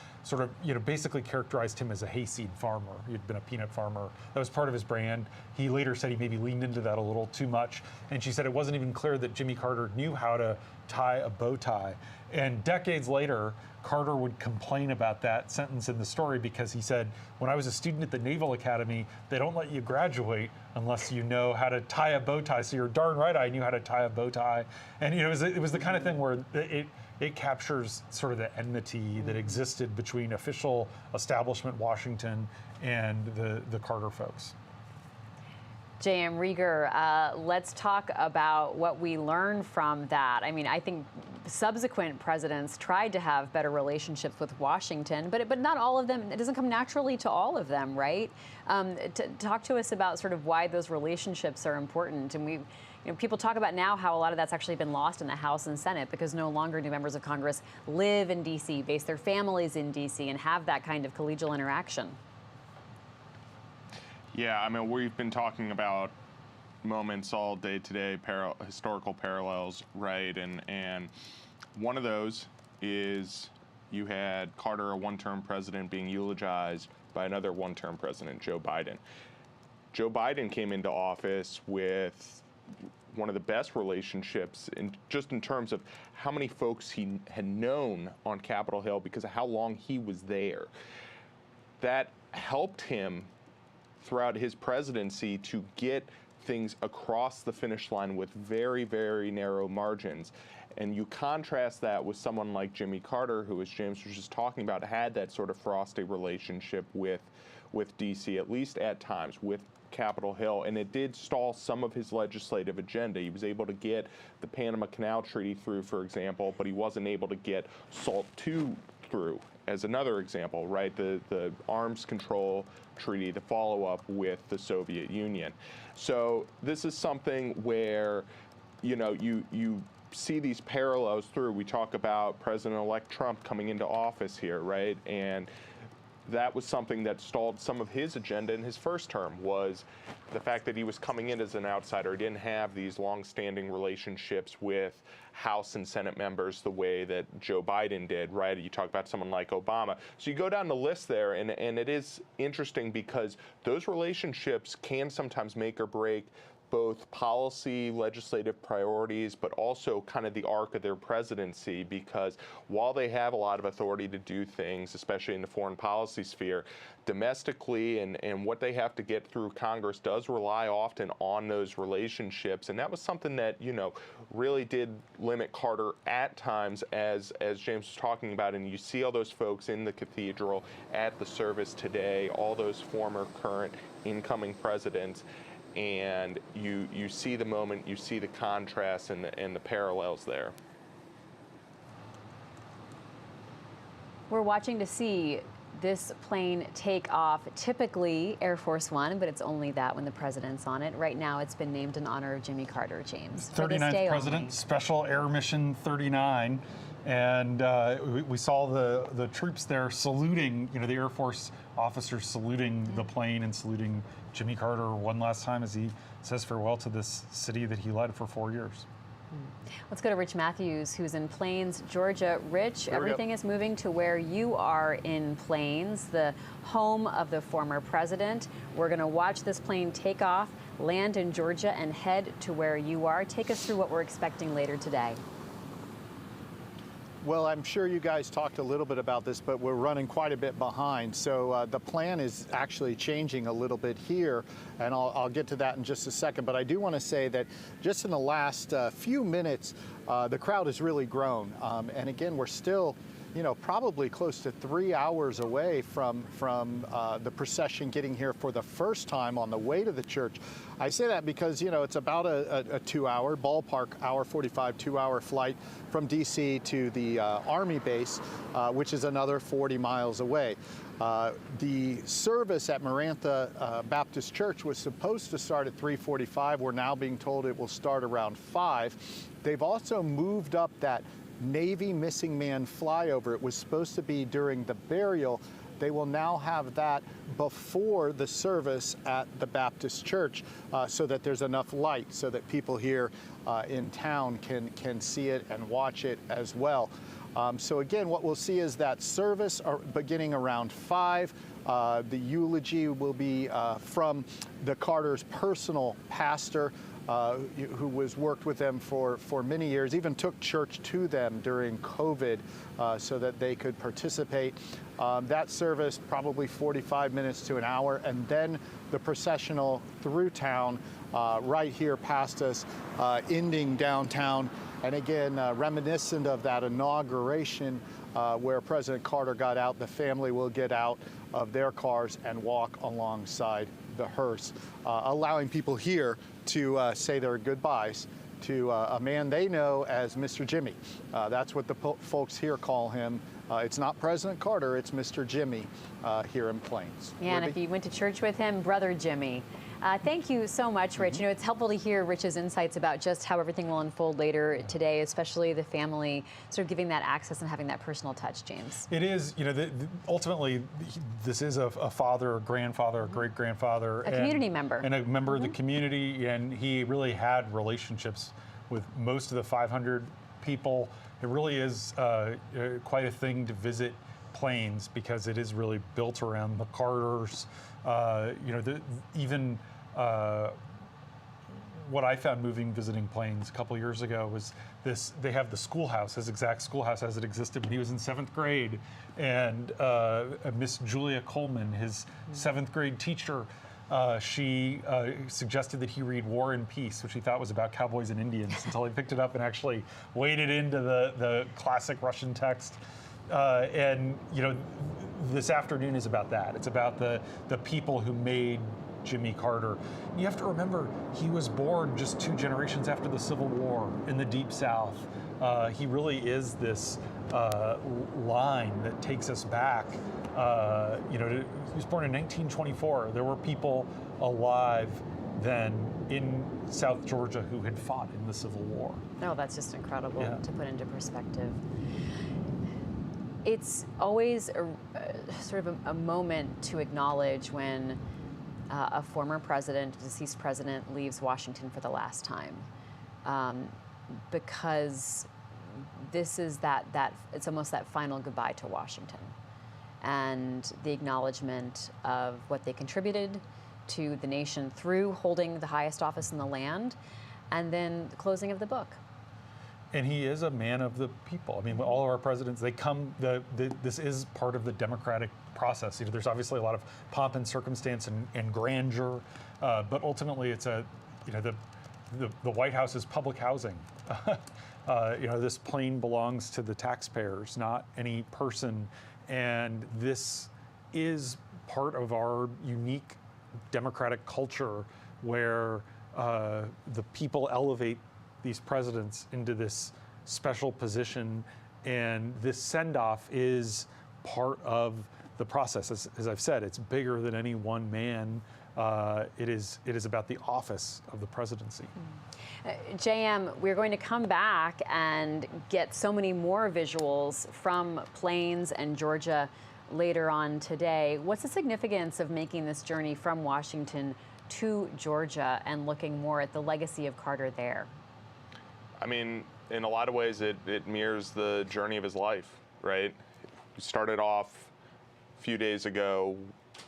Speaker 7: basically characterized him as a hayseed farmer. He had been a peanut farmer. That was part of his brand. He later said he maybe leaned into that a little too much. And she said it wasn't even clear that Jimmy Carter knew how to tie a bow tie. And decades later, Carter would complain about that sentence in the story because he said, when I was a student at the Naval Academy, they don't let you graduate unless you know how to tie a bow tie. So you're darn right I knew how to tie a bow tie. And it was the kind of thing where it captures sort of the enmity that existed between official establishment Washington and the Carter folks.
Speaker 5: J.M. Rieger, let's talk about what we learned from that. I mean, I think subsequent presidents tried to have better relationships with Washington, but not all of them. It doesn't come naturally to all of them, right? Talk to us about sort of why those relationships are important. And people talk about now how a lot of that's actually been lost in the House and Senate because no longer do members of Congress live in D.C., base their families in D.C., and have that kind of collegial interaction.
Speaker 11: Yeah, I mean, we've been talking about moments all day today, historical parallels, right? And one of those is you had Carter, a one-term president, being eulogized by another one-term president, Joe Biden. Joe Biden came into office with one of the best relationships just in terms of how many folks he had known on Capitol Hill because of how long he was there. That helped him throughout his presidency to get things across the finish line with very, very narrow margins. And you contrast that with someone like Jimmy Carter, who, as James was just talking about, had that sort of frosty relationship with D.C., at least at times, with Capitol Hill, and it did stall some of his legislative agenda. He was able to get the Panama Canal Treaty through, for example, but he wasn't able to get SALT II through, as another example, right? The arms control treaty, the follow-up with the Soviet Union. So this is something where, you see these parallels through. We talk about President-elect Trump coming into office here, right? And that was something that stalled some of his agenda in his first term, was the fact that he was coming in as an outsider. He didn't have these long-standing relationships with House and Senate members the way that Joe Biden did, right? You talk about someone like Obama. So you go down the list there, and it is interesting because those relationships can sometimes make or break both policy, legislative priorities, but also kind of the arc of their presidency, because while they have a lot of authority to do things, especially in the foreign policy sphere, domestically and what they have to get through Congress does rely often on those relationships. And that was something that, really did limit Carter at times, as James was talking about. And you see all those folks in the cathedral at the service today, all those former, current, incoming presidents. And you see the moment, you see the contrast and the parallels there.
Speaker 5: We're watching to see this plane take off, typically Air Force One, but it's only that when the president's on it. Right now, it's been named in honor of Jimmy Carter, James.
Speaker 7: 39th president, only. Special Air Mission 39. And we saw the troops there saluting, the Air Force officers saluting the plane and saluting Jimmy Carter one last time as he says farewell to this city that he led for 4 years.
Speaker 5: Let's go to Rich Matthews, who's in Plains, Georgia. Rich, everything is moving to where you are in Plains, the home of the former president. We're going to watch this plane take off, land in Georgia, and head to where you are. Take us through what we're expecting later today.
Speaker 12: Well, I'm sure you guys talked a little bit about this, but we're running quite a bit behind. So the plan is actually changing a little bit here, and I'll get to that in just a second. But I do want to say that just in the last few minutes, the crowd has really grown. And again, we're still, probably close to 3 hours away from the procession getting here for the first time on the way to the church. I say that because, it's about a 2-hour, ballpark hour 45, 2-hour flight from D.C. to the Army base, which is another 40 miles away. The service at Marantha Baptist Church was supposed to start at 3:45. We're now being told it will start around 5. They've also moved up that Navy missing man flyover. It was supposed to be during the burial. They will now have that before the service at the Baptist Church so that there's enough light so that people here in town can see it and watch it as well. So again, what we'll see is that service beginning around 5. The eulogy will be from the Carter's personal pastor, who was worked with them for many years, even took church to them during COVID so that they could participate. That service, probably 45 minutes to an hour, and then the processional through town, right here past us, ending downtown. And again, reminiscent of that inauguration where President Carter got out, the family will get out of their cars and walk alongside the hearse, allowing people here to say their goodbyes to a man they know as Mr. Jimmy. That's what the folks here call him. It's not President Carter, it's Mr. Jimmy here in Plains.
Speaker 5: Yeah, and if you went to church with him, Brother Jimmy. Thank you so much, Rich. It's helpful to hear Rich's insights about just how everything will unfold later today, especially the family sort of giving that access and having that personal touch, James.
Speaker 7: It is, ultimately, this is a father, a grandfather, a great-grandfather.
Speaker 5: A community member.
Speaker 7: And a member of the community, and he really had relationships with most of the 500 people. It really is quite a thing to visit Plains because it is really built around the Carters. What I found visiting Plains a couple years ago was this: they have the schoolhouse, his exact schoolhouse as it existed when he was in 7th grade, and Miss Julia Coleman, his 7th grade teacher, she suggested that he read War and Peace, which he thought was about cowboys and Indians, until he picked it up and actually waded into the classic Russian text. This afternoon is about that. It's about the people who made Jimmy Carter. You have to remember, he was born just 2 generations after the Civil War in the Deep South. He really is this line that takes us back. He was born in 1924. There were people alive than in South Georgia who had fought in the Civil War.
Speaker 5: No, that's just incredible
Speaker 7: Yeah.
Speaker 5: to put into perspective. It's always sort of a moment to acknowledge when a former president, a deceased president, leaves Washington for the last time, because this is it's almost that final goodbye to Washington, and the acknowledgement of what they contributed to the nation through holding the highest office in the land, and then the closing of the book.
Speaker 7: And he is a man of the people. I mean, all of our presidents, they come, this is part of the democratic process. You know, there's obviously a lot of pomp and circumstance and grandeur, but ultimately it's the White House is public housing. You know, this plane belongs to the taxpayers, not any person. And this is part of our unique democratic culture where the people elevate these presidents into this special position, and this send-off is part of the process. As I've said, it's bigger than any one man. It is about the office of the presidency.
Speaker 5: JM, we're going to come back and get so many more visuals from Plains and Georgia later on today. What's the significance of making this journey from Washington to Georgia and looking more at the legacy of Carter there?
Speaker 11: I mean, in a lot of ways, it mirrors the journey of his life, right? He started off a few days ago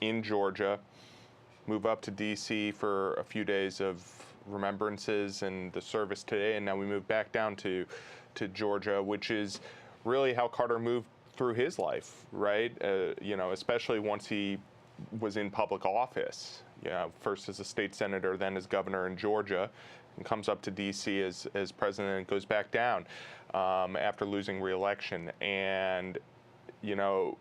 Speaker 11: in Georgia, move up to D.C. for a few days of remembrances and the service today, and now we move back down to Georgia, which is really how Carter moved through his life, right? You know, especially once he was in public office. You know, first as a state senator, then as governor in Georgia, and comes up to D.C. as president and goes back down after losing re-election. And, you know,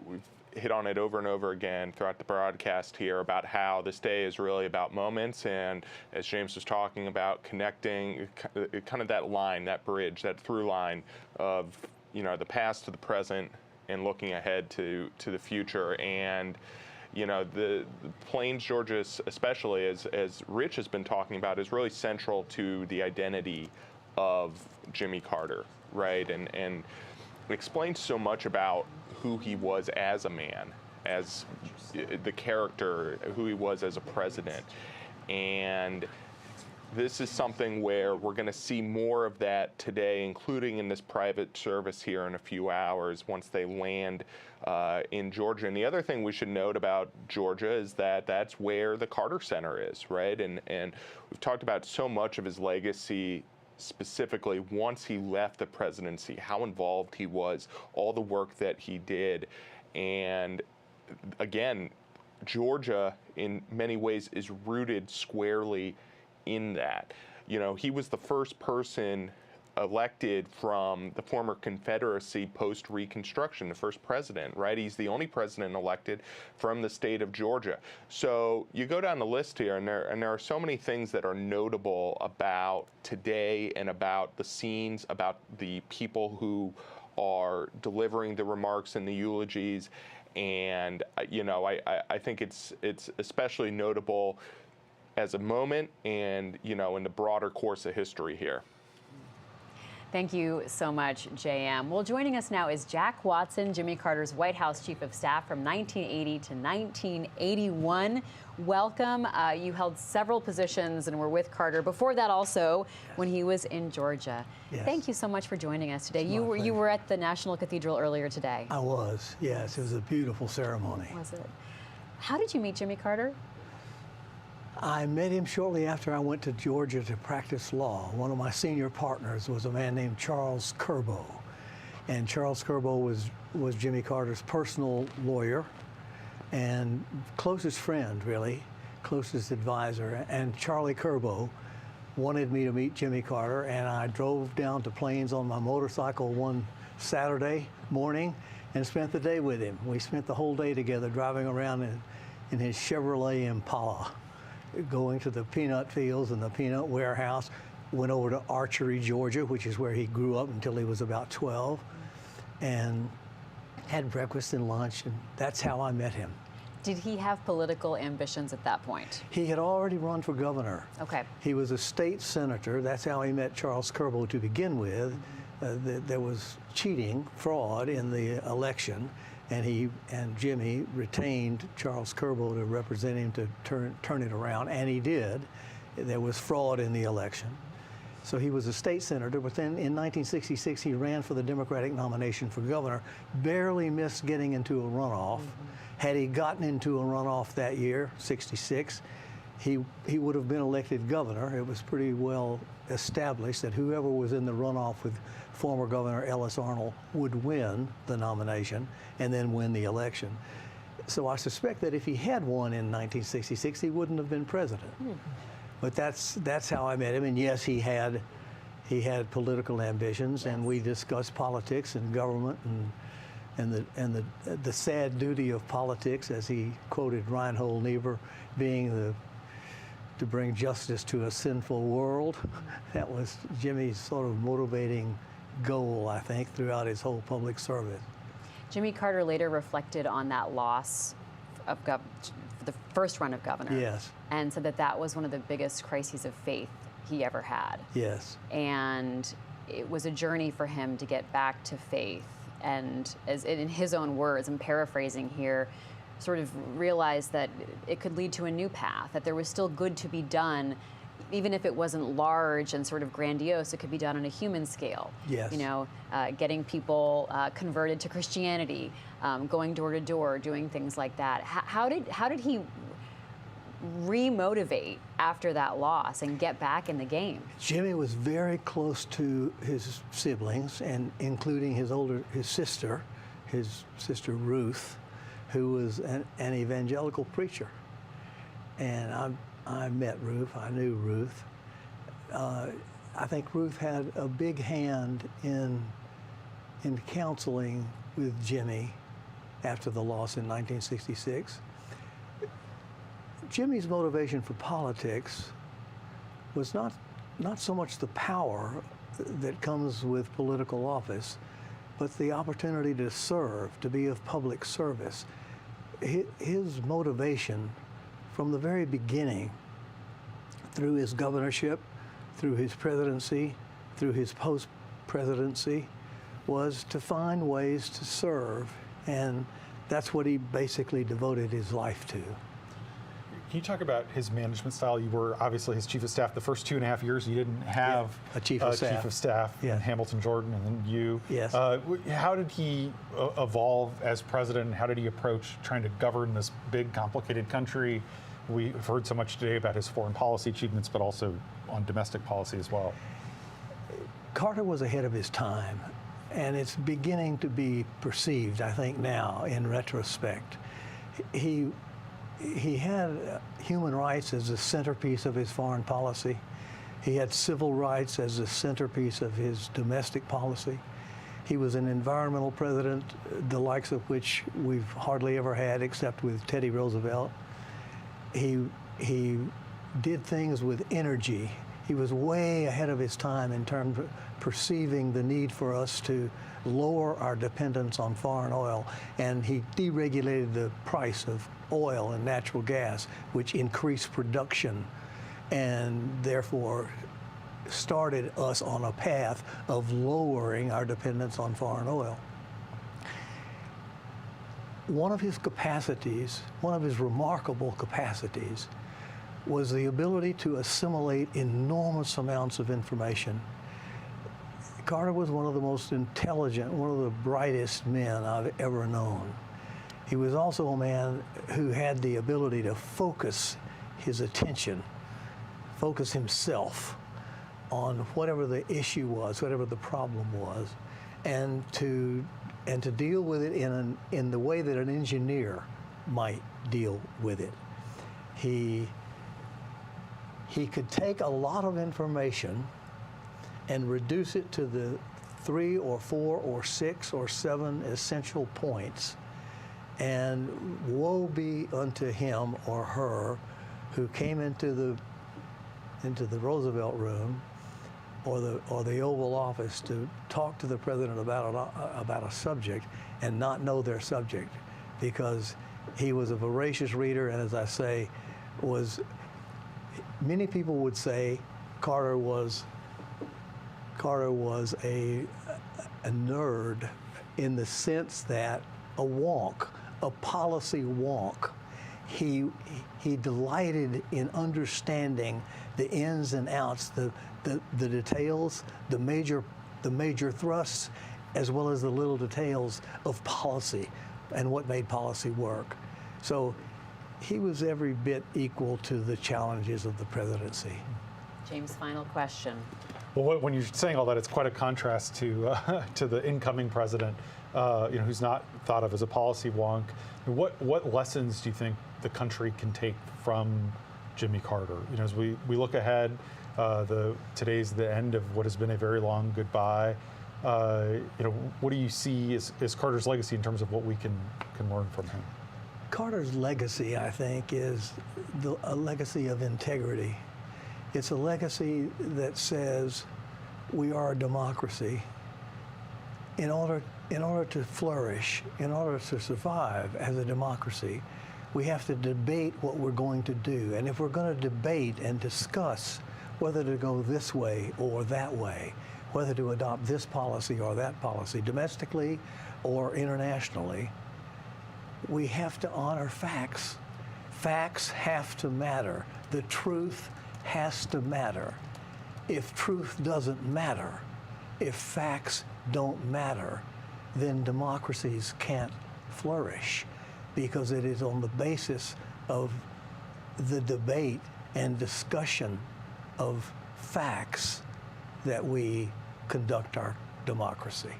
Speaker 11: we've hit on it over and over again throughout the broadcast here about how this day is really about moments, and as James was talking about, connecting kind of that line, that bridge, that through line of, you know, the past to the present and looking ahead to the future. And you know, the Plains, Georgia, especially, as Rich has been talking about, is really central to the identity of Jimmy Carter, right? And explains so much about who he was as a man, as the character, who he was as a president. And this is something where we're going to see more of that today, including in this private service here in a few hours once they land in Georgia. And the other thing we should note about Georgia is that that's where the Carter Center is, right? And we've talked about so much of his legacy specifically once he left the presidency, how involved he was, all the work that he did. And again, Georgia in many ways is rooted squarely in that. You know, he was the first person elected from the former Confederacy post-Reconstruction, the first president, right? He's the only president elected from the state of Georgia. So you go down the list here, and there are so many things that are notable about today and about the scenes, about the people who are delivering the remarks and the eulogies. And, you know, I think it's especially notable as a moment and, you know, in the broader course of history here.
Speaker 5: Thank you so much, JM. Well, joining us now is Jack Watson, Jimmy Carter's White House Chief of Staff from 1980 to 1981. Welcome. You held several positions and were with Carter before that also, when he was in Georgia.
Speaker 19: Yes.
Speaker 5: Thank you so much for joining us today. You were at the National Cathedral earlier today.
Speaker 19: I was, yes. It was a beautiful ceremony.
Speaker 5: Was it? How did you meet Jimmy Carter?
Speaker 19: I met him shortly after I went to Georgia to practice law. One of my senior partners was a man named Charles Curbo. And Charles Curbo was Jimmy Carter's personal lawyer and closest friend, really, closest advisor. And Charlie Curbo wanted me to meet Jimmy Carter, and I drove down to Plains on my motorcycle one Saturday morning and spent the day with him. We spent the whole day together driving around in his Chevrolet Impala, going to the peanut fields and the peanut warehouse. Went over to Archery, Georgia, which is where he grew up until he was about 12, and had breakfast and lunch, and that's how I met him.
Speaker 5: Did he have political ambitions at that point?
Speaker 19: He had already run for governor.
Speaker 5: Okay.
Speaker 19: He was a state senator. That's how he met Charles Kerbo to begin with. There was cheating, fraud in the election, and Jimmy retained Charles Kerbo to represent him to turn it around, and he did. There was fraud in the election. So he was a state senator, but then in 1966 he ran for the Democratic nomination for governor, barely missed getting into a runoff. Had he gotten into a runoff that year, 66, he would have been elected governor. It was pretty well established that whoever was in the runoff with former Governor Ellis Arnold would win the nomination and then win the election. So I suspect that if he had won in 1966, he wouldn't have been president. But that's how I met him. And yes, he had political ambitions, and we discussed politics and government and the sad duty of politics, as he quoted Reinhold Niebuhr, being to bring justice to a sinful world. That was Jimmy's sort of motivating goal, I think, throughout his whole public service.
Speaker 5: Jimmy Carter later reflected on that loss of the first run of governor.
Speaker 19: Yes.
Speaker 5: And said that was one of the biggest crises of faith he ever had.
Speaker 19: Yes.
Speaker 5: And it was a journey for him to get back to faith. And as in his own words, I'm paraphrasing here, sort of realized that it could lead to a new path, that there was still good to be done, even if it wasn't large and sort of grandiose. It could be done on a human scale.
Speaker 19: Yes.
Speaker 5: You know, getting people converted to Christianity, going door to door, doing things like that. How did he re-motivate after that loss and get back in the game?
Speaker 19: Jimmy was very close to his siblings, and including his sister Ruth, who was an evangelical preacher. And I met Ruth. I knew Ruth. I think Ruth had a big hand in counseling with Jimmy after the loss in 1966. Jimmy's motivation for politics was not so much the power that comes with political office, but the opportunity to serve, to be of public service. His motivation from the very beginning, through his governorship, through his presidency, through his post-presidency, was to find ways to serve, and that's what he basically devoted his life to.
Speaker 7: Can you talk about his management style? You were obviously his chief of staff. The first 2.5 years, you didn't have
Speaker 19: a chief of staff.
Speaker 7: Yeah. And Hamilton Jordan, and then you.
Speaker 19: Yes.
Speaker 7: How did he evolve as president? How did he approach trying to govern this big, complicated country? We've heard so much today about his foreign policy achievements, but also on domestic policy as well.
Speaker 19: Carter was ahead of his time, and it's beginning to be perceived, I think, now in retrospect. He had human rights as the centerpiece of his foreign policy. He had civil rights as the centerpiece of his domestic policy. He was an environmental president, the likes of which we've hardly ever had except with Teddy Roosevelt. He did things with energy. He was way ahead of his time in terms of perceiving the need for us to lower our dependence on foreign oil, and he deregulated the price of oil and natural gas, which increased production and therefore started us on a path of lowering our dependence on foreign oil. One of his capacities, one of his remarkable capacities, was the ability to assimilate enormous amounts of information. Carter was one of the most intelligent, one of the brightest men I've ever known. He was also a man who had the ability to focus his attention, focus himself on whatever the issue was, whatever the problem was, and to deal with it in the way that an engineer might deal with it. He could take a lot of information and reduce it to the 3 or 4 or 6 or 7 essential points. And woe be unto him or her who came into the Roosevelt room or the Oval Office to talk to the president about a subject and not know their subject, because He was a voracious reader, and as I say, many people would say Carter was a nerd in the sense that a wonk, a policy wonk. He delighted in understanding the ins and outs, the details, the major thrusts, as well as the little details of policy and what made policy work. So he was every bit equal to the challenges of the presidency.
Speaker 5: James, final question.
Speaker 7: Well, when you're saying all that, it's quite a contrast to to the incoming president, who's not thought of as a policy wonk. What lessons do you think the country can take from Jimmy Carter? As we look ahead, today's the end of what has been a very long goodbye. What do you see as Carter's legacy in terms of what we can learn from him?
Speaker 19: Carter's legacy, I think, is a legacy of integrity. It's a legacy that says we are a democracy. In order to flourish, in order to survive as a democracy, we have to debate what we're going to do. And if we're going to debate and discuss whether to go this way or that way, whether to adopt this policy or that policy, domestically or internationally, we have to honor facts. Facts have to matter. The truth has to matter. If truth doesn't matter, if facts don't matter, then democracies can't flourish, because it is on the basis of the debate and discussion of facts that we conduct our democracy.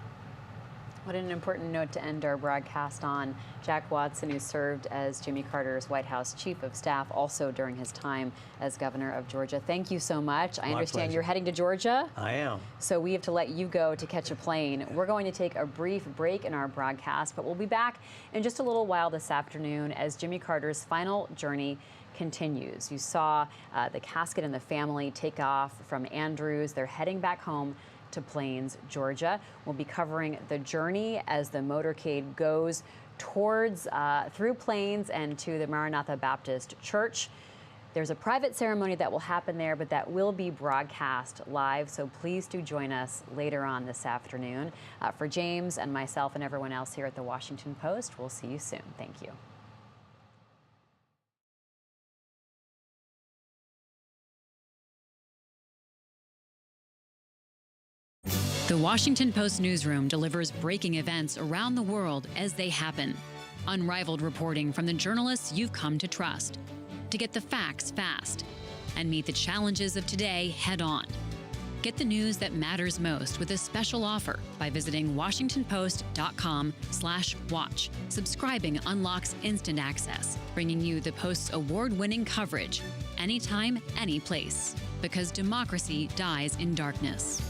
Speaker 5: What an important note to end our broadcast on. Jack Watson, who served as Jimmy Carter's White House Chief of Staff also during his time as governor of Georgia. Thank you so much. I understand
Speaker 19: pleasure.
Speaker 5: You're heading to Georgia.
Speaker 19: I am.
Speaker 5: So we have to let you go to catch a plane. We're going to take a brief break in our broadcast, but we'll be back in just a little while this afternoon as Jimmy Carter's final journey continues. You saw the casket and the family take off from Andrews. They're heading back home to Plains, Georgia. We'll be covering the journey as the motorcade goes towards through Plains and to the Maranatha Baptist Church. There's a private ceremony that will happen there, but that will be broadcast live, so please do join us later on this afternoon. For James and myself and everyone else here at the Washington Post, we'll see you soon. Thank you.
Speaker 20: The Washington Post newsroom delivers breaking events around the world as they happen. Unrivaled reporting from the journalists you've come to trust. To get the facts fast and meet the challenges of today head on. Get the news that matters most with a special offer by visiting WashingtonPost.com/watch. Subscribing unlocks instant access, bringing you the Post's award-winning coverage anytime, any place. Because democracy dies in darkness.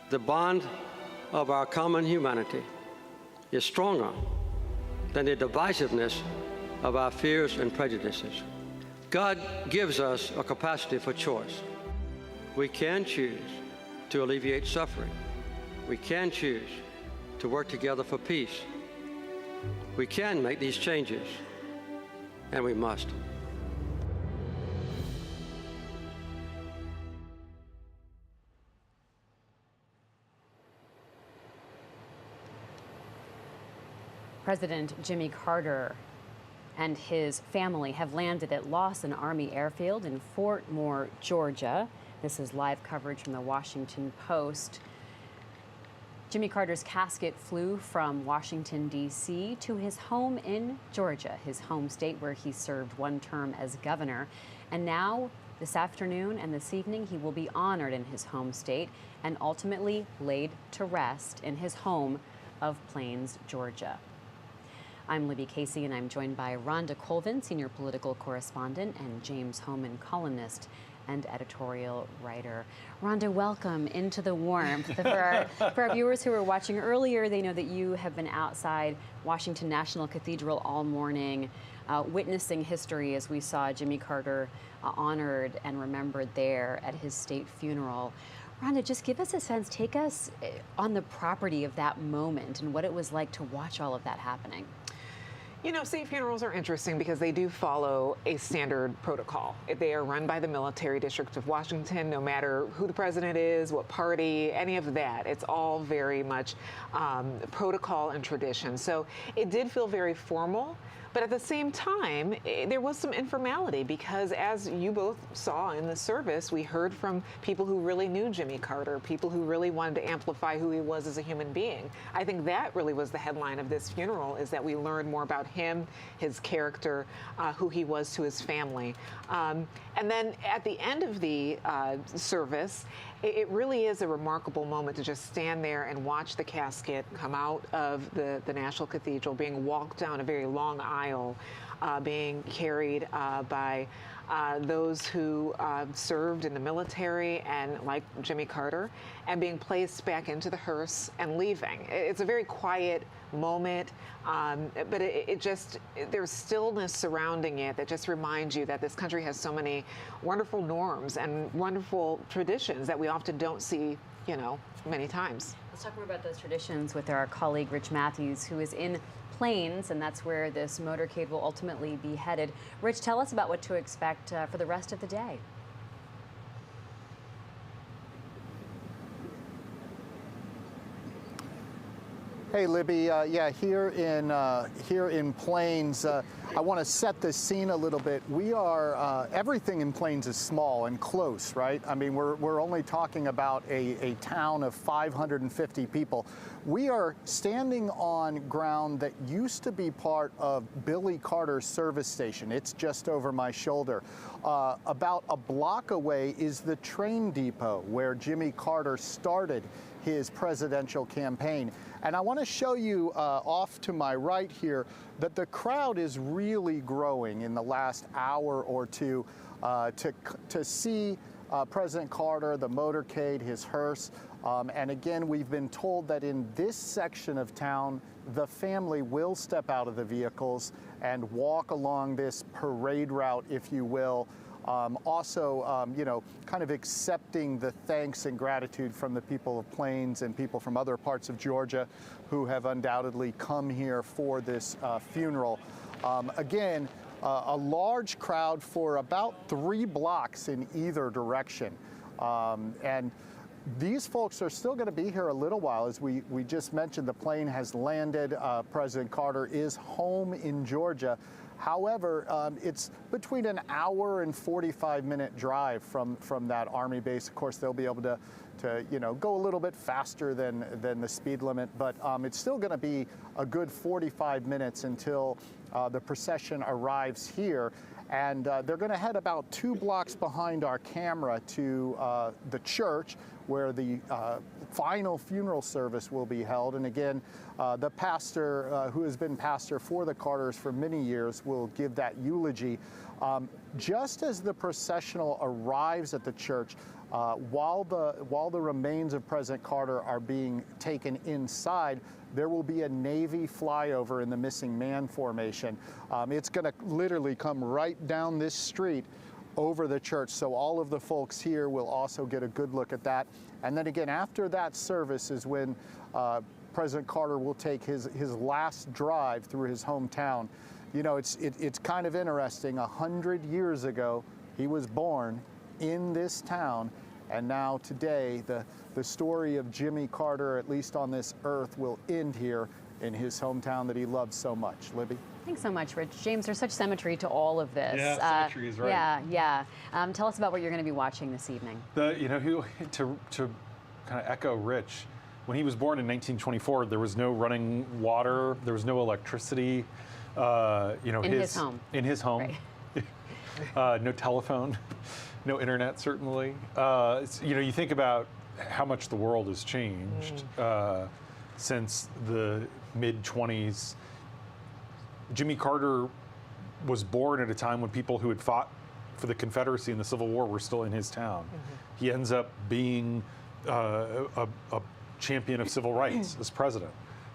Speaker 21: The bond of our common humanity is stronger than the divisiveness of our fears and prejudices. God gives us a capacity for choice. We can choose to alleviate suffering. We can choose to work together for peace. We can make these changes, and we must.
Speaker 5: President Jimmy Carter and his family have landed at Lawson Army Airfield in Fort Moore, Georgia. This is live coverage from the Washington Post. Jimmy Carter's casket flew from Washington, D.C. to his home in Georgia, his home state where he served one term as governor. And now, this afternoon and this evening, he will be honored in his home state and ultimately laid to rest in his home of Plains, Georgia. I'm Libby Casey, and I'm joined by Rhonda Colvin, senior political correspondent, and James Hohmann, columnist and editorial writer. Rhonda, welcome into the warmth. For our viewers who were watching earlier, they know that you have been outside Washington National Cathedral all morning, witnessing history as we saw Jimmy Carter honored and remembered there at his state funeral. Rhonda, just give us a sense, take us on the property of that moment and what it was like to watch all of that happening.
Speaker 3: You know, state funerals are interesting because they do follow a standard protocol. They are run by the Military District of Washington, no matter who the president is, what party, any of that. It's all very much protocol and tradition. So it did feel very formal. But at the same time, there was some informality because, as you both saw in the service, we heard from people who really knew Jimmy Carter, people who really wanted to amplify who he was as a human being. I think that really was the headline of this funeral, is that we learned more about him, his character, who he was to his family. And then at the end of the service, it really is a remarkable moment to just stand there and watch the casket come out of the National Cathedral, being walked down a very long aisle, being carried by those who served in the military and like Jimmy Carter, and being placed back into the hearse and leaving. It's a very quiet moment, but there's stillness surrounding it that just reminds you that this country has so many wonderful norms and wonderful traditions that we often don't see, many times.
Speaker 5: Let's talk more about those traditions with our colleague Rich Matthews, who is in Plains, and that's where this motorcade will ultimately be headed. Rich, tell us about what to expect for the rest of the day.
Speaker 12: Hey, Libby. Here in Plains, I want to set the scene a little bit. We are everything in Plains is small and close, right? I mean, we're only talking about a town of 550 people. We are standing on ground that used to be part of Billy Carter's service station. It's just over my shoulder. About a block away is the train depot where Jimmy Carter started his presidential campaign. And I want to show you off to my right here that the crowd is really growing in the last hour or two to see President Carter, the motorcade, his hearse. And again, we've been told that in this section of town, the family will step out of the vehicles and walk along this parade route, if you will. Kind of accepting the thanks and gratitude from the people of Plains and people from other parts of Georgia who have undoubtedly come here for this funeral. Again, a large crowd for about 3 blocks in either direction. And these folks are still going to be here a little while. As we just mentioned, the plane has landed. President Carter is home in Georgia. However, it's between an hour and 45-minute drive from that Army base. Of course, they'll be able to go a little bit faster than the speed limit, but it's still going to be a good 45 minutes until the procession arrives here. And they're going to head about 2 blocks behind our camera to the church where the final funeral service will be held. And again, the pastor, who has been pastor for the Carters for many years, will give that eulogy. Just as the processional arrives at the church, while the remains of President Carter are being taken inside, there will be a Navy flyover in the missing man formation. It's going to literally come right down this street over the church, so all of the folks here will also get a good look at that. And then again, after that service is when President Carter will take his last drive through his hometown. You know, it's kind of interesting. 100 years ago, he was born in this town, and now today, the story of Jimmy Carter, at least on this earth, will end here in his hometown that he loved so much. Libby?
Speaker 5: Thanks so much, Rich. James, there's such symmetry to all of this.
Speaker 7: Yeah, symmetry is right.
Speaker 5: Yeah. Tell us about what you're going to be watching this evening.
Speaker 7: To kind of echo Rich, when he was born in 1924, there was no running water, there was no electricity.
Speaker 5: In his home.
Speaker 7: In his home. Right. No telephone, no internet, certainly. You think about how much the world has changed since the mid-20s. Jimmy Carter was born at a time when people who had fought for the Confederacy in the Civil War were still in his town. He ends up being a champion of civil rights as president.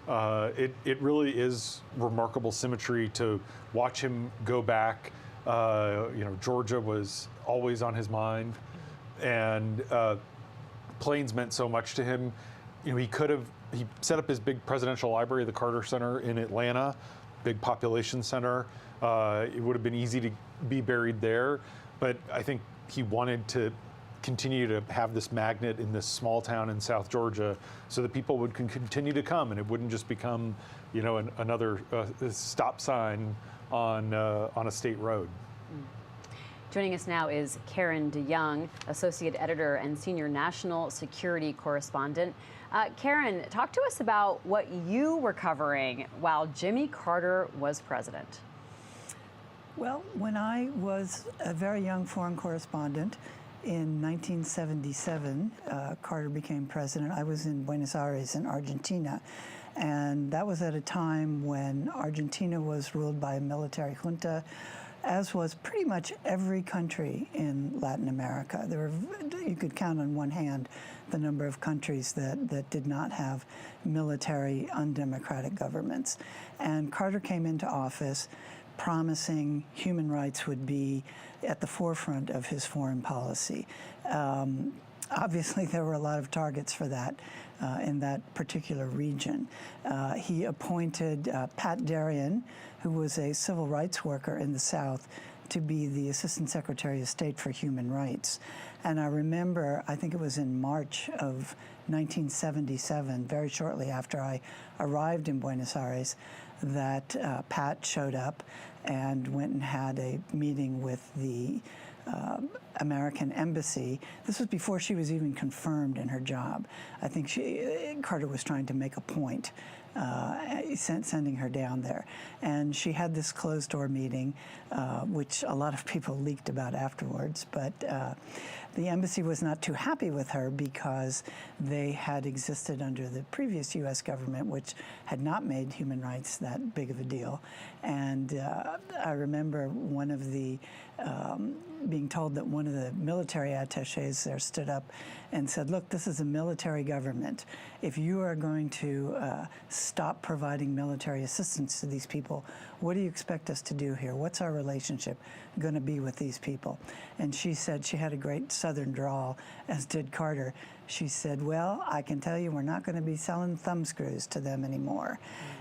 Speaker 7: It really is remarkable symmetry to watch him go back. Georgia was always on his mind, and planes meant so much to him. He set up his big presidential library, the Carter Center in Atlanta, big population center. It would have been easy to be buried there, but I think he wanted to continue to have this magnet in this small town in South Georgia so that people would continue to come, and it wouldn't just become, another stop sign on a state road.
Speaker 5: Joining us now is Karen DeYoung, Associate Editor and Senior National Security Correspondent. Karen, talk to us about what you were covering while Jimmy Carter was president.
Speaker 1: Well, when I was a very young foreign correspondent in 1977, Carter became president. I was in Buenos Aires in Argentina, and that was at a time when Argentina was ruled by a military junta, as was pretty much every country in Latin America. You could count on one hand the number of countries that did not have military, undemocratic governments. And Carter came into office promising human rights would be at the forefront of his foreign policy. Obviously, there were a lot of targets for that in that particular region. He appointed Pat Darien, who was a civil rights worker in the South, to be the Assistant Secretary of State for Human Rights. And I remember, I think it was in March of 1977, very shortly after I arrived in Buenos Aires, that Pat showed up and went and had a meeting with the American embassy. This was before she was even confirmed in her job. I think Carter was trying to make a point, sending her down there. And she had this closed-door meeting, which a lot of people leaked about afterwards, but the embassy was not too happy with her because they had existed under the previous U.S. government, which had not made human rights that big of a deal. And I remember one of the being told that one of the military attachés there stood up and said, look, this is a military government. If you are going to stop providing military assistance to these people, what do you expect us to do here? What's our relationship going to be with these people? And she said, she had a great Southern drawl, as did Carter. She said, well, I can tell you we're not going to be selling thumbscrews to them anymore.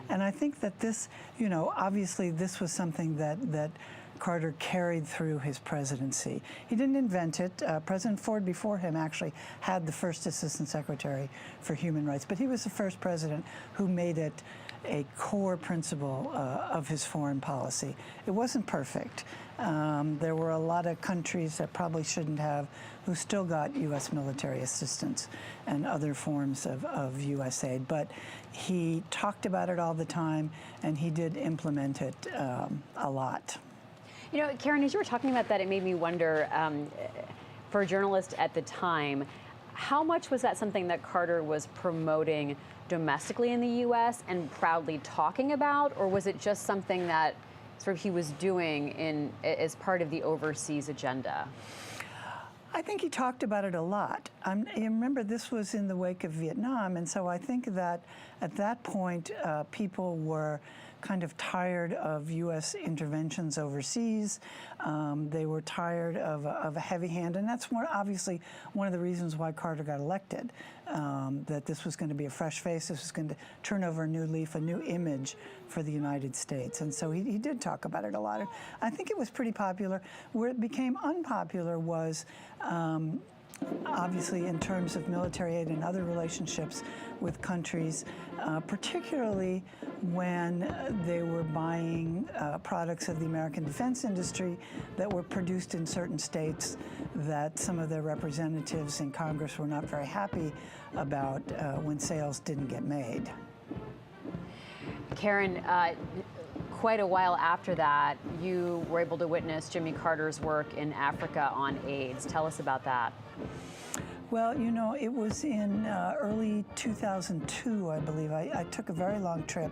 Speaker 1: And I think that this, obviously this was something that Carter carried through his presidency. He didn't invent it. President Ford before him actually had the first Assistant Secretary for Human Rights, but he was the first president who made it a core principle of his foreign policy. It wasn't perfect. There were a lot of countries that probably shouldn't have, who still got U.S. military assistance and other forms of U.S. aid, but he talked about it all the time, and he did implement it a lot.
Speaker 5: Karen, as you were talking about that, it made me wonder, for a journalist at the time, How much was that something that Carter was promoting domestically in the U.S. and proudly talking about, or was it just something that sort of he was doing as part of the overseas agenda?
Speaker 1: I think he talked about it a lot. You remember, this was in the wake of Vietnam, and so I think that at that point, people were kind of tired of U.S. interventions overseas. They were tired of a heavy hand, and that's obviously one of the reasons why Carter got elected, that this was going to be a fresh face, this was going to turn over a new leaf, a new image for the United States. And so he did talk about it a lot. I think it was pretty popular. Where it became unpopular was obviously in terms of military aid and other relationships with countries, particularly when they were buying products of the American defense industry that were produced in certain states that some of their representatives in Congress were not very happy about when sales didn't get made.
Speaker 5: Karen, quite a while after that, you were able to witness Jimmy Carter's work in Africa on AIDS. Tell us about that.
Speaker 1: Well, you know, it was in early 2002, I believe. I took a very long trip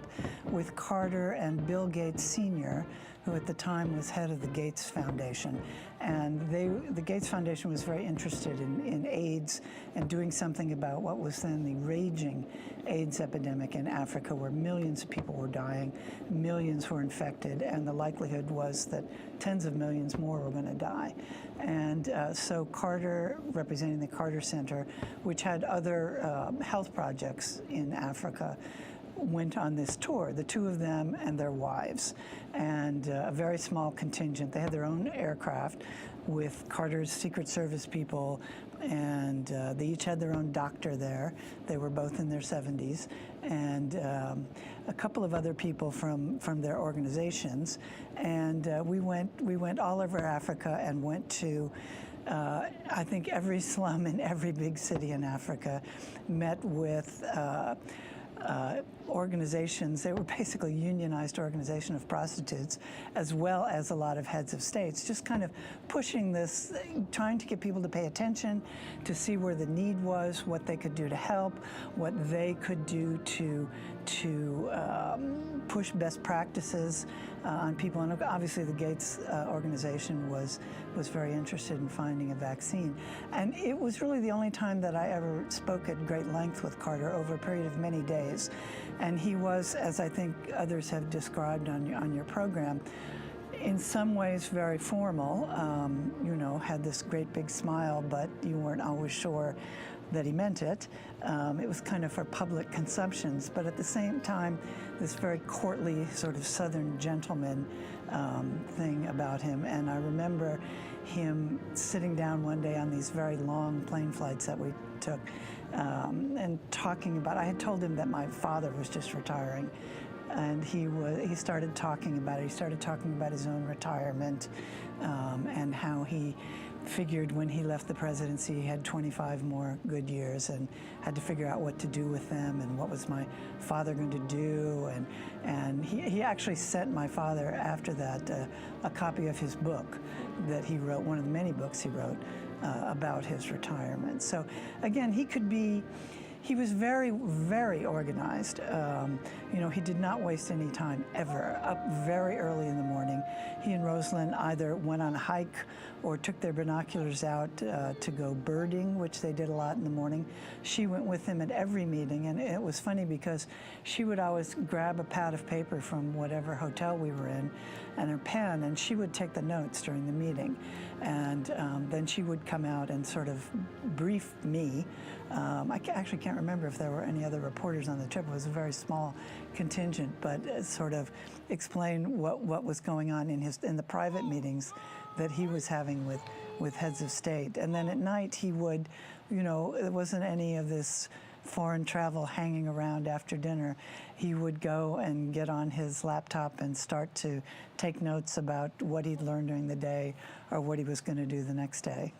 Speaker 1: with Carter and Bill Gates Sr., who at the time was head of the Gates Foundation. And the Gates Foundation was very interested in AIDS and doing something about what was then the raging AIDS epidemic in Africa, where millions of people were dying, millions were infected, and the likelihood was that tens of millions more were going to die. And so Carter, representing the Carter Center, which had other health projects in Africa, went on this tour, the two of them and their wives, and a very small contingent. They had their own aircraft with Carter's Secret Service people, and they each had their own doctor there. They were both in their 70s, and a couple of other people from their organizations. And we went all over Africa and went to I think every slum in every big city in Africa, met with organizations. They were basically unionized organization of prostitutes, as well as a lot of heads of states, just kind of pushing this, trying to get people to pay attention, to see where the need was, what they could do to help, what they could do to push best practices on people. And obviously the Gates organization was very interested in finding a vaccine. And it was really the only time that I ever spoke at great length with Carter over a period of many days. And he was, as I think others have described on your program, in some ways very formal, you know, had this great big smile, but you weren't always sure that he meant it. It was kind of for public consumptions, but at the same time, this very courtly sort of Southern gentleman thing about him. And I remember him sitting down one day on these very long plane flights that we took and talking about, I had told him that my father was just retiring, and he started talking about it. He started talking about his own retirement and how he figured when he left the presidency he had 25 more good years and had to figure out what to do with them, and what was my father going to do. And he actually sent my father after that a copy of his book that he wrote, one of the many books he wrote about his retirement. So again, he was very, very organized. You know, he did not waste any time, ever. Up very early in the morning, he and Rosalynn either went on a hike or took their binoculars out to go birding, which they did a lot in the morning. She went with him at every meeting, and it was funny because she would always grab a pad of paper from whatever hotel we were in and her pen, and she would take the notes during the meeting. And then she would come out and sort of brief me. I actually can't remember if there were any other reporters on the trip. It was a very small contingent, but sort of explain what was going on in the private meetings that he was having with heads of state. And then at night he would, you know, there wasn't any of this foreign travel hanging around after dinner. He would go and get on his laptop and start to take notes about what he'd learned during the day or what he was going to do the next day.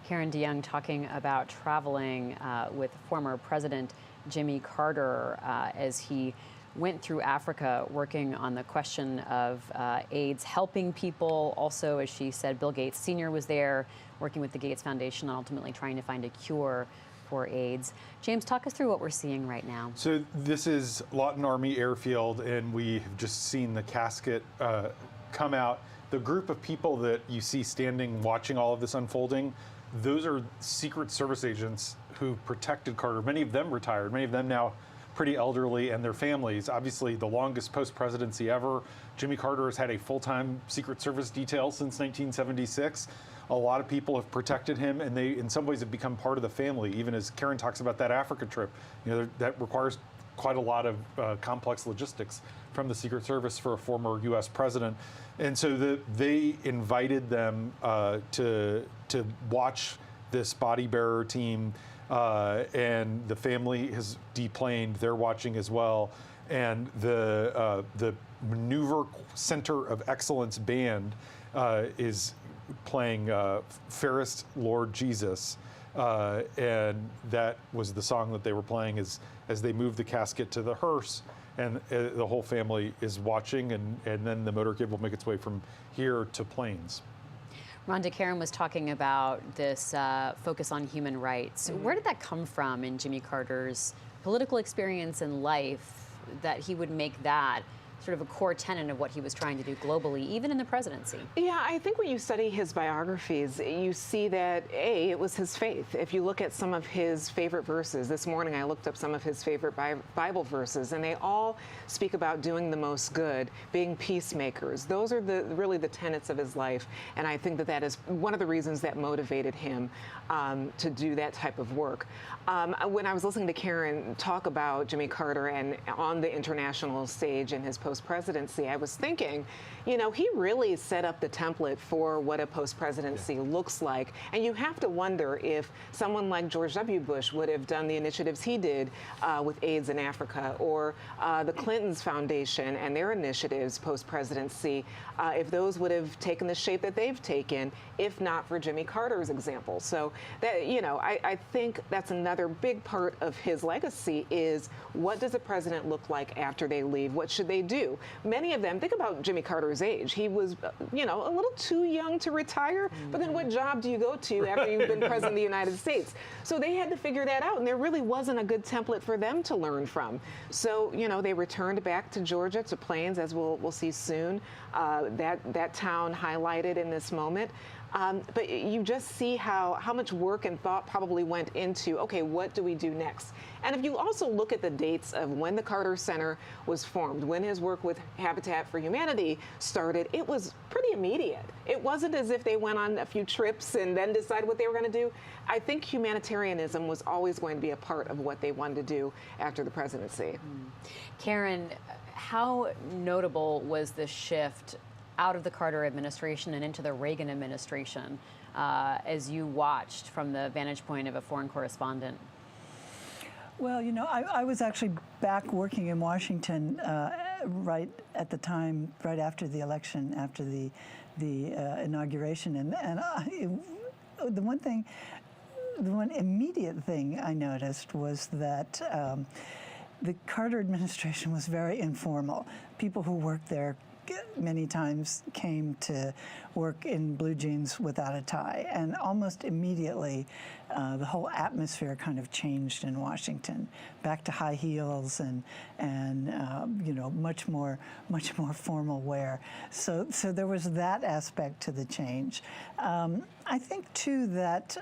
Speaker 5: Karen DeYoung talking about traveling with former President Jimmy Carter as he went through Africa working on the question of AIDS, helping people. Also, as she said, Bill Gates Sr. was there working with the Gates Foundation on ultimately trying to find a cure for AIDS. James, talk us through what we're seeing right now.
Speaker 7: So this is Lawton Army Airfield, and we have just seen the casket come out. The group of people that you see standing watching all of this unfolding, those are Secret Service agents who protected Carter. Many of them retired, many of them now pretty elderly, and their families. Obviously, the longest post-presidency ever. Jimmy Carter has had a full-time Secret Service detail since 1976. A lot of people have protected him, and they, in some ways, have become part of the family. Even as Karen talks about that Africa trip, that requires quite a lot of complex logistics from the Secret Service for a former U.S. president. And so they invited them to watch this body bearer team, and the family has deplaned. They're watching as well. And the Maneuver Center of Excellence Band is playing Fairest Lord Jesus, and that was the song that they were playing as they moved the casket to the hearse, and the whole family is watching, and then the motorcade will make its way from here to Plains.
Speaker 5: Rhonda, Karen was talking about this focus on human rights. Where did that come from in Jimmy Carter's political experience and life that he would make that sort of a core tenet of what he was trying to do globally, even in the presidency?
Speaker 3: Yeah, I think when you study his biographies, you see that, A, it was his faith. If you look at some of his favorite verses, this morning I looked up some of his favorite Bible verses, and they all speak about doing the most good, being peacemakers. Those are really the tenets of his life, and I think that is one of the reasons that motivated him to do that type of work. When I was listening to Karen talk about Jimmy Carter and on the international stage in his post-presidency, I was thinking, he really set up the template for what a post-presidency looks like. And you have to wonder if someone like George W. Bush would have done the initiatives he did with AIDS in Africa, or the Clintons Foundation and their initiatives post-presidency, if those would have taken the shape that they've taken, if not for Jimmy Carter's example. So that, I think that's another big part of his legacy is, what does a president look like after they leave? What should they do? Many of them, think about Jimmy Carter's age. He was, a little too young to retire, but then what job do you go to after you've been president of the United States? So they had to figure that out, and there really wasn't a good template for them to learn from. So, they returned back to Georgia, to Plains, as we'll see soon. That town highlighted in this moment. But you just see how much work and thought probably went into, okay, what do we do next? And if you also look at the dates of when the Carter Center was formed, when his work with Habitat for Humanity started, it was pretty immediate. It wasn't as if they went on a few trips and then decided what they were going to do. I think humanitarianism was always going to be a part of what they wanted to do after the presidency.
Speaker 5: Karen, how notable was the shift out of the Carter administration and into the Reagan administration as you watched from the vantage point of a foreign correspondent?
Speaker 1: Well, I was actually back working in Washington right at the time, right after the election, after the inauguration, and the one immediate thing I noticed was that the Carter administration was very informal. People who worked there many times came to work in blue jeans without a tie, and almost immediately the whole atmosphere kind of changed in Washington, back to high heels and much more formal wear. So there was that aspect to the change. I think too that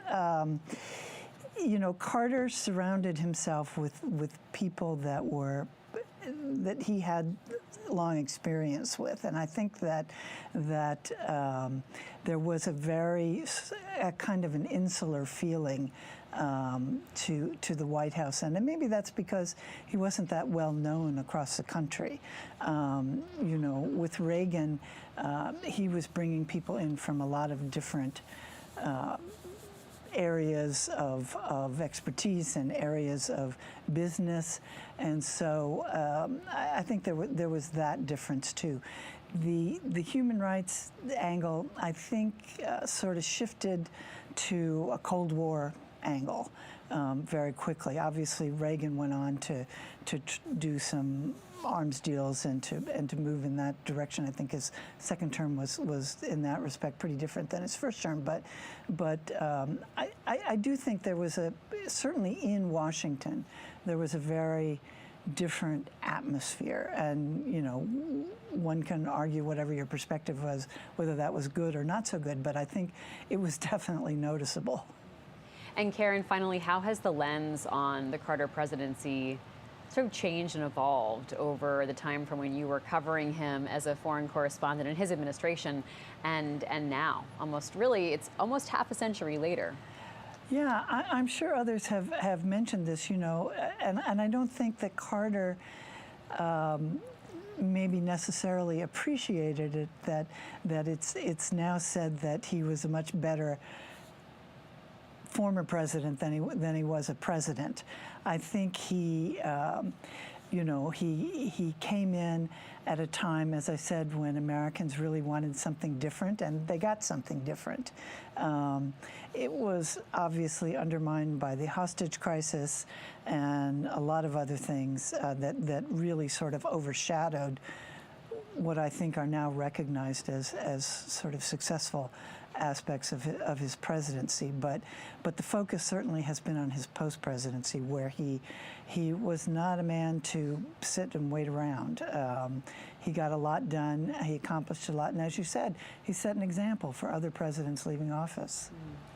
Speaker 1: Carter surrounded himself with people that he had long experience with, and I think that there was a kind of an insular feeling to the White House, and maybe that's because he wasn't that well known across the country. With Reagan, he was bringing people in from a lot of different areas of expertise and areas of business, and so I think there was that difference too. The human rights angle, I think, sort of shifted to a Cold War angle, very quickly. Obviously, Reagan went on to do some arms deals and to move in that direction. I think his second term was in that respect pretty different than his first term. But I do think there was certainly in Washington, there was a very different atmosphere, and one can argue whatever your perspective was, whether that was good or not so good, but I think it was definitely noticeable.
Speaker 5: And Karen, finally, how has the lens on the Carter presidency sort of changed and evolved over the time from when you were covering him as a foreign correspondent in his administration and now? It's almost half a century later.
Speaker 1: Yeah, I'm sure others have mentioned this, and I don't think that Carter maybe necessarily appreciated it, that it's now said that he was a much better former president than he was a president. I think he came in at a time, as I said, when Americans really wanted something different, and they got something different. It was obviously undermined by the hostage crisis and a lot of other things that really sort of overshadowed what I think are now recognized as sort of successful aspects of his presidency, but the focus certainly has been on his post-presidency, where he was not a man to sit and wait around. He got a lot done, he accomplished a lot, and as you said, he set an example for other presidents leaving office.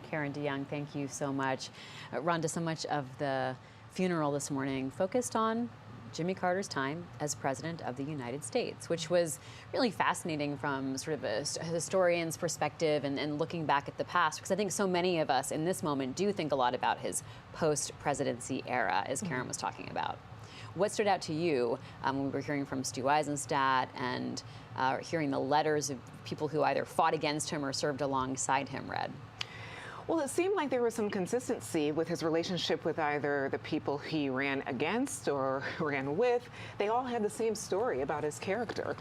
Speaker 5: Karen DeYoung, thank you so much. Rhonda, so much of the funeral this morning focused on Jimmy Carter's time as President of the United States, which was really fascinating from sort of a historian's perspective and looking back at the past, because I think so many of us in this moment do think a lot about his post-presidency era, as Karen was talking about. What stood out to you when we were hearing from Stu Eisenstadt and hearing the letters of people who either fought against him or served alongside him read?
Speaker 3: Well, it seemed like there was some consistency with his relationship with either the people he ran against or ran with. They all had the same story about his character.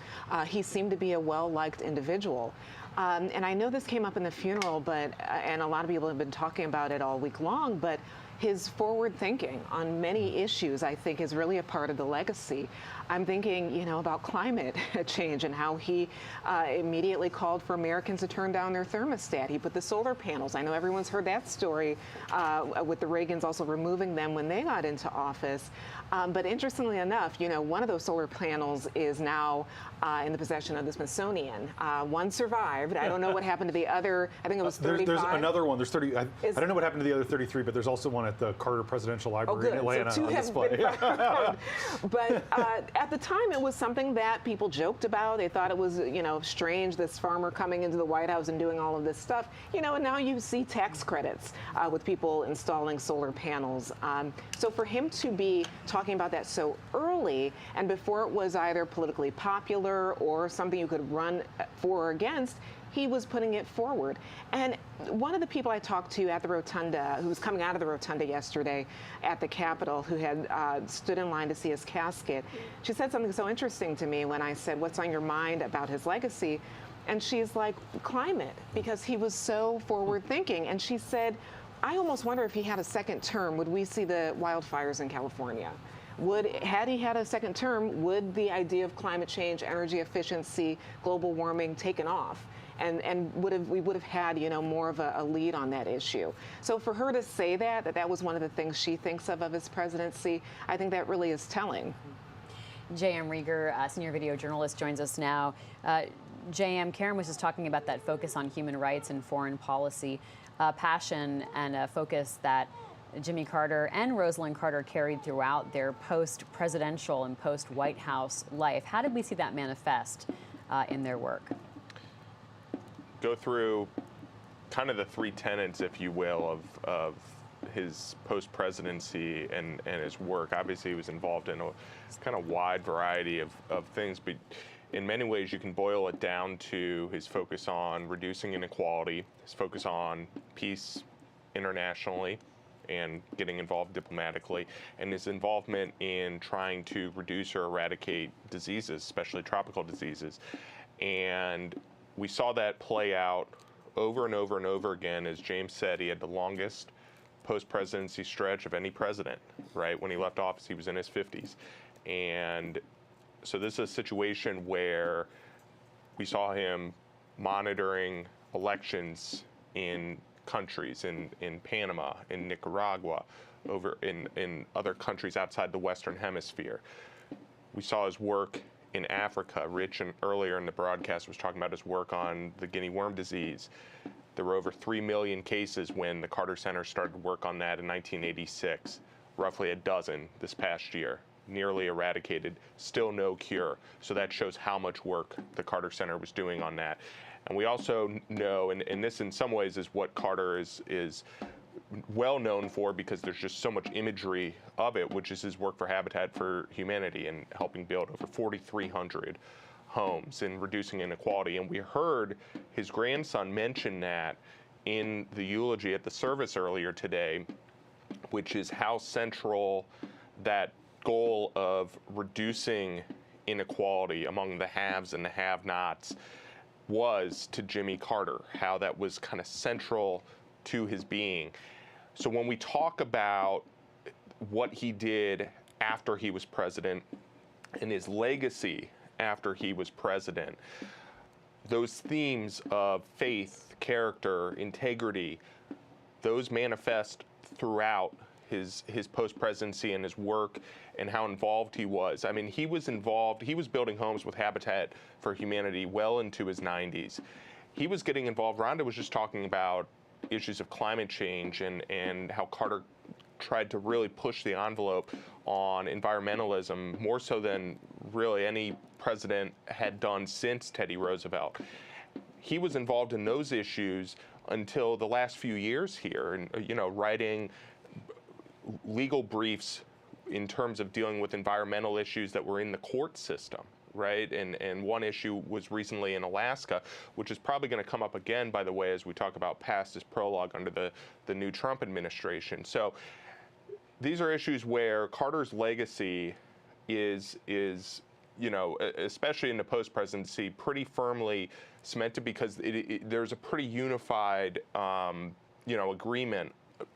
Speaker 3: He seemed to be a well-liked individual. And I know this came up in the funeral, and a lot of people have been talking about it all week long, but his forward thinking on many issues, I think, is really a part of the legacy. I'm thinking, about climate change and how he immediately called for Americans to turn down their thermostat. He put the solar panels. I know everyone's heard that story with the Reagans also removing them when they got into office. But interestingly enough, one of those solar panels is now in the possession of the Smithsonian. One survived. I don't know what happened to the other. I think it was 35.
Speaker 7: There's another one. There's 30. I don't know what happened to the other 33, but there's also one at the Carter Presidential Library in Atlanta on display.
Speaker 3: But at the time, it was something that people joked about. They thought it was, strange, this farmer coming into the White House and doing all of this stuff. And now you see tax credits with people installing solar panels. So for him to be talking about that so early and before it was either politically popular or something you could run for or against, he was putting it forward. And one of the people I talked to at the Rotunda, who was coming out of the Rotunda yesterday at the Capitol, who had stood in line to see his casket, she said something so interesting to me when I said, "What's on your mind about his legacy?" And she's like, "Climate," because he was so forward thinking. And she said, "I almost wonder if he had a second term, would we see the wildfires in California? Had he had a second term, would the idea of climate change, energy efficiency, global warming taken off? And we would have had, more of a lead on that issue." So for her to say that was one of the things she thinks of his presidency, I think that really is telling.
Speaker 5: J.M. Rieger, senior video journalist, joins us now. J.M., Karen was just talking about that focus on human rights and foreign policy, passion and a focus that Jimmy Carter and Rosalynn Carter carried throughout their post-presidential and post-White House life. How did we see that manifest in their work?
Speaker 11: Go through kind of the three tenets, if you will, of his post-presidency and his work. Obviously, he was involved in a kind of wide variety of things, but in many ways, you can boil it down to his focus on reducing inequality, his focus on peace internationally, and getting involved diplomatically, and his involvement in trying to reduce or eradicate diseases, especially tropical diseases. And we saw that play out over and over and over again. As James said, he had the longest post-presidency stretch of any president, right? When he left office, he was in his 50s. And so this is a situation where we saw him monitoring elections in countries, in Panama, in Nicaragua, over in other countries outside the Western Hemisphere. We saw his work in Africa. Rich, earlier in the broadcast, was talking about his work on the guinea worm disease. There were over 3 million cases when the Carter Center started work on that in 1986, roughly a dozen this past year, nearly eradicated, still no cure. So that shows how much work the Carter Center was doing on that. And we also know, and this in some ways is what Carter is well known for, because there's just so much imagery of it, which is his work for Habitat for Humanity and helping build over 4,300 homes and reducing inequality. And we heard his grandson mention that in the eulogy at the service earlier today, which is how central that goal of reducing inequality among the haves and the have-nots was to Jimmy Carter, how that was kind of central to his being. So when we talk about what he did after he was president and his legacy after he was president, those themes of faith, character, integrity, those manifest throughout his post-presidency and his work and how involved he was. I mean, he was involved, he was building homes with Habitat for Humanity well into his 90s. He was getting involved. Rhonda was just talking about issues of climate change and how Carter tried to really push the envelope on environmentalism, more so than really any president had done since Teddy Roosevelt. He was involved in those issues until the last few years here, and writing legal briefs in terms of dealing with environmental issues that were in the court system, right? And one issue was recently in Alaska, which is probably going to come up again, by the way, as we talk about past as prologue under the new Trump administration. So these are issues where Carter's legacy is especially in the post-presidency, pretty firmly cemented, because there's a pretty unified, agreement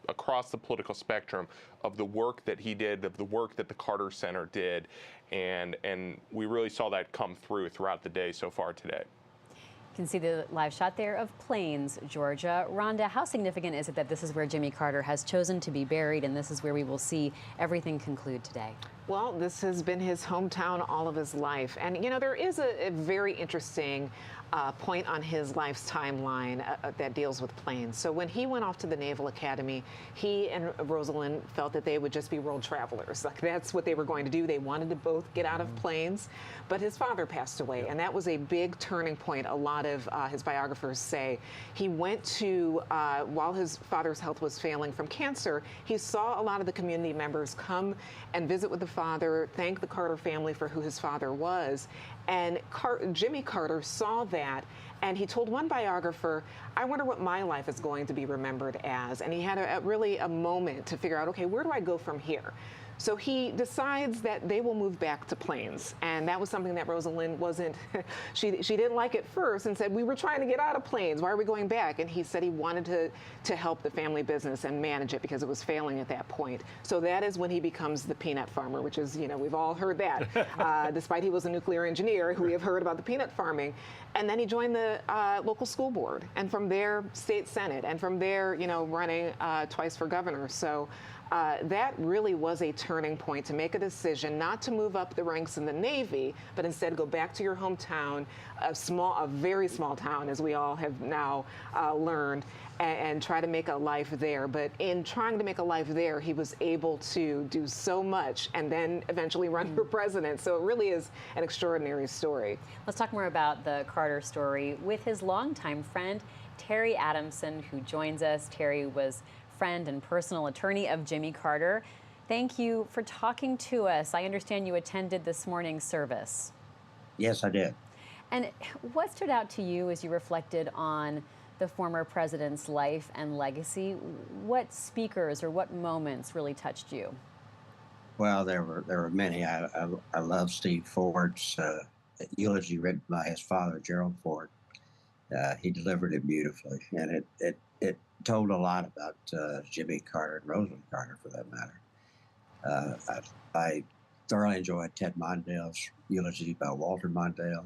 Speaker 11: across the political spectrum of the work that he did, of the work that the Carter Center did, and we really saw that come throughout the day so far today.
Speaker 5: You can see the live shot there of Plains, Georgia. Rhonda, how significant is it that this is where Jimmy Carter has chosen to be buried, and this is where we will see everything conclude today?
Speaker 3: Well, this has been his hometown all of his life. And, there is a very interesting point on his life's timeline that deals with planes. So when he went off to the Naval Academy, he and Rosalynn felt that they would just be world travelers. Like, that's what they were going to do. They wanted to both get out of planes. But his father passed away, and that was a big turning point. A lot of his biographers say he went to, while his father's health was failing from cancer, he saw a lot of the community members come and visit with the father, thank the Carter family for who his father was. And Jimmy Carter saw that, and he told one biographer, I wonder what my life is going to be remembered as. And he had really a moment to figure out, okay, where do I go from here? So he decides that they will move back to Plains. And that was something that Rosalynn wasn't, she didn't like at first and said, we were trying to get out of Plains. Why are we going back? And he said he wanted to help the family business and manage it because it was failing at that point. So that is when he becomes the peanut farmer, which is, we've all heard that. Despite he was a nuclear engineer, we have heard about the peanut farming. And then he joined the local school board, and from there, state senate, and from there, running twice for governor. So that really was a turning point to make a decision not to move up the ranks in the Navy, but instead go back to your hometown, a very small town, as we all have now learned, and try to make a life there. But in trying to make a life there, he was able to do so much and then eventually run for president. So it really is an extraordinary story.
Speaker 5: Let's talk more about the Carter story with his longtime friend, Terry Adamson, who joins us. Terry was friend and personal attorney of Jimmy Carter. Thank you for talking to us. I understand you attended this morning's service.
Speaker 4: Yes, I did.
Speaker 5: And what stood out to you as you reflected on the former president's life and legacy? What speakers or what moments really touched you?
Speaker 4: Well, there were many. I love Steve Ford's eulogy written by his father, Gerald Ford. He delivered it beautifully, and it told a lot about Jimmy Carter and Rosalynn Carter, for that matter. I thoroughly enjoyed Ted Mondale's eulogy about Walter Mondale.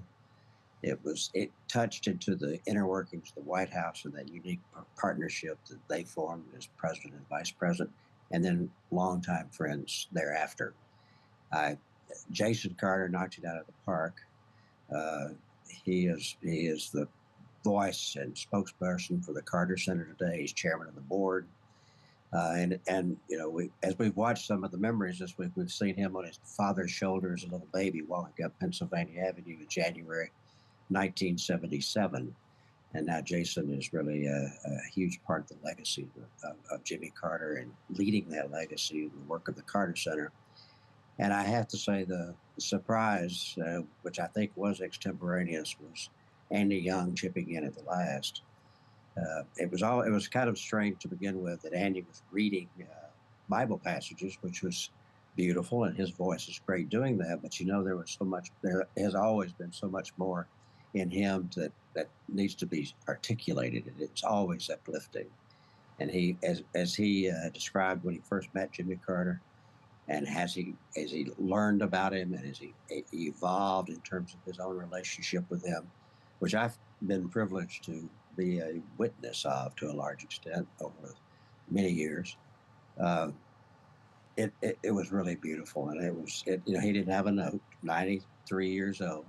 Speaker 4: It touched into the inner workings of the White House and that unique partnership that they formed as president and vice president, and then longtime friends thereafter. Jason Carter knocked it out of the park. He is the voice and spokesperson for the Carter Center today. He's chairman of the board. And you know, as we've watched some of the memories this week, we've seen him on his father's shoulder as a little baby walking up Pennsylvania Avenue in January 1977. And now Jason is really a huge part of the legacy of Jimmy Carter and leading that legacy, the work of the Carter Center. And I have to say the surprise, which I think was extemporaneous, was Andy Young chipping in at the last. It was kind of strange to begin with that Andy was reading Bible passages, which was beautiful, and his voice is great doing that. But you know, there has always been so much more in him that needs to be articulated, and it's always uplifting. And he, as he described when he first met Jimmy Carter, and as he learned about him and as he evolved in terms of his own relationship with him, which I've been privileged to be a witness of to a large extent over many years. It was really beautiful, and you know, he didn't have a note. 93 years old,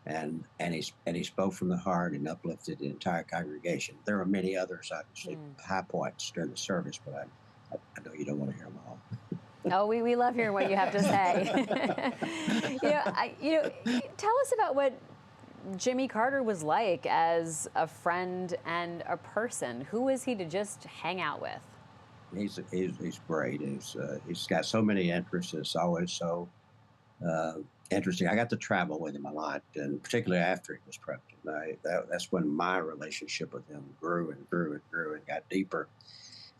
Speaker 4: and he spoke from the heart and uplifted the entire congregation. There were many others, obviously, high points during the service, but I know you don't want to hear them all.
Speaker 5: Oh, we love hearing what you have to say. Tell us about what Jimmy Carter was like as a friend and a person. Who was he to just hang out with?
Speaker 4: He's great. He's got so many interests. It's always so interesting. I got to travel with him a lot, and particularly after he was president. That's when my relationship with him grew and grew and grew and got deeper.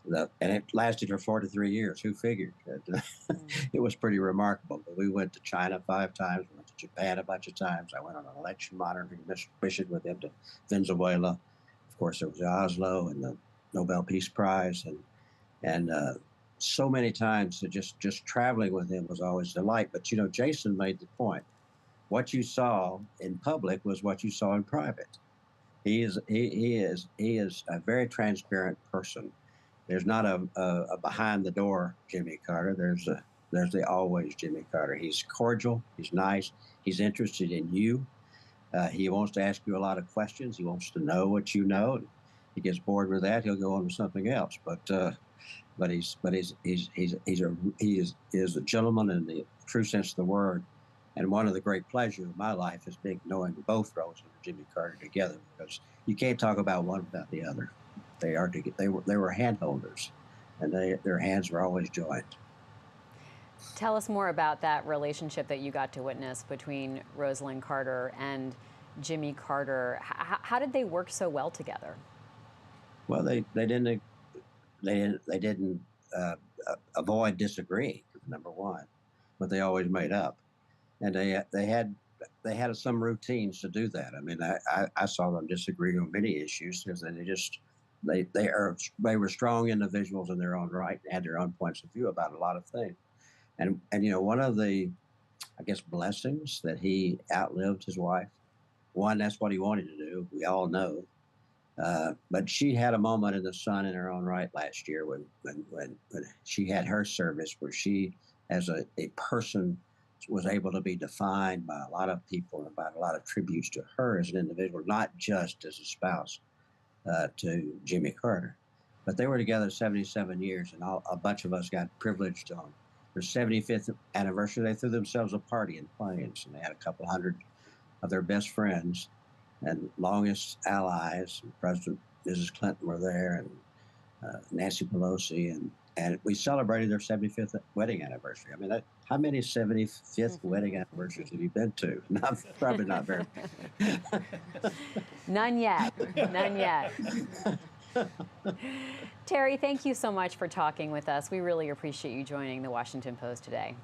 Speaker 4: And it lasted for 43 years. Who figured? It was pretty remarkable. But we went to China 5 times. We went to Japan a bunch of times. I went on an election monitoring mission with him to Venezuela. Of course, there was Oslo and the Nobel Peace Prize, and so many times that just traveling with him was always a delight. But you know, Jason made the point: what you saw in public was what you saw in private. He is a very transparent person. There's not a behind the door Jimmy Carter. There's the always Jimmy Carter. He's cordial. He's nice. He's interested in you. He wants to ask you a lot of questions. He wants to know what you know. He gets bored with that, he'll go on to something else. But he is a gentleman in the true sense of the word. And one of the great pleasures of my life has been knowing both Rosalynn and Jimmy Carter together, because you can't talk about one without the other. They were hand holders, and their hands were always joined.
Speaker 5: Tell us more about that relationship that you got to witness between Rosalynn Carter and Jimmy Carter. How did they work so well together? Well, they didn't avoid disagreeing, number one, but they always made up, and they had some routines to do that. I mean, I saw them disagreeing on many issues because they were strong individuals in their own right and had their own points of view about a lot of things. And you know, one of the, I guess, blessings that he outlived his wife. One, that's what he wanted to do. We all know. But she had a moment in the sun in her own right last year when she had her service, where she, as a person, was able to be defined by a lot of people and by a lot of tributes to her as an individual, not just as a spouse to Jimmy Carter. But they were together 77 years, and a bunch of us got privileged on their 75th anniversary. They threw themselves a party in Plains, and they had a couple hundred of their best friends and longest allies. President Mrs. Clinton were there, and Nancy Pelosi, and we celebrated their 75th wedding anniversary. I mean, how many 75th wedding anniversaries have you been to? Probably not very many. None yet. None yet. Terry, thank you so much for talking with us. We really appreciate you joining the Washington Post today.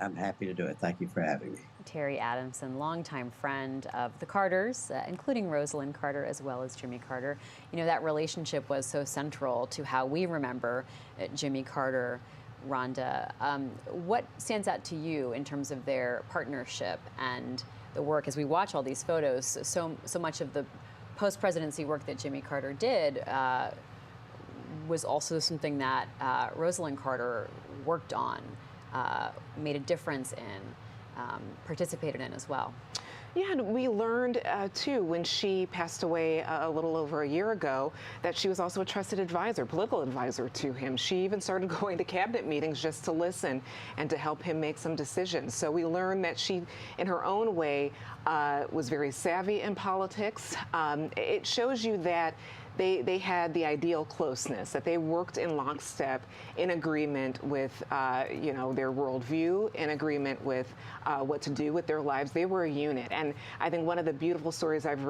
Speaker 4: I'm happy to do it. Thank you for having me.
Speaker 5: Terry Adamson, longtime friend of the Carters, including Rosalynn Carter as well as Jimmy Carter. You know, that relationship was so central to how we remember Jimmy Carter. Rhonda, what stands out to you in terms of their partnership and the work as we watch all these photos? So much of the post-presidency work that Jimmy Carter did was also something that Rosalynn Carter worked on, made a difference in, participated in as well.
Speaker 3: Yeah, and we learned, too, when she passed away a little over a year ago, that she was also a trusted advisor, political advisor to him. She even started going to cabinet meetings just to listen and to help him make some decisions. So we learned that she, in her own way, was very savvy in politics. It shows you that they had the ideal closeness, that they worked in lockstep, in agreement with, you know, their worldview, in agreement with what to do with their lives. They were a unit. And I think one of the beautiful stories I've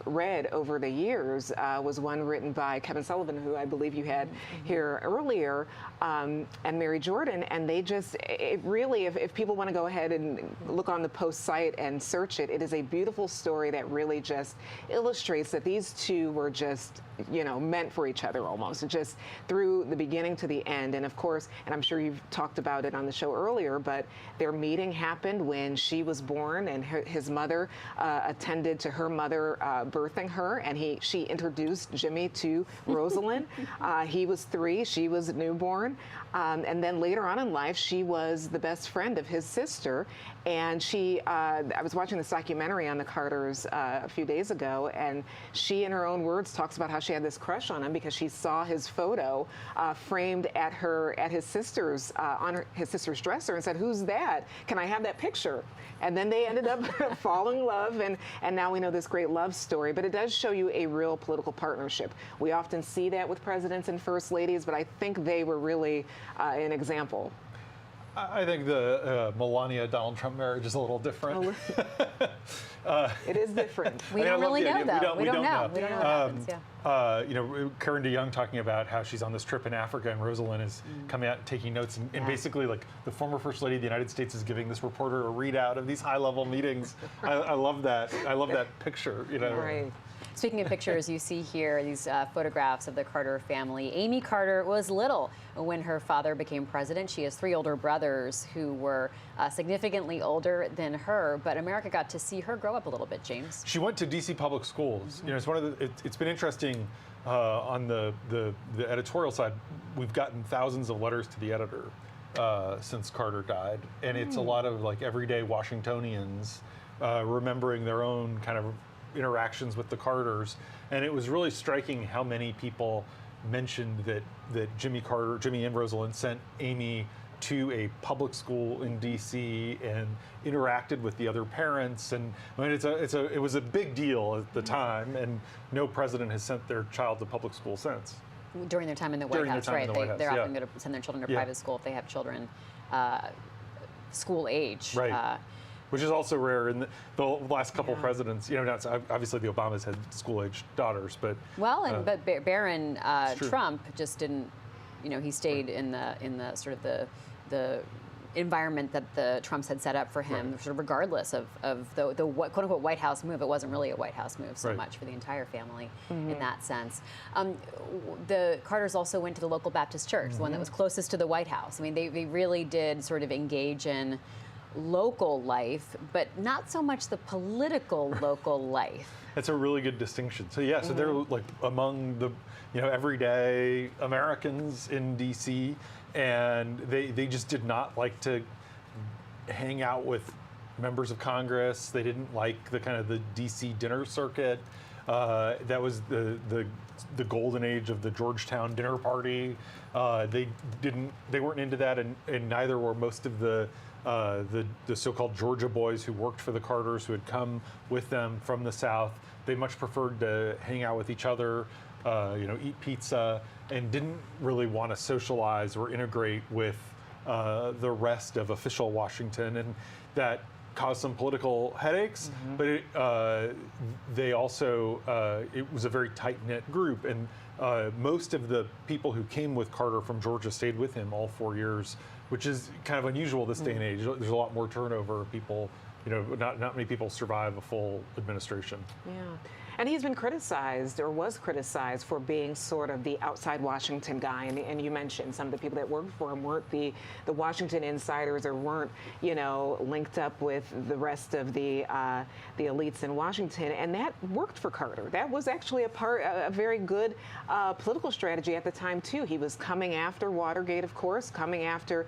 Speaker 3: read over the years was one written by Kevin Sullivan, who I believe you had here earlier, and Mary Jordan. And they just, it really, if people want to go ahead and look on the Post site and search it, it is a beautiful story that really just illustrates that these two were just, you know, meant for each other almost, just through the beginning to the end. And of course, and I'm sure you've talked about it on the show earlier, but their meeting happened when she was born, and his mother attended to her mother birthing her, and she introduced Jimmy to Rosalynn. He was 3, she was newborn. And then later on in life, she was the best friend of his sister. And I was watching this documentary on the Carters a few days ago, and she, in her own words, talks about how she had this crush on him because she saw his photo framed at his sister's on his sister's dresser, and said, "Who's that? Can I have that picture?" And then they ended up falling in love, and now we know this great love story. But it does show you a real political partnership. We often see that with presidents and first ladies, but I think they were really an example.
Speaker 7: I think the Melania-Donald Trump marriage is a little different.
Speaker 3: It is different.
Speaker 5: We don't really know, though. We don't know. We don't know what happens, yeah.
Speaker 7: You know, Karen DeYoung talking about how she's on this trip in Africa, and Rosalynn is coming out and taking notes, and basically, like, the former First Lady of the United States is giving this reporter a readout of these high-level meetings. I love that. I love that picture, you know.
Speaker 5: Right. Speaking of pictures, you see here these photographs of the Carter family. Amy Carter was little when her father became president. She has 3 older brothers who were significantly older than her, but America got to see her grow up a little bit, James.
Speaker 7: She went to DC public schools. You know, it's one of the. It's been interesting on the editorial side. We've gotten thousands of letters to the editor since Carter died, and it's a lot of like everyday Washingtonians remembering their own kind of interactions with the Carters, and it was really striking how many people mentioned that Jimmy and Rosalynn sent Amy to a public school in D.C. and interacted with the other parents, and I mean it was a big deal at the time, and no president has sent their child to public school since.
Speaker 5: During their time in the White House, right? They're often going to send their children to private school if they have children school age.
Speaker 7: Right. Which is also rare in the last couple presidents. You know, obviously the Obamas had school-age daughters, but
Speaker 5: but Barron Trump just didn't. You know, he stayed in the sort of the environment that the Trumps had set up for him, sort of regardless of the quote-unquote White House move. It wasn't really a White House move so much for the entire family in that sense. The Carters also went to the local Baptist church, the one that was closest to the White House. I mean, they really did sort of engage in local life, but not so much the political local life.
Speaker 7: That's a really good distinction. So yeah, so they're like among the, you know, everyday Americans in DC, and they just did not like to hang out with members of Congress. They didn't like the kind of the DC dinner circuit. That was the golden age of the Georgetown dinner party. They weren't into that, and neither were most of the so-called Georgia boys who worked for the Carters, who had come with them from the South. They much preferred to hang out with each other, you know, eat pizza, and didn't really want to socialize or integrate with the rest of official Washington, and that caused some political headaches. But they also it was a very tight-knit group, and most of the people who came with Carter from Georgia stayed with him all 4 years which is kind of unusual this day and age. There's a lot more turnover of people. Not many people survive a full administration.
Speaker 3: Yeah. And he's been criticized, or was criticized, for being sort of the outside Washington guy. And you mentioned some of the people that worked for him weren't the Washington insiders, or weren't, linked up with the rest of the elites in Washington. And that worked for Carter. That was actually a very good political strategy at the time, too. He was coming after Watergate, of course, coming after,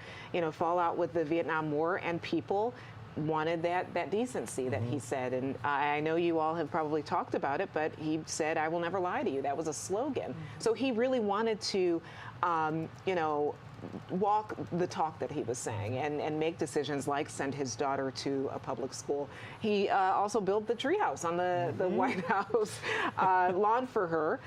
Speaker 3: fallout with the Vietnam War, and people wanted that decency that he said. And I know you all have probably talked about it, but he said, "I will never lie to you." That was a slogan. So he really wanted to, walk the talk that he was saying, and make decisions like send his daughter to a public school. He also built the treehouse on the White House lawn for her.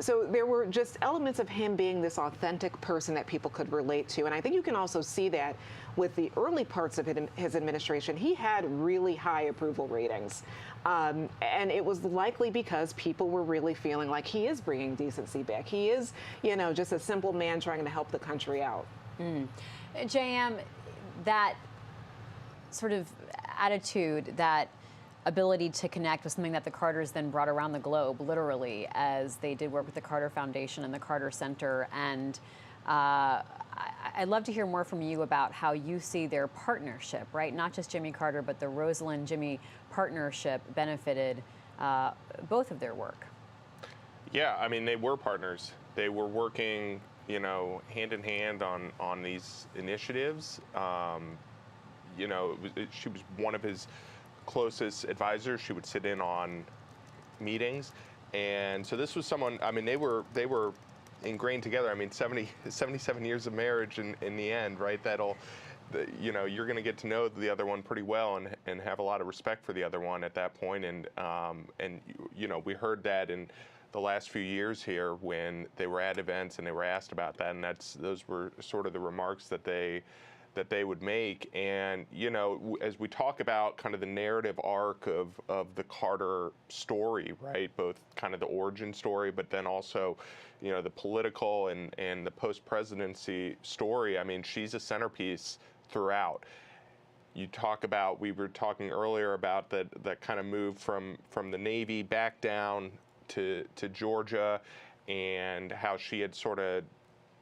Speaker 3: So there were just elements of him being this authentic person that people could relate to. And I think you can also see that with the early parts of his administration. He had really high approval ratings. And it was likely because people were really feeling like he is bringing decency back. He is, just a simple man trying to help the country out.
Speaker 5: JM, that sort of attitude, that ability to connect with something that the Carters then brought around the globe, literally, as they did work with the Carter Foundation and the Carter Center. And I'd love to hear more from you about how you see their partnership, right? Not just Jimmy Carter, but the Rosalynn-Jimmy partnership benefited both of their work.
Speaker 11: Yeah, I mean, they were partners. They were working, hand in hand on these initiatives. She was one of his closest advisors. She would sit in on meetings. And so this was someone, I mean, they were ingrained together. I mean, 77 years of marriage in the end, right? You're going to get to know the other one pretty well and have a lot of respect for the other one at that point. And we heard that in the last few years here when they were at events and they were asked about that. And those were sort of the remarks that they would make. And, as we talk about kind of the narrative arc of the Carter story, right, both kind of the origin story, but then also, the political and the post-presidency story, I mean, she's a centerpiece throughout. We were talking earlier about that kind of move from the Navy back down to Georgia, and how she had sort of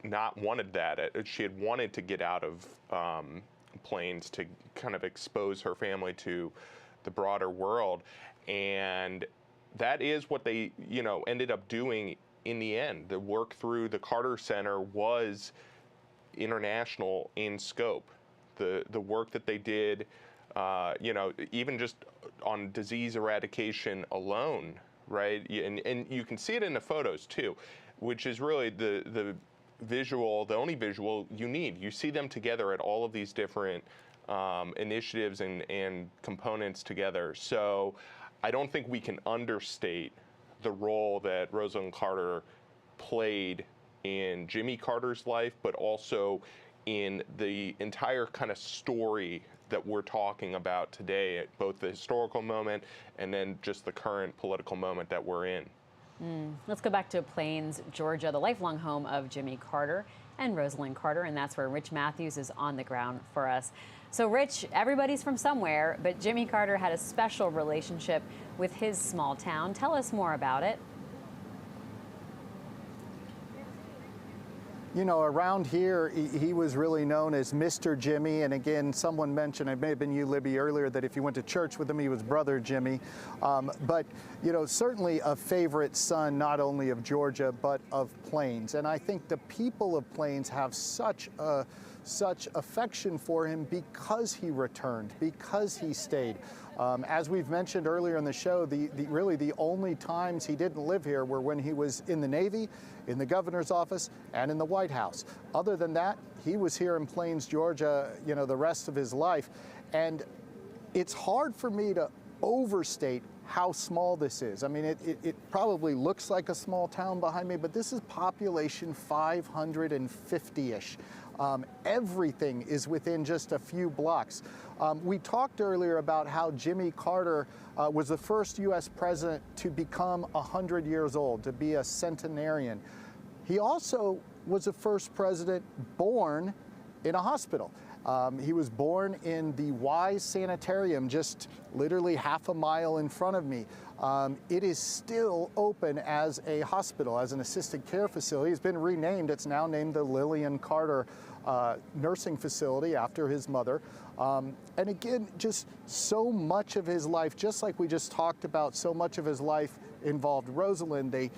Speaker 11: not wanted that. She had wanted to get out of planes to kind of expose her family to the broader world. And that is what they, ended up doing in the end. The work through the Carter Center was international in scope. The work that they did, even just on disease eradication alone, right? And you can see it in the photos too, which is really the only visual you need. You see them together at all of these different initiatives and components together. So I don't think we can understate the role that Rosalynn Carter played in Jimmy Carter's life, but also in the entire kind of story that we're talking about today, both the historical moment and then just the current political moment that we're in.
Speaker 5: Let's go back to Plains, Georgia, the lifelong home of Jimmy Carter and Rosalynn Carter, and that's where Rich Matthews is on the ground for us. So Rich, everybody's from somewhere, but Jimmy Carter had a special relationship with his small town. Tell us more about it.
Speaker 12: Around here, he was really known as Mr. Jimmy. And again, someone mentioned, it may have been you, Libby, earlier, that if you went to church with him, he was Brother Jimmy. But certainly a favorite son, not only of Georgia, but of Plains. And I think the people of Plains have such affection for him because he returned, because he stayed. As we've mentioned earlier in the show, really the only times he didn't live here were when he was in the Navy, in the governor's office, and in the White House. Other than that, he was here in Plains, Georgia, the rest of his life. And it's hard for me to overstate how small this is. I mean, it probably looks like a small town behind me, but this is population 550-ish. Everything is within just a few blocks. We talked earlier about how Jimmy Carter was the first U.S. president to become 100 years old, to be a centenarian. He also was the first president born in a hospital. He was born in the Wise Sanitarium, just literally half a mile in front of me. It is still open as a hospital, as an assisted care facility. It's been renamed. It's now named the Lillian Carter Nursing Facility after his mother. And again, just so much of his life, just like we just talked about, so much of his life involved Rosalynn. They,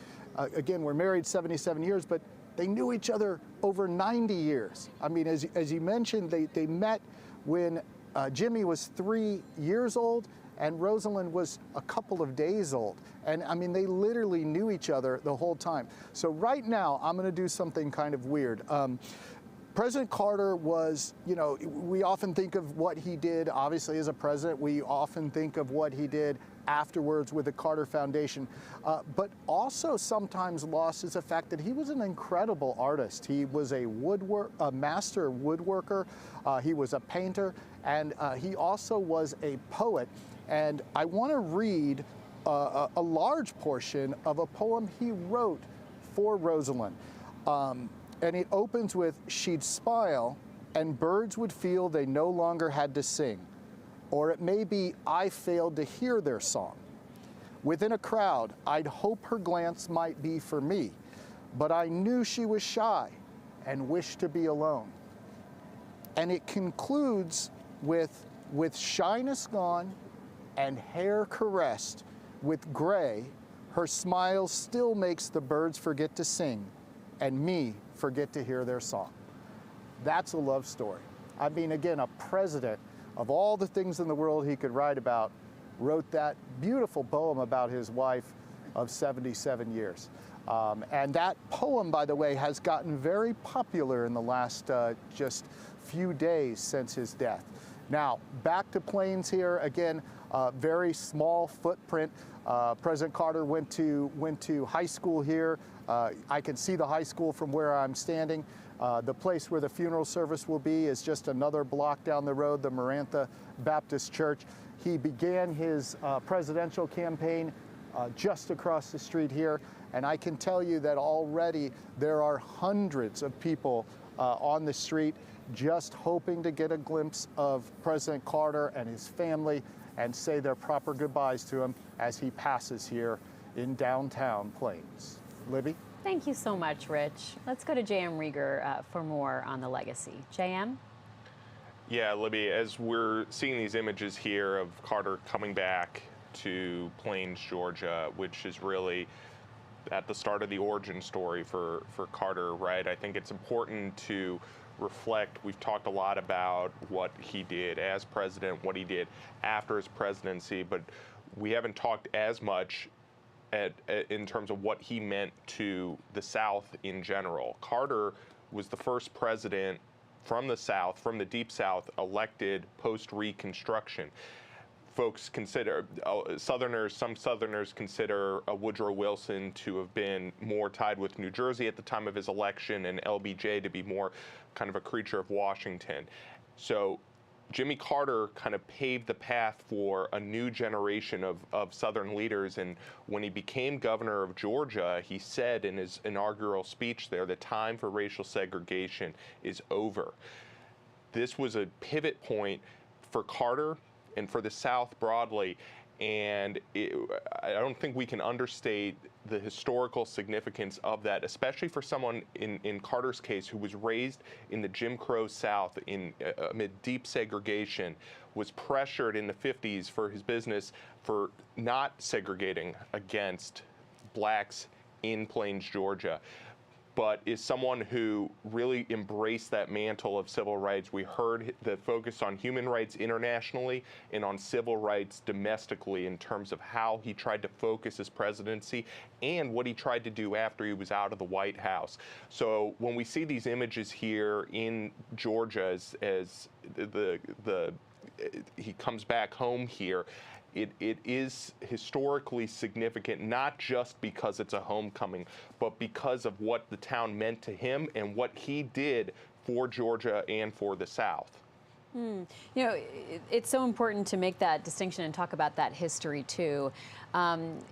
Speaker 12: again, were married 77 years, but they knew each other over 90 years. I mean, as you mentioned, they met when Jimmy was 3 years old and Rosalynn was a couple of days old. And I mean, they literally knew each other the whole time. So right now, I'm gonna do something kind of weird. President Carter was, you know, we often think of what he did, obviously, as a president. We often think of what he did afterwards with the Carter Foundation, but also sometimes lost is the fact that he was an incredible artist. He was a master woodworker, he was a painter, and he also was a poet. And I want to read a large portion of a poem he wrote for Rosalynn. And it opens with, "She'd smile, and birds would feel they no longer had to sing. Or it may be I failed to hear their song. Within a crowd, I'd hope her glance might be for me, but I knew she was shy and wished to be alone." And it concludes with shyness gone and hair caressed with gray, her smile still makes the birds forget to sing and me forget to hear their song. That's a love story. I mean, again, a president, of all the things in the world he could write about, wrote that beautiful poem about his wife of 77 years. And that poem, by the way, has gotten very popular in the last just few days since his death. Now, back to Plains here. Again, very small footprint. President Carter went to high school here. I can see the high school from where I'm standing. The place where the funeral service will be is just another block down the road, the Marantha Baptist Church. He began his presidential campaign just across the street here, and I can tell you that already there are hundreds of people on the street just hoping to get a glimpse of President Carter and his family and say their proper goodbyes to him as he passes here in downtown Plains. Libby?
Speaker 5: Thank you so much, Rich. Let's go to J.M. Rieger for more on the legacy. J.M.?
Speaker 11: Yeah, Libby, as we're seeing these images here of Carter coming back to Plains, Georgia, which is really at the start of the origin story for Carter, right? I think it's important to reflect. We've talked a lot about what he did as president, what he did after his presidency, but we haven't talked as much in terms of what he meant to the South in general. Carter was the first president from the South, from the Deep South, elected post-Reconstruction. Folks consider, some Southerners consider Woodrow Wilson to have been more tied with New Jersey at the time of his election and LBJ to be more kind of a creature of Washington. So Jimmy Carter kind of paved the path for a new generation of Southern leaders, and when he became governor of Georgia, he said in his inaugural speech there, the time for racial segregation is over. This was a pivot point for Carter and for the South broadly, and I don't think we can understate the historical significance of that, especially for someone in Carter's case who was raised in the Jim Crow South amid deep segregation, was pressured in the 50s for his business for not segregating against blacks in Plains, Georgia, but is someone who really embraced that mantle of civil rights. We heard the focus on human rights internationally and on civil rights domestically in terms of how he tried to focus his presidency and what he tried to do after he was out of the White House. So when we see these images here in Georgia as he comes back home here, it is historically significant, not just because it's a homecoming, but because of what the town meant to him and what he did for Georgia and for the South.
Speaker 5: You know, it's so important to make that distinction and talk about that history too.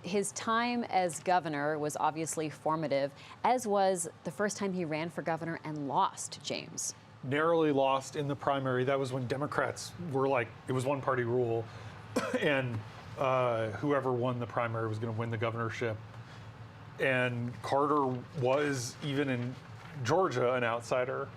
Speaker 5: His time as governor was obviously formative, as was the first time he ran for governor and lost, James.
Speaker 7: narrowly lost in the primary. That was when Democrats were like, it was one party rule, and whoever won the primary was going to win the governorship. And Carter was, even in Georgia, an outsider,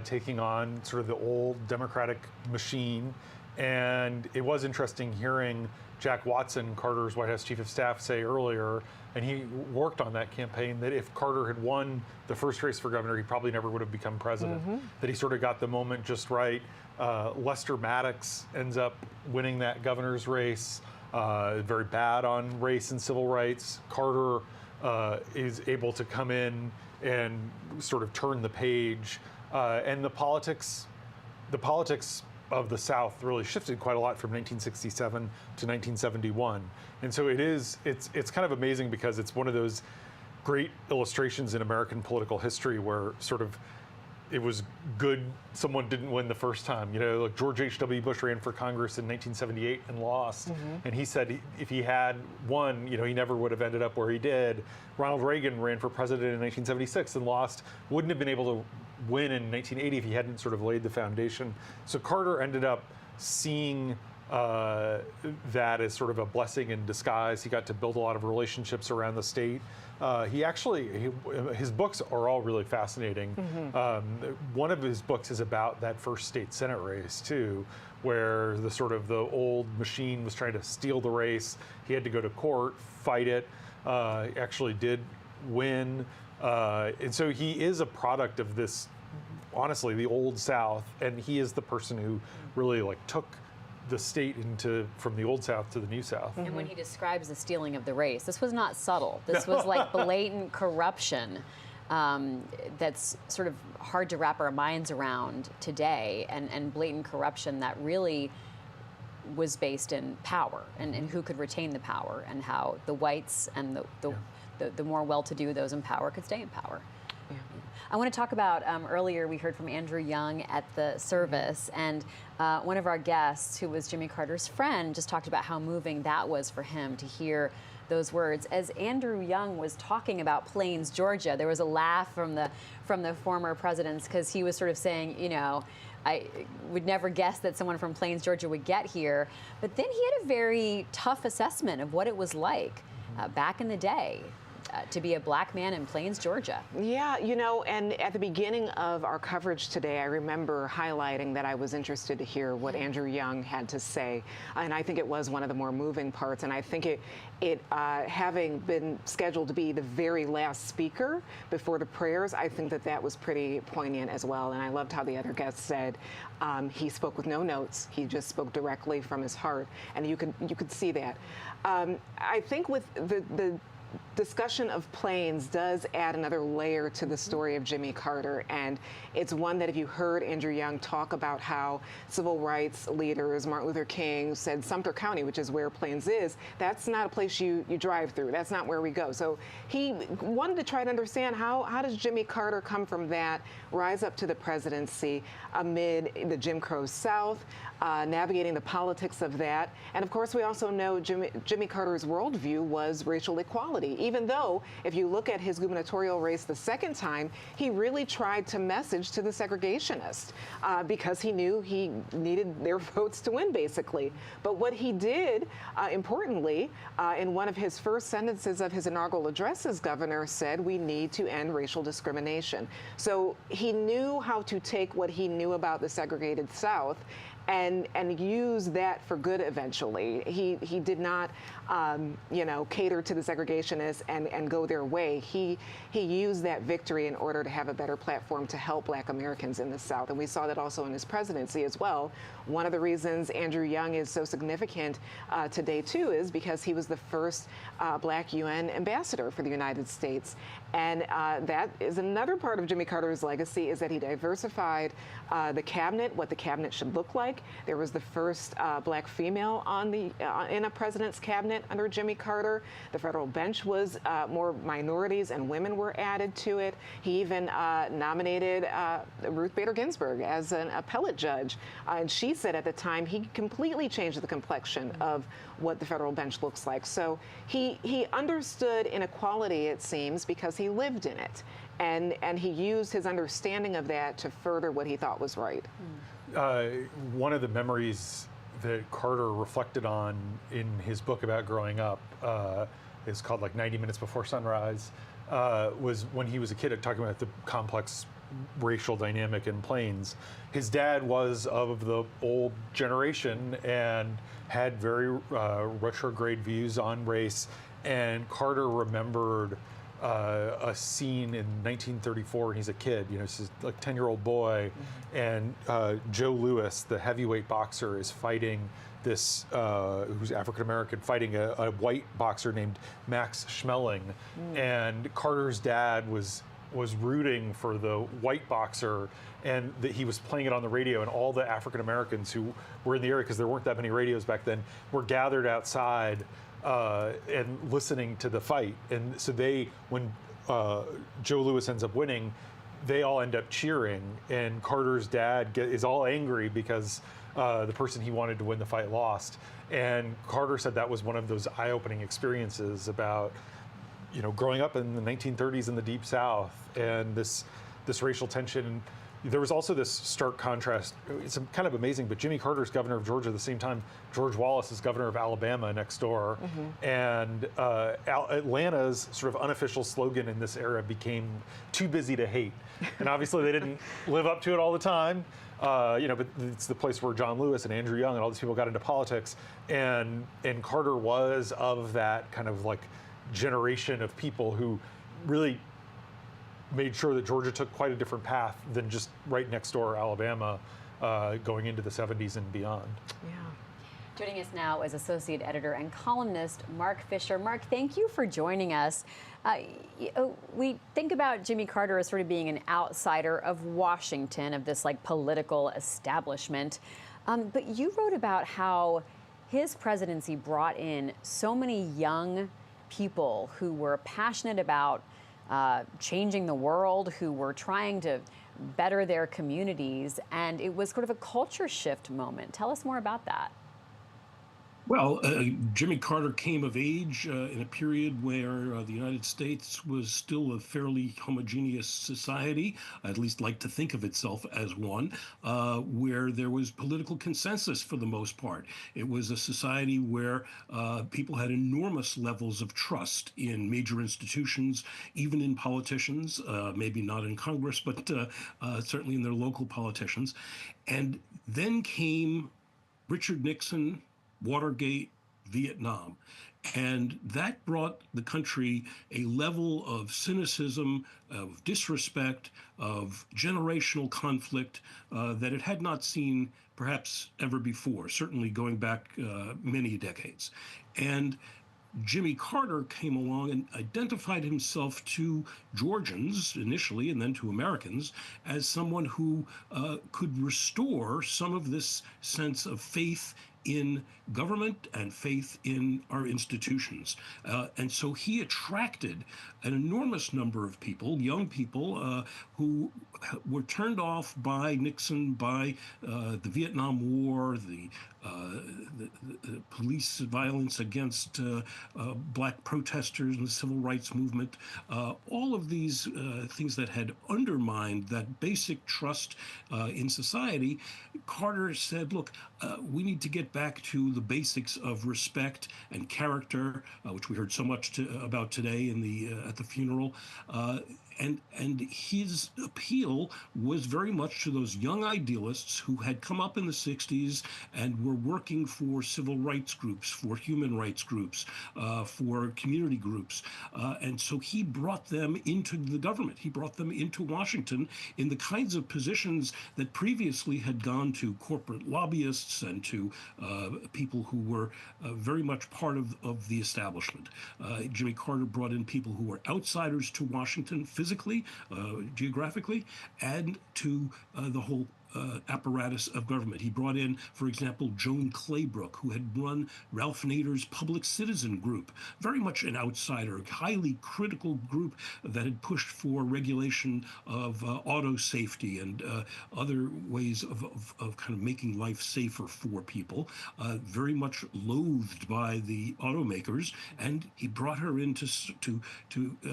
Speaker 7: taking on sort of the old Democratic machine. And it was interesting hearing Jack Watson, Carter's White House Chief of Staff, say earlier, and he worked on that campaign, that if Carter had won the first race for governor, he probably never would have become president. That he sort of got the moment just right. Lester Maddox ends up winning that governor's race, very bad on race and civil rights. Carter is able to come in and sort of turn the page, and the politics of the South really shifted quite a lot from 1967 to 1971. And so it's kind of amazing, because it's one of those great illustrations in American political history where sort of it was good someone didn't win the first time. You know, like George H.W. Bush ran for Congress in 1978 and lost. And he said if he had won, you know, he never would have ended up where he did. Ronald Reagan ran for president in 1976 and lost. Wouldn't have been able to win in 1980 if he hadn't sort of laid the foundation. So Carter ended up seeing that as sort of a blessing in disguise. He got to build a lot of relationships around the state. His books are all really fascinating. One of his books is about that first state Senate race too, where the old machine was trying to steal the race. He had to go to court, fight it, actually did win. And so he is a product of this, honestly, the old South, and he is the person who really took the state from the old South to the new South.
Speaker 5: And when he describes the stealing of the race, this was not subtle. This was like blatant corruption that's sort of hard to wrap our minds around today, and blatant corruption that really was based in power and who could retain the power, and how the whites and the more well-to-do, those in power, could stay in power. I want to talk about, earlier we heard from Andrew Young at the service, and one of our guests, who was Jimmy Carter's friend, just talked about how moving that was for him to hear those words. As Andrew Young was talking about Plains, Georgia, there was a laugh from the former presidents, because he was sort of saying, you know, I would never guess that someone from Plains, Georgia would get here. But then he had a very tough assessment of what it was like back in the day. To be a black man in Plains, Georgia.
Speaker 3: Yeah, you know, and at the beginning of our coverage today, I remember highlighting that I was interested to hear what Andrew Young had to say. And I think it was one of the more moving parts. And I think it having been scheduled to be the very last speaker before the prayers, I think that was pretty poignant as well. And I loved how the other guests said he spoke with no notes. He just spoke directly from his heart. And you could see that. I think with the discussion of Plains does add another layer to the story of Jimmy Carter, and it's one that if you heard Andrew Young talk about how civil rights leaders, Martin Luther King, said Sumter County, which is where Plains is, that's not a place you drive through. That's not where we go. So he wanted to try to understand how does Jimmy Carter come from that, rise up to the presidency amid the Jim Crow South, navigating the politics of that. And of course, we also know Jimmy Carter's worldview was racial equality, even though if you look at his gubernatorial race the second time, he really tried to message to the segregationists because he knew he needed their votes to win, basically. But what he did, importantly, in one of his first sentences of his inaugural address as governor, said, we need to end racial discrimination. So he knew how to take what he knew about the segregated South and use that for good eventually. He did not, cater to the segregationists and go their way. He used that victory in order to have a better platform to help Black Americans in the South. And we saw that also in his presidency as well. One of the reasons Andrew Young is so significant today, too, is because he was the first Black UN ambassador for the United States. And that is another part of Jimmy Carter's legacy, is that he diversified the cabinet, what the cabinet should look like. There was the first Black female in a president's cabinet under Jimmy Carter. The federal bench was more minorities and women were added to it. He even nominated Ruth Bader Ginsburg as an appellate judge. And she said at the time he completely changed the complexion of what the federal bench looks like. So he understood inequality, it seems, because he lived in it. and he used his understanding of that to further what he thought was right.
Speaker 7: One of the memories that Carter reflected on in his book about growing up is called like 90 Minutes Before Sunrise, was when he was a kid, talking about the complex racial dynamic in Plains. His dad was of the old generation and had very retrograde views on race, and Carter remembered a scene in 1934 when he's a kid, he's like 10-year-old boy, and Joe Louis, the heavyweight boxer, is fighting this, who's African-American, fighting a white boxer named Max Schmeling. And Carter's dad was rooting for the white boxer, and he was playing it on the radio, and all the African-Americans who were in the area, because there weren't that many radios back then, were gathered outside and listening to the fight. And so when Joe Louis ends up winning, they all end up cheering, and Carter's dad is all angry because the person he wanted to win the fight lost. And Carter said that was one of those eye-opening experiences about, growing up in the 1930s in the Deep South, and this racial tension. There was also this stark contrast. It's kind of amazing, but Jimmy Carter's governor of Georgia at the same time George Wallace is governor of Alabama next door. And Atlanta's sort of unofficial slogan in this era became "too busy to hate." And obviously they didn't live up to it all the time. But it's the place where John Lewis and Andrew Young and all these people got into politics. And Carter was of that kind of like generation of people who really made sure that Georgia took quite a different path than just right next door Alabama, going into the 70s and beyond.
Speaker 5: Yeah. Joining us now is associate editor and columnist Mark Fisher. Mark, thank you for joining us. We think about Jimmy Carter as sort of being an outsider of Washington, of this like political establishment. But you wrote about how his presidency brought in so many young people who were passionate about changing the world, who were trying to better their communities, and it was sort of a culture shift moment. Tell us more about that.
Speaker 9: Well, Jimmy Carter came of age in a period where the United States was still a fairly homogeneous society, at least like to think of itself as one, where there was political consensus for the most part. It was a society where people had enormous levels of trust in major institutions, even in politicians, maybe not in Congress, but certainly in their local politicians. And then came Richard Nixon, Watergate, Vietnam. And that brought the country a level of cynicism, of disrespect, of generational conflict that it had not seen perhaps ever before, certainly going back many decades. And Jimmy Carter came along and identified himself to Georgians initially and then to Americans as someone who could restore some of this sense of faith in government and faith in our institutions. And so he attracted an enormous number of people, young people, who were turned off by Nixon, by the Vietnam War, the police violence against black protesters and the civil rights movement, all of these things that had undermined that basic trust in society. Carter said, look, we need to get back to the basics of respect and character, which we heard so much about today in at the funeral. And his appeal was very much to those young idealists who had come up in the 60s and were working for civil rights groups, for human rights groups, for community groups. And so he brought them into the government. He brought them into Washington in the kinds of positions that previously had gone to corporate lobbyists and to people who were very much part of the establishment. Jimmy Carter brought in people who were outsiders to Washington physically, geographically, and to the whole apparatus of government. He brought in, for example, Joan Claybrook, who had run Ralph Nader's Public Citizen Group, very much an outsider, a highly critical group that had pushed for regulation of auto safety and other ways of kind of making life safer for people, very much loathed by the automakers, and he brought her in to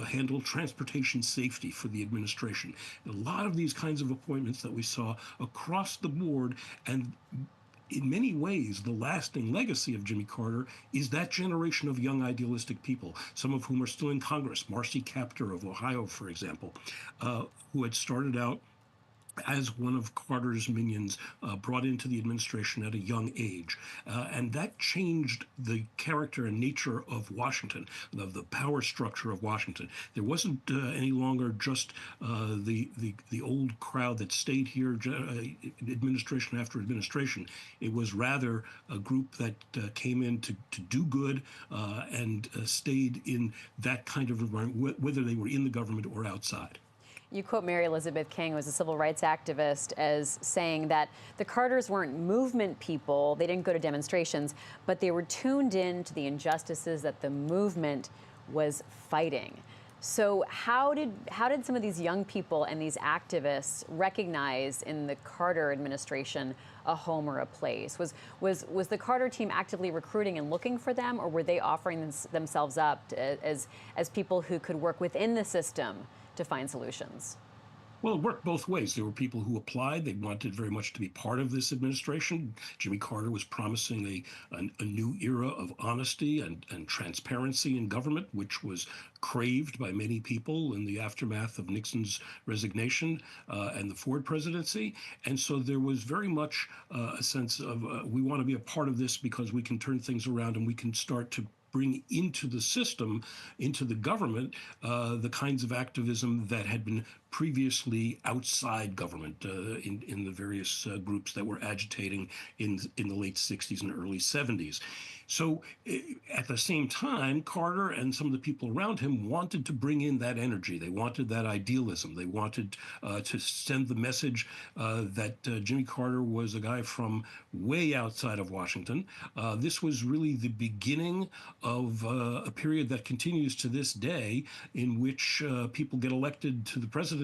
Speaker 9: handle transportation safety for the administration. A lot of these kinds of appointments that we saw across the board, and in many ways, the lasting legacy of Jimmy Carter is that generation of young idealistic people, some of whom are still in Congress. Marcy Kaptur of Ohio, for example, who had started out as one of Carter's minions, brought into the administration at a young age. And that changed the character and nature of Washington, of the power structure of Washington. There wasn't any longer just the old crowd that stayed here, administration after administration. It was rather a group that came in to do good and stayed in that kind of environment, whether they were in the government or outside.
Speaker 5: You quote Mary Elizabeth King, who was a civil rights activist, as saying that the Carters weren't movement people. They didn't go to demonstrations, but they were tuned in to the injustices that the movement was fighting. So how did some of these young people and these activists recognize in the Carter administration a home or a place? Was the Carter team actively recruiting and looking for them, or were they offering themselves up as people who could work within the system to find solutions?
Speaker 9: Well, it worked both ways. There were people who applied. They wanted very much to be part of this administration. Jimmy Carter was promising a new era of honesty and transparency in government, which was craved by many people in the aftermath of Nixon's resignation and the Ford presidency. And so there was very much a sense of we want to be a part of this because we can turn things around and we can start to bring into the system, into the government, the kinds of activism that had been previously outside government in the various groups that were agitating in the late 60s and early 70s. So at the same time, Carter and some of the people around him wanted to bring in that energy. They wanted that idealism. They wanted to send the message that Jimmy Carter was a guy from way outside of Washington. This was really the beginning of a period that continues to this day, in which people get elected to the presidency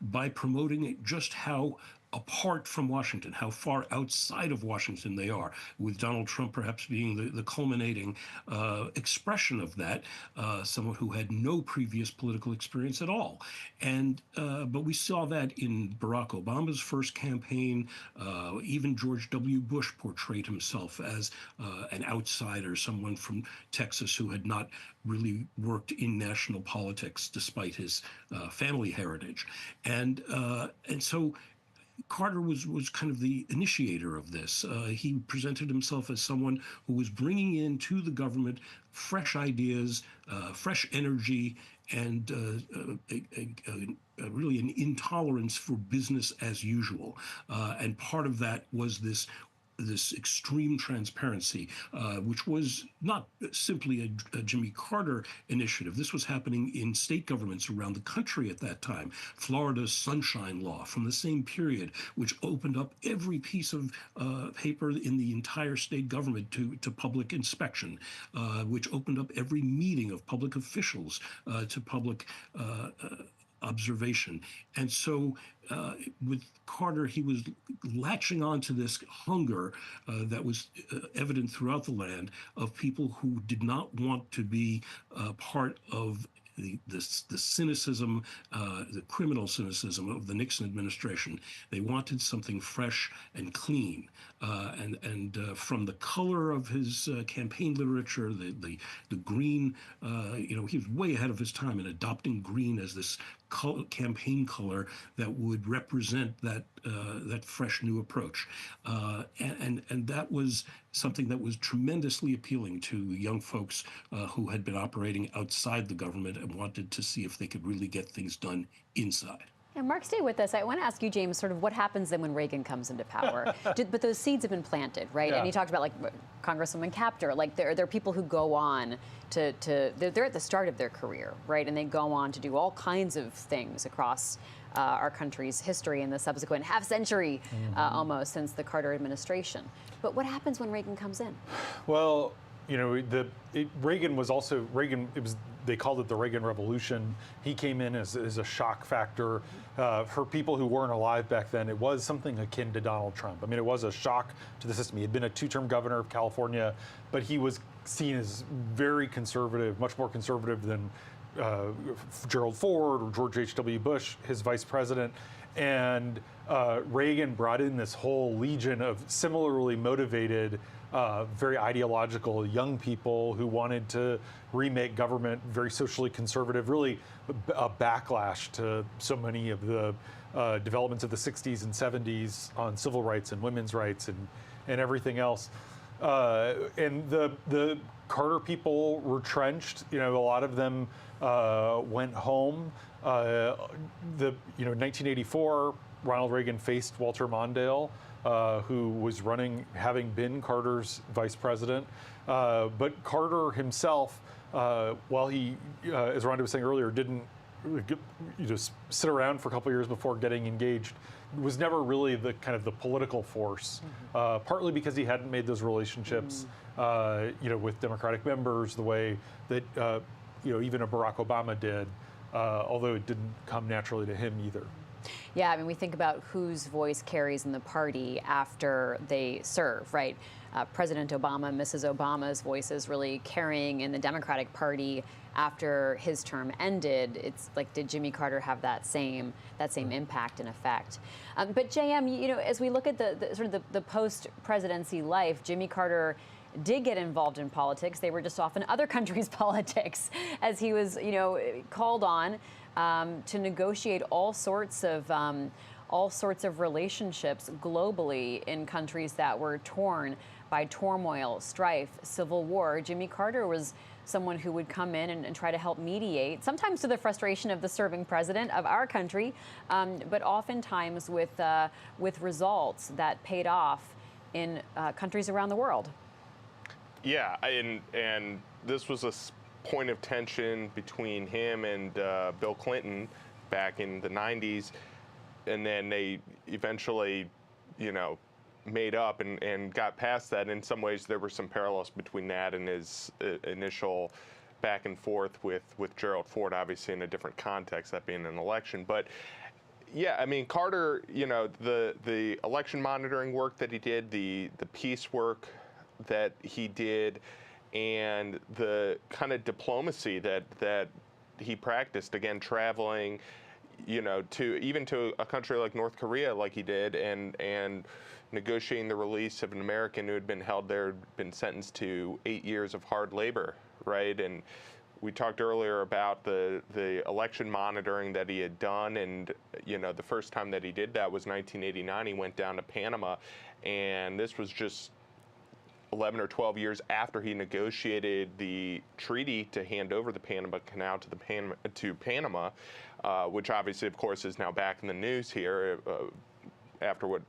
Speaker 9: by promoting just how apart from Washington, how far outside of Washington they are, with Donald Trump perhaps being the culminating expression of that, someone who had no previous political experience at all. And but we saw that in Barack Obama's first campaign. Even George W. Bush portrayed himself as an outsider, someone from Texas who had not really worked in national politics despite his family heritage. And so Carter was kind of the initiator of this. He presented himself as someone who was bringing into the government fresh ideas, fresh energy, and really an intolerance for business as usual. And part of that was this extreme transparency, which was not simply a Jimmy Carter initiative. This was happening in state governments around the country at that time. Florida's Sunshine Law from the same period, which opened up every piece of paper in the entire state government to public inspection, which opened up every meeting of public officials to public observation. And so with Carter, he was latching on to this hunger that was evident throughout the land of people who did not want to be part of the cynicism, the criminal cynicism of the Nixon administration. They wanted something fresh and clean. And from the color of his campaign literature, the green, he was way ahead of his time in adopting green as this campaign color that would represent that fresh new approach. And that was something that was tremendously appealing to young folks who had been operating outside the government and wanted to see if they could really get things done inside.
Speaker 5: And Mark, stay with us. I want to ask you, James, sort of what happens then when Reagan comes into power? But those seeds have been planted, right?
Speaker 7: Yeah.
Speaker 5: And you talked about like Congresswoman Capter. Like there are people who go on they're at the start of their career, right? And they go on to do all kinds of things across our country's history in the subsequent half century, almost, since the Carter administration. But what happens when Reagan comes in?
Speaker 7: Well, you know, Reagan was also, they called it the Reagan Revolution. He came in as a shock factor. For people who weren't alive back then, it was something akin to Donald Trump. I mean, it was a shock to the system. He had been a two-term governor of California, but he was seen as very conservative, much more conservative than Gerald Ford or George H.W. Bush, his vice president. And Reagan brought in this whole legion of similarly motivated, very ideological young people who wanted to remake government very socially conservative, really a backlash to so many of the developments of the 60s and 70s on civil rights and women's rights and everything else. And the Carter people retrenched. You know, a lot of them went home. 1984, Ronald Reagan faced Walter Mondale, who was running, having been Carter's vice president. But Carter himself, while he, as Rhonda was saying earlier, didn't just sit around for a couple of years before getting engaged, was never really the kind of the political force, partly because he hadn't made those relationships, with Democratic members the way that, even a Barack Obama did, although it didn't come naturally to him either.
Speaker 5: Yeah, I mean, we think about whose voice carries in the party after they serve, right? President Obama, Mrs. Obama's voices really carrying in the Democratic Party after his term ended. It's like, did Jimmy Carter have that same impact and effect? But JM, as we look at the post-presidency life, Jimmy Carter did get involved in politics. They were just often other countries' politics, as he was, called on to negotiate all sorts of relationships globally in countries that were torn by turmoil, strife, civil war. Jimmy Carter was someone who would come in and try to help mediate, sometimes to the frustration of the serving president of our country, but oftentimes with results that paid off in countries around the world.
Speaker 11: Yeah, and this was a point of tension between him and Bill Clinton back in the 90s, and then they eventually, made up and got past that. In some ways, there were some parallels between that and his initial back and forth with Gerald Ford, obviously in a different context, that being an election. But yeah, I mean, Carter, the election monitoring work that he did, the peace work that he did, and the kind of diplomacy that he practiced, again, traveling, to a country like North Korea, like he did, and negotiating the release of an American who had been held there, been sentenced to 8 years of hard labor, right? And we talked earlier about the election monitoring that he had done, and the first time that he did that was 1989. He went down to Panama, and this was just 11 or 12 years after he negotiated the treaty to hand over the Panama Canal to Panama, which obviously, of course, is now back in the news here after what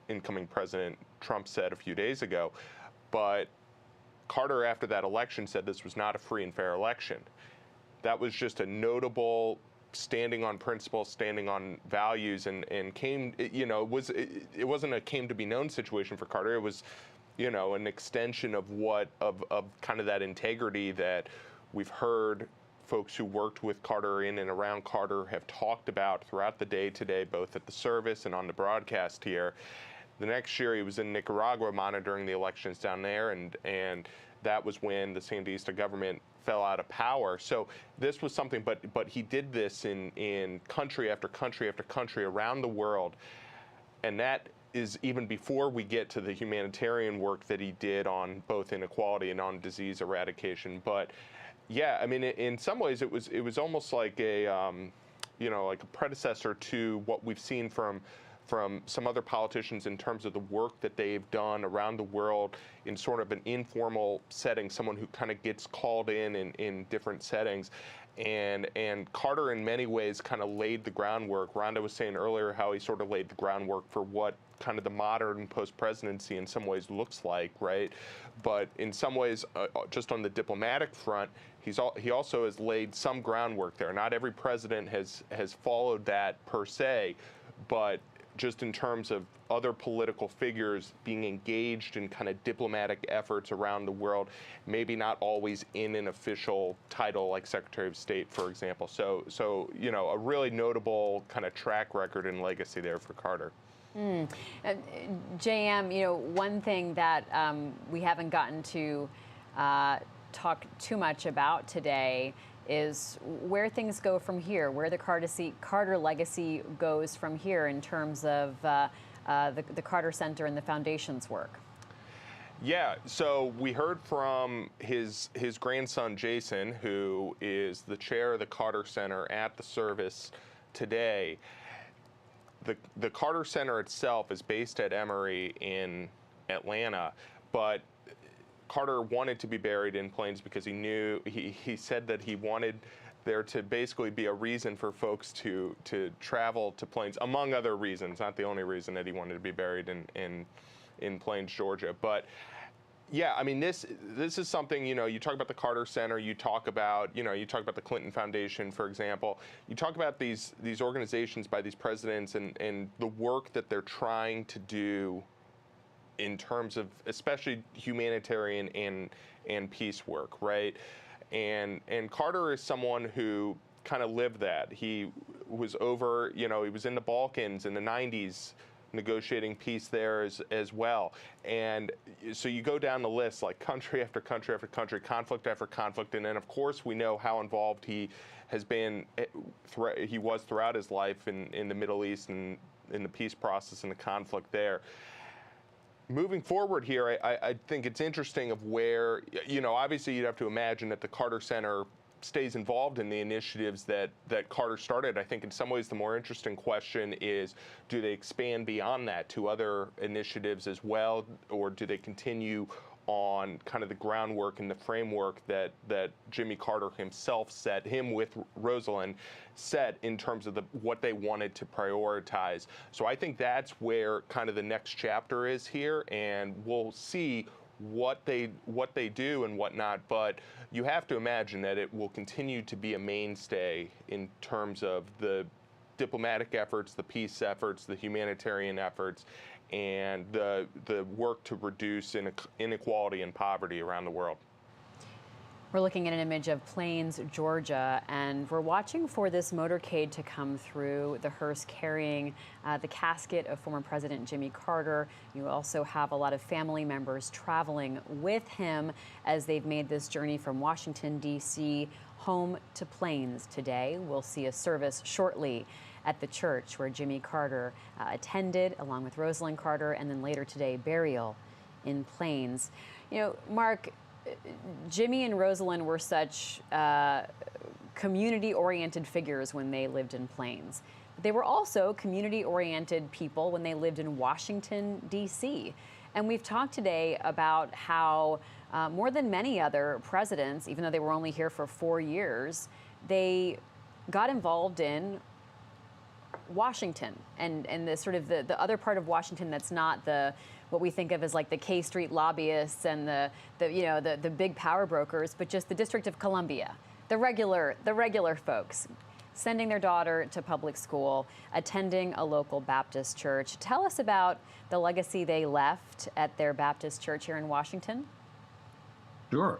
Speaker 11: incoming President Trump said a few days ago. But Carter, after that election, said this was not a free and fair election. That was just a notable standing on principles, standing on values, and came, it wasn't a came to be known situation for Carter. It was, an extension of kind of that integrity that we've heard folks who worked with Carter in and around Carter have talked about throughout the day today, both at the service and on the broadcast here. The next year he was in Nicaragua monitoring the elections down there, and that was when the Sandinista government fell out of power. So this was something, but he did this in country after country after country around the world, and that is even before we get to the humanitarian work that he did on both inequality and on disease eradication. But yeah, I mean, in some ways it was almost like a like a predecessor to what we've seen from some other politicians in terms of the work that they've done around the world in sort of an informal setting, someone who kind of gets called in different settings. And Carter, in many ways, kind of laid the groundwork. Rhonda was saying earlier how he sort of laid the groundwork for what kind of the modern post-presidency in some ways looks like, right? But in some ways, just on the diplomatic front, he also has laid some groundwork there. Not every president has followed that per se, but just in terms of other political figures being engaged in kind of diplomatic efforts around the world, maybe not always in an official title like Secretary of State, for example. So you know, a really notable kind of track record and legacy there for Carter.
Speaker 5: JM, you know, one thing that we haven't gotten to talk too much about today is where things go from here, where the Carter legacy goes from here in terms of the Carter Center and the foundation's work.
Speaker 11: Yeah, so we heard from his grandson, Jason, who is the chair of the Carter Center at the service today. The Carter Center itself is based at Emory in Atlanta, but Carter wanted to be buried in Plains because he knew, he said that he wanted there to basically be a reason for folks to travel to Plains, among other reasons, not the only reason that he wanted to be buried in Plains, Georgia. But yeah, I mean, this is something, you know, you talk about the Carter Center, you talk about the Clinton Foundation, for example. You talk about these organizations by these presidents and the work that they're trying to do in terms of especially humanitarian and peace work, right? And Carter is someone who kind of lived that. He was over, you know, he was in the Balkans in the 90s, negotiating peace there as well. And so you go down the list, like country after country after country, conflict after conflict, and then of course we know how involved he has been, he was throughout his life in the Middle East and in the peace process and the conflict there. Moving forward here, I think it's interesting of where, you know, obviously you'd have to imagine that the Carter Center stays involved in the initiatives that Carter started. I think in some ways the more interesting question is, do they expand beyond that to other initiatives as well, or do they continue on kind of the groundwork and the framework that Jimmy Carter himself set, him with Rosalynn, set in terms of what they wanted to prioritize. So I think that's where kind of the next chapter is here, and we'll see what they do and whatnot, but you have to imagine that it will continue to be a mainstay in terms of the diplomatic efforts, the peace efforts, the humanitarian efforts, and the work to reduce inequality and poverty around the world.
Speaker 5: We're looking at an image of Plains, Georgia, and we're watching for this motorcade to come through, the hearse carrying the casket of former President Jimmy Carter. You also have a lot of family members traveling with him as they've made this journey from Washington, D.C. home to Plains today. We'll see a service shortly at the church where Jimmy Carter attended, along with Rosalynn Carter, and then later today, burial in Plains. You know, Mark, Jimmy and Rosalynn were such community-oriented figures when they lived in Plains. They were also community-oriented people when they lived in Washington, D.C. And we've talked today about how more than many other presidents, even though they were only here for 4 years, they got involved in Washington and the sort of the other part of Washington that's not what we think of as like the K Street lobbyists and the big power brokers, but just the District of Columbia, the regular folks, sending their daughter to public school, attending a local Baptist church. Tell us about the legacy they left at their Baptist church here in Washington.
Speaker 9: Sure.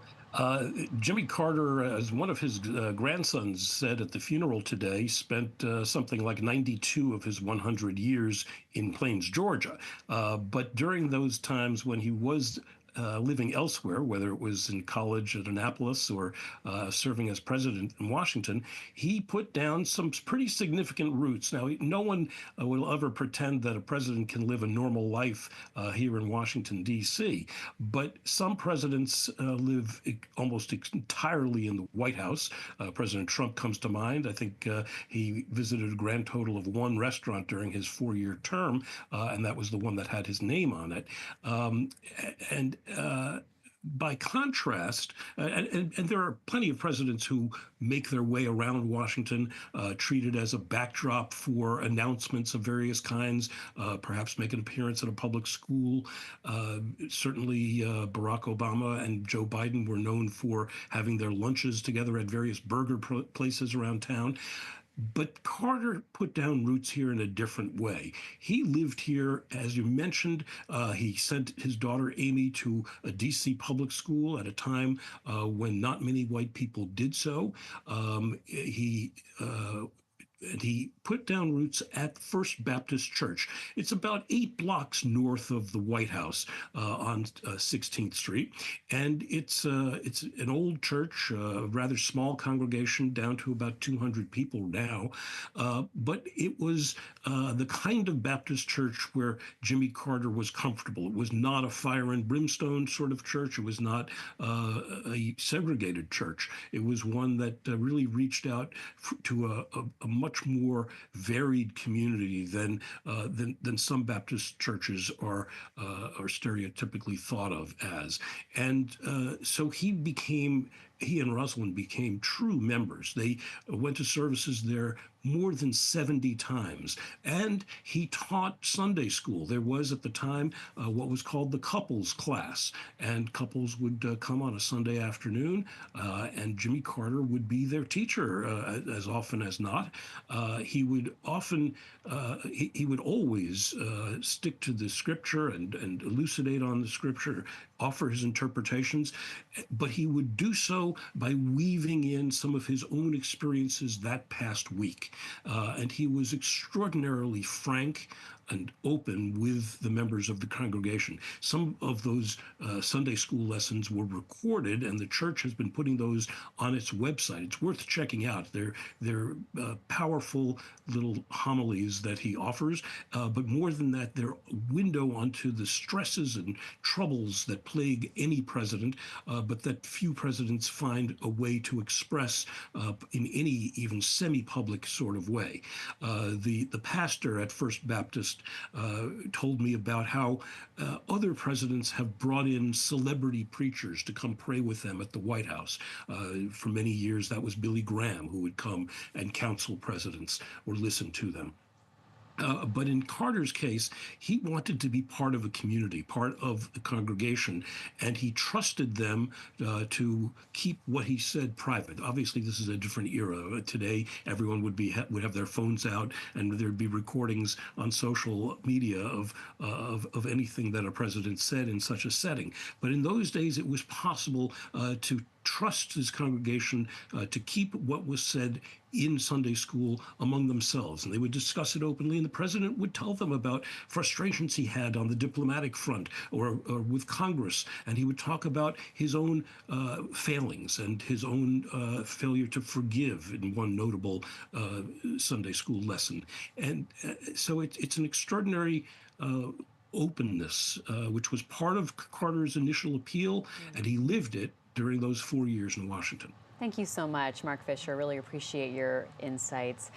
Speaker 9: Jimmy Carter, as one of his grandsons said at the funeral today, spent something like 92 of his 100 years in Plains, Georgia. But during those times when he was living elsewhere, whether it was in college at Annapolis or serving as president in Washington, he put down some pretty significant roots. Now, no one will ever pretend that a president can live a normal life here in Washington, D.C., but some presidents live almost entirely in the White House. President Trump comes to mind. I think he visited a grand total of one restaurant during his 4-year term, and that was the one that had his name on it. by contrast, and there are plenty of presidents who make their way around Washington, treated as a backdrop for announcements of various kinds, perhaps make an appearance at a public school. Certainly Barack Obama and Joe Biden were known for having their lunches together at various burger places around town. But Carter put down roots here in a different way. He lived here, as you mentioned. He sent his daughter Amy to a D.C. public school at a time when not many white people did so. And he put down roots at First Baptist Church. It's about 8 blocks north of the White House on 16th Street. And it's an old church, a rather small congregation, down to about 200 people now. But it was the kind of Baptist church where Jimmy Carter was comfortable. It was not a fire and brimstone sort of church. It was not a segregated church. It was one that really reached out to a much more varied community than some Baptist churches are stereotypically thought of as. And so he and Rosalynn became true members. They went to services there more than 70 times. And he taught Sunday school. There was at the time what was called the couples class. And couples would come on a Sunday afternoon, and Jimmy Carter would be their teacher as often as not. He would always stick to the scripture and elucidate on the scripture, offer his interpretations, but he would do so by weaving in some of his own experiences that past week. And he was extraordinarily frank and open with the members of the congregation. Some of those Sunday school lessons were recorded, and the church has been putting those on its website. It's worth checking out. They're powerful little homilies that he offers, but more than that, they're a window onto the stresses and troubles that plague any president, but that few presidents find a way to express in any even semi-public sort of way. The pastor at First Baptist told me about how other presidents have brought in celebrity preachers to come pray with them at the White House. For many years, that was Billy Graham, who would come and counsel presidents or listen to them. But in Carter's case, he wanted to be part of a community, part of the congregation, and he trusted them to keep what he said private. Obviously, this is a different era. Today, everyone would have their phones out, and there'd be recordings on social media of anything that a president said in such a setting. But in those days, it was possible to trust his congregation to keep what was said in Sunday school among themselves. And they would discuss it openly, and the president would tell them about frustrations he had on the diplomatic front or with Congress. And he would talk about his own failings and his own failure to forgive in one notable Sunday school lesson. And so it's an extraordinary openness, which was part of Carter's initial appeal, and he lived it during those 4 years in Washington.
Speaker 5: Thank you so much, Mark Fisher. Really appreciate your insights.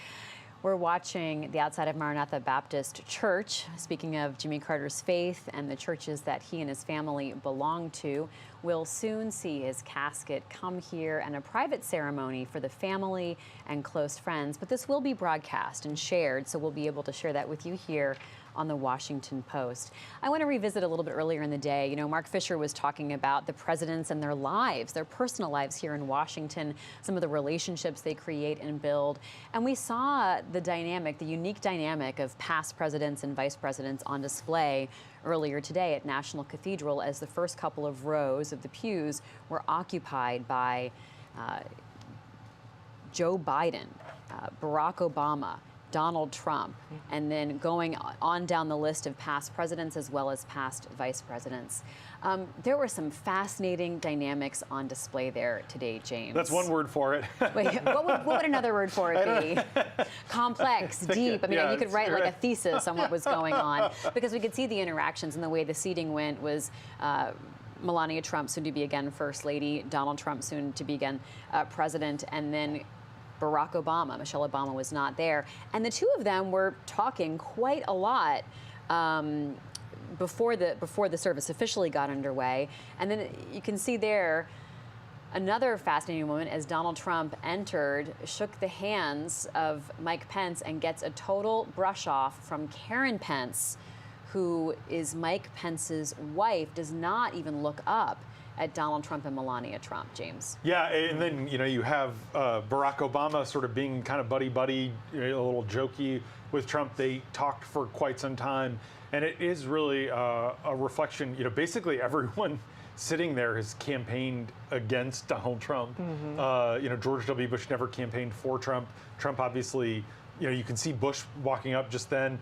Speaker 5: We're watching the outside of Maranatha Baptist Church. Speaking of Jimmy Carter's faith and the churches that he and his family belong to, we'll soon see his casket come here and a private ceremony for the family and close friends. But this will be broadcast and shared, so we'll be able to share that with you here on the Washington Post. I want to revisit a little bit earlier in the day. You know, Mark Fisher was talking about the presidents and their lives, their personal lives here in Washington, some of the relationships they create and build. And we saw the dynamic, the unique dynamic of past presidents and vice presidents on display earlier today at National Cathedral as the first couple of rows of the pews were occupied by Joe Biden, Barack Obama, Donald Trump, and then going on down the list of past presidents as well as past vice presidents. There were some fascinating dynamics on display there today, James.
Speaker 7: That's one word for it.
Speaker 5: Wait, what would another word for it be? Complex, deep. I mean, you could write like a thesis on what was going on, because we could see the interactions and the way the seating went was Melania Trump, soon to be again First Lady, Donald Trump, soon to be again President, and then Barack Obama. Michelle Obama was not there. And the two of them were talking quite a lot before the service officially got underway. And then you can see there another fascinating moment as Donald Trump entered, shook the hands of Mike Pence, and gets a total brush off from Karen Pence, who is Mike Pence's wife, does not even look up at Donald Trump and Melania Trump, James.
Speaker 7: Yeah, and then you have Barack Obama sort of being kind of buddy-buddy, a little jokey with Trump. They talked for quite some time, and it is really a reflection. Basically everyone sitting there has campaigned against Donald Trump. George W. Bush never campaigned for Trump. Trump obviously, you can see Bush walking up just then.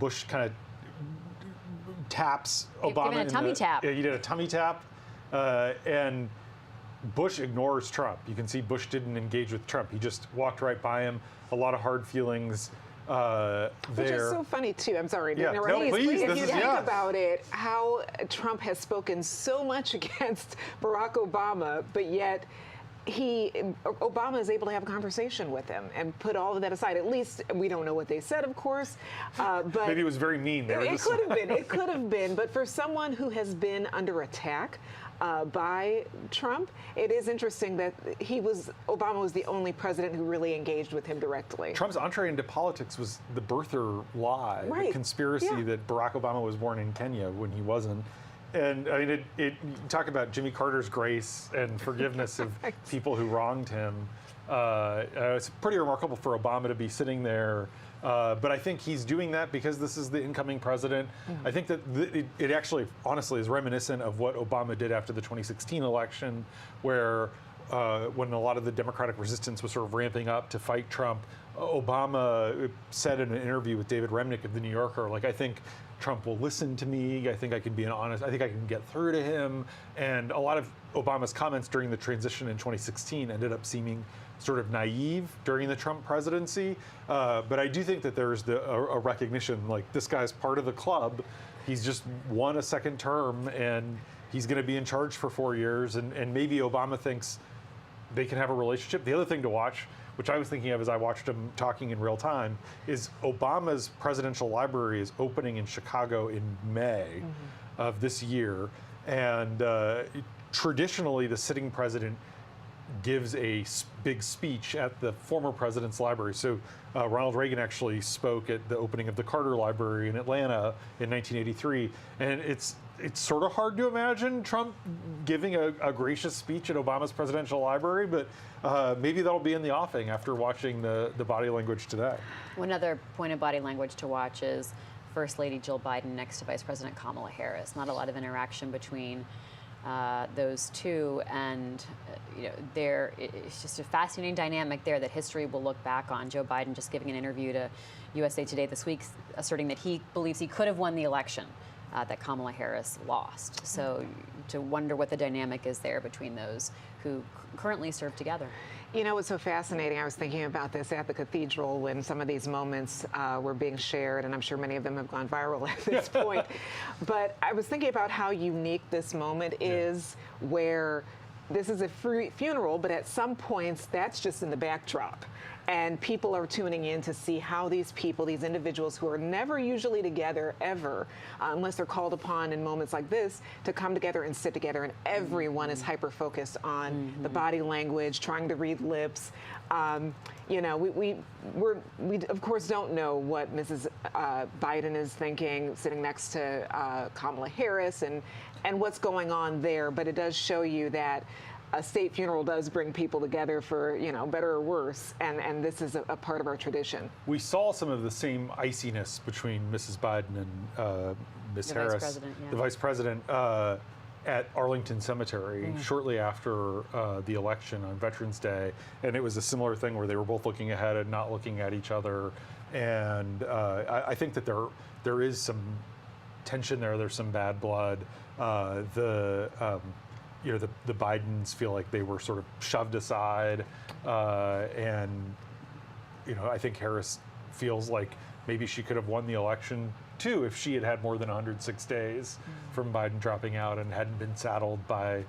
Speaker 7: Bush kind of taps Obama.
Speaker 5: Given a tummy tap.
Speaker 7: Yeah, he did a tummy tap. And Bush ignores Trump. You can see Bush didn't engage with Trump. He just walked right by him. A lot of hard feelings there.
Speaker 3: Which is so funny, too. I'm sorry.
Speaker 7: Yeah. No, please.
Speaker 3: If you think about it, how Trump has spoken so much against Barack Obama, but yet Obama is able to have a conversation with him and put all of that aside. At least we don't know what they said, of course. But
Speaker 7: maybe it was very mean.
Speaker 3: It could have been. It could have been. But for someone who has been under attack by Trump, it is interesting that Obama was the only president who really engaged with him directly.
Speaker 7: Trump's entree into politics was the birther lie, the conspiracy that Barack Obama was born in Kenya when he wasn't. And I mean, you talk about Jimmy Carter's grace and forgiveness of people who wronged him. It's pretty remarkable for Obama to be sitting there. But I think he's doing that because this is the incoming president. I think that it actually, honestly, is reminiscent of what Obama did after the 2016 election, where when a lot of the Democratic resistance was sort of ramping up to fight Trump, Obama said in an interview with David Remnick of The New Yorker, I think Trump will listen to me. I think I can be I think I can get through to him. And a lot of Obama's comments during the transition in 2016 ended up seeming sort of naive during the Trump presidency. But I do think that there's a recognition, this guy's part of the club. He's just won a second term, and he's going to be in charge for 4 years. And maybe Obama thinks they can have a relationship. The other thing to watch, which I was thinking of as I watched him talking in real time, is Obama's presidential library is opening in Chicago in May of this year. And traditionally, the sitting president gives a big speech at the former president's library. So Ronald Reagan actually spoke at the opening of the Carter Library in Atlanta in 1983. And it's sort of hard to imagine Trump giving a gracious speech at Obama's presidential library, but maybe that'll be in the offing after watching the body language today.
Speaker 5: One other point of body language to watch is First Lady Jill Biden next to Vice President Kamala Harris. Not a lot of interaction between those two, and it's just a fascinating dynamic there that history will look back on. Joe Biden just giving an interview to USA Today this week, asserting that he believes he could have won the election that Kamala Harris lost. So to wonder what the dynamic is there between those who currently serve together.
Speaker 3: What's so fascinating, I was thinking about this at the cathedral when some of these moments were being shared, and I'm sure many of them have gone viral at this point. But I was thinking about how unique this moment is, where this is a funeral, but at some points that's just in the backdrop. And people are tuning in to see how these people, these individuals who are never usually together ever, unless they're called upon in moments like this, to come together and sit together. And everyone is hyper-focused on the body language, trying to read lips. We of course don't know what Mrs. Biden is thinking, sitting next to Kamala Harris, and what's going on there. But it does show you that a state funeral does bring people together for, better or worse, and this is a part of our tradition.
Speaker 7: We saw some of the same iciness between Mrs. Biden and Ms. Harris, the vice president, at Arlington Cemetery shortly after the election on Veterans Day, and it was a similar thing where they were both looking ahead and not looking at each other. And I think that there is some tension there. There's some bad blood. The Bidens feel like they were sort of shoved aside, and I think Harris feels like maybe she could have won the election too if she had had more than 106 days from Biden dropping out and hadn't been saddled by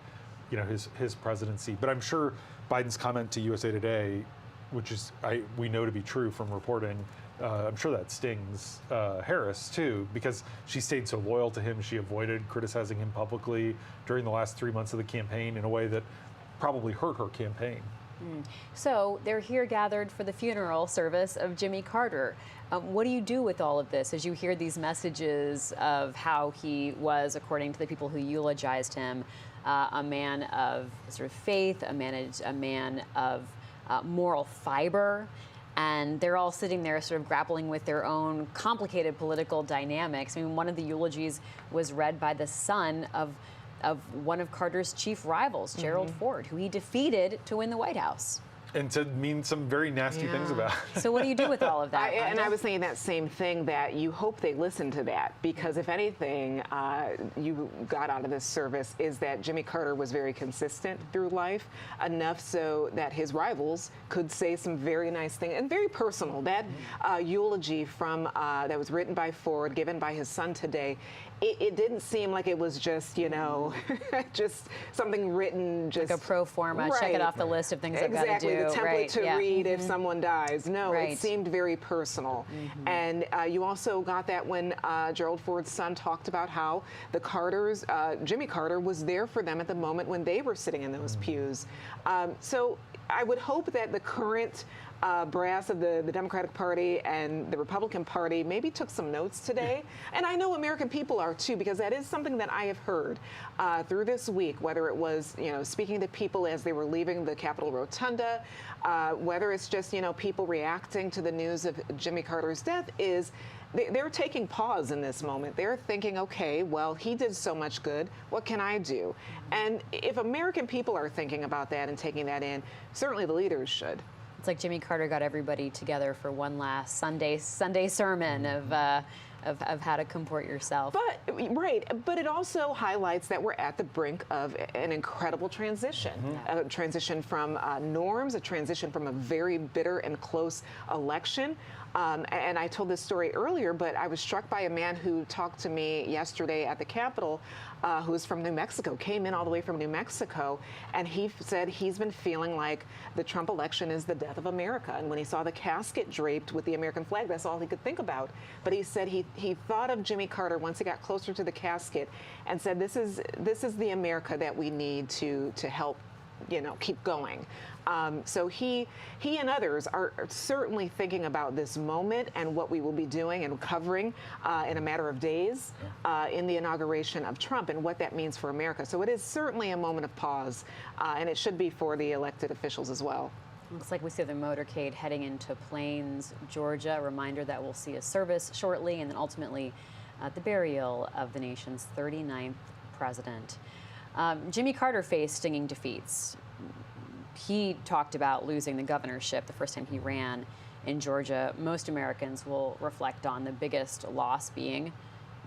Speaker 7: his presidency. But I'm sure Biden's comment to USA Today, which is we know to be true from reporting, I'm sure that stings Harris too, because she stayed so loyal to him. She avoided criticizing him publicly during the last 3 months of the campaign in a way that probably hurt her campaign.
Speaker 5: So they're here gathered for the funeral service of Jimmy Carter. What do you do with all of this as you hear these messages of how he was, according to the people who eulogized him, a man of sort of faith, a man of moral fiber? And they're all sitting there sort of grappling with their own complicated political dynamics. I mean, one of the eulogies was read by the son of one of Carter's chief rivals, Gerald Ford, who he defeated to win the White House.
Speaker 7: And to mean some very nasty things about it.
Speaker 5: So what do you do with all of that?
Speaker 3: And I was thinking that same thing, that you hope they listen to that, because if anything you got out of this service is that Jimmy Carter was very consistent through life, enough so that his rivals could say some very nice things and very personal. That eulogy from that was written by Ford, given by his son today, it didn't seem like it was just, just something written, just
Speaker 5: like a pro forma, check it off the list of things I've got to do.
Speaker 3: Exactly, the template to read if someone dies. No, it seemed very personal. And you also got that when Gerald Ford's son talked about how the Carters, Jimmy Carter was there for them at the moment when they were sitting in those pews. So I would hope that the current brass of the Democratic Party and the Republican Party maybe took some notes today. And I know American people are too, because that is something that I have heard through this week, whether it was, speaking to people as they were leaving the Capitol Rotunda, whether it's just, people reacting to the news of Jimmy Carter's death, is they're taking pause in this moment. They're thinking, okay, well, he did so much good. What can I do? And if American people are thinking about that and taking that in, certainly the leaders should.
Speaker 5: It's like Jimmy Carter got everybody together for one last Sunday sermon of how to comport yourself.
Speaker 3: But it also highlights that we're at the brink of an incredible transition. A transition from norms, a transition from a very bitter and close election. And I told this story earlier, but I was struck by a man who talked to me yesterday at the Capitol, who is from New Mexico, came in all the way from New Mexico, and he said he's been feeling like the Trump election is the death of America. And when he saw the casket draped with the American flag, that's all he could think about. But he said he thought of Jimmy Carter once he got closer to the casket and said, this is the America that we need to help keep going. So he and others are certainly thinking about this moment and what we will be doing and covering in a matter of days in the inauguration of Trump and what that means for America. So it is certainly a moment of pause, and it should be for the elected officials as well.
Speaker 5: Looks like we see the motorcade heading into Plains, Georgia. A reminder that we'll see a service shortly, and then ultimately the burial of the nation's 39th president. Jimmy Carter faced stinging defeats. He talked about losing the governorship the first time he ran in Georgia. Most Americans will reflect on the biggest loss being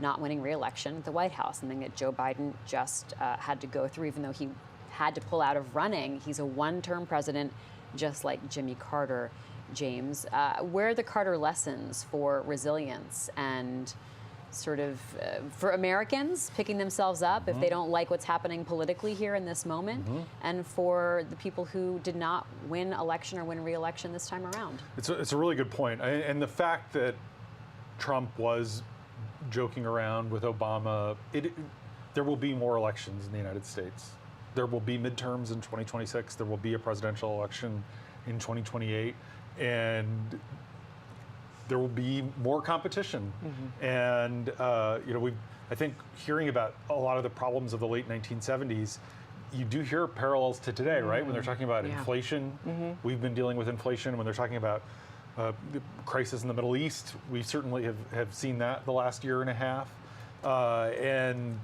Speaker 5: not winning re-election at the White House, something that Joe Biden just had to go through, even though he had to pull out of running. He's a one-term president, just like Jimmy Carter. James, where are the Carter lessons for resilience and sort of for Americans picking themselves up if they don't like what's happening politically here in this moment, and for the people who did not win election or win re-election this time around?
Speaker 7: It's a really good point. And the fact that Trump was joking around with Obama, there will be more elections in the United States. There will be midterms in 2026. There will be a presidential election in 2028. And there will be more competition. And I think hearing about a lot of the problems of the late 1970s, you do hear parallels to today, right? When they're talking about inflation, we've been dealing with inflation. When they're talking about the crisis in the Middle East, we certainly have seen that the last year and a half. And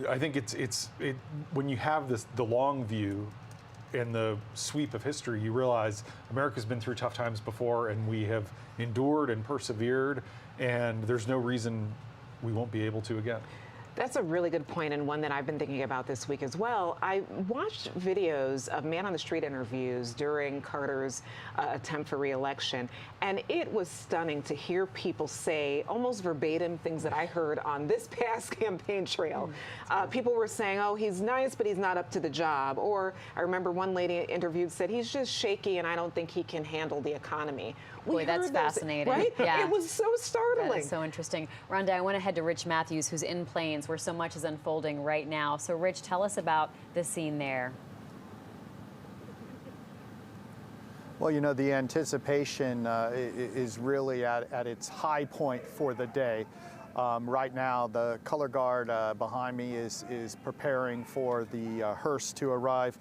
Speaker 7: I think it's when you have the long view and the sweep of history, you realize America's been through tough times before, and we have endured and persevered, and there's no reason we won't be able to again.
Speaker 3: That's a really good point, and one that I've been thinking about this week as well. I watched videos of man-on-the-street interviews during Carter's attempt for re-election, and it was stunning to hear people say almost verbatim things that I heard on this past campaign trail. People were saying, oh, he's nice, but he's not up to the job. Or I remember one lady interviewed said, he's just shaky, and I don't think he can handle the economy.
Speaker 5: Boy, that's fascinating.
Speaker 3: Right?
Speaker 5: Yeah.
Speaker 3: It was so startling.
Speaker 5: That is so interesting. Rhonda, I want to head to Rich Matthews, who's in Plains, where so much is unfolding right now. So, Rich, tell us about the scene there.
Speaker 12: Well, you know, the anticipation is really at its high point for the day. Right now, the color guard behind me is preparing for the hearse to arrive.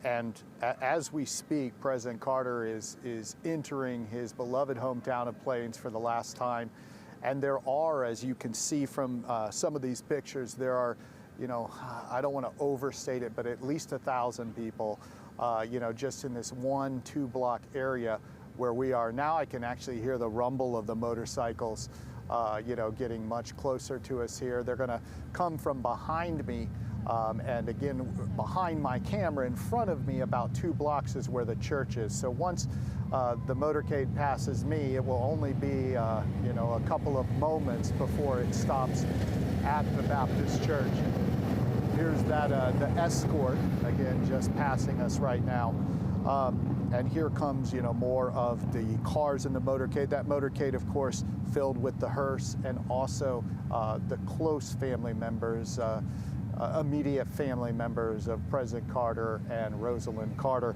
Speaker 12: And as we speak, President Carter is entering his beloved hometown of Plains for the last time. And there are, as you can see from some of these pictures, there are, you know, I don't want to overstate it, but at least 1,000 people, you know, just in this 1-2 block area where we are. Now I can actually hear the rumble of the motorcycles, you know, getting much closer to us here. They're going to come from behind me. And again, behind my camera, in front of me, about 2 blocks is where the church is. So once the motorcade passes me, it will only be, you know, a couple of moments before it stops at the Baptist church. Here's that the escort, again, just passing us right now. And here comes, you know, more of the cars in the motorcade. That motorcade, of course, filled with the hearse and also the close family members, immediate family members of President Carter and Rosalynn Carter.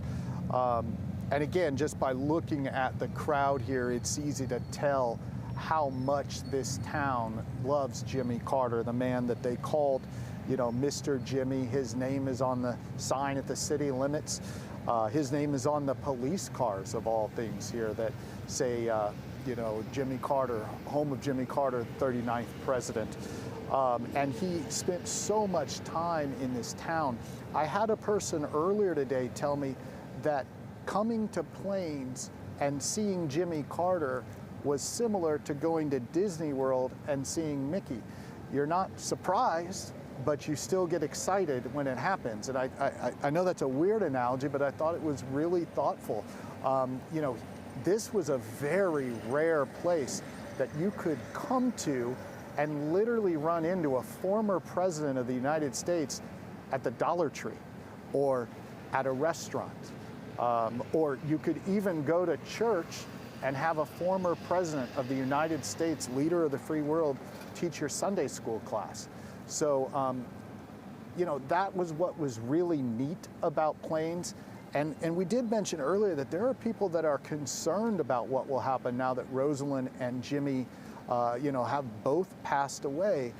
Speaker 12: And again, just by looking at the crowd here, it's easy to tell how much this town loves Jimmy Carter, the man that they called, you know, Mr. Jimmy. His name is on the sign at the city limits. His name is on the police cars, of all things, here that say, you know, Jimmy Carter, home of Jimmy Carter, 39th president. And he spent so much time in this town. I had a person earlier today tell me that coming to Plains and seeing Jimmy Carter was similar to going to Disney World and seeing Mickey. You're not surprised, but you still get excited when it happens. And I know that's a weird analogy, but I thought it was really thoughtful. You know, this was a very rare place that you could come to and literally run into a former president of the United States at the Dollar Tree or at a restaurant. Or you could even go to church and have a former president of the United States, leader of the free world, teach your Sunday school class. So, you know, that was what was really neat about Plains. And we did mention earlier that there are people that are concerned about what will happen now that Rosalynn and Jimmy, you know, have both passed away,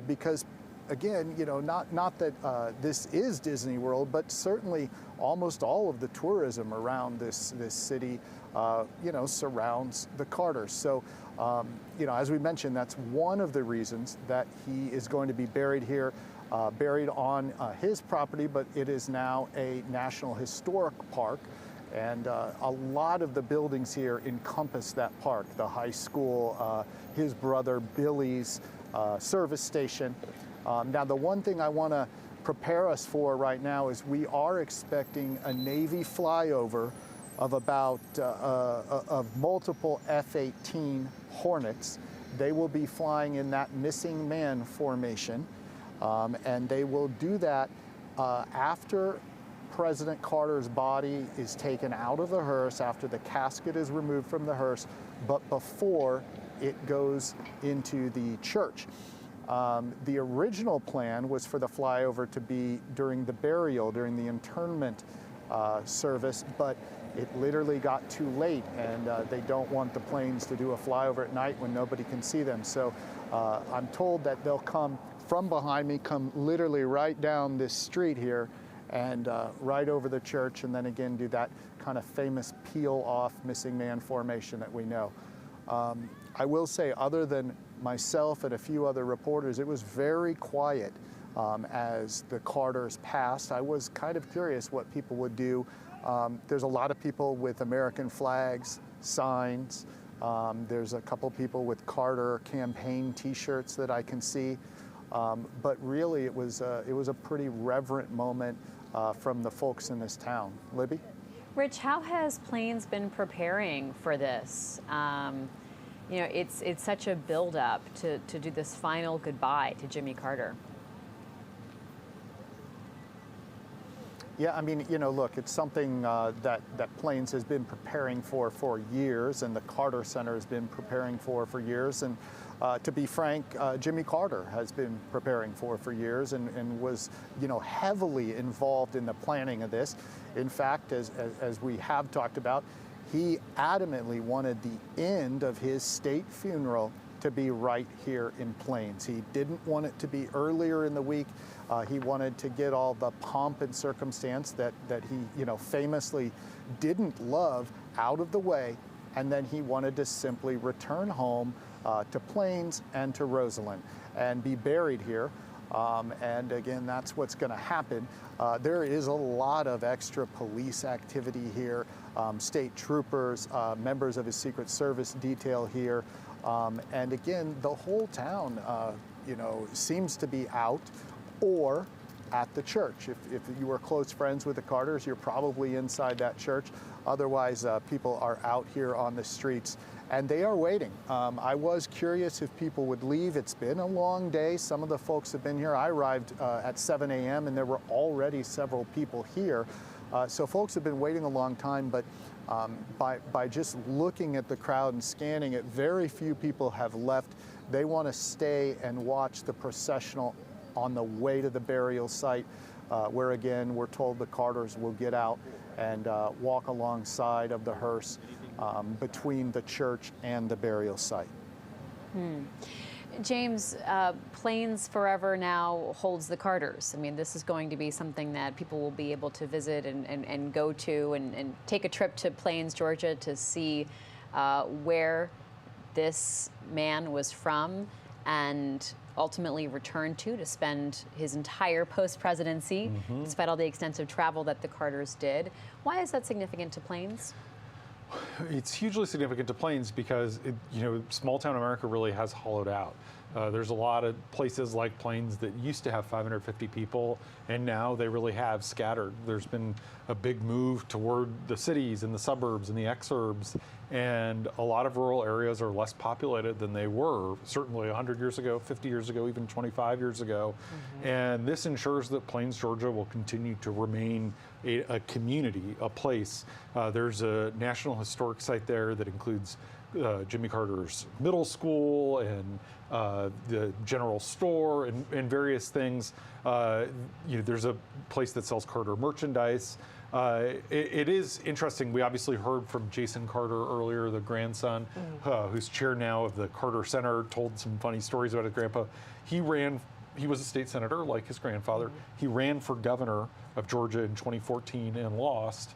Speaker 12: because, again, you know, not that this is Disney World, but certainly almost all of the tourism around this city, you know, surrounds the Carters. So, you know, as we mentioned, that's one of the reasons that he is going to be buried here, buried on his property, but it is now a National Historic Park. And a lot of the buildings here encompass that park, the high school, his brother Billy's service station. Now, the one thing I want to prepare us for right now is we are expecting a Navy flyover of about of multiple F-18 Hornets. They will be flying in that missing man formation, and they will do that after President Carter's body is taken out of the hearse, after the casket is removed from the hearse, but before it goes into the church. The original plan was for the flyover to be during the burial, during the internment service, but it literally got too late, and they don't want the planes to do a flyover at night when nobody can see them. So I'm told that they'll come from behind me, come literally right down this street here, and right over the church, and then again do that kind of famous peel-off missing man formation that we know. I will say, other than myself and a few other reporters, it was very quiet as the Carters passed. I was kind of curious what people would do. There's a lot of people with American flags, signs. There's a couple people with Carter campaign t-shirts that I can see. But really, it was a pretty reverent moment from the folks in this town. Libby?
Speaker 5: Rich, how has Plains been preparing for this? It's such a build-up to do this final goodbye to Jimmy Carter.
Speaker 12: Yeah, I mean, look, it's something that Plains has been preparing for years, and the Carter Center has been preparing for years. And to be frank, Jimmy Carter has been preparing for years and was, heavily involved in the planning of this. In fact, as we have talked about, he adamantly wanted the end of his state funeral to be right here in Plains. He didn't want it to be earlier in the week. He wanted to get all the pomp and circumstance that he, famously didn't love out of the way, and then he wanted to simply return home to Plains and to Rosalynn and be buried here. And again, that's what's going to happen. There is a lot of extra police activity here, state troopers, members of his Secret Service detail here. And again, the whole town, seems to be out or at the church. If you were close friends with the Carters, you're probably inside that church. Otherwise, people are out here on the streets, and they are waiting. I was curious if people would leave. It's been a long day. Some of the folks have been here. I arrived at 7 a.m., and there were already several people here. So folks have been waiting a long time, but by just looking at the crowd and scanning it, very few people have left. They want to stay and watch the processional on the way to the burial site, where again, we're told the Carters will get out and walk alongside of the hearse between the church and the burial site.
Speaker 5: James, Plains forever now holds the Carters. I mean, this is going to be something that people will be able to visit and go to and take a trip to Plains, Georgia to see where this man was from and ultimately returned to spend his entire post-presidency, despite all the extensive travel that the Carters did. Why is that significant to Plains?
Speaker 7: It's hugely significant to Plains because, small town America really has hollowed out. There's a lot of places like Plains that used to have 550 people, and now they really have scattered. There's been a big move toward the cities and the suburbs and the exurbs, and a lot of rural areas are less populated than they were, certainly 100 years ago, 50 years ago, even 25 years ago. And this ensures that Plains, Georgia will continue to remain a community, a place. There's a National Historic Site there that includes Jimmy Carter's middle school and the general store and various things. There's a place that sells Carter merchandise. It is interesting. We obviously heard from Jason Carter earlier, the grandson, who's chair now of the Carter Center, told some funny stories about his grandpa. He was a state senator like his grandfather. He ran for governor of Georgia in 2014 and lost.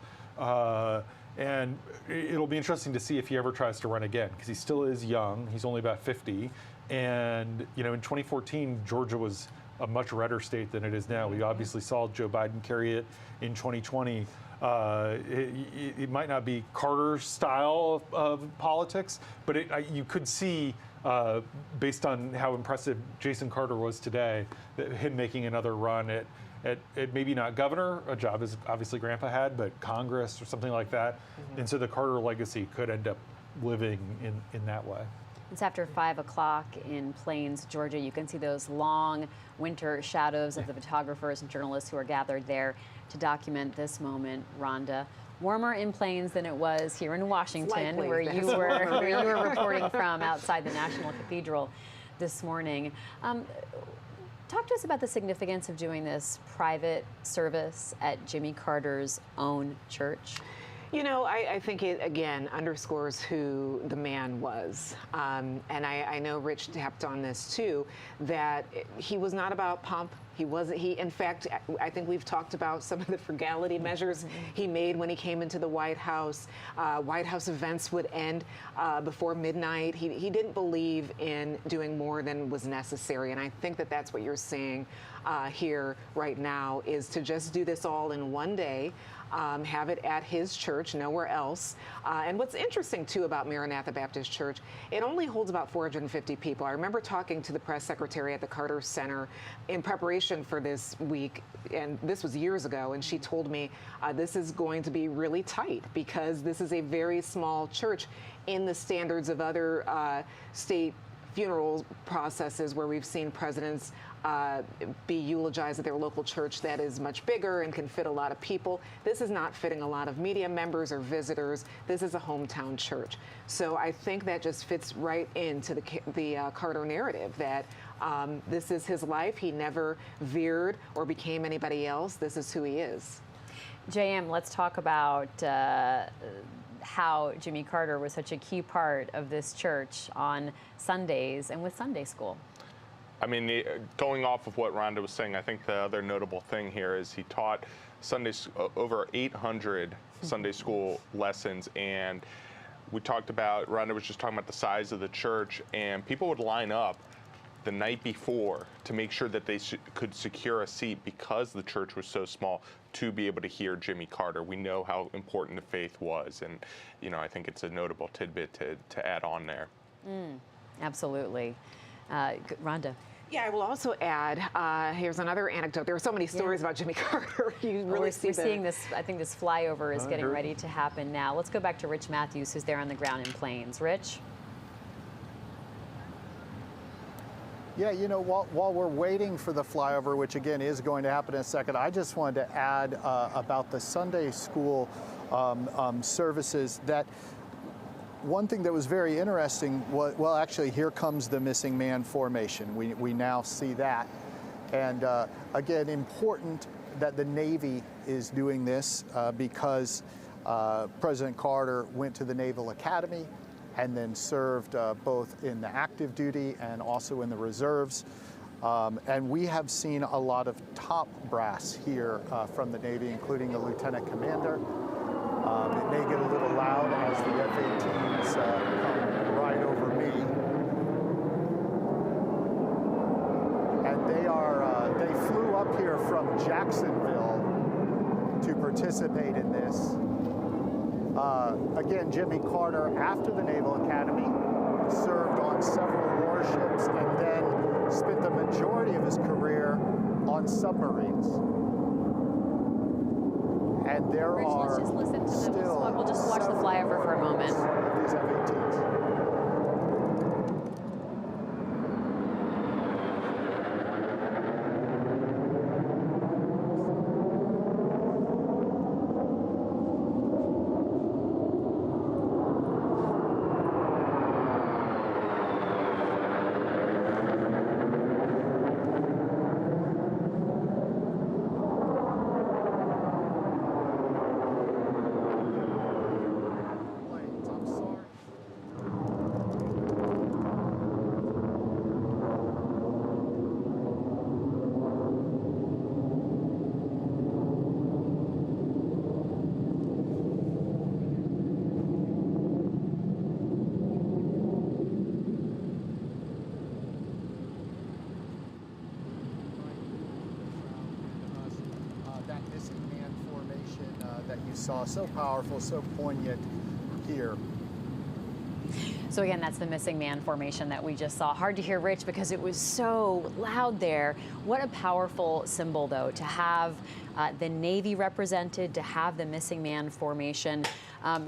Speaker 7: And it'll be interesting to see if he ever tries to run again, because he still is young. He's only about 50. And, in 2014, Georgia was a much redder state than it is now. We obviously saw Joe Biden carry it in 2020. It might not be Carter's style of politics, but you could see, based on how impressive Jason Carter was today, that him making another run at maybe not governor, a job as obviously Grandpa had, but Congress or something like that. And so the Carter legacy could end up living in that way.
Speaker 5: It's after 5 o'clock in Plains, Georgia. You can see those long winter shadows of the photographers and journalists who are gathered there to document this moment. Rhonda, warmer in Plains than it was here in Washington, where you were reporting from outside the National Cathedral this morning. Talk to us about the significance of doing this private service at Jimmy Carter's own church.
Speaker 3: I think it, again, underscores who the man was. And I know Rich tapped on this, too, that he was not about pomp In fact, I think we've talked about some of the frugality measures he made when he came into the White House. White House events would end before midnight. He didn't believe in doing more than was necessary, and I think that that's what you're seeing here right now, is to just do this all in one day. Have it at his church, nowhere else. And what's interesting, too, about Maranatha Baptist Church, it only holds about 450 people. I remember talking to the press secretary at the Carter Center in preparation for this week, and this was years ago, and she told me this is going to be really tight because this is a very small church in the standards of other state funeral processes where we've seen presidents be eulogized at their local church that is much bigger and can fit a lot of people. This is not fitting a lot of media members or visitors. This is a hometown church. So I think that just fits right into the Carter narrative that this is his life. He never veered or became anybody else. This is who he is.
Speaker 5: JM, let's talk about how Jimmy Carter was such a key part of this church on Sundays and with Sunday school.
Speaker 11: I mean, going off of what Rhonda was saying, I think the other notable thing here is he taught over 800 Sunday school lessons, and we talked about, Rhonda was just talking about the size of the church, and people would line up the night before to make sure that they could secure a seat because the church was so small to be able to hear Jimmy Carter. We know how important the faith was, and I think it's a notable tidbit to add on there.
Speaker 5: Absolutely. Rhonda.
Speaker 3: Yeah, I will also add, here's another anecdote. There are so many stories about Jimmy Carter. You really
Speaker 5: we're seeing this, I think this flyover is getting ready to happen now. Let's go back to Rich Matthews, who's there on the ground in Plains. Rich?
Speaker 12: Yeah, while we're waiting for the flyover, which again is going to happen in a second, I just wanted to add about the Sunday school services that one thing that was very interesting was, well, actually, here comes the missing man formation. We now see that. And again, important that the Navy is doing this because President Carter went to the Naval Academy and then served both in the active duty and also in the reserves. And we have seen a lot of top brass here from the Navy, including the lieutenant commander. It may get a little loud as the F-18s come right over me. And they flew up here from Jacksonville to participate in this. Again, Jimmy Carter, after the Naval Academy, served on several warships and then spent the majority of his career on submarines. And there
Speaker 5: Rich,
Speaker 12: are
Speaker 5: let's just listen to
Speaker 12: still
Speaker 5: we'll just watch the flyover for a moment.
Speaker 12: Of these F-18s. Saw so powerful, so poignant here.
Speaker 5: So again, that's the missing man formation that we just saw. Hard to hear, Rich, because it was so loud there. What a powerful symbol, though, to have the Navy represented, to have the missing man formation.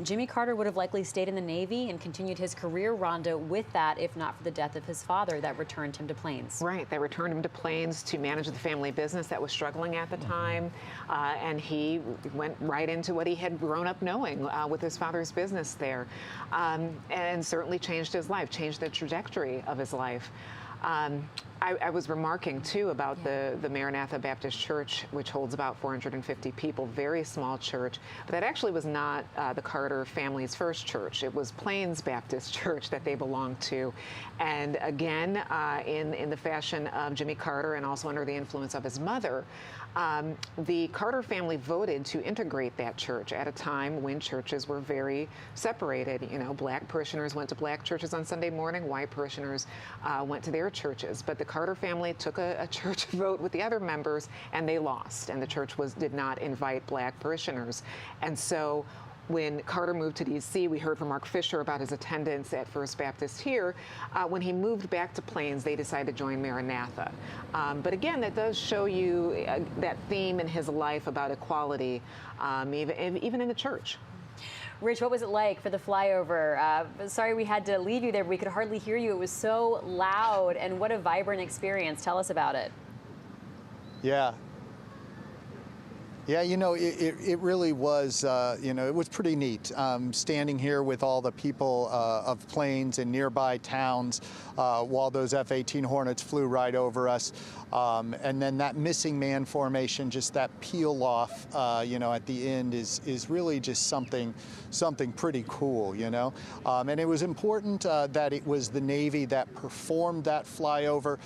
Speaker 5: Jimmy Carter would have likely stayed in the Navy and continued his career, Rhonda, with that, if not for the death of his father that returned him to Plains.
Speaker 3: Right, that returned him to Plains to manage the family business that was struggling at the time. And he went right into what he had grown up knowing with his father's business there. And certainly changed his life, changed the trajectory of his life. I was remarking too about the Maranatha Baptist Church, which holds about 450 people, very small church. But that actually was not the Carter family's first church. It was Plains Baptist Church that they belonged to. And again, in the fashion of Jimmy Carter and also under the influence of his mother, the Carter family voted to integrate that church at a time when churches were very separated. You know, black parishioners went to black churches on Sunday morning, white parishioners went to their churches. But the Carter family took a church vote with the other members, and they lost. And the church did not invite black parishioners. And so when Carter moved to D.C., we heard from Mark Fisher about his attendance at First Baptist here. When he moved back to Plains, they decided to join Maranatha. But again, that does show you that theme in his life about equality, even in the church.
Speaker 5: Rich, what was it like for the flyover? Sorry we had to leave you there, but we could hardly hear you. It was so loud, and what a vibrant experience. Tell us about it.
Speaker 12: Yeah. Yeah, you know, it really was, you know, it was pretty neat standing here with all the people of Plains and nearby towns while those F-18 Hornets flew right over us. And then that missing man formation, just that peel off, you know, at the end is really just something pretty cool, you know. And it was important that it was the Navy that performed that flyover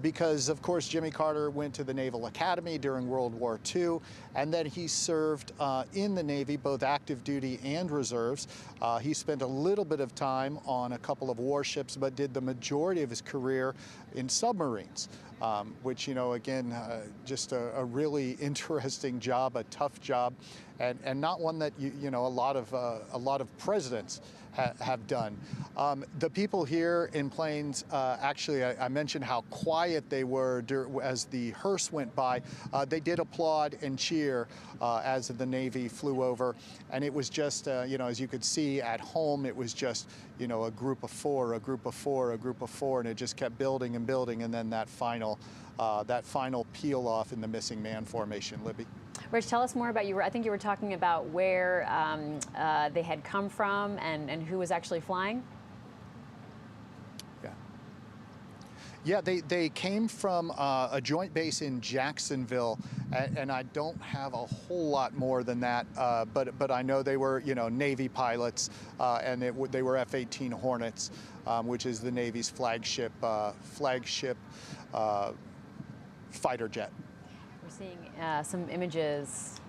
Speaker 12: because, of course, Jimmy Carter went to the Naval Academy during World War II, and then he served in the Navy, both active duty and reserves. He spent a little bit of time on a couple of warships, but did the majority of his career in submarines. Which, you know, again, just a really interesting job, a tough job, and not one that you know a lot of presidents have done. The people here in Plains, actually, I mentioned how quiet they were as the hearse went by. They did applaud and cheer as the Navy flew over, and it was just, you know, as you could see at home, it was just, you know, a group of four, a group of four, a group of four, and it just kept building and building, and then that final peel off in the missing man formation. Libby.
Speaker 5: Rich, tell us more about I think you were talking about where they had come from and who was actually flying.
Speaker 12: Yeah, they came from a joint base in Jacksonville, and I don't have a whole lot more than that, but I know they were, you know, Navy pilots, and they were F-18 Hornets, which is the Navy's flagship fighter jet.
Speaker 5: We're seeing some images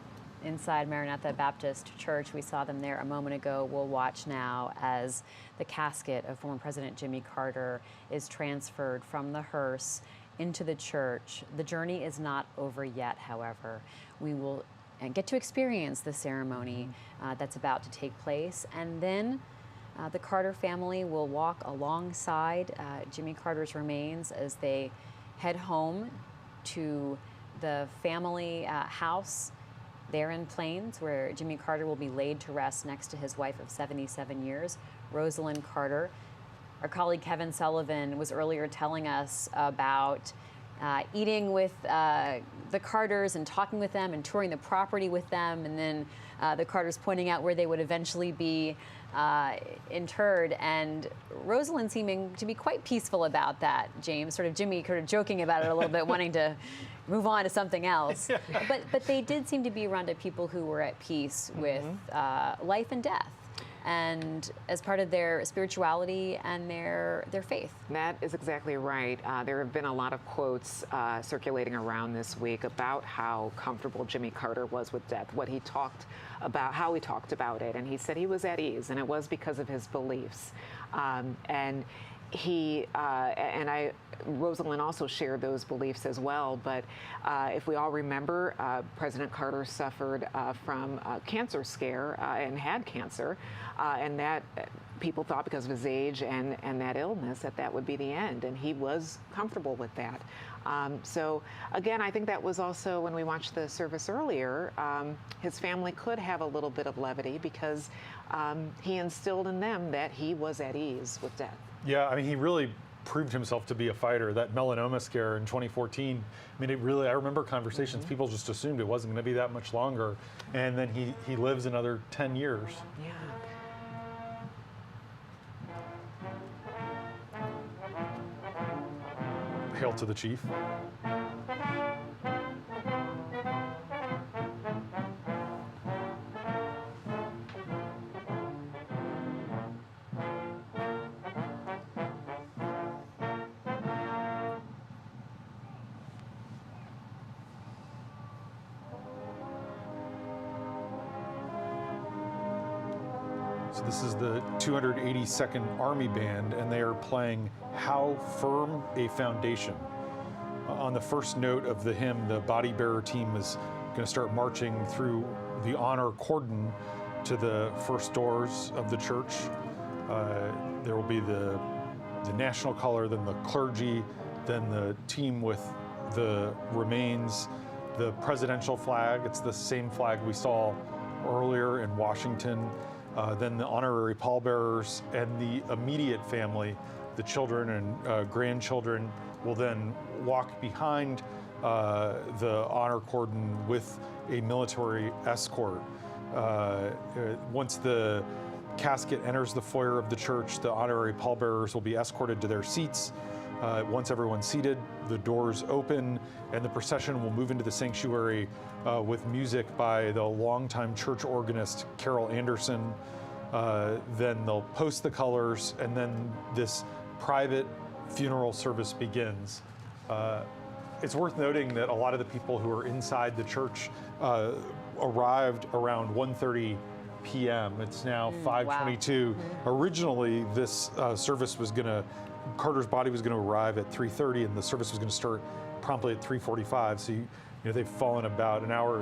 Speaker 5: inside Maranatha Baptist Church. We saw them there a moment ago. We'll watch now as the casket of former President Jimmy Carter is transferred from the hearse into the church. The journey is not over yet, however. We will get to experience the ceremony that's about to take place, and then the Carter family will walk alongside Jimmy Carter's remains as they head home to the family house there in Plains, where Jimmy Carter will be laid to rest next to his wife of 77 years, Rosalynn Carter. Our colleague Kevin Sullivan was earlier telling us about eating with the Carters and talking with them and touring the property with them, and then the Carters pointing out where they would eventually be interred, and Rosalynn seeming to be quite peaceful about that, James, sort of Jimmy kind of joking about it a little bit, wanting to move on to something else. But they did seem to be, Rhonda, people who were at peace with life and death, and as part of their spirituality and their faith.
Speaker 3: That is exactly right. There have been a lot of quotes circulating around this week about how comfortable Jimmy Carter was with death, what he talked about, how he talked about it, and he said he was at ease, and it was because of his beliefs. And Rosalynn also shared those beliefs as well. But if we all remember, President Carter suffered from a cancer scare and had cancer, and that people thought because of his age and that illness that would be the end, and he was comfortable with that. So again, I think that was also, when we watched the service earlier, his family could have a little bit of levity because he instilled in them that he was at ease with death.
Speaker 7: Yeah, I mean, he really proved himself to be a fighter. That melanoma scare in 2014, I mean, I remember conversations, people just assumed it wasn't going to be that much longer, and then he lives another 10 years.
Speaker 3: Yeah.
Speaker 7: Hail to the Chief. So this is the 282nd Army Band, and they are playing How Firm a Foundation. On the first note of the hymn, the body bearer team is going to start marching through the honor cordon to the first doors of the church. There will be the national color, then the clergy, then the team with the remains, the presidential flag. It's the same flag we saw earlier in Washington. Then the honorary pallbearers and the immediate family, the children and grandchildren, will then walk behind the honor cordon with a military escort. Once the casket enters the foyer of the church, the honorary pallbearers will be escorted to their seats. Once everyone's seated, the doors open, and the procession will move into the sanctuary with music by the longtime church organist Carol Anderson. Then they'll post the colors, and then this private funeral service begins. It's worth noting that a lot of the people who are inside the church arrived around 1:30 p.m. It's now 5:22. Wow. Originally, this service was Carter's body was going to arrive at 3:30, and the service was going to start promptly at 3:45. So they've fallen about an hour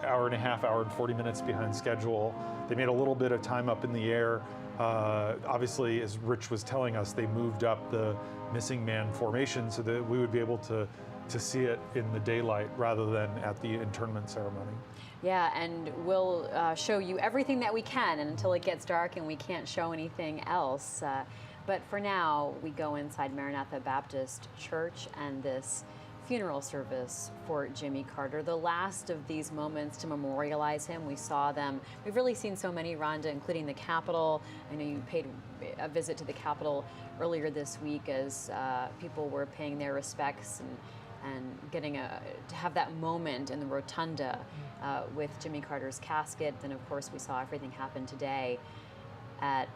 Speaker 7: and a half, hour and 40 minutes behind schedule. They made a little bit of time up in the air. Obviously, as Rich was telling us, they moved up the missing man formation so that we would be able to see it in the daylight rather than at the internment ceremony.
Speaker 5: Yeah, and we'll show you everything that we can until it gets dark and we can't show anything else. But for now, we go inside Maranatha Baptist Church and this funeral service for Jimmy Carter, the last of these moments to memorialize him. We saw them. We've really seen so many, Rhonda, including the Capitol. I know you paid a visit to the Capitol earlier this week as people were paying their respects and getting to have that moment in the rotunda with Jimmy Carter's casket. Then, of course, we saw everything happen today at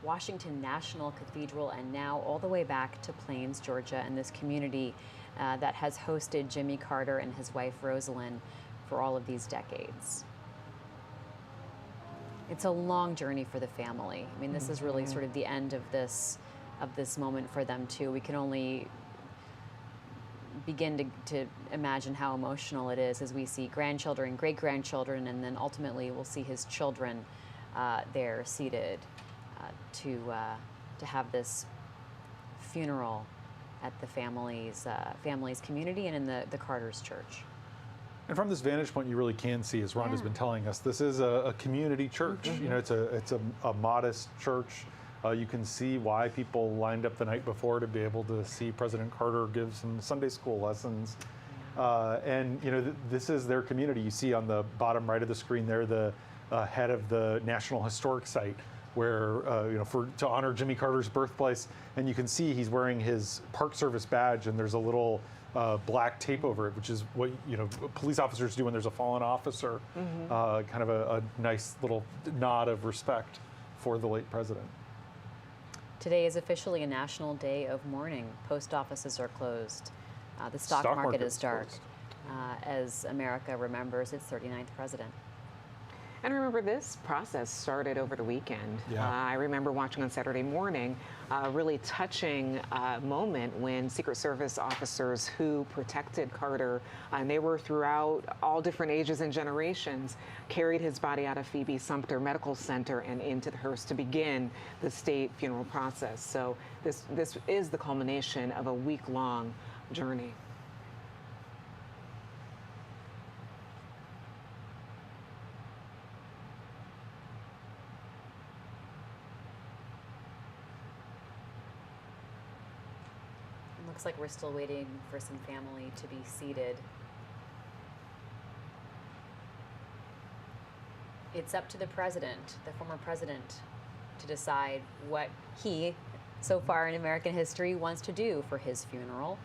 Speaker 5: Washington National Cathedral, and now all the way back to Plains, Georgia, and this community that has hosted Jimmy Carter and his wife Rosalynn for all of these decades. It's a long journey for the family. I mean, this is really sort of the end of this moment for them too. We can only begin to imagine how emotional it is as we see grandchildren, great-grandchildren, and then ultimately we'll see his children there seated to have this funeral at the family's community and in the Carter's church.
Speaker 7: And from this vantage point, you really can see, as Rhonda's been telling us, this is a community church. You know, it's a modest church. You can see why people lined up the night before to be able to see President Carter give some Sunday school lessons. And this is their community. You see on the bottom right of the screen there the head of the National Historic Site, where to honor Jimmy Carter's birthplace, and you can see he's wearing his Park Service badge, and there's a little black tape over it, which is what police officers do when there's a fallen officer. Kind of a nice little nod of respect for the late president.
Speaker 5: Today is officially a national day of mourning. Post offices are closed. The stock market is dark as America remembers its 39th president.
Speaker 3: And remember, this process started over the weekend. I remember watching on Saturday morning a really touching moment when Secret Service officers who protected Carter, and they were throughout all different ages and generations, carried his body out of Phoebe Sumter Medical Center and into the hearse to begin the state funeral process. So this is the culmination of a week-long journey.
Speaker 5: Looks like we're still waiting for some family to be seated. It's up to the president, the former president, to decide what he so far in American history wants to do for his funeral.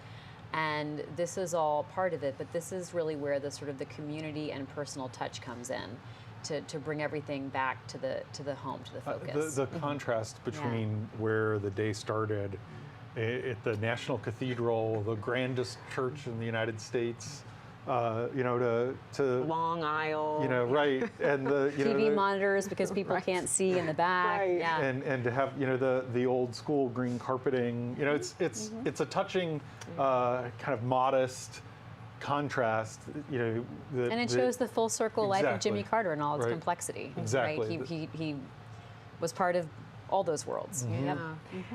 Speaker 5: And this is all part of it, but this is really where the sort of the community and personal touch comes in to bring everything back to the home, to the focus.
Speaker 7: The contrast between where the day started at the National Cathedral, the grandest church in the United States, to
Speaker 3: Long Aisle,
Speaker 7: right, and the
Speaker 5: TV monitors because people can't see in the back,
Speaker 3: right.
Speaker 7: and to have the old school green carpeting, it's a touching kind of modest contrast,
Speaker 5: and it shows the full circle life of Jimmy Carter and all its complexity.
Speaker 7: Exactly,
Speaker 5: right? He was part of all those worlds.
Speaker 3: Yeah.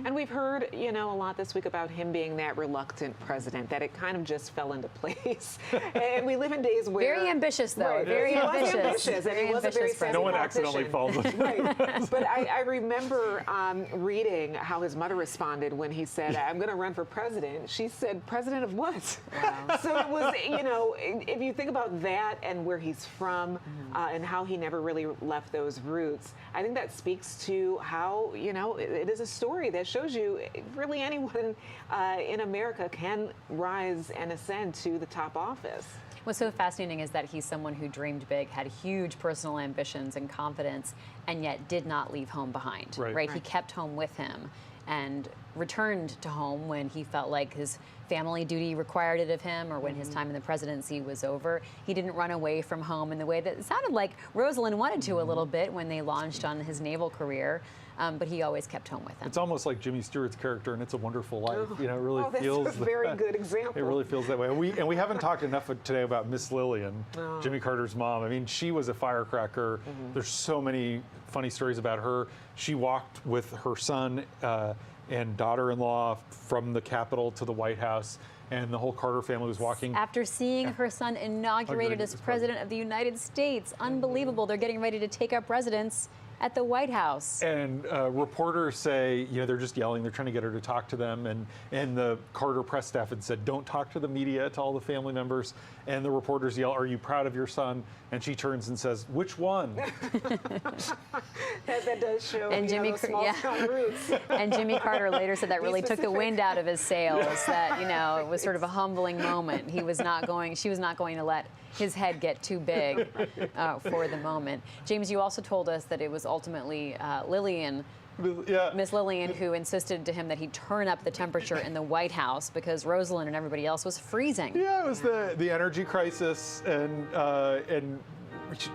Speaker 3: And we've heard, a lot this week about him being that reluctant president, that it kind of just fell into place. And we live in days where...
Speaker 5: Very ambitious, though.
Speaker 3: Right,
Speaker 5: very ambitious.
Speaker 3: And he was a very
Speaker 7: no one accidentally falls into
Speaker 3: Right. But I remember reading how his mother responded when he said, I'm going to run for president. She said, president of what? Wow. So it was, if you think about that and where he's from and how he never really left those roots, I think that speaks to how it is a story that shows you really anyone in America can rise and ascend to the top office.
Speaker 5: What's so fascinating is that he's someone who dreamed big, had huge personal ambitions and confidence, and yet did not leave home behind. Right? He kept home with him and returned to home when he felt like his family duty required it of him, or when his time in the presidency was over. He didn't run away from home in the way that it sounded like Rosalynn wanted to a little bit when they launched on his naval career. But he always kept home with him.
Speaker 7: It's almost like Jimmy Stewart's character in It's a Wonderful Life. It really feels.
Speaker 3: That's a very good example.
Speaker 7: It really feels that way. And we haven't talked enough today about Miss Lillian, Jimmy Carter's mom. I mean, she was a firecracker. There's so many funny stories about her. She walked with her son and daughter-in-law from the Capitol to the White House, and the whole Carter family was walking.
Speaker 5: After seeing her son inaugurated as president of the United States. Unbelievable. They're getting ready to take up residence at the White House.
Speaker 7: And reporters say, they're just yelling, they're trying to get her to talk to them. And the Carter press staff had said, don't talk to the media, to all the family members. And the reporters yell, are you proud of your son? And she turns and says, which one?
Speaker 3: that does show
Speaker 5: and Jimmy,
Speaker 3: roots.
Speaker 5: And Jimmy Carter later said that really took the wind out of his sails, that, it was sort of a humbling moment. She was not going to let his head get too big for the moment. James, you also told us that it was ultimately Lillian, Miss Lillian, who insisted to him that he turn up the temperature in the White House because Rosalynn and everybody else was freezing.
Speaker 7: Yeah, it was the energy crisis, and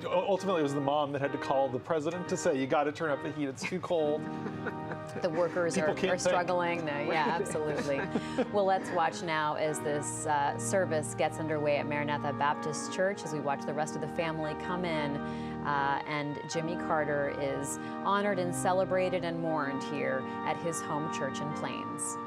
Speaker 7: ultimately it was the mom that had to call the president to say, you got to turn up the heat, it's too cold.
Speaker 5: The workers are struggling. Yeah, absolutely. Well, let's watch now as this service gets underway at Maranatha Baptist Church, as we watch the rest of the family come in. And Jimmy Carter is honored and celebrated and mourned here at his home church in Plains.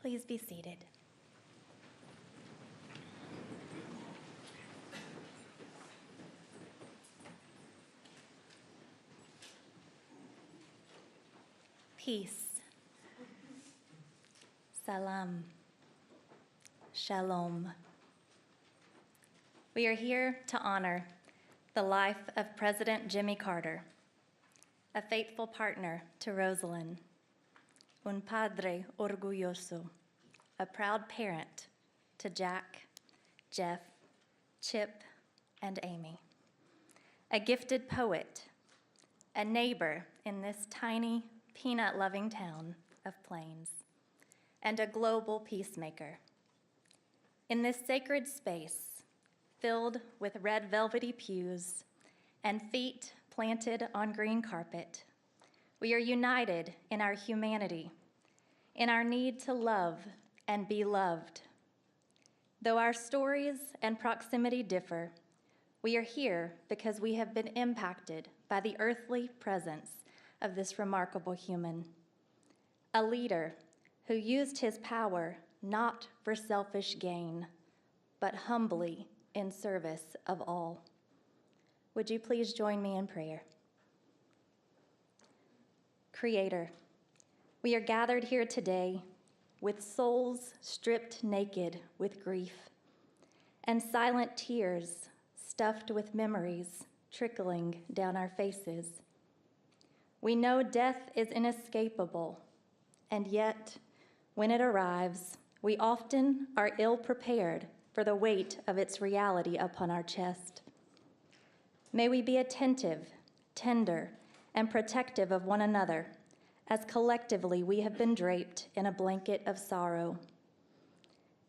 Speaker 15: Please be seated. Peace. Salam. Shalom. We are here to honor the life of President Jimmy Carter, a faithful partner to Rosalynn, un padre orgulloso, a proud parent to Jack, Jeff, Chip, and Amy, a gifted poet, a neighbor in this tiny, peanut-loving town of Plains, and a global peacemaker. In this sacred space, filled with red velvety pews and feet planted on green carpet, we are united in our humanity, in our need to love and be loved. Though our stories and proximity differ, we are here because we have been impacted by the earthly presence of this remarkable human, a leader who used his power not for selfish gain, but humbly in service of all. Would you please join me in prayer? Creator, we are gathered here today with souls stripped naked with grief and silent tears stuffed with memories trickling down our faces. We know death is inescapable, and yet, when it arrives, we often are ill-prepared for the weight of its reality upon our chest. May we be attentive, tender, and protective of one another, as collectively we have been draped in a blanket of sorrow.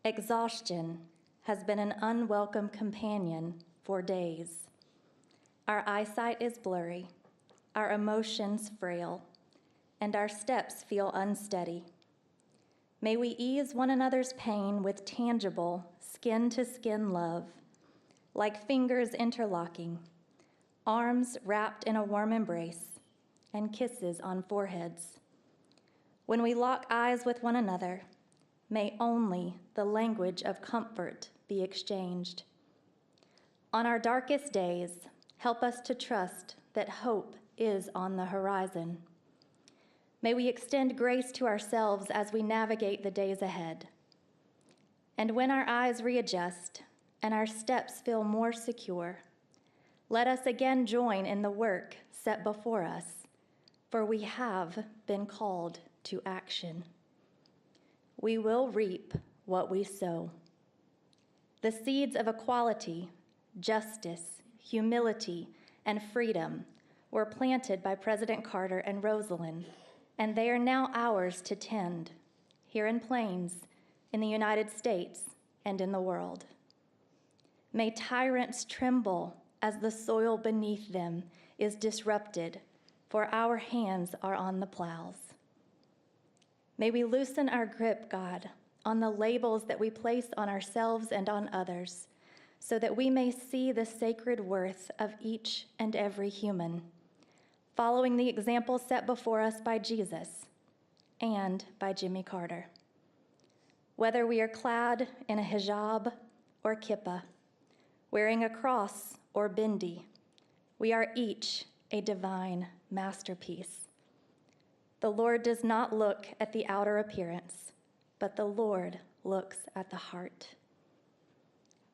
Speaker 15: Exhaustion has been an unwelcome companion for days. Our eyesight is blurry, our emotions frail, and our steps feel unsteady. May we ease one another's pain with tangible, skin-to-skin love, like fingers interlocking, arms wrapped in a warm embrace, and kisses on foreheads. When we lock eyes with one another, may only the language of comfort be exchanged. On our darkest days, help us to trust that hope is on the horizon. May we extend grace to ourselves as we navigate the days ahead. And when our eyes readjust and our steps feel more secure, let us again join in the work set before us, for we have been called to action. We will reap what we sow. The seeds of equality, justice, humility, and freedom were planted by President Carter and Rosalynn, and they are now ours to tend, here in Plains, in the United States, and in the world. May tyrants tremble as the soil beneath them is disrupted, for our hands are on the plows. May we loosen our grip, God, on the labels that we place on ourselves and on others, so that we may see the sacred worth of each and every human, following the example set before us by Jesus and by Jimmy Carter. Whether we are clad in a hijab or kippah, wearing a cross or bindi, we are each a divine masterpiece. The Lord does not look at the outer appearance, but the Lord looks at the heart.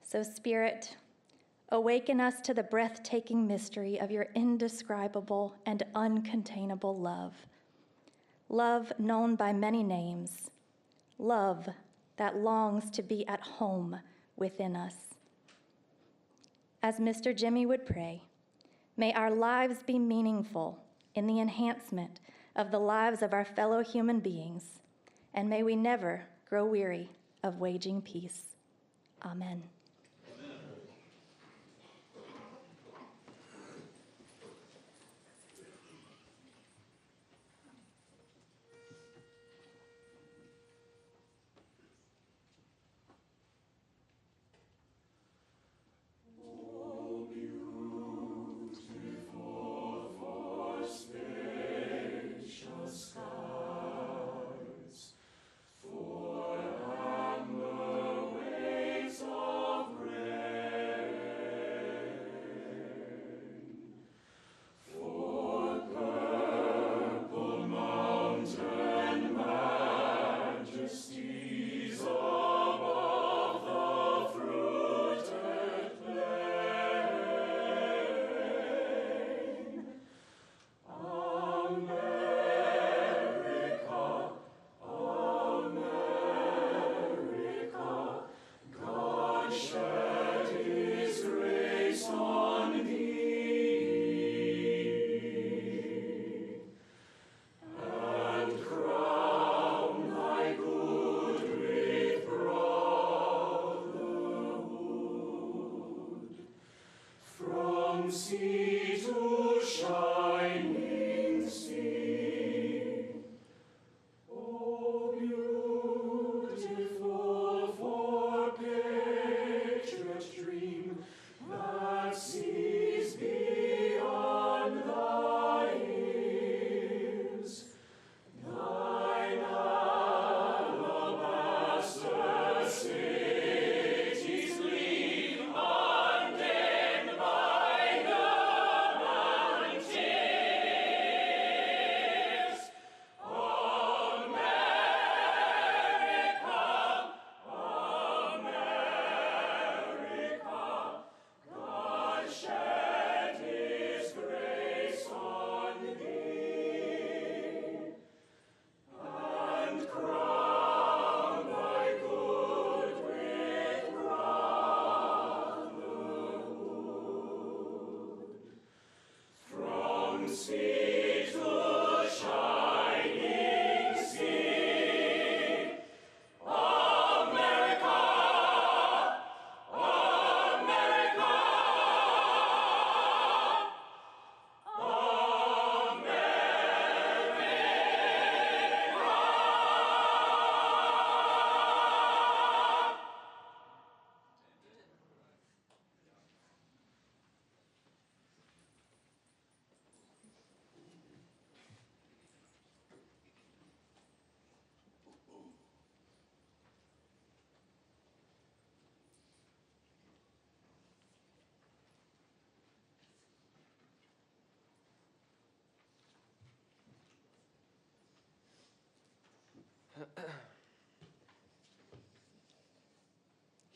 Speaker 15: So, Spirit, awaken us to the breathtaking mystery of your indescribable and uncontainable love. Love known by many names. Love that longs to be at home within us. As Mr. Jimmy would pray, may our lives be meaningful in the enhancement of the lives of our fellow human beings, and may we never grow weary of waging peace. Amen.
Speaker 6: For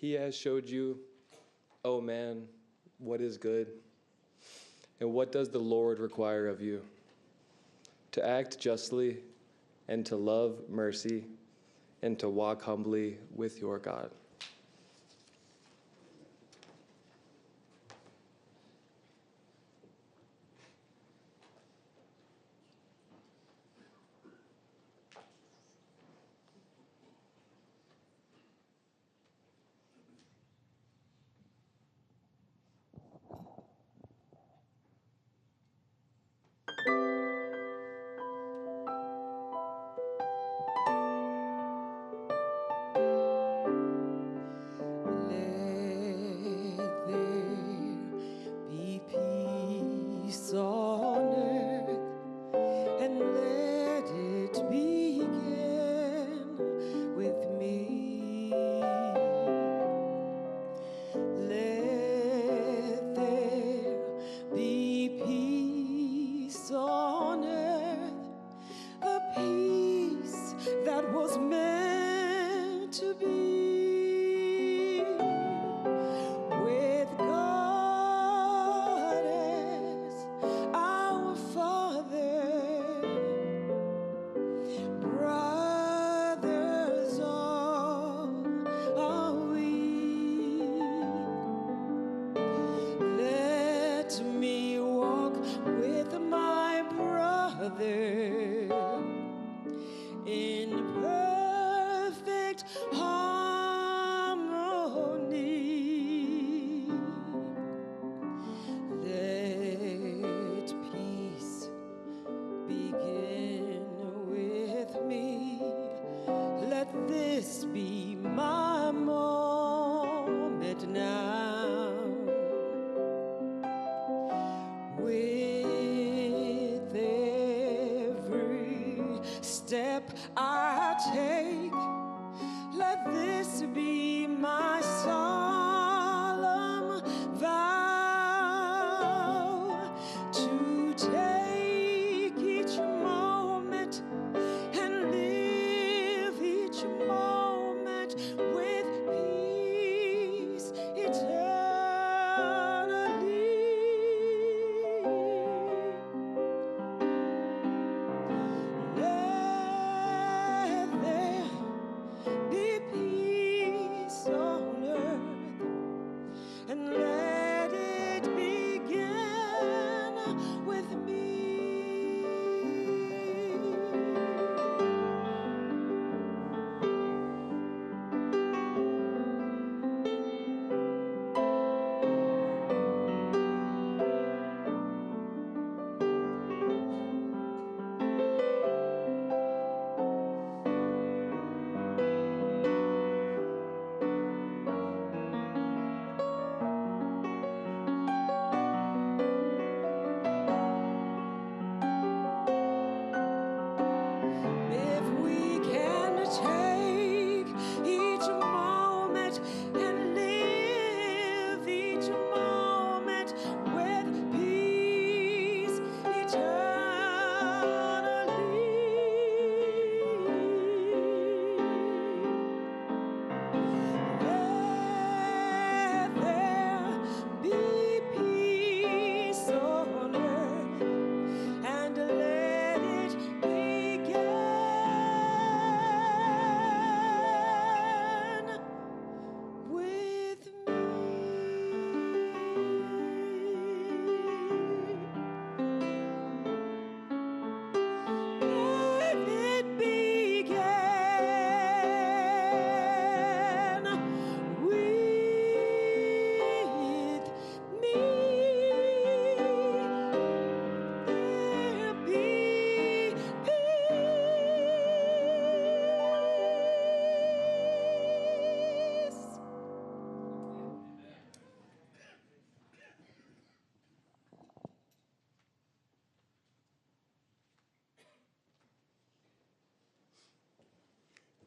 Speaker 10: He has showed you, oh man, what is good. And what does the Lord require of you? To act justly, and to love mercy, and to walk humbly with your God.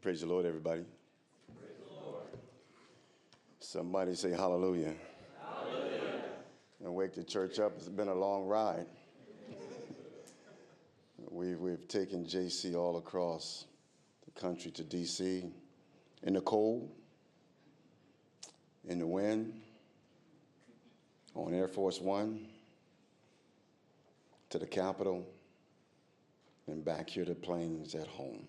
Speaker 13: Praise the Lord, everybody.
Speaker 22: Praise the Lord.
Speaker 13: Somebody say hallelujah.
Speaker 22: Hallelujah.
Speaker 13: And wake the church up. It's been a long ride. We've taken JC all across the country to D.C. in the cold, in the wind, on Air Force One, to the Capitol, and back here to planes at home.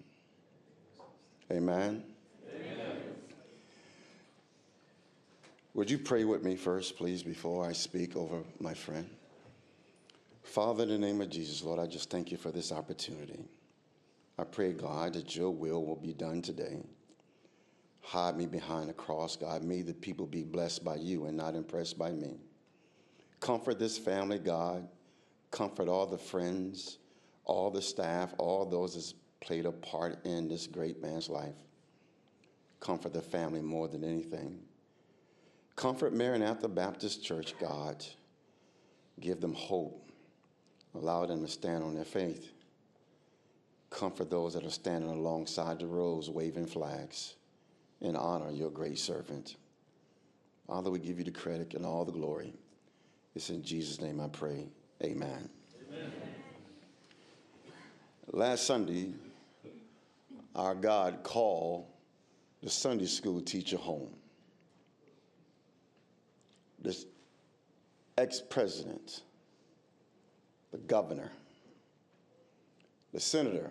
Speaker 13: Amen?
Speaker 22: Amen.
Speaker 13: Would you pray with me first, please, before I speak over my friend? Father, in the name of Jesus, Lord, I just thank you for this opportunity. I pray, God, that your will be done today. Hide me behind the cross, God. May the people be blessed by you and not impressed by me. Comfort this family, God. Comfort all the friends, all the staff, all those that's played a part in this great man's life. Comfort the family more than anything. Comfort Maranatha Baptist Church, God. Give them hope. Allow them to stand on their faith. Comfort those that are standing alongside the roads waving flags and honor your great servant. Father, we give you the credit and all the glory. It's in Jesus' name I pray. Amen.
Speaker 22: Amen.
Speaker 13: Last Sunday, our God called the Sunday school teacher home. This ex-president, the governor, the senator,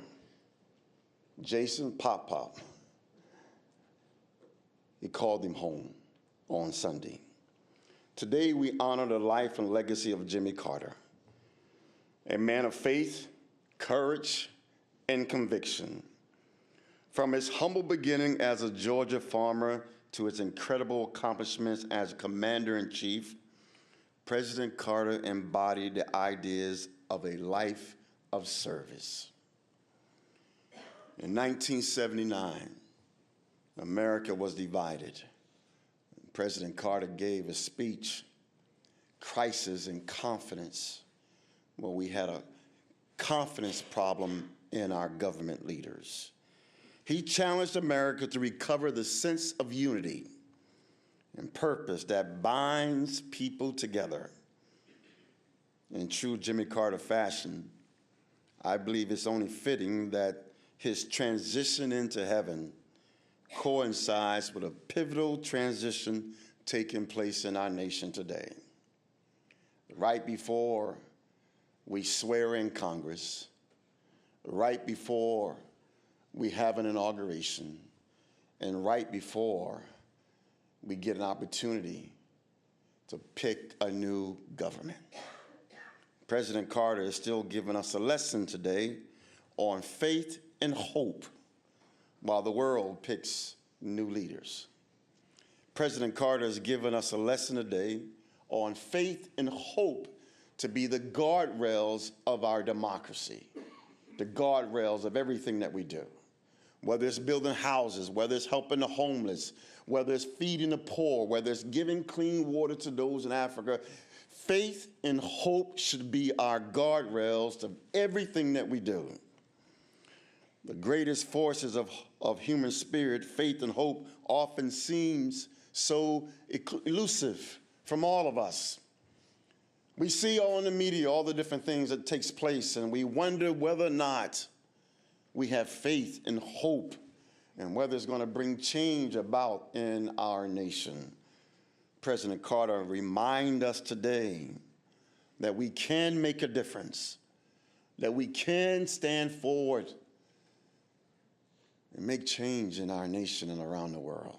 Speaker 13: Jason Pop, he called him home on Sunday. Today we honor the life and legacy of Jimmy Carter, a man of faith, courage, and conviction. From his humble beginning as a Georgia farmer to his incredible accomplishments as commander-in-chief, President Carter embodied the ideas of a life of service. In 1979, America was divided. President Carter gave a speech, Crisis in Confidence, where we had a confidence problem in our government leaders. He challenged America to recover the sense of unity and purpose that binds people together. In true Jimmy Carter fashion, I believe it's only fitting that his transition into heaven coincides with a pivotal transition taking place in our nation today. Right before we swear in Congress, right before we have an inauguration, and right before we get an opportunity to pick a new government. President Carter is still giving us a lesson today on faith and hope while the world picks new leaders. President Carter has given us a lesson today on faith and hope to be the guardrails of our democracy, the guardrails of everything that we do. Whether it's building houses, whether it's helping the homeless, whether it's feeding the poor, whether it's giving clean water to those in Africa, faith and hope should be our guardrails of everything that we do. The greatest forces of human spirit, faith and hope, often seems so elusive from all of us. We see all in the media all the different things that takes place, and we wonder whether or not we have faith and hope and whether it's going to bring change about in our nation. President Carter reminds us today that we can make a difference, that we can stand forward and make change in our nation and around the world.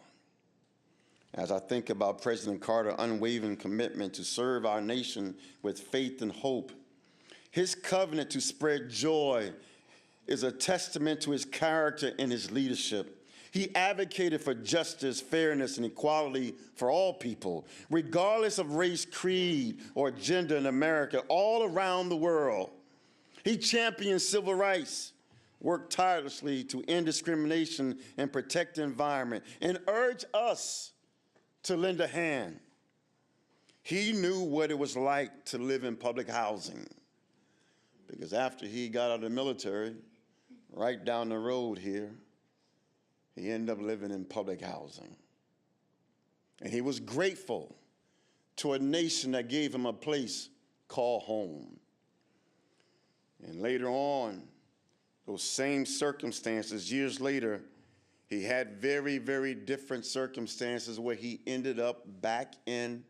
Speaker 13: As I think about President Carter's unwavering commitment to serve our nation with faith and hope, his covenant to spread joy is a testament to his character and his leadership. He advocated for justice, fairness, and equality for all people, regardless of race, creed, or gender in America, all around the world. He championed civil rights, worked tirelessly to end discrimination and protect the environment, and urged us to lend a hand. He knew what it was like to live in public housing, because after he got out of the military, right down the road here, he ended up living in public housing. And he was grateful to a nation that gave him a place called home. And later on, those same circumstances, years later, he had very, very different circumstances where he ended up back in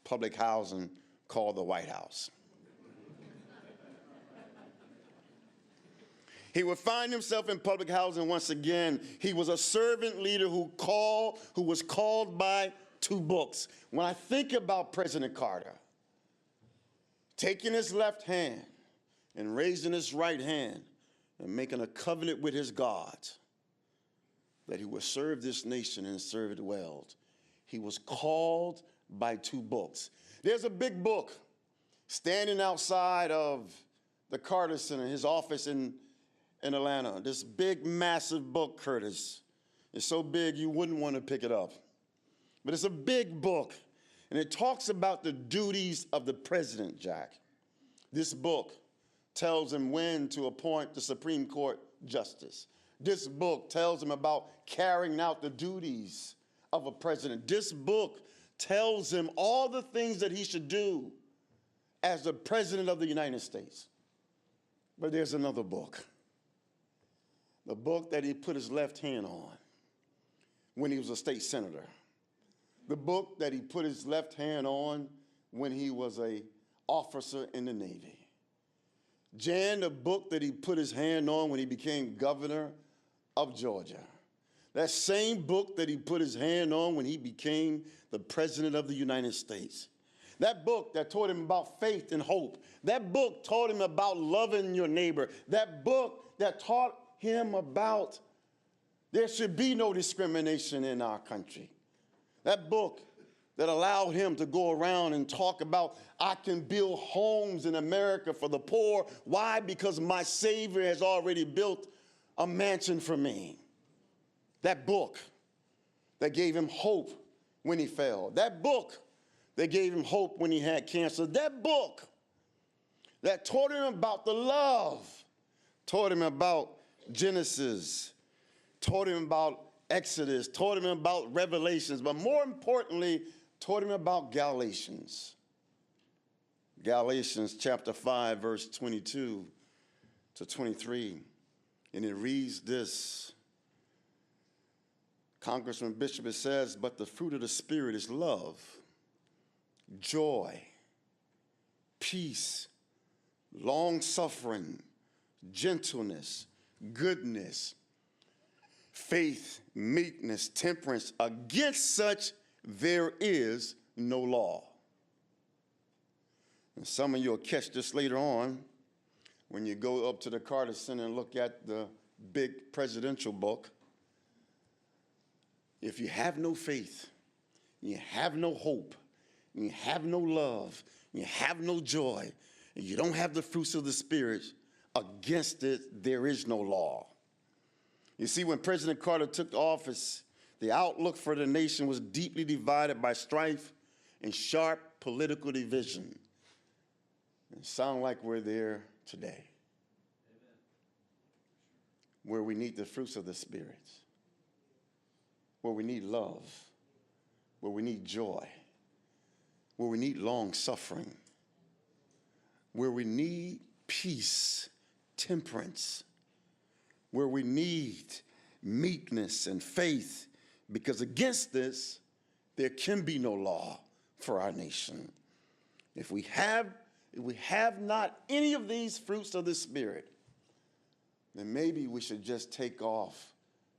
Speaker 13: public housing called the White House. He would find himself in public housing once again. He was a servant leader who was called by 2 books. When I think about President Carter, taking his left hand and raising his right hand and making a covenant with his God that he would serve this nation and serve it well, he was called by 2 books. There's a big book standing outside of the Carter Center, his office in Atlanta. This big, massive book, Curtis. It's so big you wouldn't want to pick it up. But it's a big book, and it talks about the duties of the president, Jack. This book tells him when to appoint the Supreme Court justice. This book tells him about carrying out the duties of a president. This book tells him all the things that he should do as the president of the United States. But there's another book. The book that he put his left hand on when he was a state senator. The book that he put his left hand on when he was an officer in the Navy. Jan, the book that he put his hand on when he became governor of Georgia. That same book that he put his hand on when he became the president of the United States. That book that taught him about faith and hope. That book taught him about loving your neighbor. That book that taught him about there should be no discrimination in our country. That book that allowed him to go around and talk about, I can build homes in America for the poor. Why? Because my Savior has already built a mansion for me. That book that gave him hope when he fell. That book that gave him hope when he had cancer. That book that taught him about the love, taught him about Genesis, taught him about Exodus, taught him about Revelations, but more importantly, taught him about Galatians. Galatians chapter 5, verse 22 to 23. And it reads this. Congressman Bishop, it says, but the fruit of the Spirit is love, joy, peace, long-suffering, gentleness, goodness, faith, meekness, temperance. Against such there is no law. And some of you will catch this later on when you go up to the Carter Center and look at the big presidential book. If you have no faith, you have no hope, you have no love, you have no joy, and you don't have the fruits of the Spirit, against it there is no law. You see, when President Carter took office, the outlook for the nation was deeply divided by strife and sharp political division. It sounds like we're there today. Amen. Where we need the fruits of the Spirit, where we need love, where we need joy, where we need long suffering, where we need peace, temperance, where we need meekness and faith, because against this, there can be no law for our nation. If we have not any of these fruits of the Spirit, then maybe we should just take off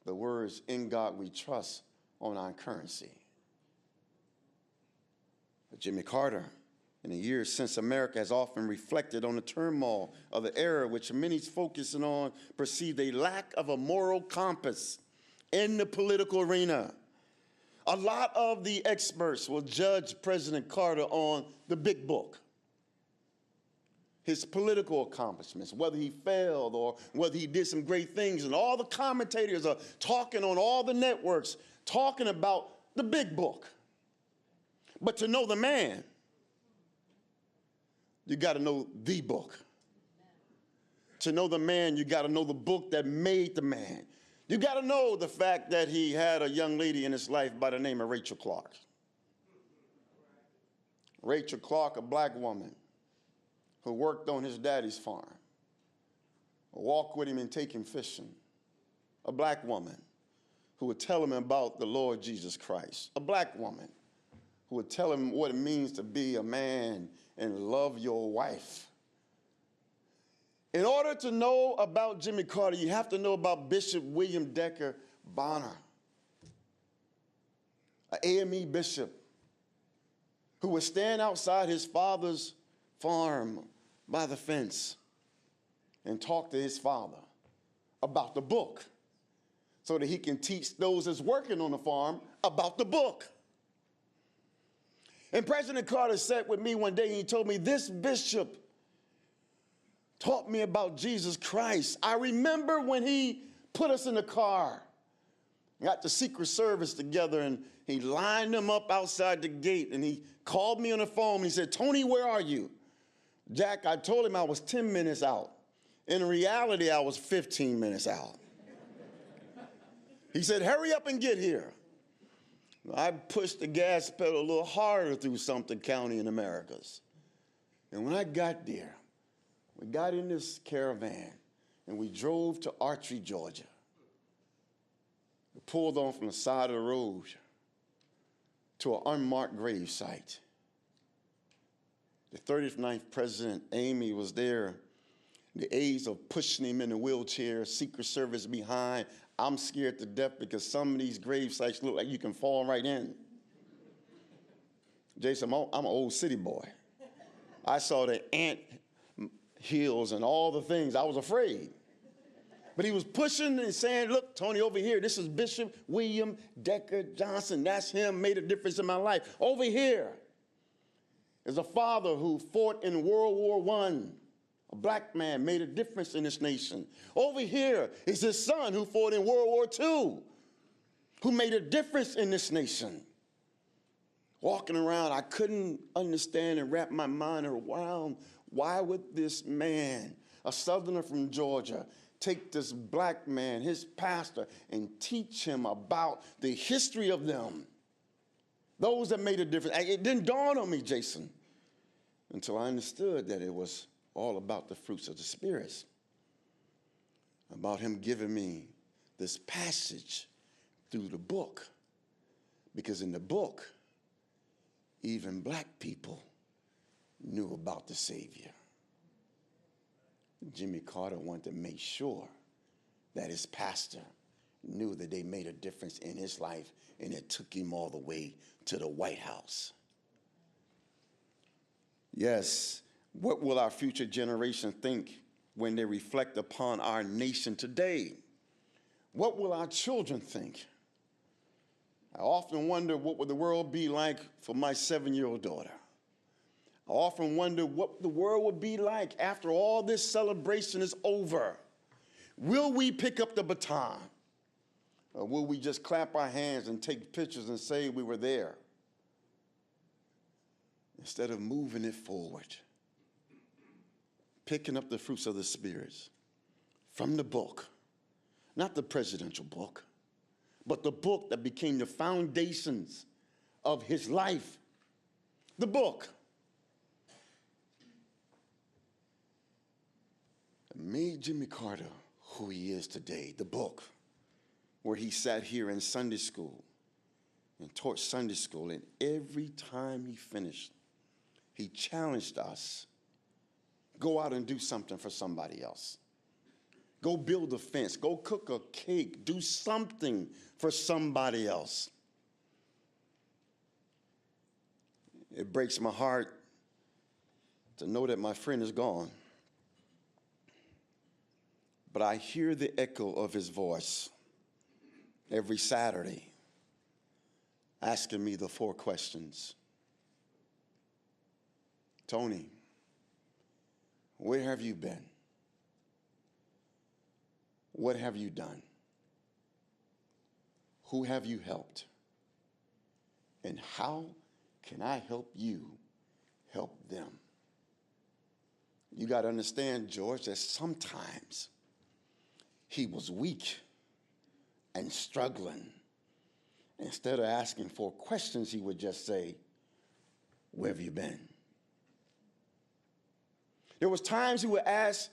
Speaker 13: the words, in God we trust, on our currency. But Jimmy Carter, in the years since, America has often reflected on the turmoil of the era, which many focusing on perceived a lack of a moral compass in the political arena. A lot of the experts will judge President Carter on the big book, his political accomplishments, whether he failed or whether he did some great things. And all the commentators are talking on all the networks, talking about the big book. But to know the man, you got to know the book. To know the man, you got to know the book that made the man. You got to know the fact that he had a young lady in his life by the name of Rachel Clark. Rachel Clark, a black woman who worked on his daddy's farm, walked with him and take him fishing. A black woman who would tell him about the Lord Jesus Christ. A black woman who would tell him what it means to be a man and love your wife. In order to know about Jimmy Carter, you have to know about Bishop William Decker Bonner, an AME bishop who would stand outside his father's farm by the fence and talk to his father about the book so that he can teach those that's working on the farm about the book. And President Carter sat with me one day and he told me, this bishop taught me about Jesus Christ. I remember when he put us in the car, got the Secret Service together, and he lined them up outside the gate, and he called me on the phone, and he said, Tony, where are you? Jack, I told him I was 10 minutes out. In reality, I was 15 minutes out. He said, hurry up and get here. I pushed the gas pedal a little harder through Sumter County in Americas. And when I got there, we got in this caravan and we drove to Archery, Georgia. We pulled on from the side of the road to an unmarked grave site. The 39th President Amy was there. The aides are pushing him in a wheelchair, Secret Service behind. I'm scared to death because some of these grave sites look like you can fall right in. Jason, I'm an old city boy. I saw the ant hills and all the things. I was afraid. But he was pushing and saying, look, Tony, over here, this is Bishop William Decker Johnson. That's him, made a difference in my life. Over here is a father who fought in World War I. A black man made a difference in this nation. Over here is his son who fought in World War II, who made a difference in this nation. Walking around, I couldn't understand and wrap my mind around why would this man, a southerner from Georgia, take this black man, his pastor, and teach him about the history of them, those that made a difference. It didn't dawn on me, Jason, until I understood that it was all about the fruits of the spirits, about him giving me this passage through the book, because in the book, even black people knew about the Savior. Jimmy Carter wanted to make sure that his pastor knew that they made a difference in his life, and it took him all the way to the White House. Yes, what will our future generation think when they reflect upon our nation today? What will our children think? I often wonder what would the world be like for my 7-year-old daughter. I often wonder what the world would be like after all this celebration is over. Will we pick up the baton? Or will we just clap our hands and take pictures and say we were there, instead of moving it forward? Picking up the fruits of the spirits from the book, not the presidential book, but the book that became the foundations of his life. The book that made Jimmy Carter who he is today. The book where he sat here in Sunday school and taught Sunday school, and every time he finished, he challenged us. Go out and do something for somebody else. Go build a fence. Go cook a cake. Do something for somebody else. It breaks my heart to know that my friend is gone. But I hear the echo of his voice every Saturday asking me the 4 questions. Tony, where have you been? What have you done? Who have you helped? And how can I help you help them? You got to understand, George, that sometimes he was weak and struggling. Instead of asking 4 questions, he would just say, "Where have you been?" There was times he would ask,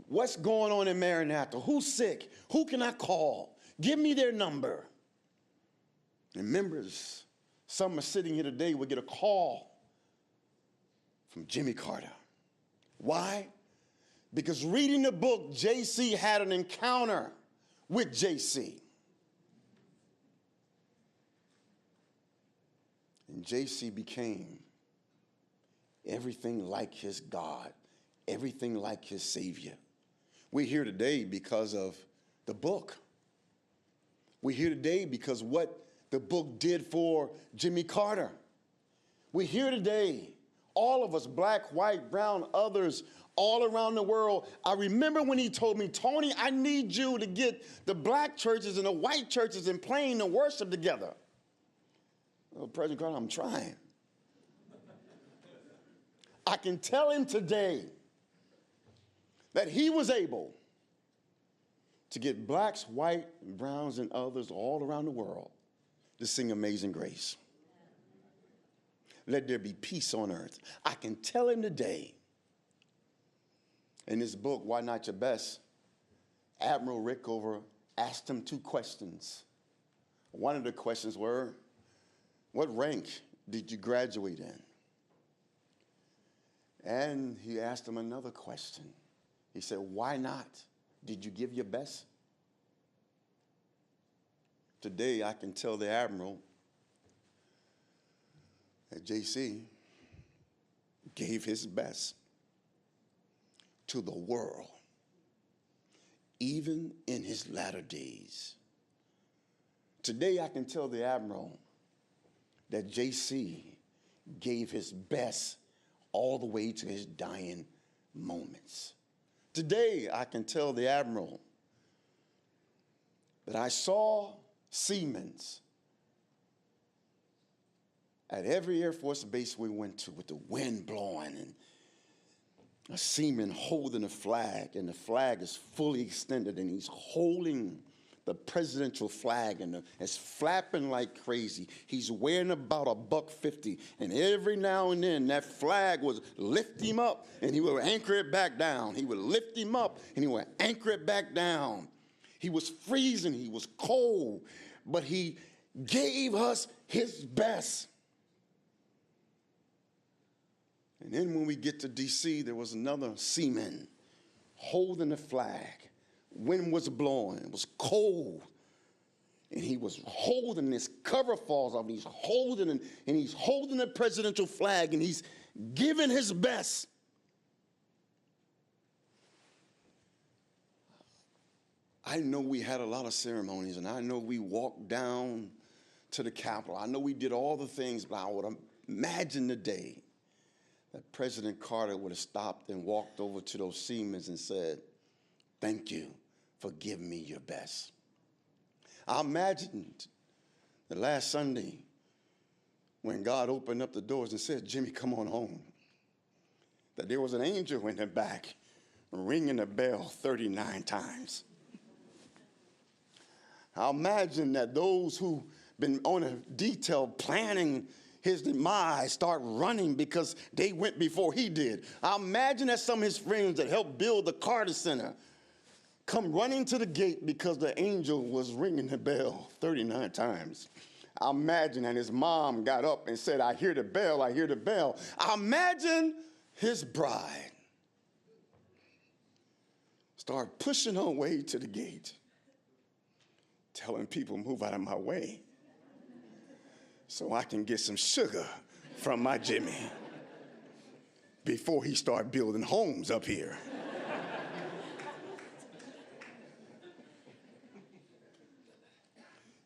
Speaker 13: "What's going on in Maranatha? Who's sick? Who can I call? Give me their number." And members, some are sitting here today, would get a call from Jimmy Carter. Why? Because reading the book, JC had an encounter with JC. And JC became everything like his God, everything like his Savior. We're here today because of the book. We're here today because what the book did for Jimmy Carter. We're here today, all of us, black, white, brown, others, all around the world. I remember when he told me, "Tony, I need you to get the black churches and the white churches in Plain to worship together." Well, President Carter, I'm trying. I can tell him today that he was able to get blacks, white, browns, and others all around the world to sing Amazing Grace. Let there be peace on earth. I can tell him today, in this book, Why Not Your Best, Admiral Rickover asked him 2 questions. One of the questions were, "What rank did you graduate in?" And he asked him another question. He said, "Why not? Did you give your best?" Today, I can tell the Admiral that JC gave his best to the world, even in his latter days. Today, I can tell the Admiral that JC gave his best all the way to his dying moments. Today, I can tell the Admiral that I saw seamen at every Air Force base we went to with the wind blowing and a seaman holding a flag, and the flag is fully extended, and he's holding the presidential flag, and it's flapping like crazy. He's wearing about $1.50, and every now and then that flag would lift him up, and he would anchor it back down. He would lift him up, and he would anchor it back down. He was freezing, he was cold, but he gave us his best. And then when we get to D.C., there was another seaman holding the flag. Wind was blowing, it was cold, and he was holding this cover falls off, and he's holding the presidential flag, and he's giving his best. I know we had a lot of ceremonies, and I know we walked down to the Capitol. I know we did all the things, but I would imagine the day that President Carter would have stopped and walked over to those seamen and said, "Thank you for giving me your best." I imagined the last Sunday when God opened up the doors and said, "Jimmy, come on home," that there was an angel in the back ringing the bell 39 times. I imagine that those who've been on a detail planning his demise start running because they went before he did. I imagine that some of his friends that helped build the Carter Center come running to the gate because the angel was ringing the bell 39 times. I imagine that his mom got up and said, "I hear the bell, I hear the bell." I imagine his bride start pushing her way to the gate, telling people, "Move out of my way so I can get some sugar from my Jimmy before he start building homes up here."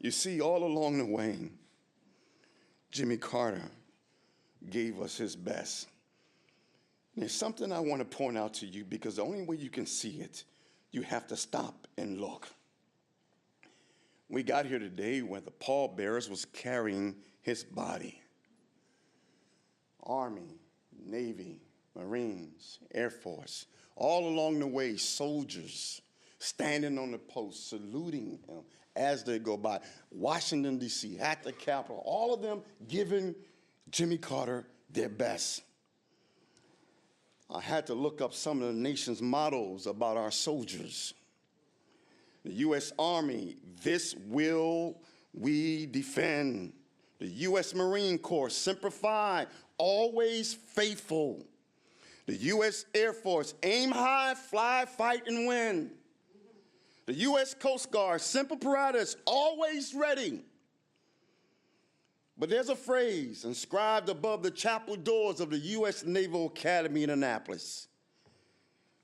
Speaker 13: You see, all along the way, Jimmy Carter gave us his best. And there's something I want to point out to you, because the only way you can see it, you have to stop and look. We got here today when the pallbearers was carrying his body. Army, Navy, Marines, Air Force, all along the way, soldiers standing on the post, saluting him as they go by. Washington, D.C., at the Capitol, all of them giving Jimmy Carter their best. I had to look up some of the nation's mottos about our soldiers. The U.S. Army, this will we defend. The U.S. Marine Corps, Semper Fi, always faithful. The U.S. Air Force, aim high, fly, fight, and win. The U.S. Coast Guard, Semper Paratus, always ready. But there's a phrase inscribed above the chapel doors of the U.S. Naval Academy in Annapolis.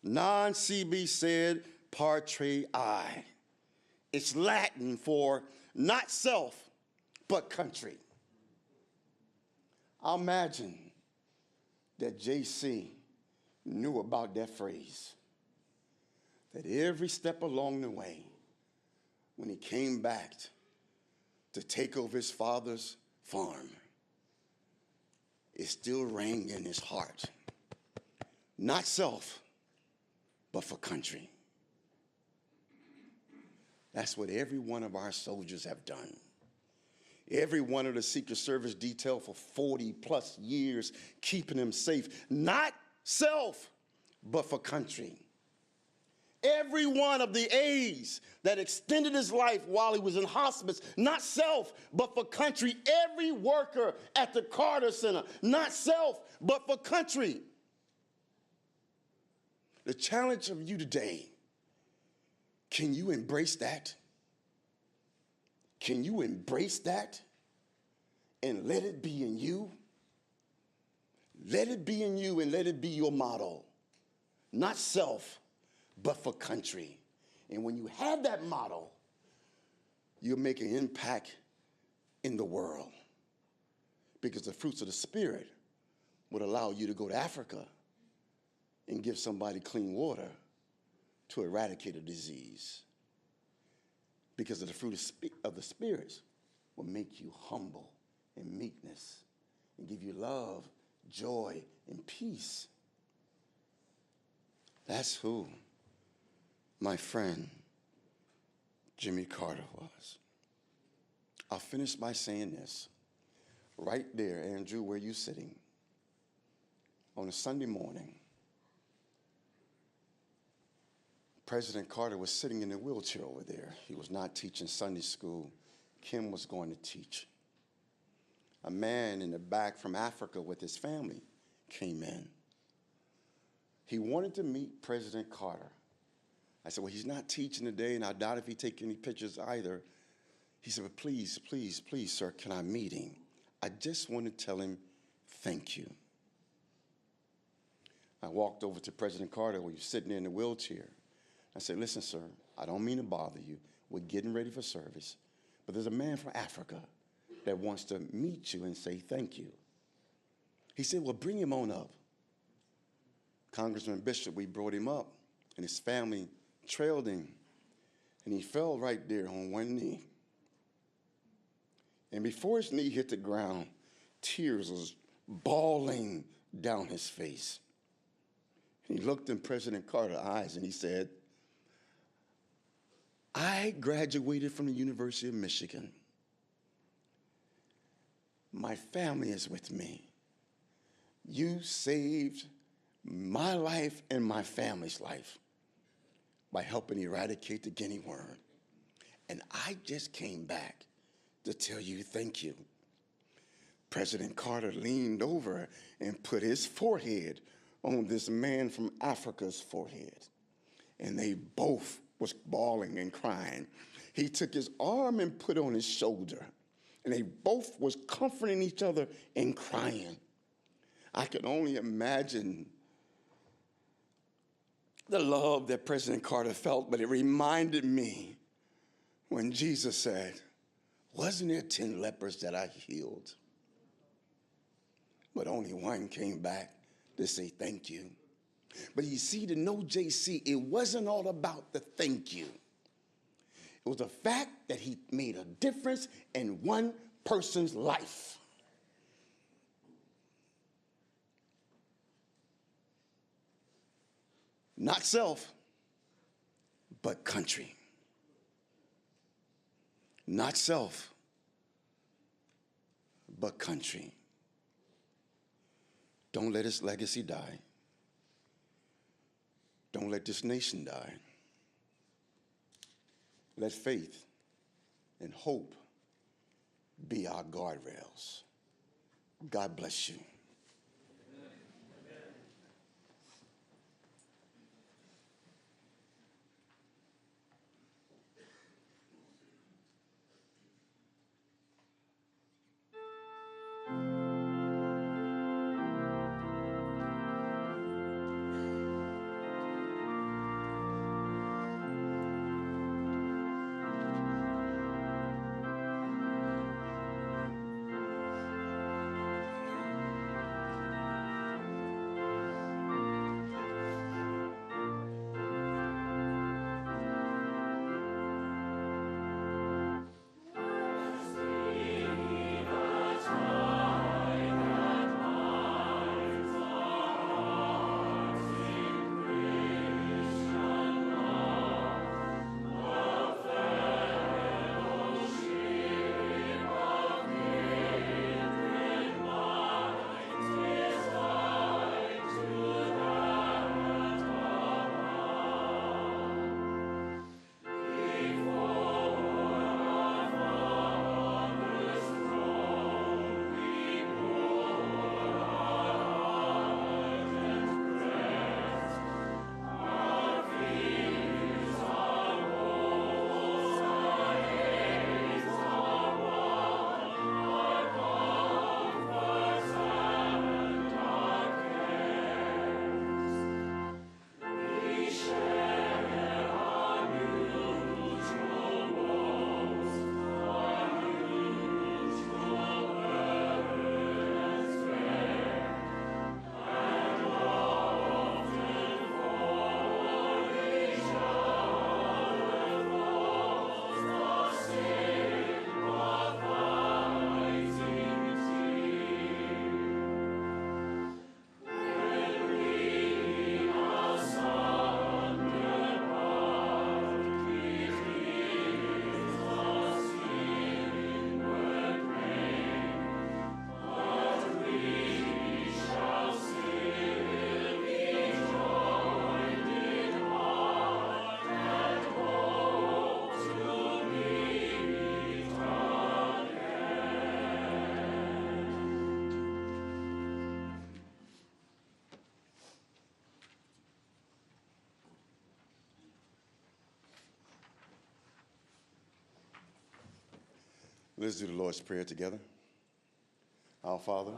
Speaker 13: Non-CB said, Patre I. It's Latin for not self, but country. I imagine that JC knew about that phrase. That every step along the way, when he came back to take over his father's farm, it still rang in his heart. Not self, but for country. That's what every one of our soldiers have done. Every one of the Secret Service detail for 40 plus years, keeping them safe. Not self, but for country. Every one of the A's that extended his life while he was in hospice, not self, but for country. Every worker at the Carter Center, not self, but for country. The challenge of you today, can you embrace that? Can you embrace that and let it be in you? Let it be in you and let it be your motto. Not self, but for country. And when you have that motto, you'll make an impact in the world. Because the fruits of the Spirit would allow you to go to Africa and give somebody clean water to eradicate a disease. Because of the fruit of the Spirit will make you humble and meekness and give you love, joy, and peace. That's who my friend Jimmy Carter was. I'll finish by saying this. Right there, Andrew, where you're sitting, on a Sunday morning, President Carter was sitting in a wheelchair over there. He was not teaching Sunday school. Kim was going to teach. A man in the back from Africa with his family came in. He wanted to meet President Carter. I said, well, he's not teaching today, and I doubt if he take any pictures either. He said, well, please, please, please, sir, can I meet him? I just want to tell him thank you. I walked over to President Carter when he was sitting there in the wheelchair. I said, listen, sir, I don't mean to bother you. We're getting ready for service. But there's a man from Africa that wants to meet you and say thank you. He said, well, bring him on up. Congressman Bishop, we brought him up, and his family trailed him, and he fell right there on one knee. And before his knee hit the ground, tears was bawling down his face. He looked in President Carter's eyes, and he said, I graduated from the University of Michigan. My family is with me. You saved my life and my family's life by helping eradicate the guinea worm. And I just came back to tell you thank you. President Carter leaned over and put his forehead on this man from Africa's forehead. And they both was bawling and crying. He took his arm and put on his shoulder. And they both was comforting each other and crying. I can only imagine the love that President Carter felt, but it reminded me when Jesus said, wasn't there 10 lepers that I healed? But only one came back to say thank you. But you see, to know JC, it wasn't all about the thank you. It was the fact that he made a difference in one person's life. Not self, but country. not self, but country. Don't let his legacy die. Don't let this nation die. Let faith and hope be our guardrails. God bless you. Let's do the Lord's Prayer together. Our Father,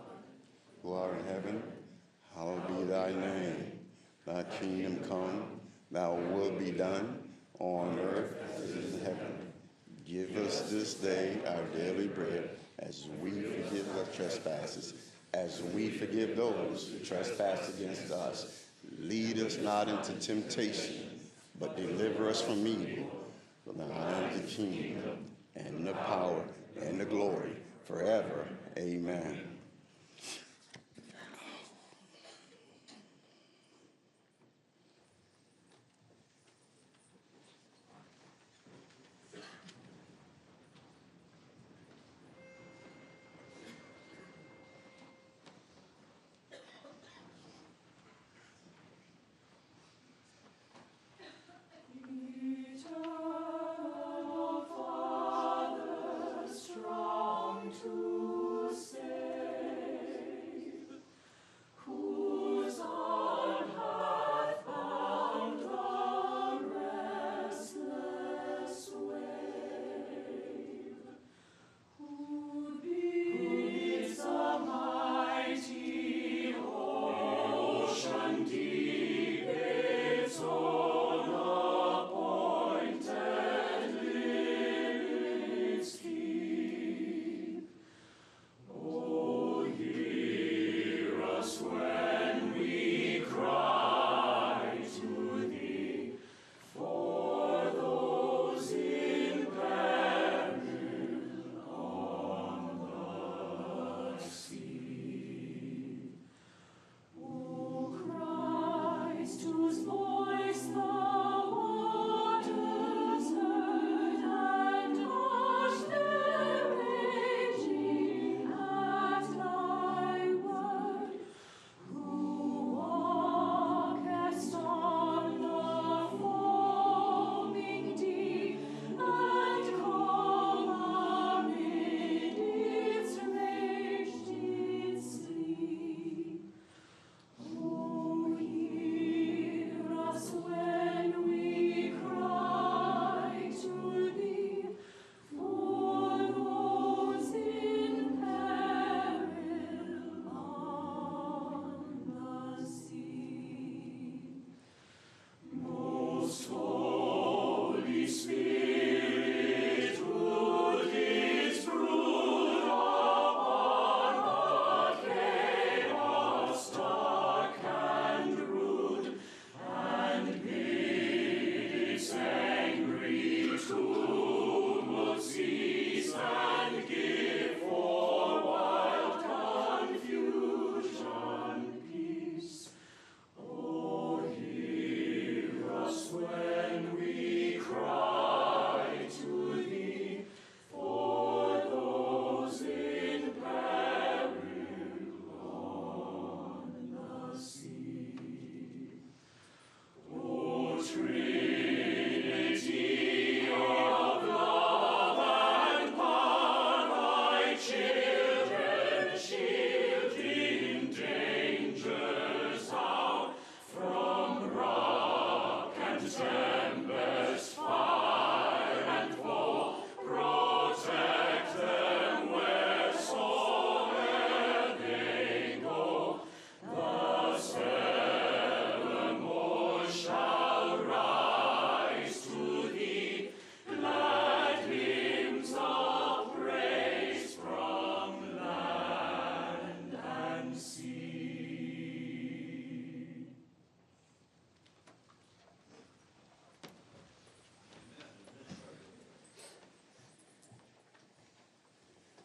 Speaker 13: who art in heaven, hallowed be thy name. Thy kingdom come, thy will be done, on earth as it is in heaven. Give us this day our daily bread, as we forgive our trespasses, as we forgive those who trespass against us. Lead us not into temptation, but deliver us from evil. For thine is the kingdom, and the power, and the glory, forever. Amen.
Speaker 6: Eternal Father, strong to save.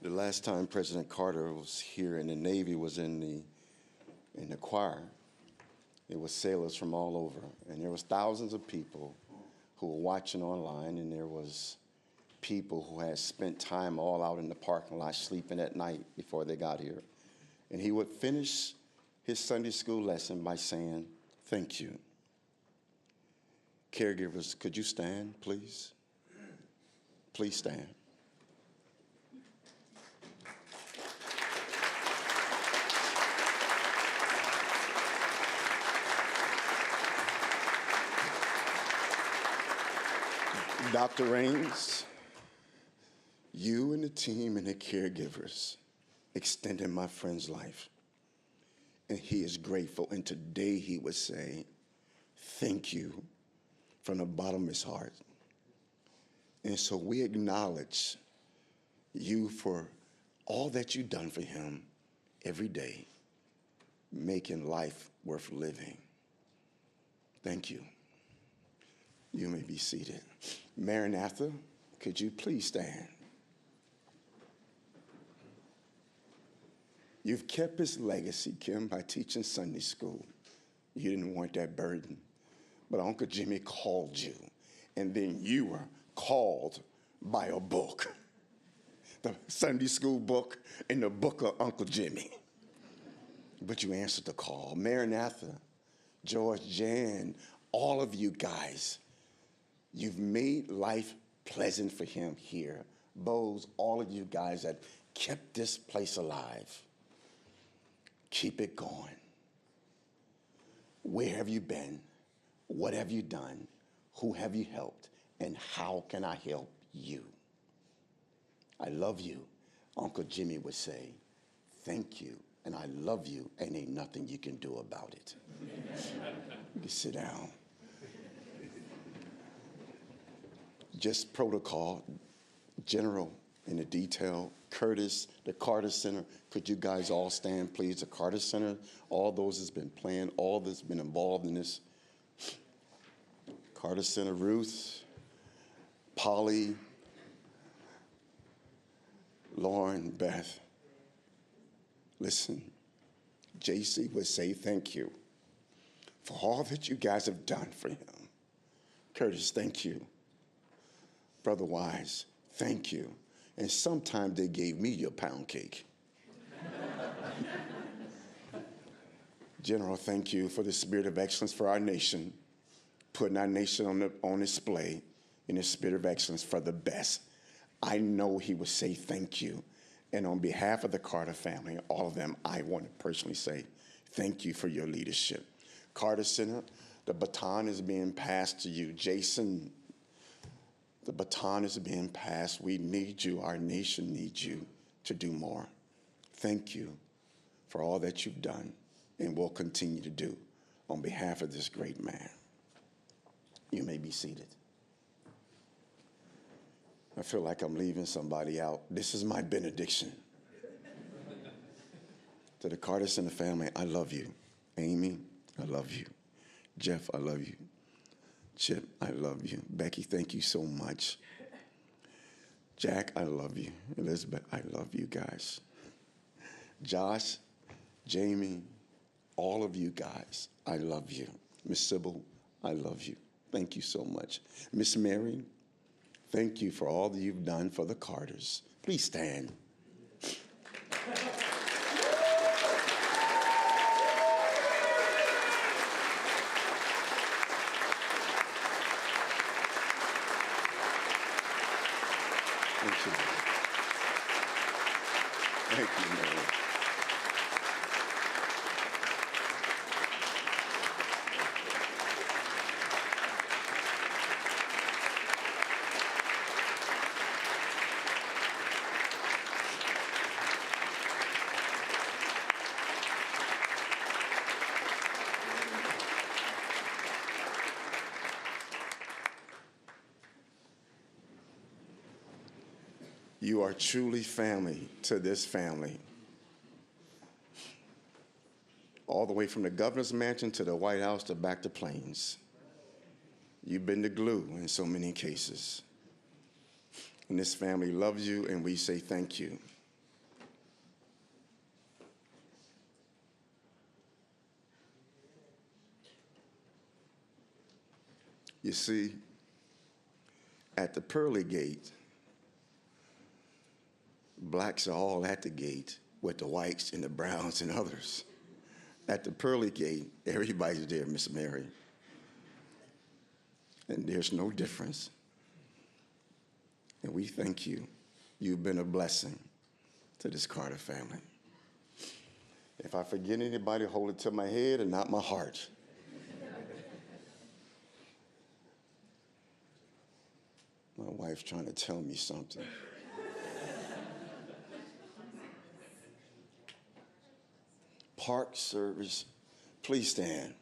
Speaker 13: The last time President Carter was here in the Navy was in the choir. There was sailors from all over, and there was thousands of people who were watching online, and there was people who had spent time all out in the parking lot sleeping at night before they got here. And he would finish his Sunday school lesson by saying, "Thank you." Caregivers, could you stand, please? Please stand. Dr. Raines, you and the team and the caregivers extended my friend's life. And he is grateful. And today he would say, thank you from the bottom of his heart. And so we acknowledge you for all that you've done for him every day, making life worth living. Thank you. You may be seated. Maranatha, could you please stand? You've kept his legacy, Kim, by teaching Sunday school. You didn't want that burden, but Uncle Jimmy called you, and then you were called by a book, the Sunday school book and the book of Uncle Jimmy. But you answered the call. Maranatha, George, Jan, all of you guys, you've made life pleasant for him here. Bose, all of you guys that kept this place alive. Keep it going. Where have you been? What have you done? Who have you helped? And how can I help you? I love you. Uncle Jimmy would say, thank you, and I love you, and ain't nothing you can do about it. You can sit down. Just protocol, general in the detail. Curtis, the Carter Center, could you guys all stand, please? The Carter Center, all those that's been playing, all that's been involved in this. Carter Center, Ruth, Polly, Lauren, Beth. Listen, JC would say thank you for all that you guys have done for him. Curtis, thank you. Brother Wise, thank you. And sometimes they gave me your pound cake. General, thank you for the spirit of excellence for our nation, putting our nation on display in the spirit of excellence for the best. I know he would say thank you. And on behalf of the Carter family, all of them, I want to personally say thank you for your leadership. Carter Center, the baton is being passed to you. Jason, the baton is being passed. We need you. Our nation needs you to do more. Thank you for all that you've done and will continue to do on behalf of this great man. You may be seated. I feel like I'm leaving somebody out. This is my benediction. To the Carter Center family, I love you. Amy, I love you. Jeff, I love you. Chip, I love you. Becky, thank you so much. Jack, I love you. Elizabeth, I love you guys. Josh, Jamie, all of you guys, I love you. Miss Sybil, I love you. Thank you so much. Miss Mary, thank you for all that you've done for the Carters. Please stand. Thank you. Thank you, Mary. You are truly family to this family. All the way from the governor's mansion to the White House to back to Plains. You've been the glue in so many cases. And this family loves you, and we say thank you. You see, at the pearly gate, blacks are all at the gate with the whites and the browns and others. At the pearly gate, everybody's there, Miss Mary. And there's no difference. And we thank you. You've been a blessing to this Carter family. If I forget anybody, hold it to my head and not my heart. My wife's trying to tell me something. Park service, please stand.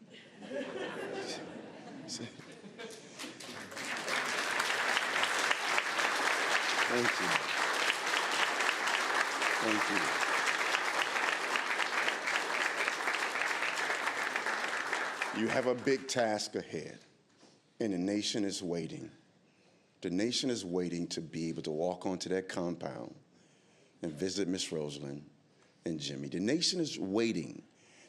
Speaker 13: Thank you. Thank you. You have a big task ahead, and the nation is waiting. The nation is waiting to be able to walk onto that compound and visit Miss Rosalynn and Jimmy. The nation is waiting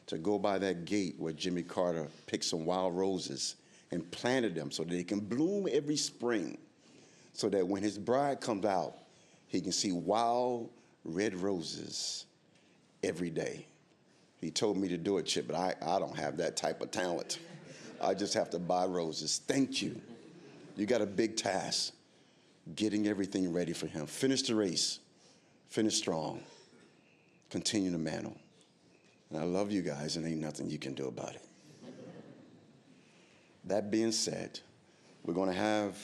Speaker 13: to go by that gate where Jimmy Carter picked some wild roses and planted them so that they can bloom every spring, so that when his bride comes out, he can see wild red roses every day. He told me to do it, Chip, but I don't have that type of talent. I just have to buy roses. Thank you. You got a big task, getting everything ready for him. Finish the race. Finish strong. Continue to mantle. And I love you guys, and ain't nothing you can do about it. That being said, we're going to have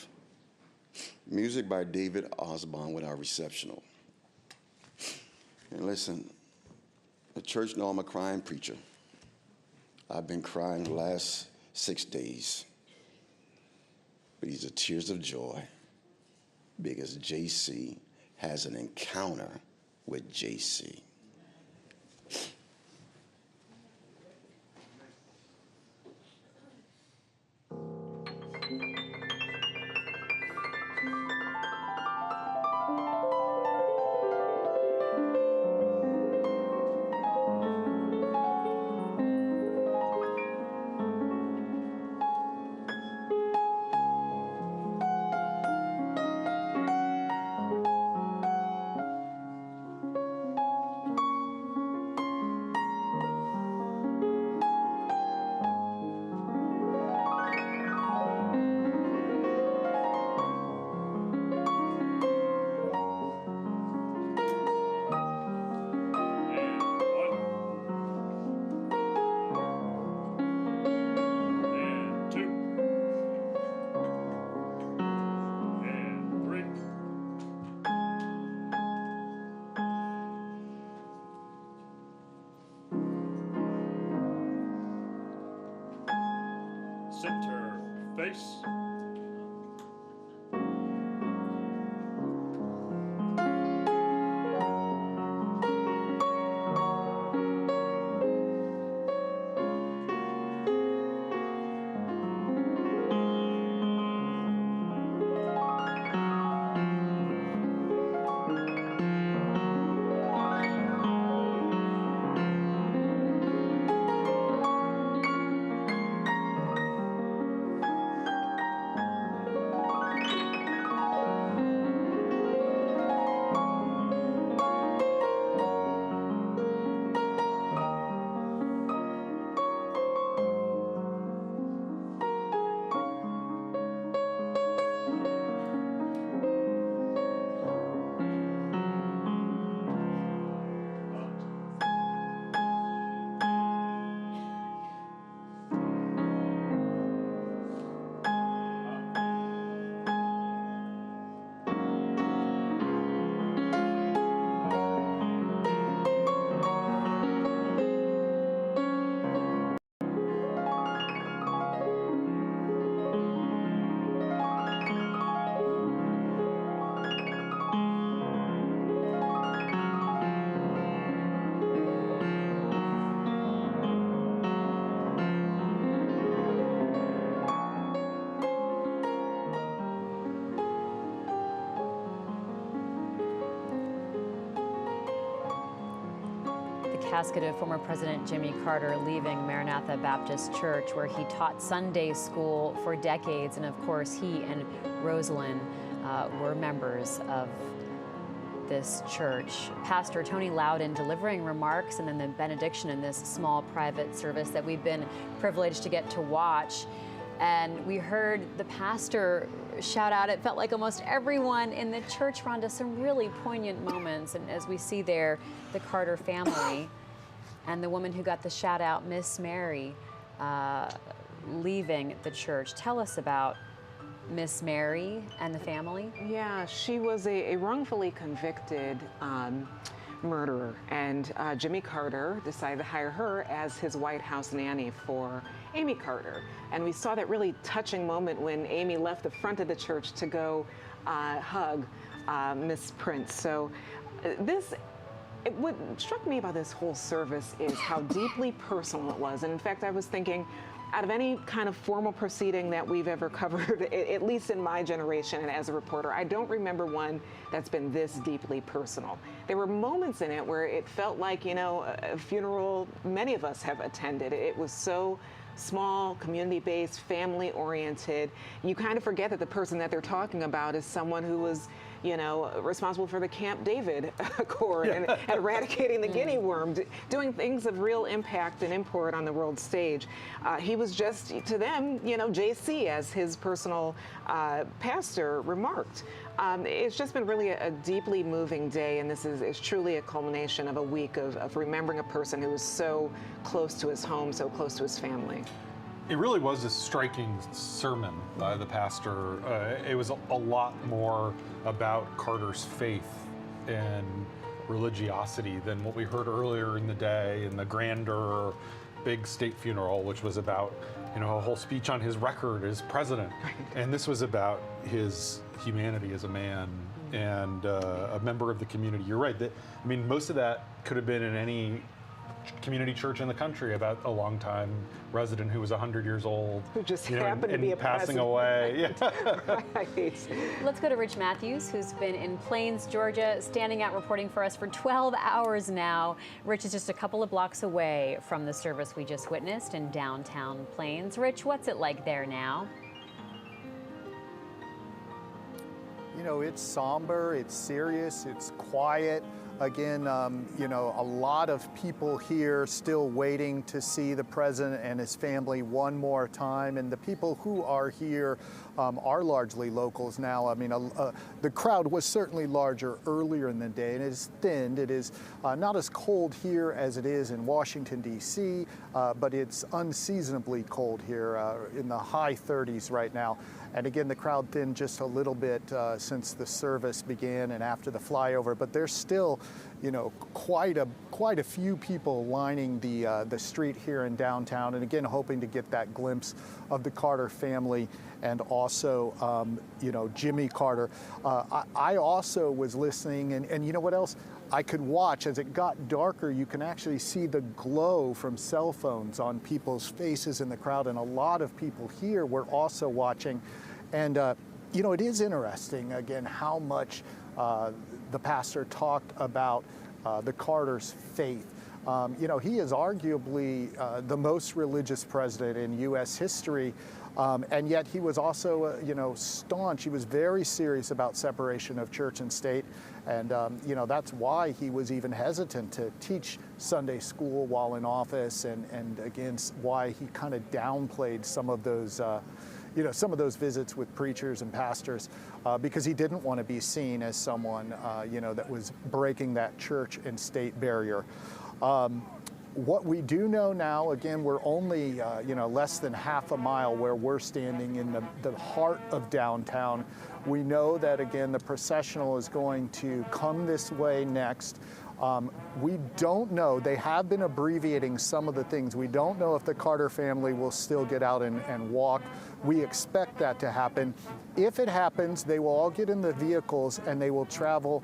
Speaker 13: music by David Osborne with our receptional. And listen, the church knows I'm a crying preacher. I've been crying the last 6 days. But these are tears of joy because JC has an encounter with JC.
Speaker 14: Center face.
Speaker 5: casket of former President Jimmy Carter leaving Maranatha Baptist Church, where he taught Sunday school for decades. And of course, he and Rosalynn were members of this church. Pastor Tony Loudon delivering remarks and then the benediction in this small private service that we've been privileged to get to watch. And we heard the pastor shout out, it felt like almost everyone in the church, Rhonda, some really poignant moments. And as we see there, the Carter family and the woman who got the shout out, Miss Mary, leaving the church. Tell us about Miss Mary and the family.
Speaker 3: Yeah, she was a wrongfully convicted murderer, and Jimmy Carter decided to hire her as his White House nanny for Amy Carter. And we saw that really touching moment when Amy left the front of the church to go hug Miss Prince. So what struck me about this whole service is how deeply personal it was. And in fact, I was thinking, out of any kind of formal proceeding that we've ever covered, at least in my generation and as a reporter, I don't remember one that's been this deeply personal. There were moments in it where it felt like, you know, a funeral many of us have attended. It was so small, community-based, family-oriented. You kind of forget that the person that they're talking about is someone who was, you know, responsible for the Camp David Accord and eradicating the guinea worm, doing things of real impact and import on the world stage. He was just, to them, you know, JC, as his personal pastor remarked. It's just been really a deeply moving day, and this is truly a culmination of a week of remembering a person who was so close to his home, so close to his family.
Speaker 7: It really was a striking sermon by the pastor. It was a lot more about Carter's faith and religiosity than what we heard earlier in the day in the grander big state funeral, which was about, you know, a whole speech on his record as president. And this was about his humanity as a man and a member of the community. You're right. I mean, most of that could have been in any community church in the country about a longtime resident who was 100 years old. Who
Speaker 3: just happened to be a
Speaker 7: passing away. Yeah.
Speaker 3: Right.
Speaker 5: Let's go to Rich Matthews, who's been in Plains, Georgia, standing out reporting for us for 12 hours now. Rich is just a couple of blocks away from the service we just witnessed in downtown Plains. Rich, what's it like there now?
Speaker 12: You know, it's somber, it's serious, it's quiet. Again, you know, a lot of people here still waiting to see the president and his family one more time. And the people who are here are largely locals now. I mean, the crowd was certainly larger earlier in the day, and it is thinned. It is not as cold here as it is in Washington, D.C., but it's unseasonably cold here in the high 30s right now. And again, the crowd thinned just a little bit since the service began and after the flyover, but there's still, you know, quite a few people lining the street here in downtown, and again, hoping to get that glimpse of the Carter family and also, you know, Jimmy Carter. I also was listening, and you know what else? I could watch as it got darker. You can actually see the glow from cell phones on people's faces in the crowd, and a lot of people here were also watching. And you know, it is interesting again how much the pastor talked about the Carter's faith. You know, he is arguably the most religious president in U.S. history. And yet he was also, you know, staunch. He was very serious about separation of church and state. And, you know, that's why he was even hesitant to teach Sunday school while in office. And again, why he kind of downplayed some of those, you know, some of those visits with preachers and pastors because he didn't want to be seen as someone, you know, that was breaking that church and state barrier. What we do know now, again, we're only, you know, less than half a mile where we're standing in the heart of downtown. We know that, again, the processional is going to come this way next. We don't know. They have been abbreviating some of the things. We don't know if the Carter family will still get out and walk. We expect that to happen. If it happens, they will all get in the vehicles and they will travel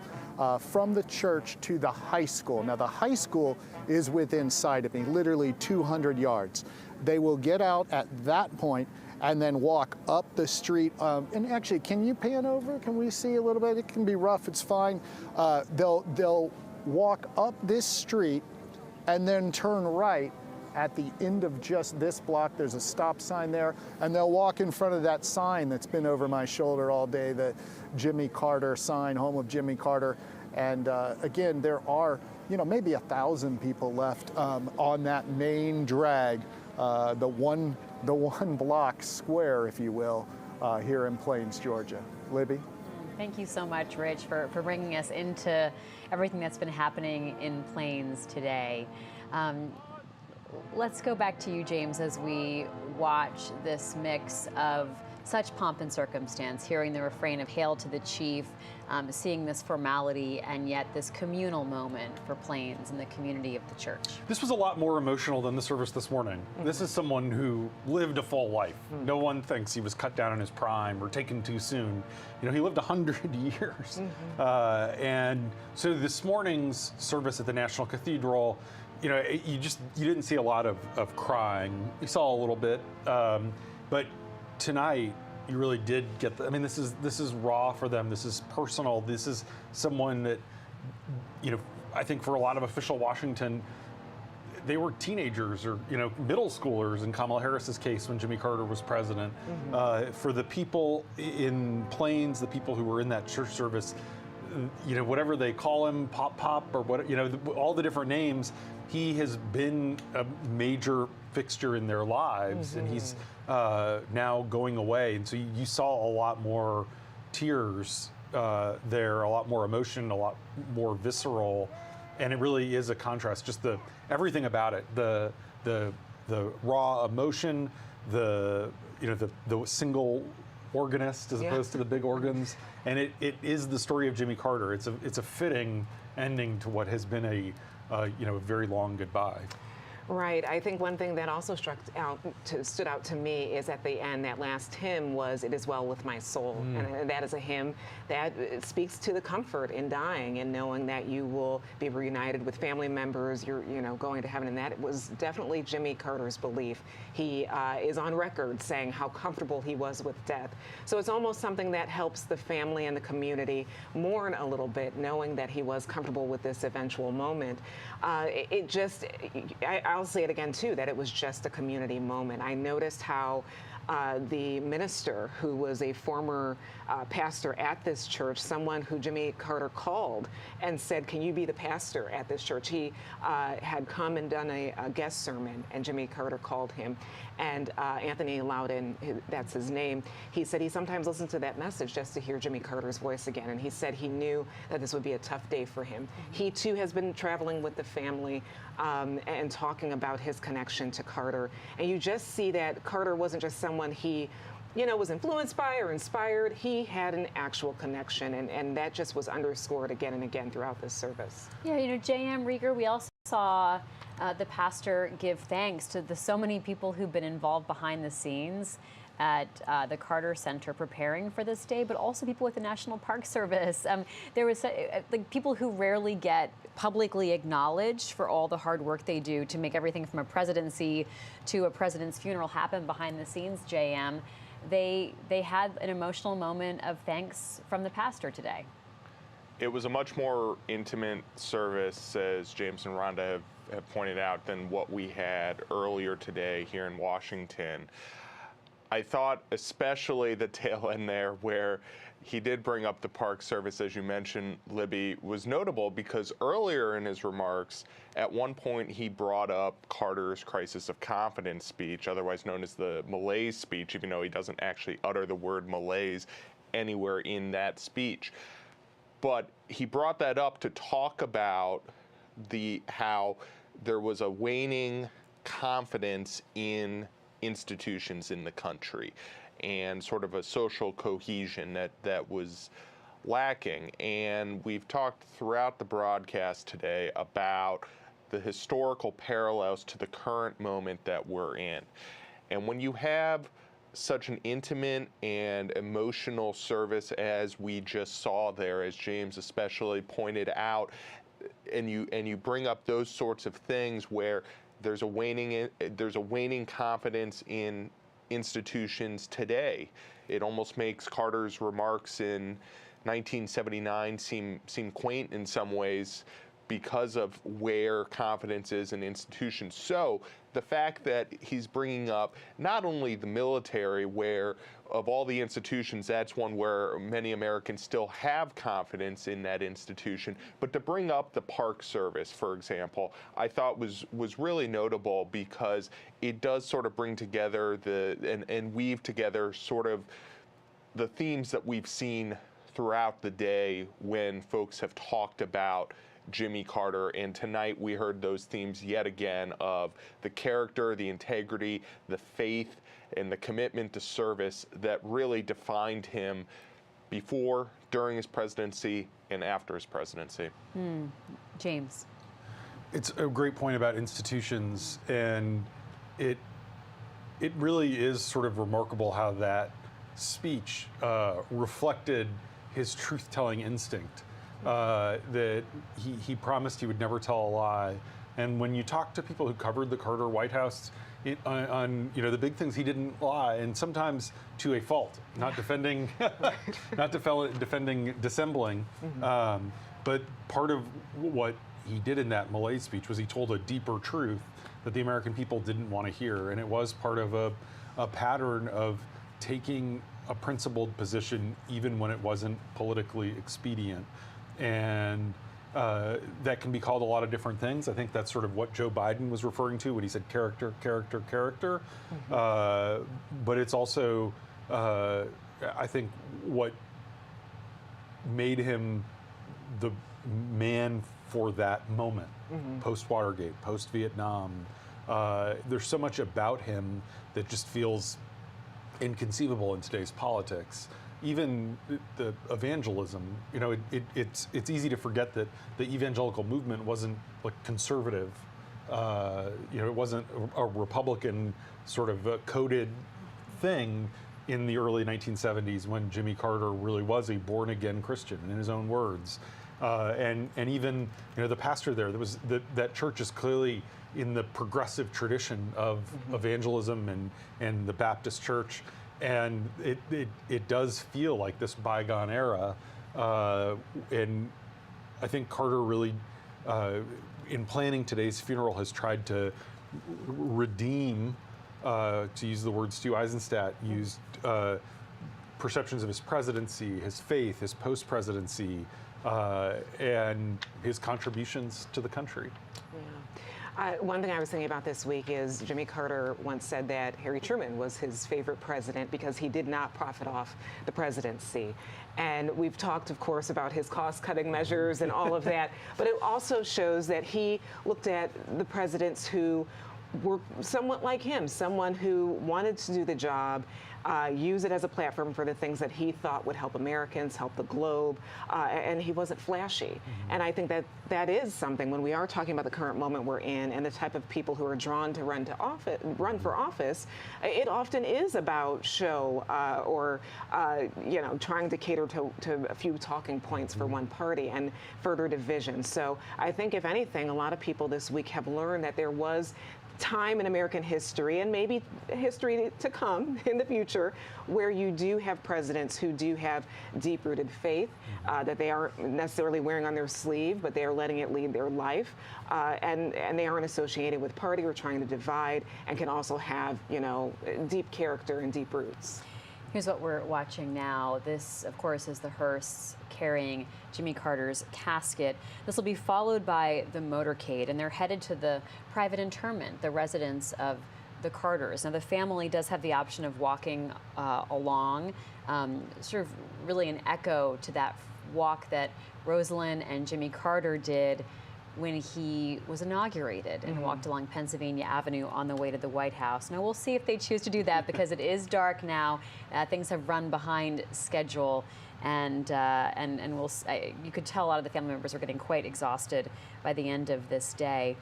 Speaker 12: from the church to the high school. Now, the high school is within sight of me, literally 200 yards. They will get out at that point and then walk up the street. And actually, can you pan over? Can we see a little bit? It can be rough, it's fine. They'll walk up this street
Speaker 8: and then turn right at the end of just this block. There's a stop sign there, and they'll walk in front of that sign that's been over my shoulder all day, the Jimmy Carter sign, home of Jimmy Carter. And again, there are, maybe 1,000 people left on that main drag, the one block square, if you will, here in Plains, Georgia. Libby?
Speaker 5: Thank you so much, Rich, for bringing us into everything that's been happening in Plains today. Let's go back to you, James, as we watch this mix of such pomp and circumstance, hearing the refrain of "Hail to the Chief," seeing this formality and yet this communal moment for Plains and the community of the church.
Speaker 7: This was a lot more emotional than the service this morning. This is someone who lived a full life. No one thinks he was cut down in his prime or taken too soon. He lived 100 years. And so this morning's service at the National Cathedral, you didn't see a lot of crying. You saw a little bit, but tonight you really did get this is raw for them. This is personal. This is someone that, I think for a lot of official Washington, they were teenagers or middle schoolers in Kamala Harris's case when Jimmy Carter was president. For the people in Plains, the people who were in that church service, whatever they call him, Pop or what, all the different names, he has been a major fixture in their lives, and he's now going away. And so you saw a lot more tears there, a lot more emotion, a lot more visceral, and it really is a contrast. Just everything about it, the raw emotion, the single organist as opposed to the big organs, and it is the story of Jimmy Carter. It's a fitting ending to what has been a very long goodbye.
Speaker 3: Right. I think one thing that also stood out to me is at the end, that last hymn was "It Is Well With My Soul." And that is a hymn that speaks to the comfort in dying and knowing that you will be reunited with family members, you're going to heaven. And that was definitely Jimmy Carter's belief. He is on record saying how comfortable he was with death. So it's almost something that helps the family and the community mourn a little bit, knowing that he was comfortable with this eventual moment. I'll say it again, too, that it was just a community moment. I noticed how the minister, who was a former pastor at this church, someone who Jimmy Carter called and said, "Can you be the pastor at this church?" He had come and done a guest sermon, and Jimmy Carter called him. And Anthony Loudon, that's his name, he said he sometimes listens to that message just to hear Jimmy Carter's voice again. And he said he knew that this would be a tough day for him. He, too, has been traveling with the family and talking about his connection to Carter. And you just see that Carter wasn't just someone he was influenced by or inspired. He had an actual connection, and that just was underscored again and again throughout this service.
Speaker 5: Yeah, J.M. Rieger, we also saw the pastor give thanks to the so many people who've been involved behind the scenes at the Carter Center preparing for this day, but also people with the National Park Service. There was people who rarely get publicly acknowledged for all the hard work they do to make everything from a presidency to a president's funeral happen behind the scenes, JM. They had an emotional moment of thanks from the pastor today.
Speaker 11: It was a much more intimate service, as James and Rhonda have pointed out, than what we had earlier today here in Washington. I thought especially the tail end there where he did bring up the Park Service, as you mentioned, Libby, was notable because earlier in his remarks, at one point he brought up Carter's crisis of confidence speech, otherwise known as the malaise speech, even though he doesn't actually utter the word malaise anywhere in that speech. But he brought that up to talk about how there was a waning confidence in institutions in the country and sort of a social cohesion that was lacking. And we've talked throughout the broadcast today about the historical parallels to the current moment that we're in. And when you have such an intimate and emotional service as we just saw there, as James especially pointed out, and you bring up those sorts of things where there's a waning confidence in institutions today. It almost makes Carter's remarks in 1979 seem quaint in some ways, because of where confidence is in institutions. So the fact that he's bringing up not only the military, where of all the institutions, that's one where many Americans still have confidence in that institution, but to bring up the Park Service, for example, I thought was really notable because it does sort of bring together and weave together sort of the themes that we've seen throughout the day when folks have talked about Jimmy Carter, and tonight we heard those themes yet again of the character, the integrity, the faith, and the commitment to service that really defined him before, during his presidency, and after his presidency.
Speaker 5: James.
Speaker 7: It's a great point about institutions, and it really is sort of remarkable how that speech reflected his truth-telling instinct. That he promised he would never tell a lie. And when you talk to people who covered the Carter White House, on the big things, he didn't lie, and sometimes to a fault, not defending, defending dissembling. But part of what he did in that Malay speech was he told a deeper truth that the American people didn't want to hear, and it was part of a pattern of taking a principled position even when it wasn't politically expedient. And that can be called a lot of different things. I think that's sort of what Joe Biden was referring to when he said character, character, character. But it's also, I think, what made him the man for that moment, post-Watergate, post-Vietnam. There's so much about him that just feels inconceivable in today's politics. Even the evangelism, it's easy to forget that the evangelical movement wasn't like conservative. It wasn't a Republican sort of coded thing in the early 1970s when Jimmy Carter really was a born-again Christian, in his own words. And even the pastor there, that church is clearly in the progressive tradition of evangelism and the Baptist church. And it does feel like this bygone era. And I think Carter really, in planning today's funeral, has tried to redeem, to use the word Stu Eisenstadt used, perceptions of his presidency, his faith, his post-presidency, and his contributions to the country.
Speaker 3: One thing I was thinking about this week is Jimmy Carter once said that Harry Truman was his favorite president because he did not profit off the presidency. And we've talked, of course, about his cost-cutting measures and all of that, but it also shows that he looked at the presidents who were somewhat like him, someone who wanted to do the job, use it as a platform for the things that he thought would help Americans, help the globe, and he wasn't flashy. And I think that is something when we are talking about the current moment we're in and the type of people who are drawn to run for office, it often is about show or trying to cater to a few talking points for one party and further division. So I think if anything, a lot of people this week have learned that there was time in American history, and maybe history to come in the future, where you do have presidents who do have deep-rooted faith that they aren't necessarily wearing on their sleeve, but they are letting it lead their life, and they aren't associated with party or trying to divide, and can also have deep character and deep roots.
Speaker 5: Here's what we're watching now. This, of course, is the hearse carrying Jimmy Carter's casket. This will be followed by the motorcade, and they're headed to the private interment, the residence of the Carters. Now, the family does have the option of walking along, sort of really an echo to that walk that Rosalynn and Jimmy Carter did when he was inaugurated and walked along Pennsylvania Avenue on the way to the White House. Now, we'll see if they choose to do that because it is dark now. Things have run behind schedule, and you could tell a lot of the family members are getting quite exhausted by the end of this day.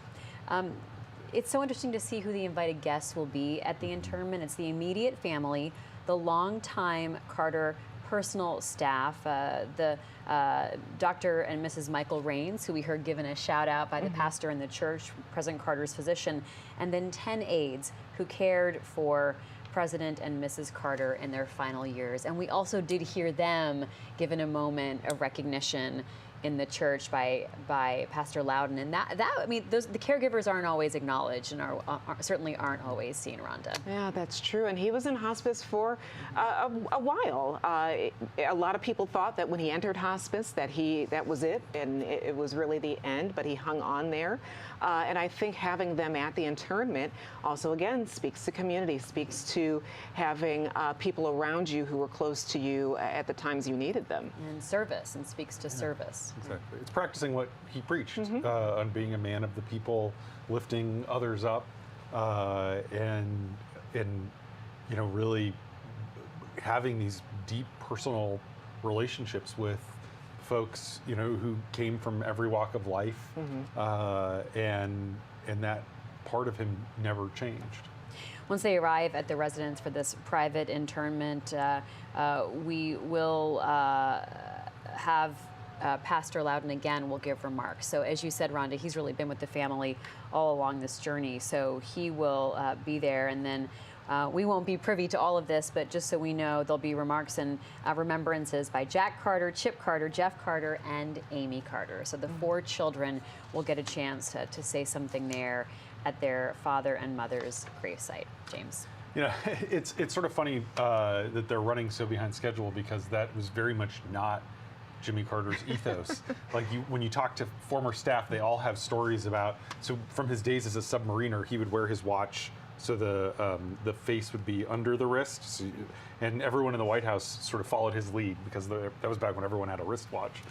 Speaker 5: It's so interesting to see who the invited guests will be at the interment. It's the immediate family, the longtime Carter personal staff, the Dr. and Mrs. Michael Raines, who we heard given a shout out by the pastor in the church, President Carter's physician, and then 10 aides who cared for President and Mrs. Carter in their final years. And we also did hear them given a moment of recognition in the church by Pastor Loudon, and that I mean, the caregivers aren't always acknowledged and certainly aren't always seen, Rhonda.
Speaker 3: Yeah, that's true. And he was in hospice for a while. A lot of people thought that when he entered hospice that was it, and it was really the end. But he hung on there, and I think having them at the internment also again speaks to community, speaks to having people around you who were close to you at the times you needed them.
Speaker 5: And service, and speaks to service.
Speaker 7: Exactly. It's practicing what he preached on being a man of the people, lifting others up, and you know, really having these deep personal relationships with folks, you know, who came from every walk of life, and that part of him never changed.
Speaker 5: Once they arrive at the residence for this private internment, we will have Pastor Loudon again will give remarks. So as you said, Rhonda, he's really been with the family all along this journey. So he will be there, and then we won't be privy to all of this, but just so we know, there'll be remarks and remembrances by Jack Carter, Chip Carter, Jeff Carter, and Amy Carter. So the 4 children will get a chance to say something there at their father and mother's gravesite. James.
Speaker 7: You know, it's sort of funny that they're running so behind schedule, because that was very much not Jimmy Carter's ethos. Like when you talk to former staff, they all have stories about, so from his days as a submariner, he would wear his watch so the face would be under the wrist, so, and everyone in the White House sort of followed his lead, because that was back when everyone had a wristwatch.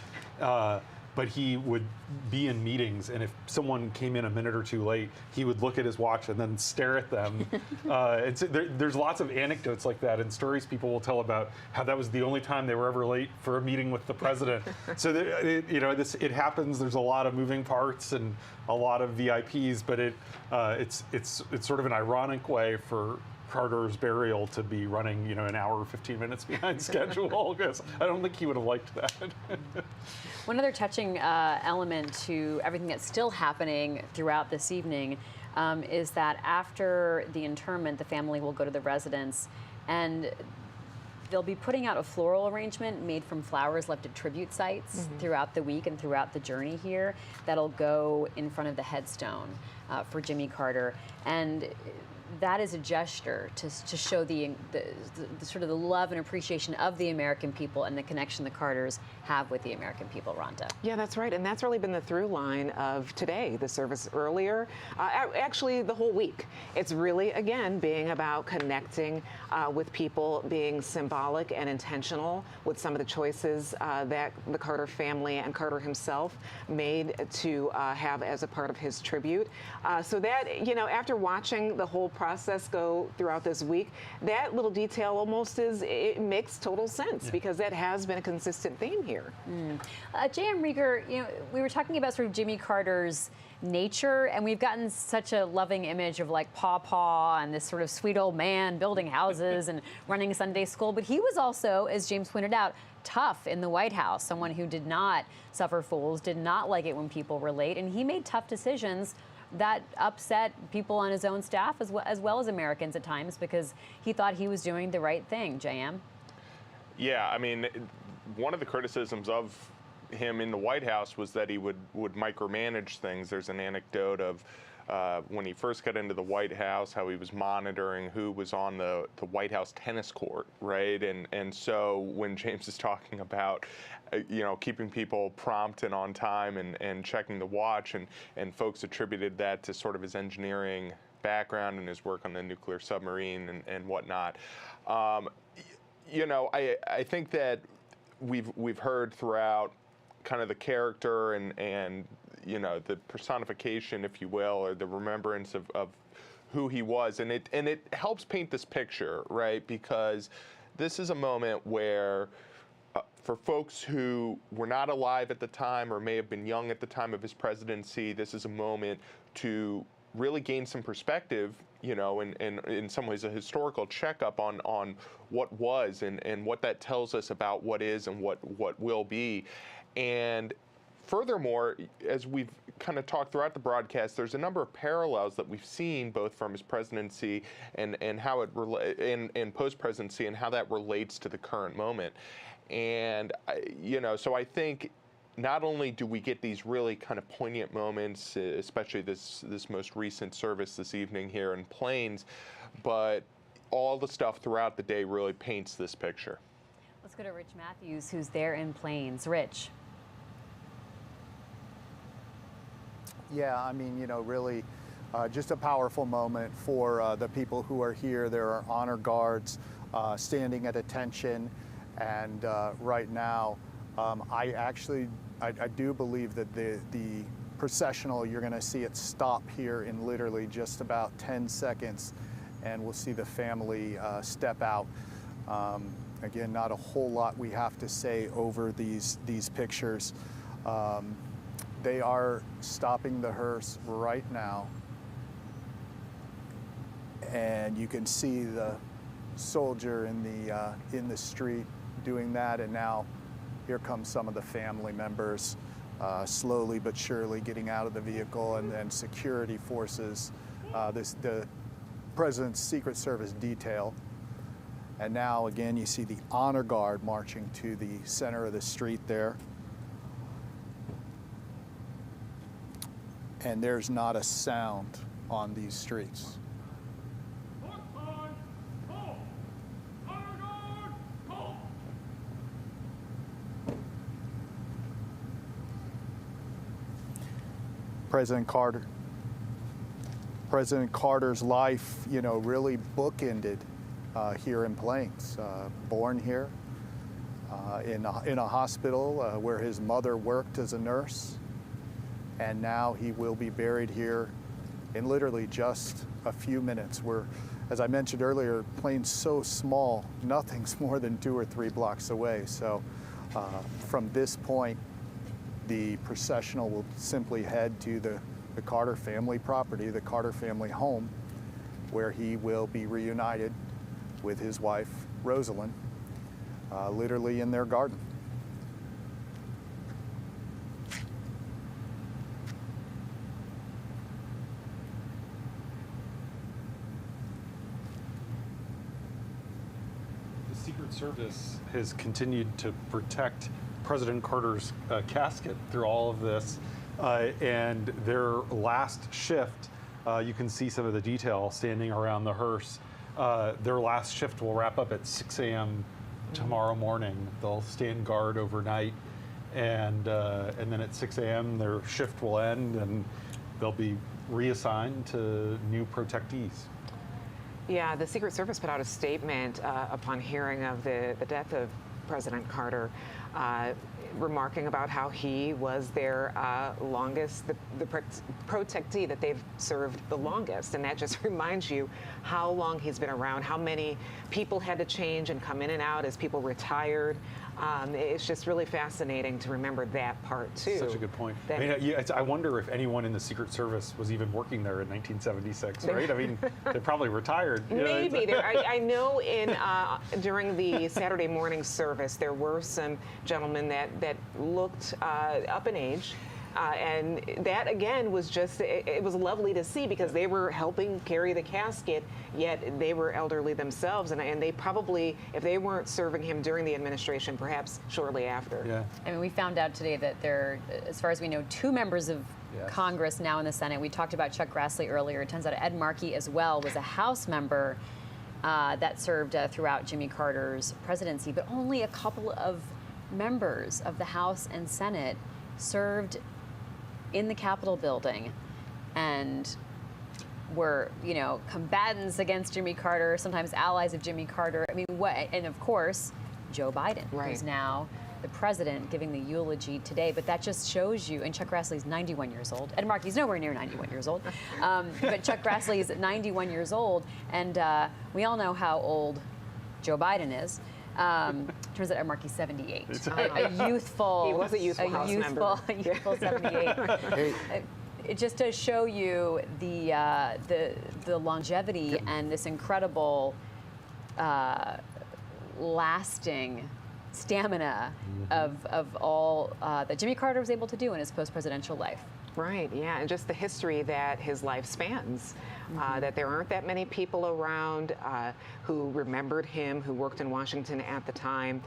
Speaker 7: But he would be in meetings, and if someone came in a minute or two late, he would look at his watch and then stare at them. And so there's lots of anecdotes like that and stories people will tell about how that was the only time they were ever late for a meeting with the president. So you know, it happens. There's a lot of moving parts and a lot of VIPs, but it's sort of an ironic way for Carter's burial to be running, you know, an hour or 15 minutes behind schedule, because I don't think he would have liked that.
Speaker 5: One other touching element to everything that's still happening throughout this evening is that after the interment, the family will go to the residence, and they'll be putting out a floral arrangement made from flowers left at tribute sites throughout the week and throughout the journey here that'll go in front of the headstone for Jimmy Carter. And that is a gesture to show the sort of the love and appreciation of the American people and the connection the Carters have with the American people, Rhonda.
Speaker 3: Yeah, that's right. And that's really been the through line of today, the service earlier, actually the whole week. It's really, again, being about connecting with people, being symbolic and intentional with some of the choices that the Carter family and Carter himself made to have as a part of his tribute. So that, you know, after watching the whole process go throughout this week, that little detail almost it makes total sense, because that has been a consistent theme here.
Speaker 5: J.M. Rieger, you know, we were talking about sort of Jimmy Carter's nature, and we've gotten such a loving image of like Paw and this sort of sweet old man building houses and running Sunday school, but he was also, as James pointed out, tough in the White House, someone who did not suffer fools, did not like it when people were late, and he made tough decisions that upset people on his own staff as well as Americans at times, because he thought he was doing the right thing. JM?
Speaker 11: Yeah, I mean, one of the criticisms of him in the White House was that he would micromanage things. There's an anecdote of when he first got into the White House, how he was monitoring who was on the White House tennis court, right? And so when James is talking about you know, keeping people prompt and on time and checking the watch, and folks attributed that to sort of his engineering background and his work on the nuclear submarine and whatnot. You know, I think that we've heard throughout kind of the character and you know, the personification, if you will, or the remembrance of who he was, and it helps paint this picture, right? Because this is a moment where for folks who were not alive at the time or may have been young at the time of his presidency, this is a moment to really gain some perspective, you know, and in some ways a historical checkup on what was and what that tells us about what is and what will be. And furthermore, as we've kind of talked throughout the broadcast, there's a number of parallels that we've seen both from his presidency and how it and post-presidency and how that relates to the current moment. And, you know, so I think not only do we get these really kind of poignant moments, especially this most recent service this evening here in Plains, but all the stuff throughout the day really paints this picture.
Speaker 5: Let's go to Rich Matthews, who's there in Plains. Rich.
Speaker 8: Yeah, I mean, you know, really just a powerful moment for the people who are here. There are honor guards standing at attention, and right now, I do believe that the processional, you're going to see it stop here in literally just about 10 seconds, and we'll see the family step out. Again, not a whole lot we have to say over these pictures. They are stopping the hearse right now, and you can see the soldier in the street doing that, and now here comes some of the family members slowly but surely getting out of the vehicle, and then security forces, the President's Secret Service detail. And now again you see the honor guard marching to the center of the street there. And there's not a sound on these streets. President Carter's life, you know, really bookended here in Plains. Born here in a hospital where his mother worked as a nurse, and now he will be buried here in literally just a few minutes. As I mentioned earlier, Plains so small, nothing's more than 2 or 3 blocks away. So from this point, the processional will simply head to the Carter family property, the Carter family home, where he will be reunited with his wife, Rosalynn, literally in their garden.
Speaker 7: The Secret Service has continued to protect President Carter's casket through all of this, and their last shift, you can see some of the detail standing around the hearse. Their last shift will wrap up at 6 a.m. tomorrow morning. They'll stand guard overnight, and then at 6 a.m. their shift will end, and they'll be reassigned to new protectees.
Speaker 3: Yeah, the Secret Service put out a statement upon hearing of the death of President Carter, remarking about how he was their longest, the protectee that they've served the longest. And that just reminds you how long he's been around, how many people had to change and come in and out as people retired. It's just really fascinating to remember that part too.
Speaker 7: Such a good point. I mean, I wonder if anyone in the Secret Service was even working there in 1976, right? I mean, they probably retired.
Speaker 3: Maybe. I know during the Saturday morning service, there were some gentlemen that looked up in age. And that, again, was just, it was lovely to see because they were helping carry the casket, yet they were elderly themselves. And they probably, if they weren't serving him during the administration, perhaps shortly after.
Speaker 7: Yeah.
Speaker 5: I mean, we found out today that there, as far as we know, 2 members of Congress now in the Senate. We talked about Chuck Grassley earlier. It turns out Ed Markey as well was a House member that served throughout Jimmy Carter's presidency, but only a couple of members of the House and Senate served in the Capitol building and were, you know, combatants against Jimmy Carter, sometimes allies of Jimmy Carter. I mean, and of course, Joe Biden, who's now the president, giving the eulogy today. But that just shows you, and Chuck Grassley's 91 years old. Ed Markey's nowhere near 91 years old. But Chuck Grassley is 91 years old, and we all know how old Joe Biden is. Turns out Ed Markey's 78. A youthful.
Speaker 3: He was a youthful House member.
Speaker 5: A youthful 78. It just does show you the longevity and this incredible lasting stamina of all that Jimmy Carter was able to do in his post-presidential life.
Speaker 3: Right, yeah, and just the history that his life spans, that there aren't that many people around who remembered him, who worked in Washington at the time.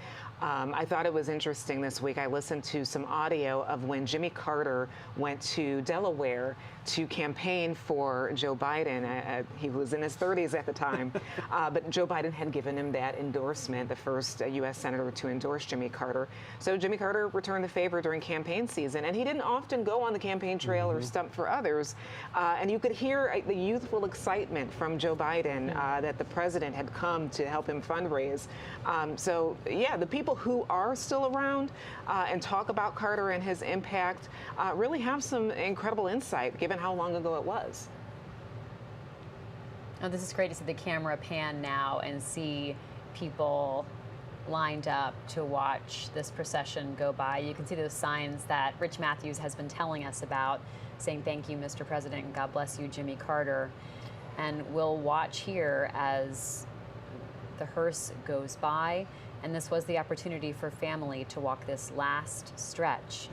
Speaker 3: I thought it was interesting this week. I listened to some audio of when Jimmy Carter went to Delaware to campaign for Joe Biden. He was in his 30s at the time, but Joe Biden had given him that endorsement, the first U.S. senator to endorse Jimmy Carter. So Jimmy Carter returned the favor during campaign season, and he didn't often go on the campaign trail or stump for others. And you could hear the youthful excitement from Joe Biden that the president had come to help him fundraise. So yeah, the people who are still around and talk about Carter and his impact really have some incredible insight, given how long ago it was.
Speaker 5: Oh, this is great to see the camera pan now and see people lined up to watch this procession go by. You can see those signs that Rich Matthews has been telling us about, saying thank you, Mr. President, God bless you, Jimmy Carter. And we'll watch here as the hearse goes by. And this was the opportunity for family to walk this last stretch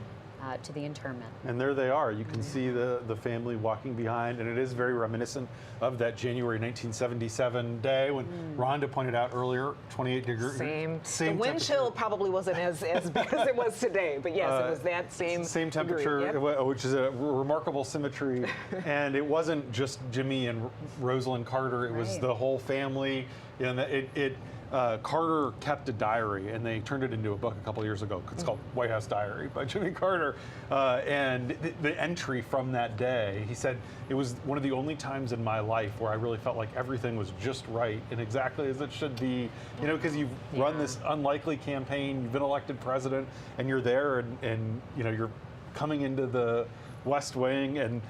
Speaker 5: to the interment.
Speaker 7: And there they are. You can see the family walking behind, and it is very reminiscent of that January 1977 day when Rhonda pointed out earlier, 28 degrees.
Speaker 3: Same the wind chill probably wasn't as bad as it was today, but yes, it was that same
Speaker 7: temperature,
Speaker 3: degree, yep.
Speaker 7: Which is a remarkable symmetry. And it wasn't just Jimmy and Rosalynn Carter, it was the whole family. And Carter kept a diary, and they turned it into a book a couple of years ago. It's called White House Diary by Jimmy Carter. And the entry from that day, he said, it was one of the only times in my life where I really felt like everything was just right and exactly as it should be. You know, because you've run this unlikely campaign, you've been elected president, and you're there, and you know, you're coming into the West Wing, and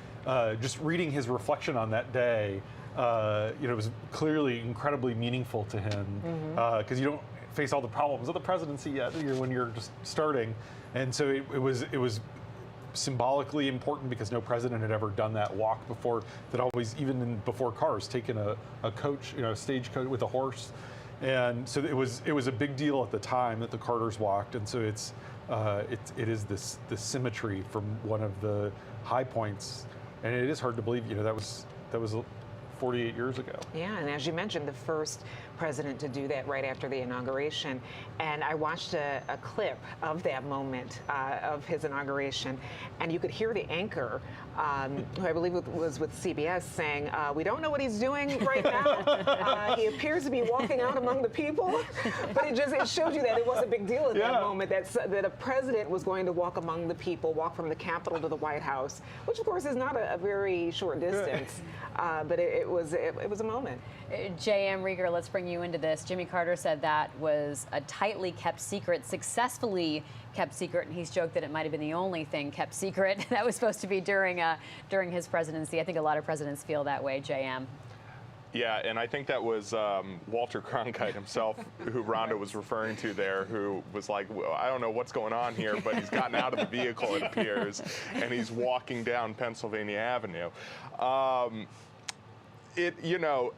Speaker 7: just reading his reflection on that day, you know, it was clearly incredibly meaningful to him because you don't face all the problems of the presidency yet when you're just starting, and so it was symbolically important because no president had ever done that walk before. That always, even before cars, taken a coach, you know, a stagecoach with a horse, and so it was a big deal at the time that the Carters walked, and so it is this symmetry from one of the high points, and it is hard to believe, you know, that was 48 years ago.
Speaker 3: Yeah, and as you mentioned, the first president to do that right after the inauguration. And I watched a clip of that moment of his inauguration, and you could hear the anchor, who I believe was with CBS, saying, we don't know what he's doing right now. He appears to be walking out among the people, but it showed you that it was a big deal at that moment, that a president was going to walk among the people, walk from the Capitol to the White House, which of course is not a very short distance, but it was a moment.
Speaker 5: J.M. Rieger, let's bring you into this. Jimmy Carter said that was a tightly kept secret, successfully kept secret, and he's joked that it might have been the only thing kept secret that was supposed to be during his presidency. I think a lot of presidents feel that way, J.M.
Speaker 11: Yeah, and I think that was Walter Cronkite himself, who Rhonda was referring to there, who was like, well, I don't know what's going on here, but he's gotten out of the vehicle, it appears, and he's walking down Pennsylvania Avenue. You know,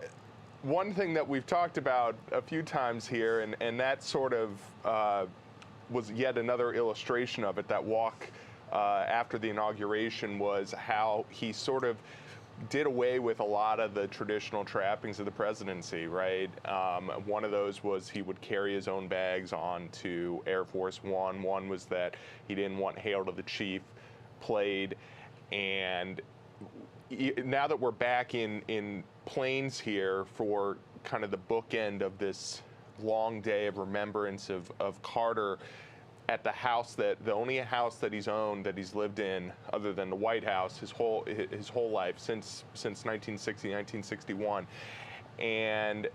Speaker 11: one thing that we've talked about a few times here, and that sort of was yet another illustration of it, that walk after the inauguration, was how he sort of did away with a lot of the traditional trappings of the presidency, right? One of those was he would carry his own bags on to Air Force One. One was that he didn't want Hail to the Chief played. And now that we're back in planes here for kind of the bookend of this long day of remembrance of Carter at the house, the only house that he's owned, that he's lived in, other than the White House, his whole life since 1960, 1961, and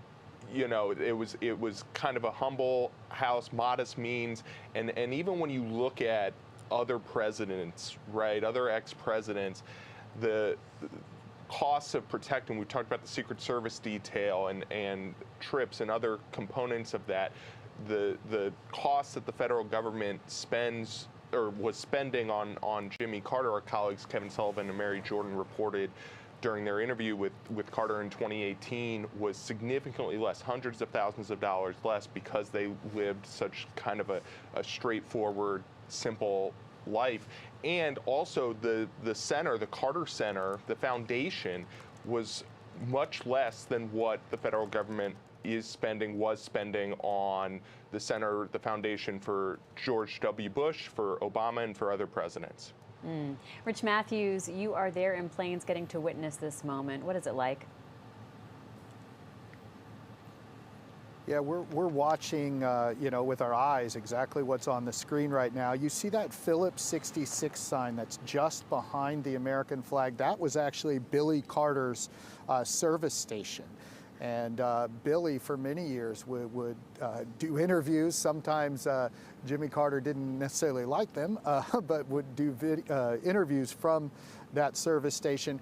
Speaker 11: you know, it was kind of a humble house, modest means, and even when you look at other presidents, right, other ex-presidents, the costs of protecting, we talked about the Secret Service detail and trips and other components of that, the costs that the federal government spends or was spending on Jimmy Carter. Our colleagues Kevin Sullivan and Mary Jordan reported during their interview with Carter in 2018 was significantly less, hundreds of thousands of dollars less, because they lived such kind of a straightforward, simple life. And also the center, the Carter Center, the foundation, was much less than what the federal government was spending on the foundation for George W. Bush, for Obama, and for other presidents.
Speaker 5: Rich Matthews, you are there in Plains getting to witness this moment. What is it like?
Speaker 8: Yeah, we're watching, with our eyes exactly what's on the screen right now. You see that Phillips 66 sign that's just behind the American flag? That was actually Billy Carter's service station. And Billy, for many years, would do interviews. Sometimes Jimmy Carter didn't necessarily like them, but would do interviews from that service station.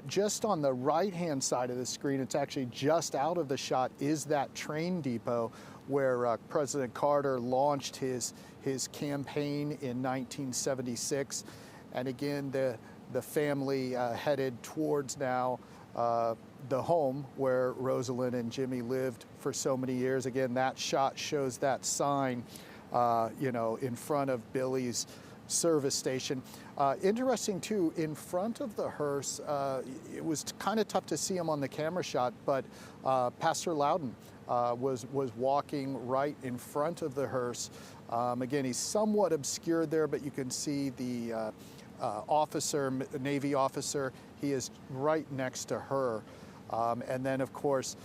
Speaker 8: Just on the right-hand side of the screen, it's actually just out of the shot, is that train depot where President Carter launched his campaign in 1976. And again, the family headed towards now the home where Rosalynn and Jimmy lived for so many years. Again, that shot shows that sign, in front of Billy's service station. Interesting too, in front of the hearse, it was kind of tough to see him on the camera shot, but Pastor Loudon was walking right in front of the hearse. Again, he's somewhat obscured there, but you can see the Navy officer. He is right next to her. And then, of course,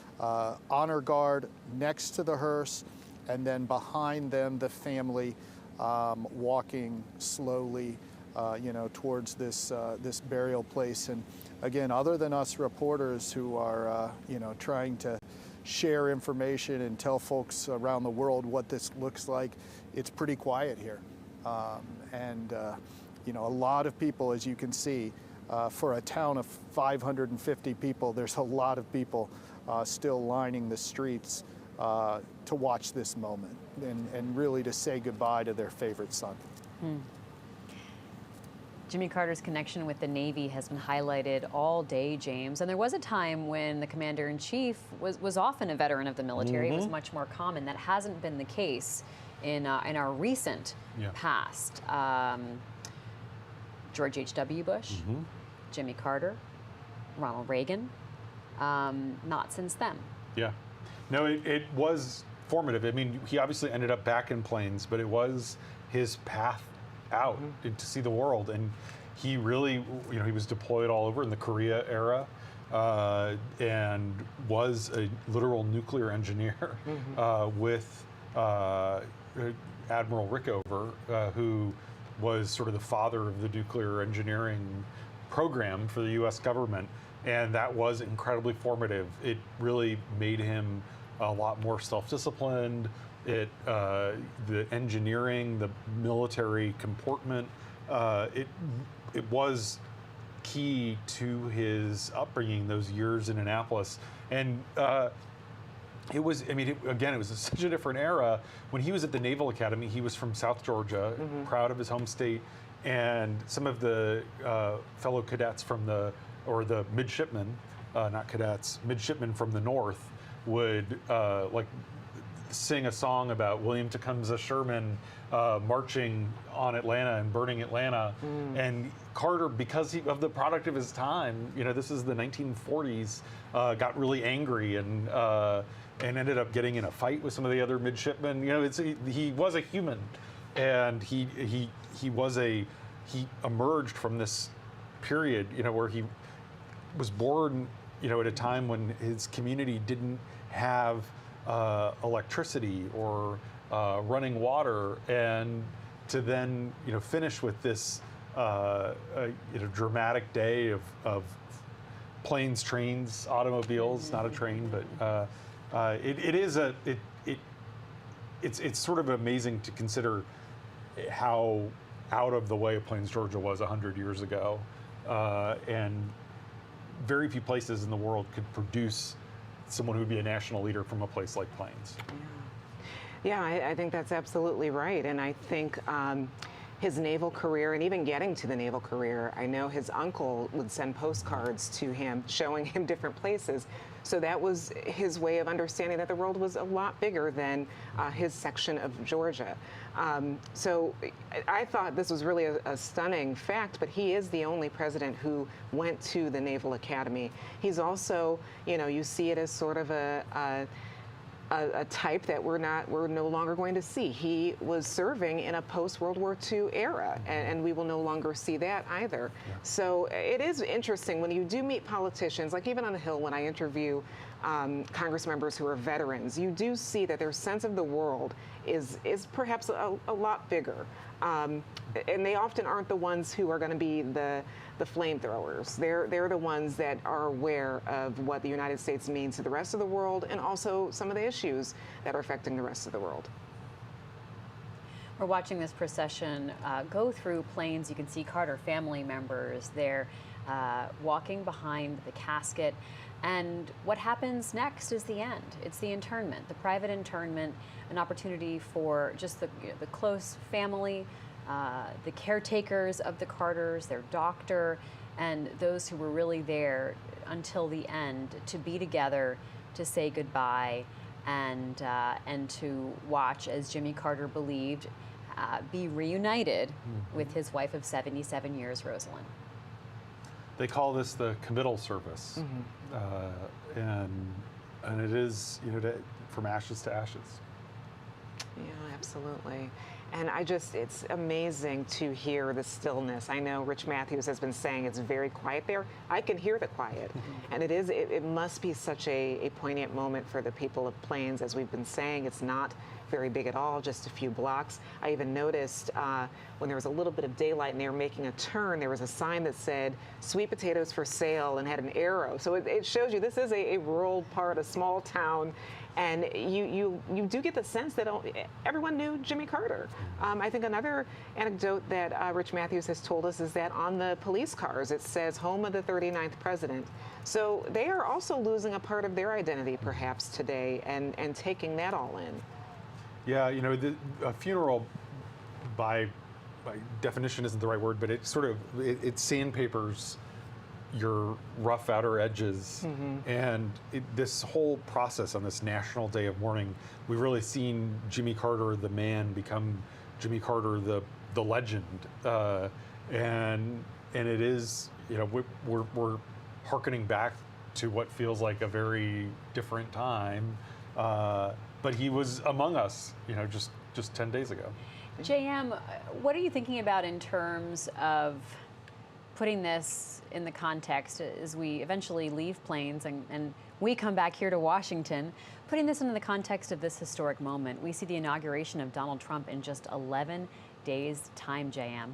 Speaker 8: honor guard next to the hearse, and then behind them, the family walking slowly, towards this burial place. And again, other than us reporters who are, trying to share information and tell folks around the world what this looks like, it's pretty quiet here. A lot of people, as you can see, for a town of 550 people, there's a lot of people still lining the streets to watch this moment and really to say goodbye to their favorite son.
Speaker 5: Jimmy Carter's connection with the Navy has been highlighted all day, James. And there was a time when the commander-in-chief was often a veteran of the military. It was much more common. That hasn't been the case in our recent past. George H.W. Bush, Jimmy Carter, Ronald Reagan, not since then. Yeah.
Speaker 7: No, it was formative. I mean, he obviously ended up back in Plains, but it was his path out to see the world. And he really, he was deployed all over in the Korea era and was a literal nuclear engineer with Admiral Rickover, who was sort of the father of the nuclear engineering program for the U.S. government. And that was incredibly formative. It really made him a lot more self-disciplined. The engineering, the military comportment, it was key to his upbringing, those years in Annapolis. And it was, it was such a different era. When he was at the Naval Academy, he was from South Georgia, proud of his home state. And some of the fellow cadets from the midshipmen, not cadets, midshipmen from the North would sing a song about William Tecumseh Sherman marching on Atlanta and burning Atlanta. And Carter, because of the product of his time, this is the 1940s, got really angry and ended up getting in a fight with some of the other midshipmen. He was a human, and he emerged from this period, where he was born, at a time when his community didn't have electricity or running water, and to then finish with this dramatic day of planes, trains, automobiles, not a train, but it's sort of amazing to consider how out of the way Plains, Georgia was 100 years ago, and very few places in the world could produce someone who would be a national leader from a place like Plains.
Speaker 3: Yeah, I think that's absolutely right. And I think his naval career, and even getting to the naval career, I know his uncle would send postcards to him showing him different places. So that was his way of understanding that the world was a lot bigger than his section of Georgia. So I thought this was really a stunning fact, but he is the only president who went to the Naval Academy. He's also, you see it as sort of a type that we're no longer going to see. He was serving in a post-World War II era, and we will no longer see that either. Yeah. So it is interesting when you do meet politicians, like even on the Hill when I interview Congress members who are veterans, you do see that their sense of the world is perhaps a lot bigger. And they often aren't the ones who are going to be the flamethrowers. They're the ones that are aware of what the United States means to the rest of the world and also some of the issues that are affecting the rest of the world.
Speaker 5: We're watching this procession go through planes. You can see Carter family members. They're walking behind the casket. And what happens next is the end. It's the internment, the private internment, an opportunity for just the close family, the caretakers of the Carters, their doctor, and those who were really there until the end to be together, to say goodbye, and to watch, as Jimmy Carter believed, be reunited with his wife of 77 years, Rosalynn.
Speaker 7: They call this the committal service, and it is, from ashes to ashes.
Speaker 3: Yeah, absolutely. And it's amazing to hear the stillness. I know Rich Matthews has been saying it's very quiet there. I can hear the quiet. And it must be such a poignant moment for the people of Plains. As we've been saying, it's not very big at all, just a few blocks. I even noticed when there was a little bit of daylight and they were making a turn, there was a sign that said, "Sweet potatoes for sale," and had an arrow. So it shows you this is a rural part, a small town. And you do get the sense that everyone knew Jimmy Carter. I think another anecdote that Rich Matthews has told us is that on the police cars it says home of the 39th president. So they are also losing a part of their identity perhaps today and taking that all in.
Speaker 7: Yeah, a funeral by definition isn't the right word, but it sandpapers your rough outer edges. And this whole process on this National Day of Mourning, we've really seen Jimmy Carter, the man, become Jimmy Carter, the legend. And it is, we're hearkening back to what feels like a very different time. But he was among us, just 10 days ago.
Speaker 5: JM, what are you thinking about in terms of putting this in the context as we eventually leave Plains and we come back here to Washington, putting this into the context of this historic moment? We see the inauguration of Donald Trump in just 11 days' time, JM.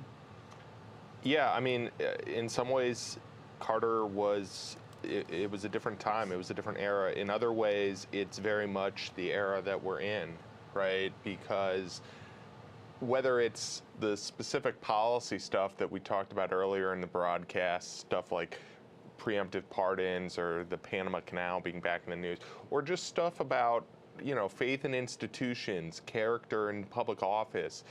Speaker 11: Yeah, I mean, in some ways, Carter was, it was a different time. It was a different era. In other ways, it's very much the era that we're in, right? Because whether it's the specific policy stuff that we talked about earlier in the broadcast, stuff like preemptive pardons or the Panama Canal being back in the news, or just stuff about, faith in institutions, character in public office,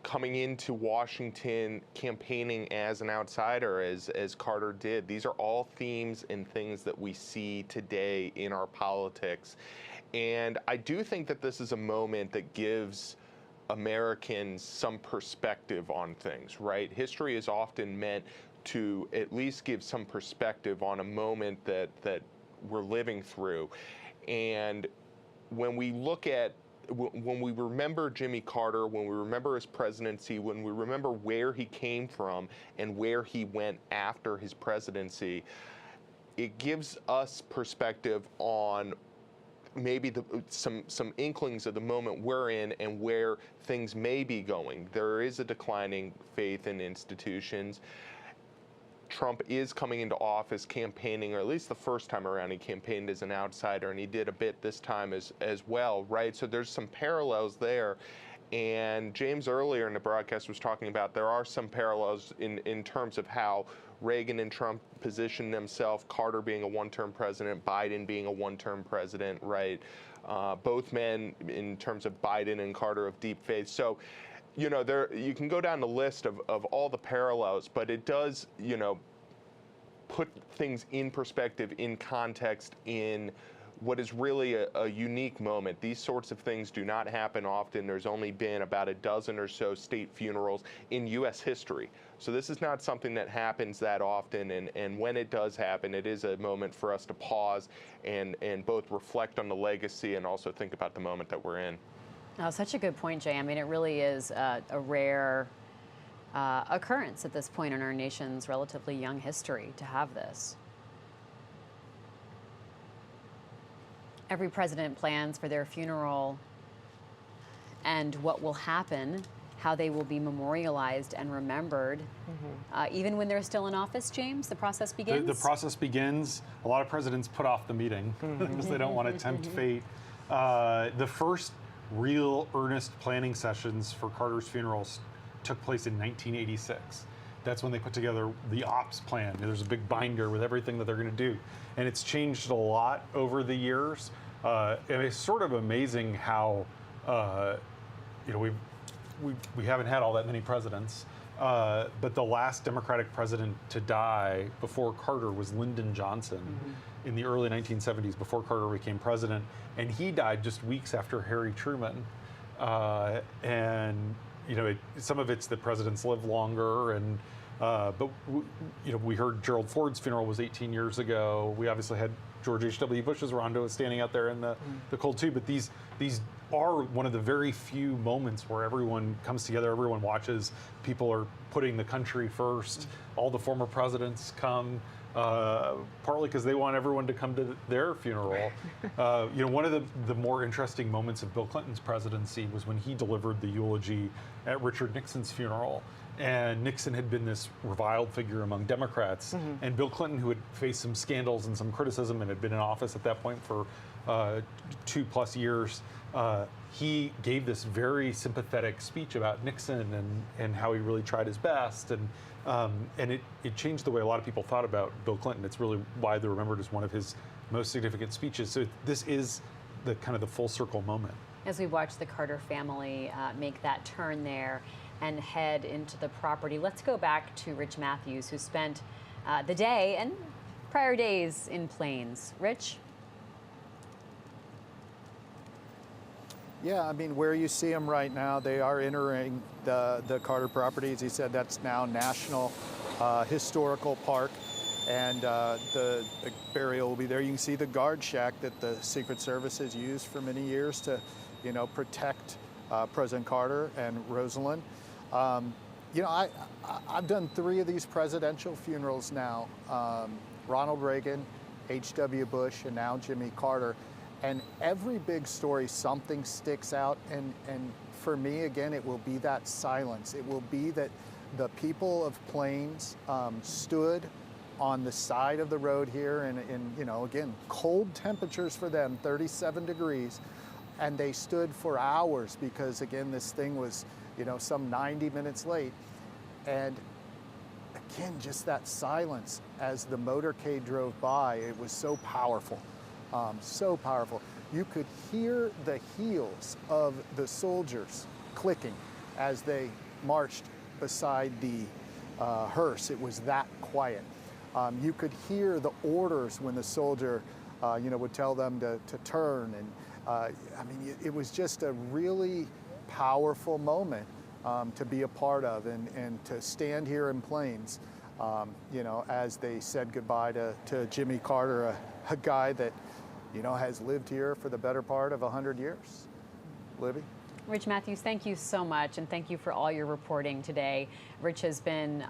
Speaker 11: coming into Washington, campaigning as an outsider, as Carter did. These are all themes and things that we see today in our politics. And I do think that this is a moment that gives Americans some perspective on things, right? History is often meant to at least give some perspective on a moment that we're living through. And when we look at, when we remember Jimmy Carter, when we remember his presidency, when we remember where he came from and where he went after his presidency, it gives us perspective on maybe some inklings of the moment we're in and where things may be going. There is a declining faith in institutions. Trump is coming into office campaigning, or at least the first time around he campaigned as an outsider, and he did a bit this time as well, right? So there's some parallels there. And James earlier in the broadcast was talking about there are some parallels in terms of how Reagan and Trump positioned themselves, Carter being a one-term president, Biden being a one-term president, right? Both men, in terms of Biden and Carter, of deep faith. So, you can go down the list of all the parallels, but it does, put things in perspective, in context, in what is really a unique moment. These sorts of things do not happen often. There's only been about a dozen or so state funerals in U.S. history. So this is not something that happens that often, and when it does happen, it is a moment for us to pause and both reflect on the legacy and also think about the moment that we're in.
Speaker 5: Oh, such a good point, Jay. I mean, it really is a rare occurrence at this point in our nation's relatively young history to have this. Every president plans for their funeral and what will happen, how they will be memorialized and remembered, even when they're still in office, James? The process begins?
Speaker 7: The process begins. A lot of presidents put off the meeting because they don't want to tempt fate. The first real earnest planning sessions for Carter's funerals took place in 1986. That's when they put together the ops plan. There's a big binder with everything that they're going to do. And it's changed a lot over the years. And it's sort of amazing how, we haven't had all that many presidents. But the last Democratic president to die before Carter was Lyndon Johnson in the early 1970s, before Carter became president. And he died just weeks after Harry Truman. Some of it's that presidents live longer, and but we heard Gerald Ford's funeral was 18 years ago. We obviously had George H.W. Bush's Rhonda was standing out there in the cold too. But these are one of the very few moments where everyone comes together, everyone watches. People are putting the country first. All the former presidents come. Partly because they want everyone to come to their funeral. One of the more interesting moments of Bill Clinton's presidency was when he delivered the eulogy at Richard Nixon's funeral. And Nixon had been this reviled figure among Democrats. And Bill Clinton, who had faced some scandals and some criticism and had been in office at that point for 2+ years, he gave this very sympathetic speech about Nixon and how he really tried his best. And it changed the way a lot of people thought about Bill Clinton. It's really widely remembered as one of his most significant speeches. So this is the kind of the full circle moment.
Speaker 5: As we watch the Carter family make that turn there and head into the property, let's go back to Rich Matthews, who spent the day and prior days in Plains. Rich?
Speaker 12: Yeah, I mean, where you see them right now, they are entering the Carter property. As he said, that's now National Historical Park, and the burial will be there. You can see the guard shack that the Secret Service has used for many years to, protect President Carter and Rosalynn. I've done 3 of these presidential funerals now. Ronald Reagan, H.W. Bush, and now Jimmy Carter. And every big story, something sticks out. And for me, again, it will be that silence. It will be that the people of Plains stood on the side of the road here in again, cold temperatures for them, 37 degrees. And they stood for hours because, again, this thing was, some 90 minutes late. And again, just that silence as the motorcade drove by, it was so powerful. So powerful. You could hear the heels of the soldiers clicking as they marched beside the hearse. It was that quiet. You could hear the orders when the soldier, would tell them to turn. And it was just a really powerful moment to be a part of and to stand here in Plains, as they said goodbye to Jimmy Carter, a guy that, has lived here for the better part of 100 years. Libby?
Speaker 5: Rich Matthews, thank you so much, and thank you for all your reporting today. Rich has been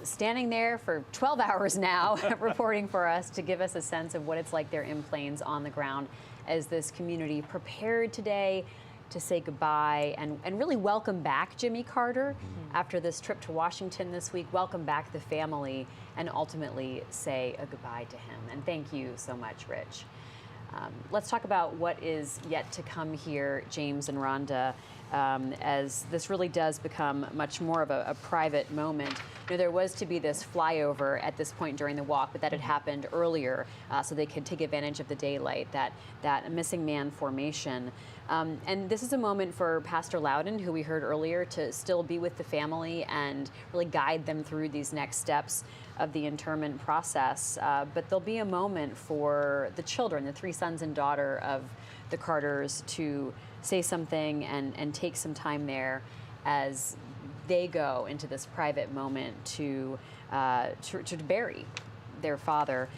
Speaker 5: standing there for 12 hours now, reporting for us to give us a sense of what it's like there in Plains on the ground as this community prepared today to say goodbye and really welcome back Jimmy Carter after this trip to Washington this week, welcome back the family, and ultimately say a goodbye to him. And thank you so much, Rich. Let's talk about what is yet to come here, James and Rhonda, as this really does become much more of a private moment. There was to be this flyover at this point during the walk, but that had happened earlier, so they could take advantage of the daylight, that missing man formation. And this is a moment for Pastor Loudon, who we heard earlier, to still be with the family and really guide them through these next steps of the interment process. But there'll be a moment for the children, the 3 sons and daughter of the Carters, to say something and take some time there as they go into this private moment to bury their father.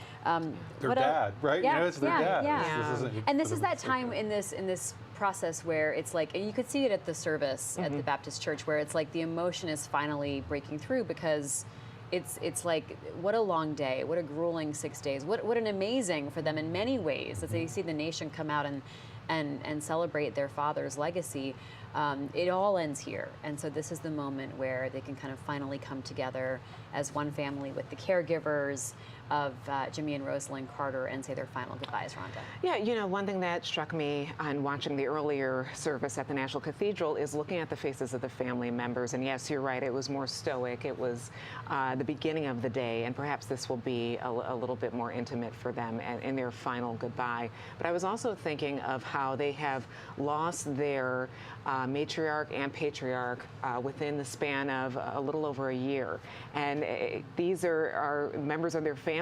Speaker 7: Their dad, right?
Speaker 5: Yeah,
Speaker 7: It's their dad.
Speaker 5: Yeah. And this is that time in this process where it's like, and you could see it at the service at the Baptist church, where it's like the emotion is finally breaking through, because it's like, what a long day, what a grueling 6 days, what an amazing for them in many ways, as they see the nation come out and celebrate their father's legacy. It all ends here. And so this is the moment where they can kind of finally come together as one family with the caregivers of Jimmy and Rosalynn Carter and say their final goodbyes, Rhonda.
Speaker 3: Yeah, you know, one thing that struck me on watching the earlier service at the National Cathedral is looking at the faces of the family members. And yes, you're right, it was more stoic. It was the beginning of the day, and perhaps this will be a little bit more intimate for them in their final goodbye. But I was also thinking of how they have lost their matriarch and patriarch within the span of a little over a year. And these are members of their family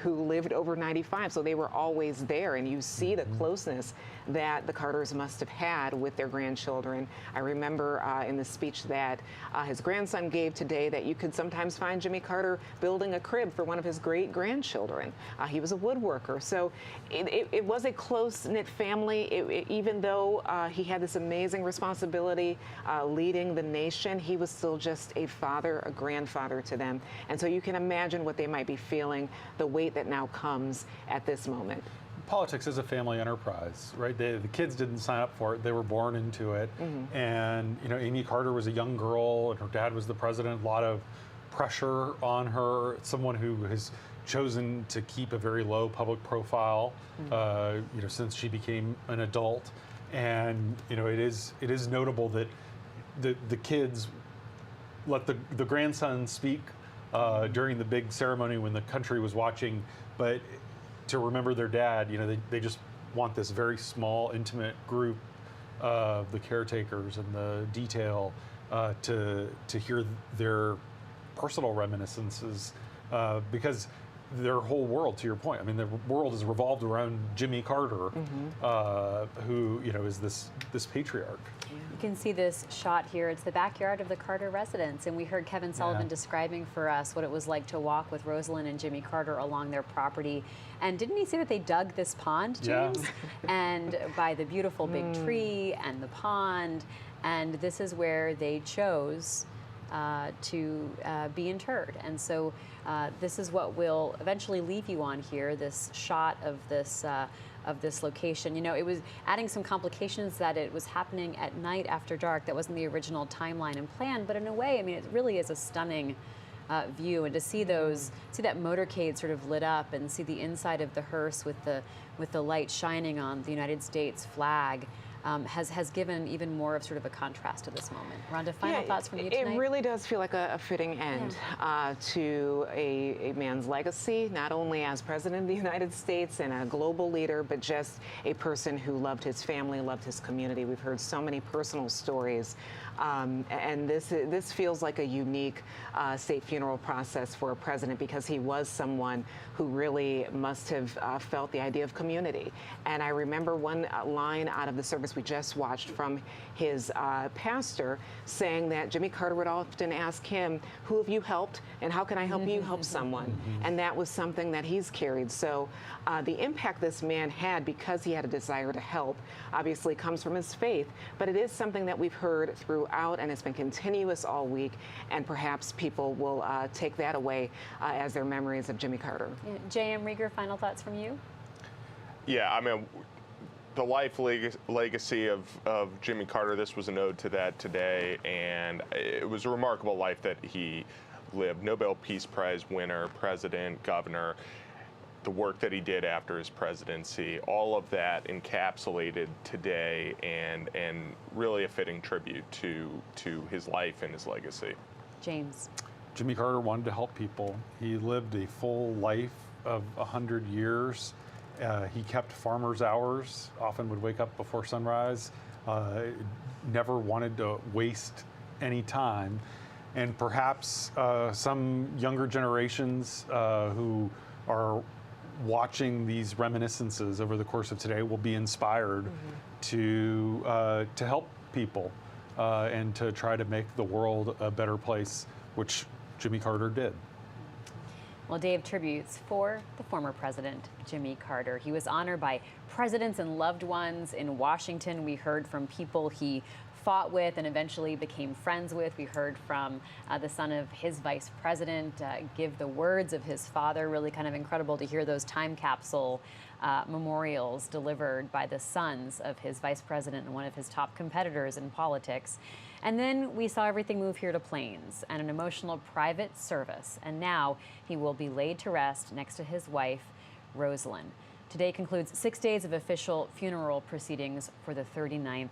Speaker 3: who lived over 95, so they were always there. And you see the closeness that the Carters must have had with their grandchildren. I remember in the speech that his grandson gave today that you could sometimes find Jimmy Carter building a crib for one of his great-grandchildren. He was a woodworker. So it was a close-knit family. Even though he had this amazing responsibility leading the nation, he was still just a father, a grandfather to them. And so you can imagine what they might be feeling, the weight that now comes at this moment.
Speaker 7: Politics is a family enterprise, right? The kids didn't sign up for it; they were born into it. And you know, Amy Carter was a young girl, and her dad was the president. A lot of pressure on her. Someone who has chosen to keep a very low public profile, you know, since she became an adult. And you know, it is notable that the kids let the grandson speak during the big ceremony when the country was watching, but to remember their dad, you know, they just want this very small, intimate group of the caretakers and the detail to hear their personal reminiscences, because their whole world, to your point, I mean, the world is revolved around Jimmy Carter, who, you know, is this patriarch.
Speaker 5: You can see this shot here. It's the backyard of the Carter residence, and we heard Kevin Sullivan describing for us what it was like to walk with Rosalynn and Jimmy Carter along their property. And didn't he say that they dug this pond, James? And by the beautiful big tree and the pond, and this is where they chose to be interred. And so this is what we'll eventually leave you on here, this shot of this location. You know, it was adding some complications that it was happening at night after dark. That wasn't the original timeline and plan, but in a way, I mean, it really is a stunning view. And to see see that motorcade sort of lit up and see the inside of the hearse with the light shining on the United States flag, has given even more of sort of a contrast to this moment. Rhonda, final thoughts from you tonight?
Speaker 3: It really does feel like a fitting end to a man's legacy, not only as President of the United States and a global leader, but just a person who loved his family, loved his community. We've heard so many personal stories. And this feels like a unique state funeral process for a president, because he was someone who really must have felt the idea of community. And I remember one line out of the service we just watched from his pastor saying that Jimmy Carter would often ask him, who have you helped and how can I help you help someone? And that was something that he's carried. So the impact this man had, because he had a desire to help, obviously comes from his faith, but it is something that we've heard throughout, and it's been continuous all week, and perhaps people will take that away as their memories of Jimmy Carter.
Speaker 5: J.M. Rieger, final thoughts from you?
Speaker 11: Yeah, I mean, the life legacy of Jimmy Carter, this was an ode to that today, and it was a remarkable life that he lived. Nobel Peace Prize winner, president, governor, the work that he did after his presidency, all of that encapsulated today, and really a fitting tribute to his life and his legacy.
Speaker 5: James.
Speaker 7: Jimmy Carter wanted to help people. He lived a full life of 100 years. He kept farmer's hours, often would wake up before sunrise, never wanted to waste any time. And perhaps some younger generations who are watching these reminiscences over the course of today will be inspired to help people and to try to make the world a better place, which Jimmy Carter did.
Speaker 5: Well, Dave, tributes for the former president, Jimmy Carter. He was honored by presidents and loved ones in Washington. We heard from people he fought with and eventually became friends with. We heard from the son of his vice president give the words of his father. Really kind of incredible to hear those time capsule memorials delivered by the sons of his vice president and one of his top competitors in politics. And then we saw everything move here to Plains and an emotional private service. And now he will be laid to rest next to his wife, Rosalynn. Today concludes 6 days of official funeral proceedings for the 39th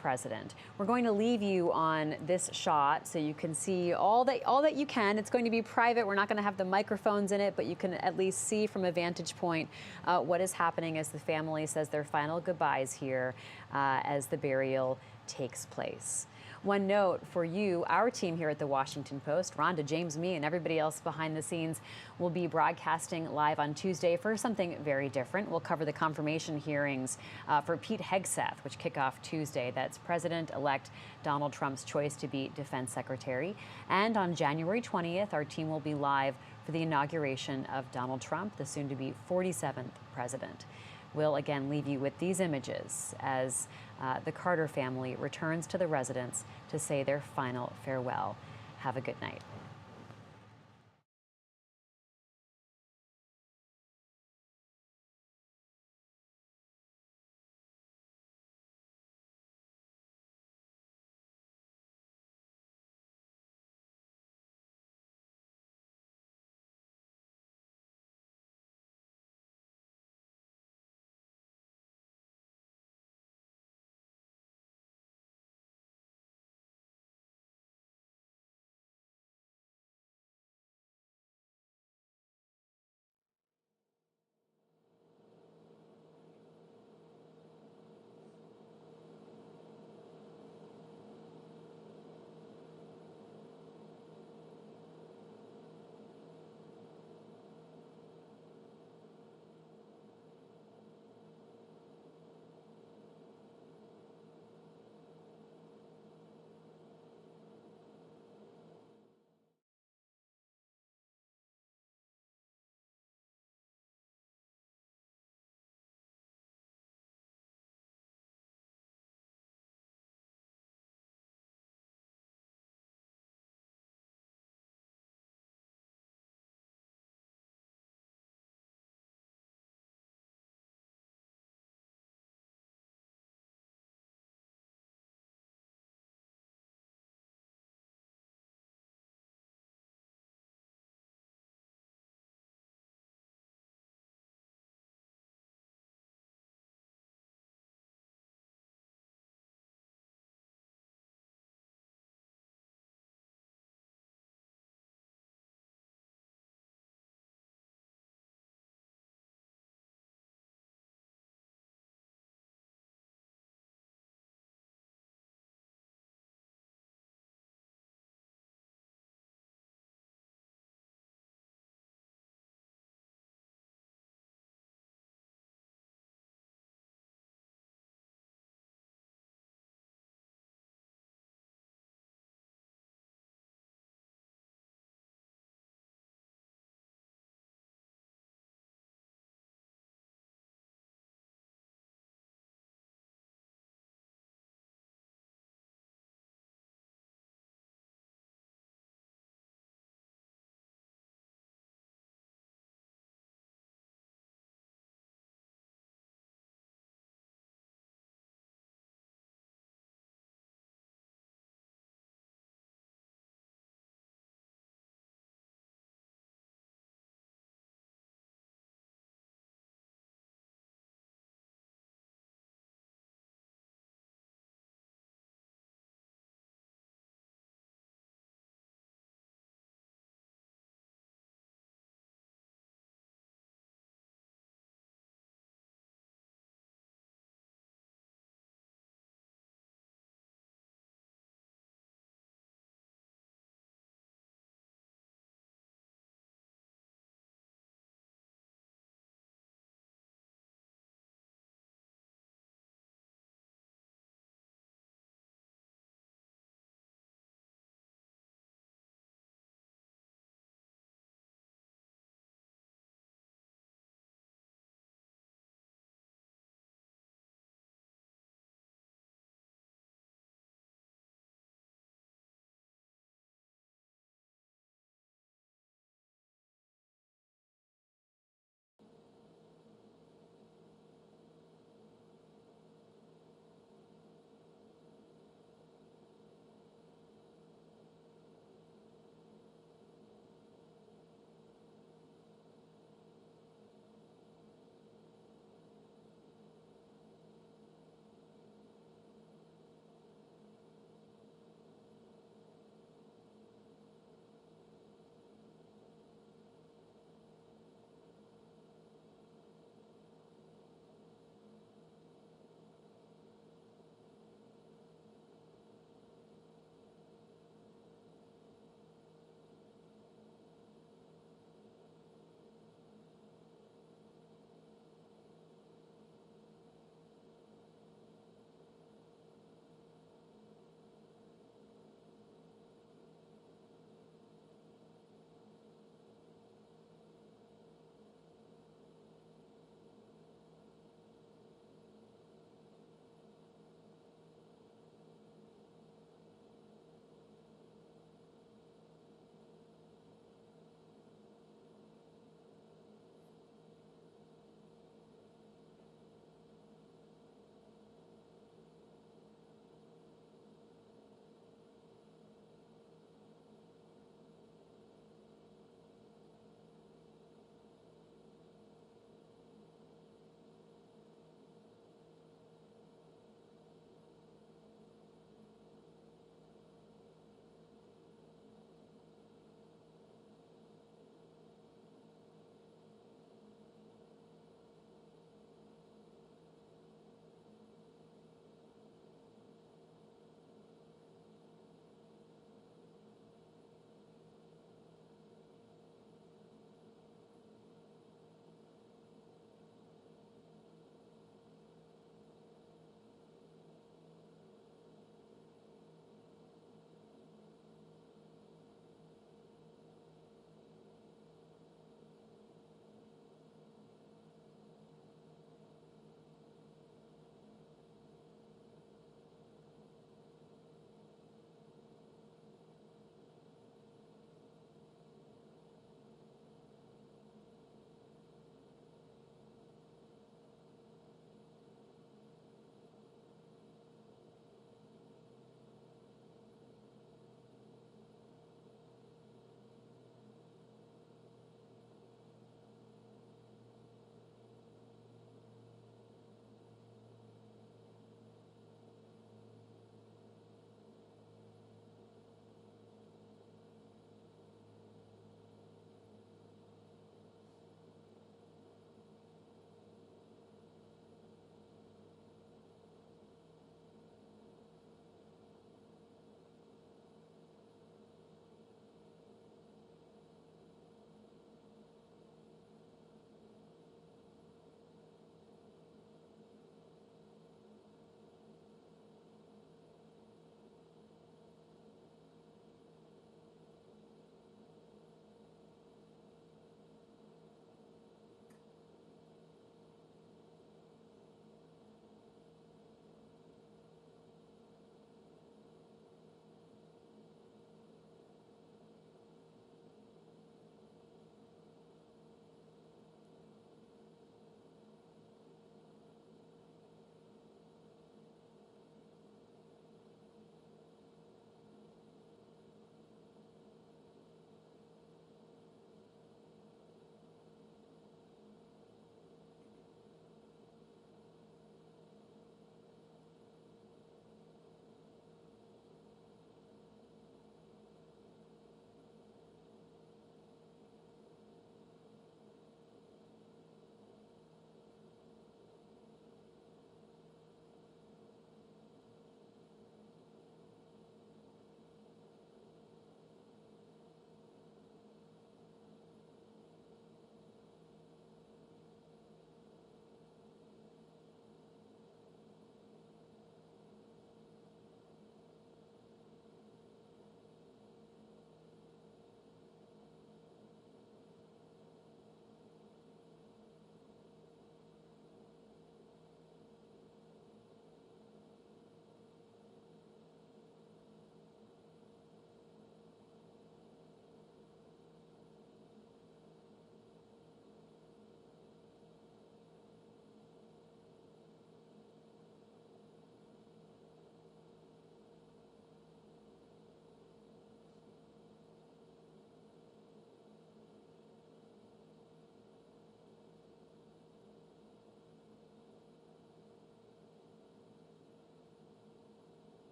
Speaker 5: president. We're going to leave you on this shot so you can see all that you can. It's going to be private. We're not going to have the microphones in it, but you can at least see from a vantage point what is happening as the family says their final goodbyes here as the burial takes place. One note for you, our team here at the Washington Post, Rhonda, James, me, and everybody else behind the scenes will be broadcasting live on Tuesday for something very different. We'll cover the confirmation hearings for Pete Hegseth, which kick off Tuesday. That's President-elect Donald Trump's choice to be Defense Secretary. And on January 20th, our team will be live for the inauguration of Donald Trump, the soon-to-be 47th president. We'll again leave you with these images as the Carter family returns to the residence to say their final farewell. Have a good night.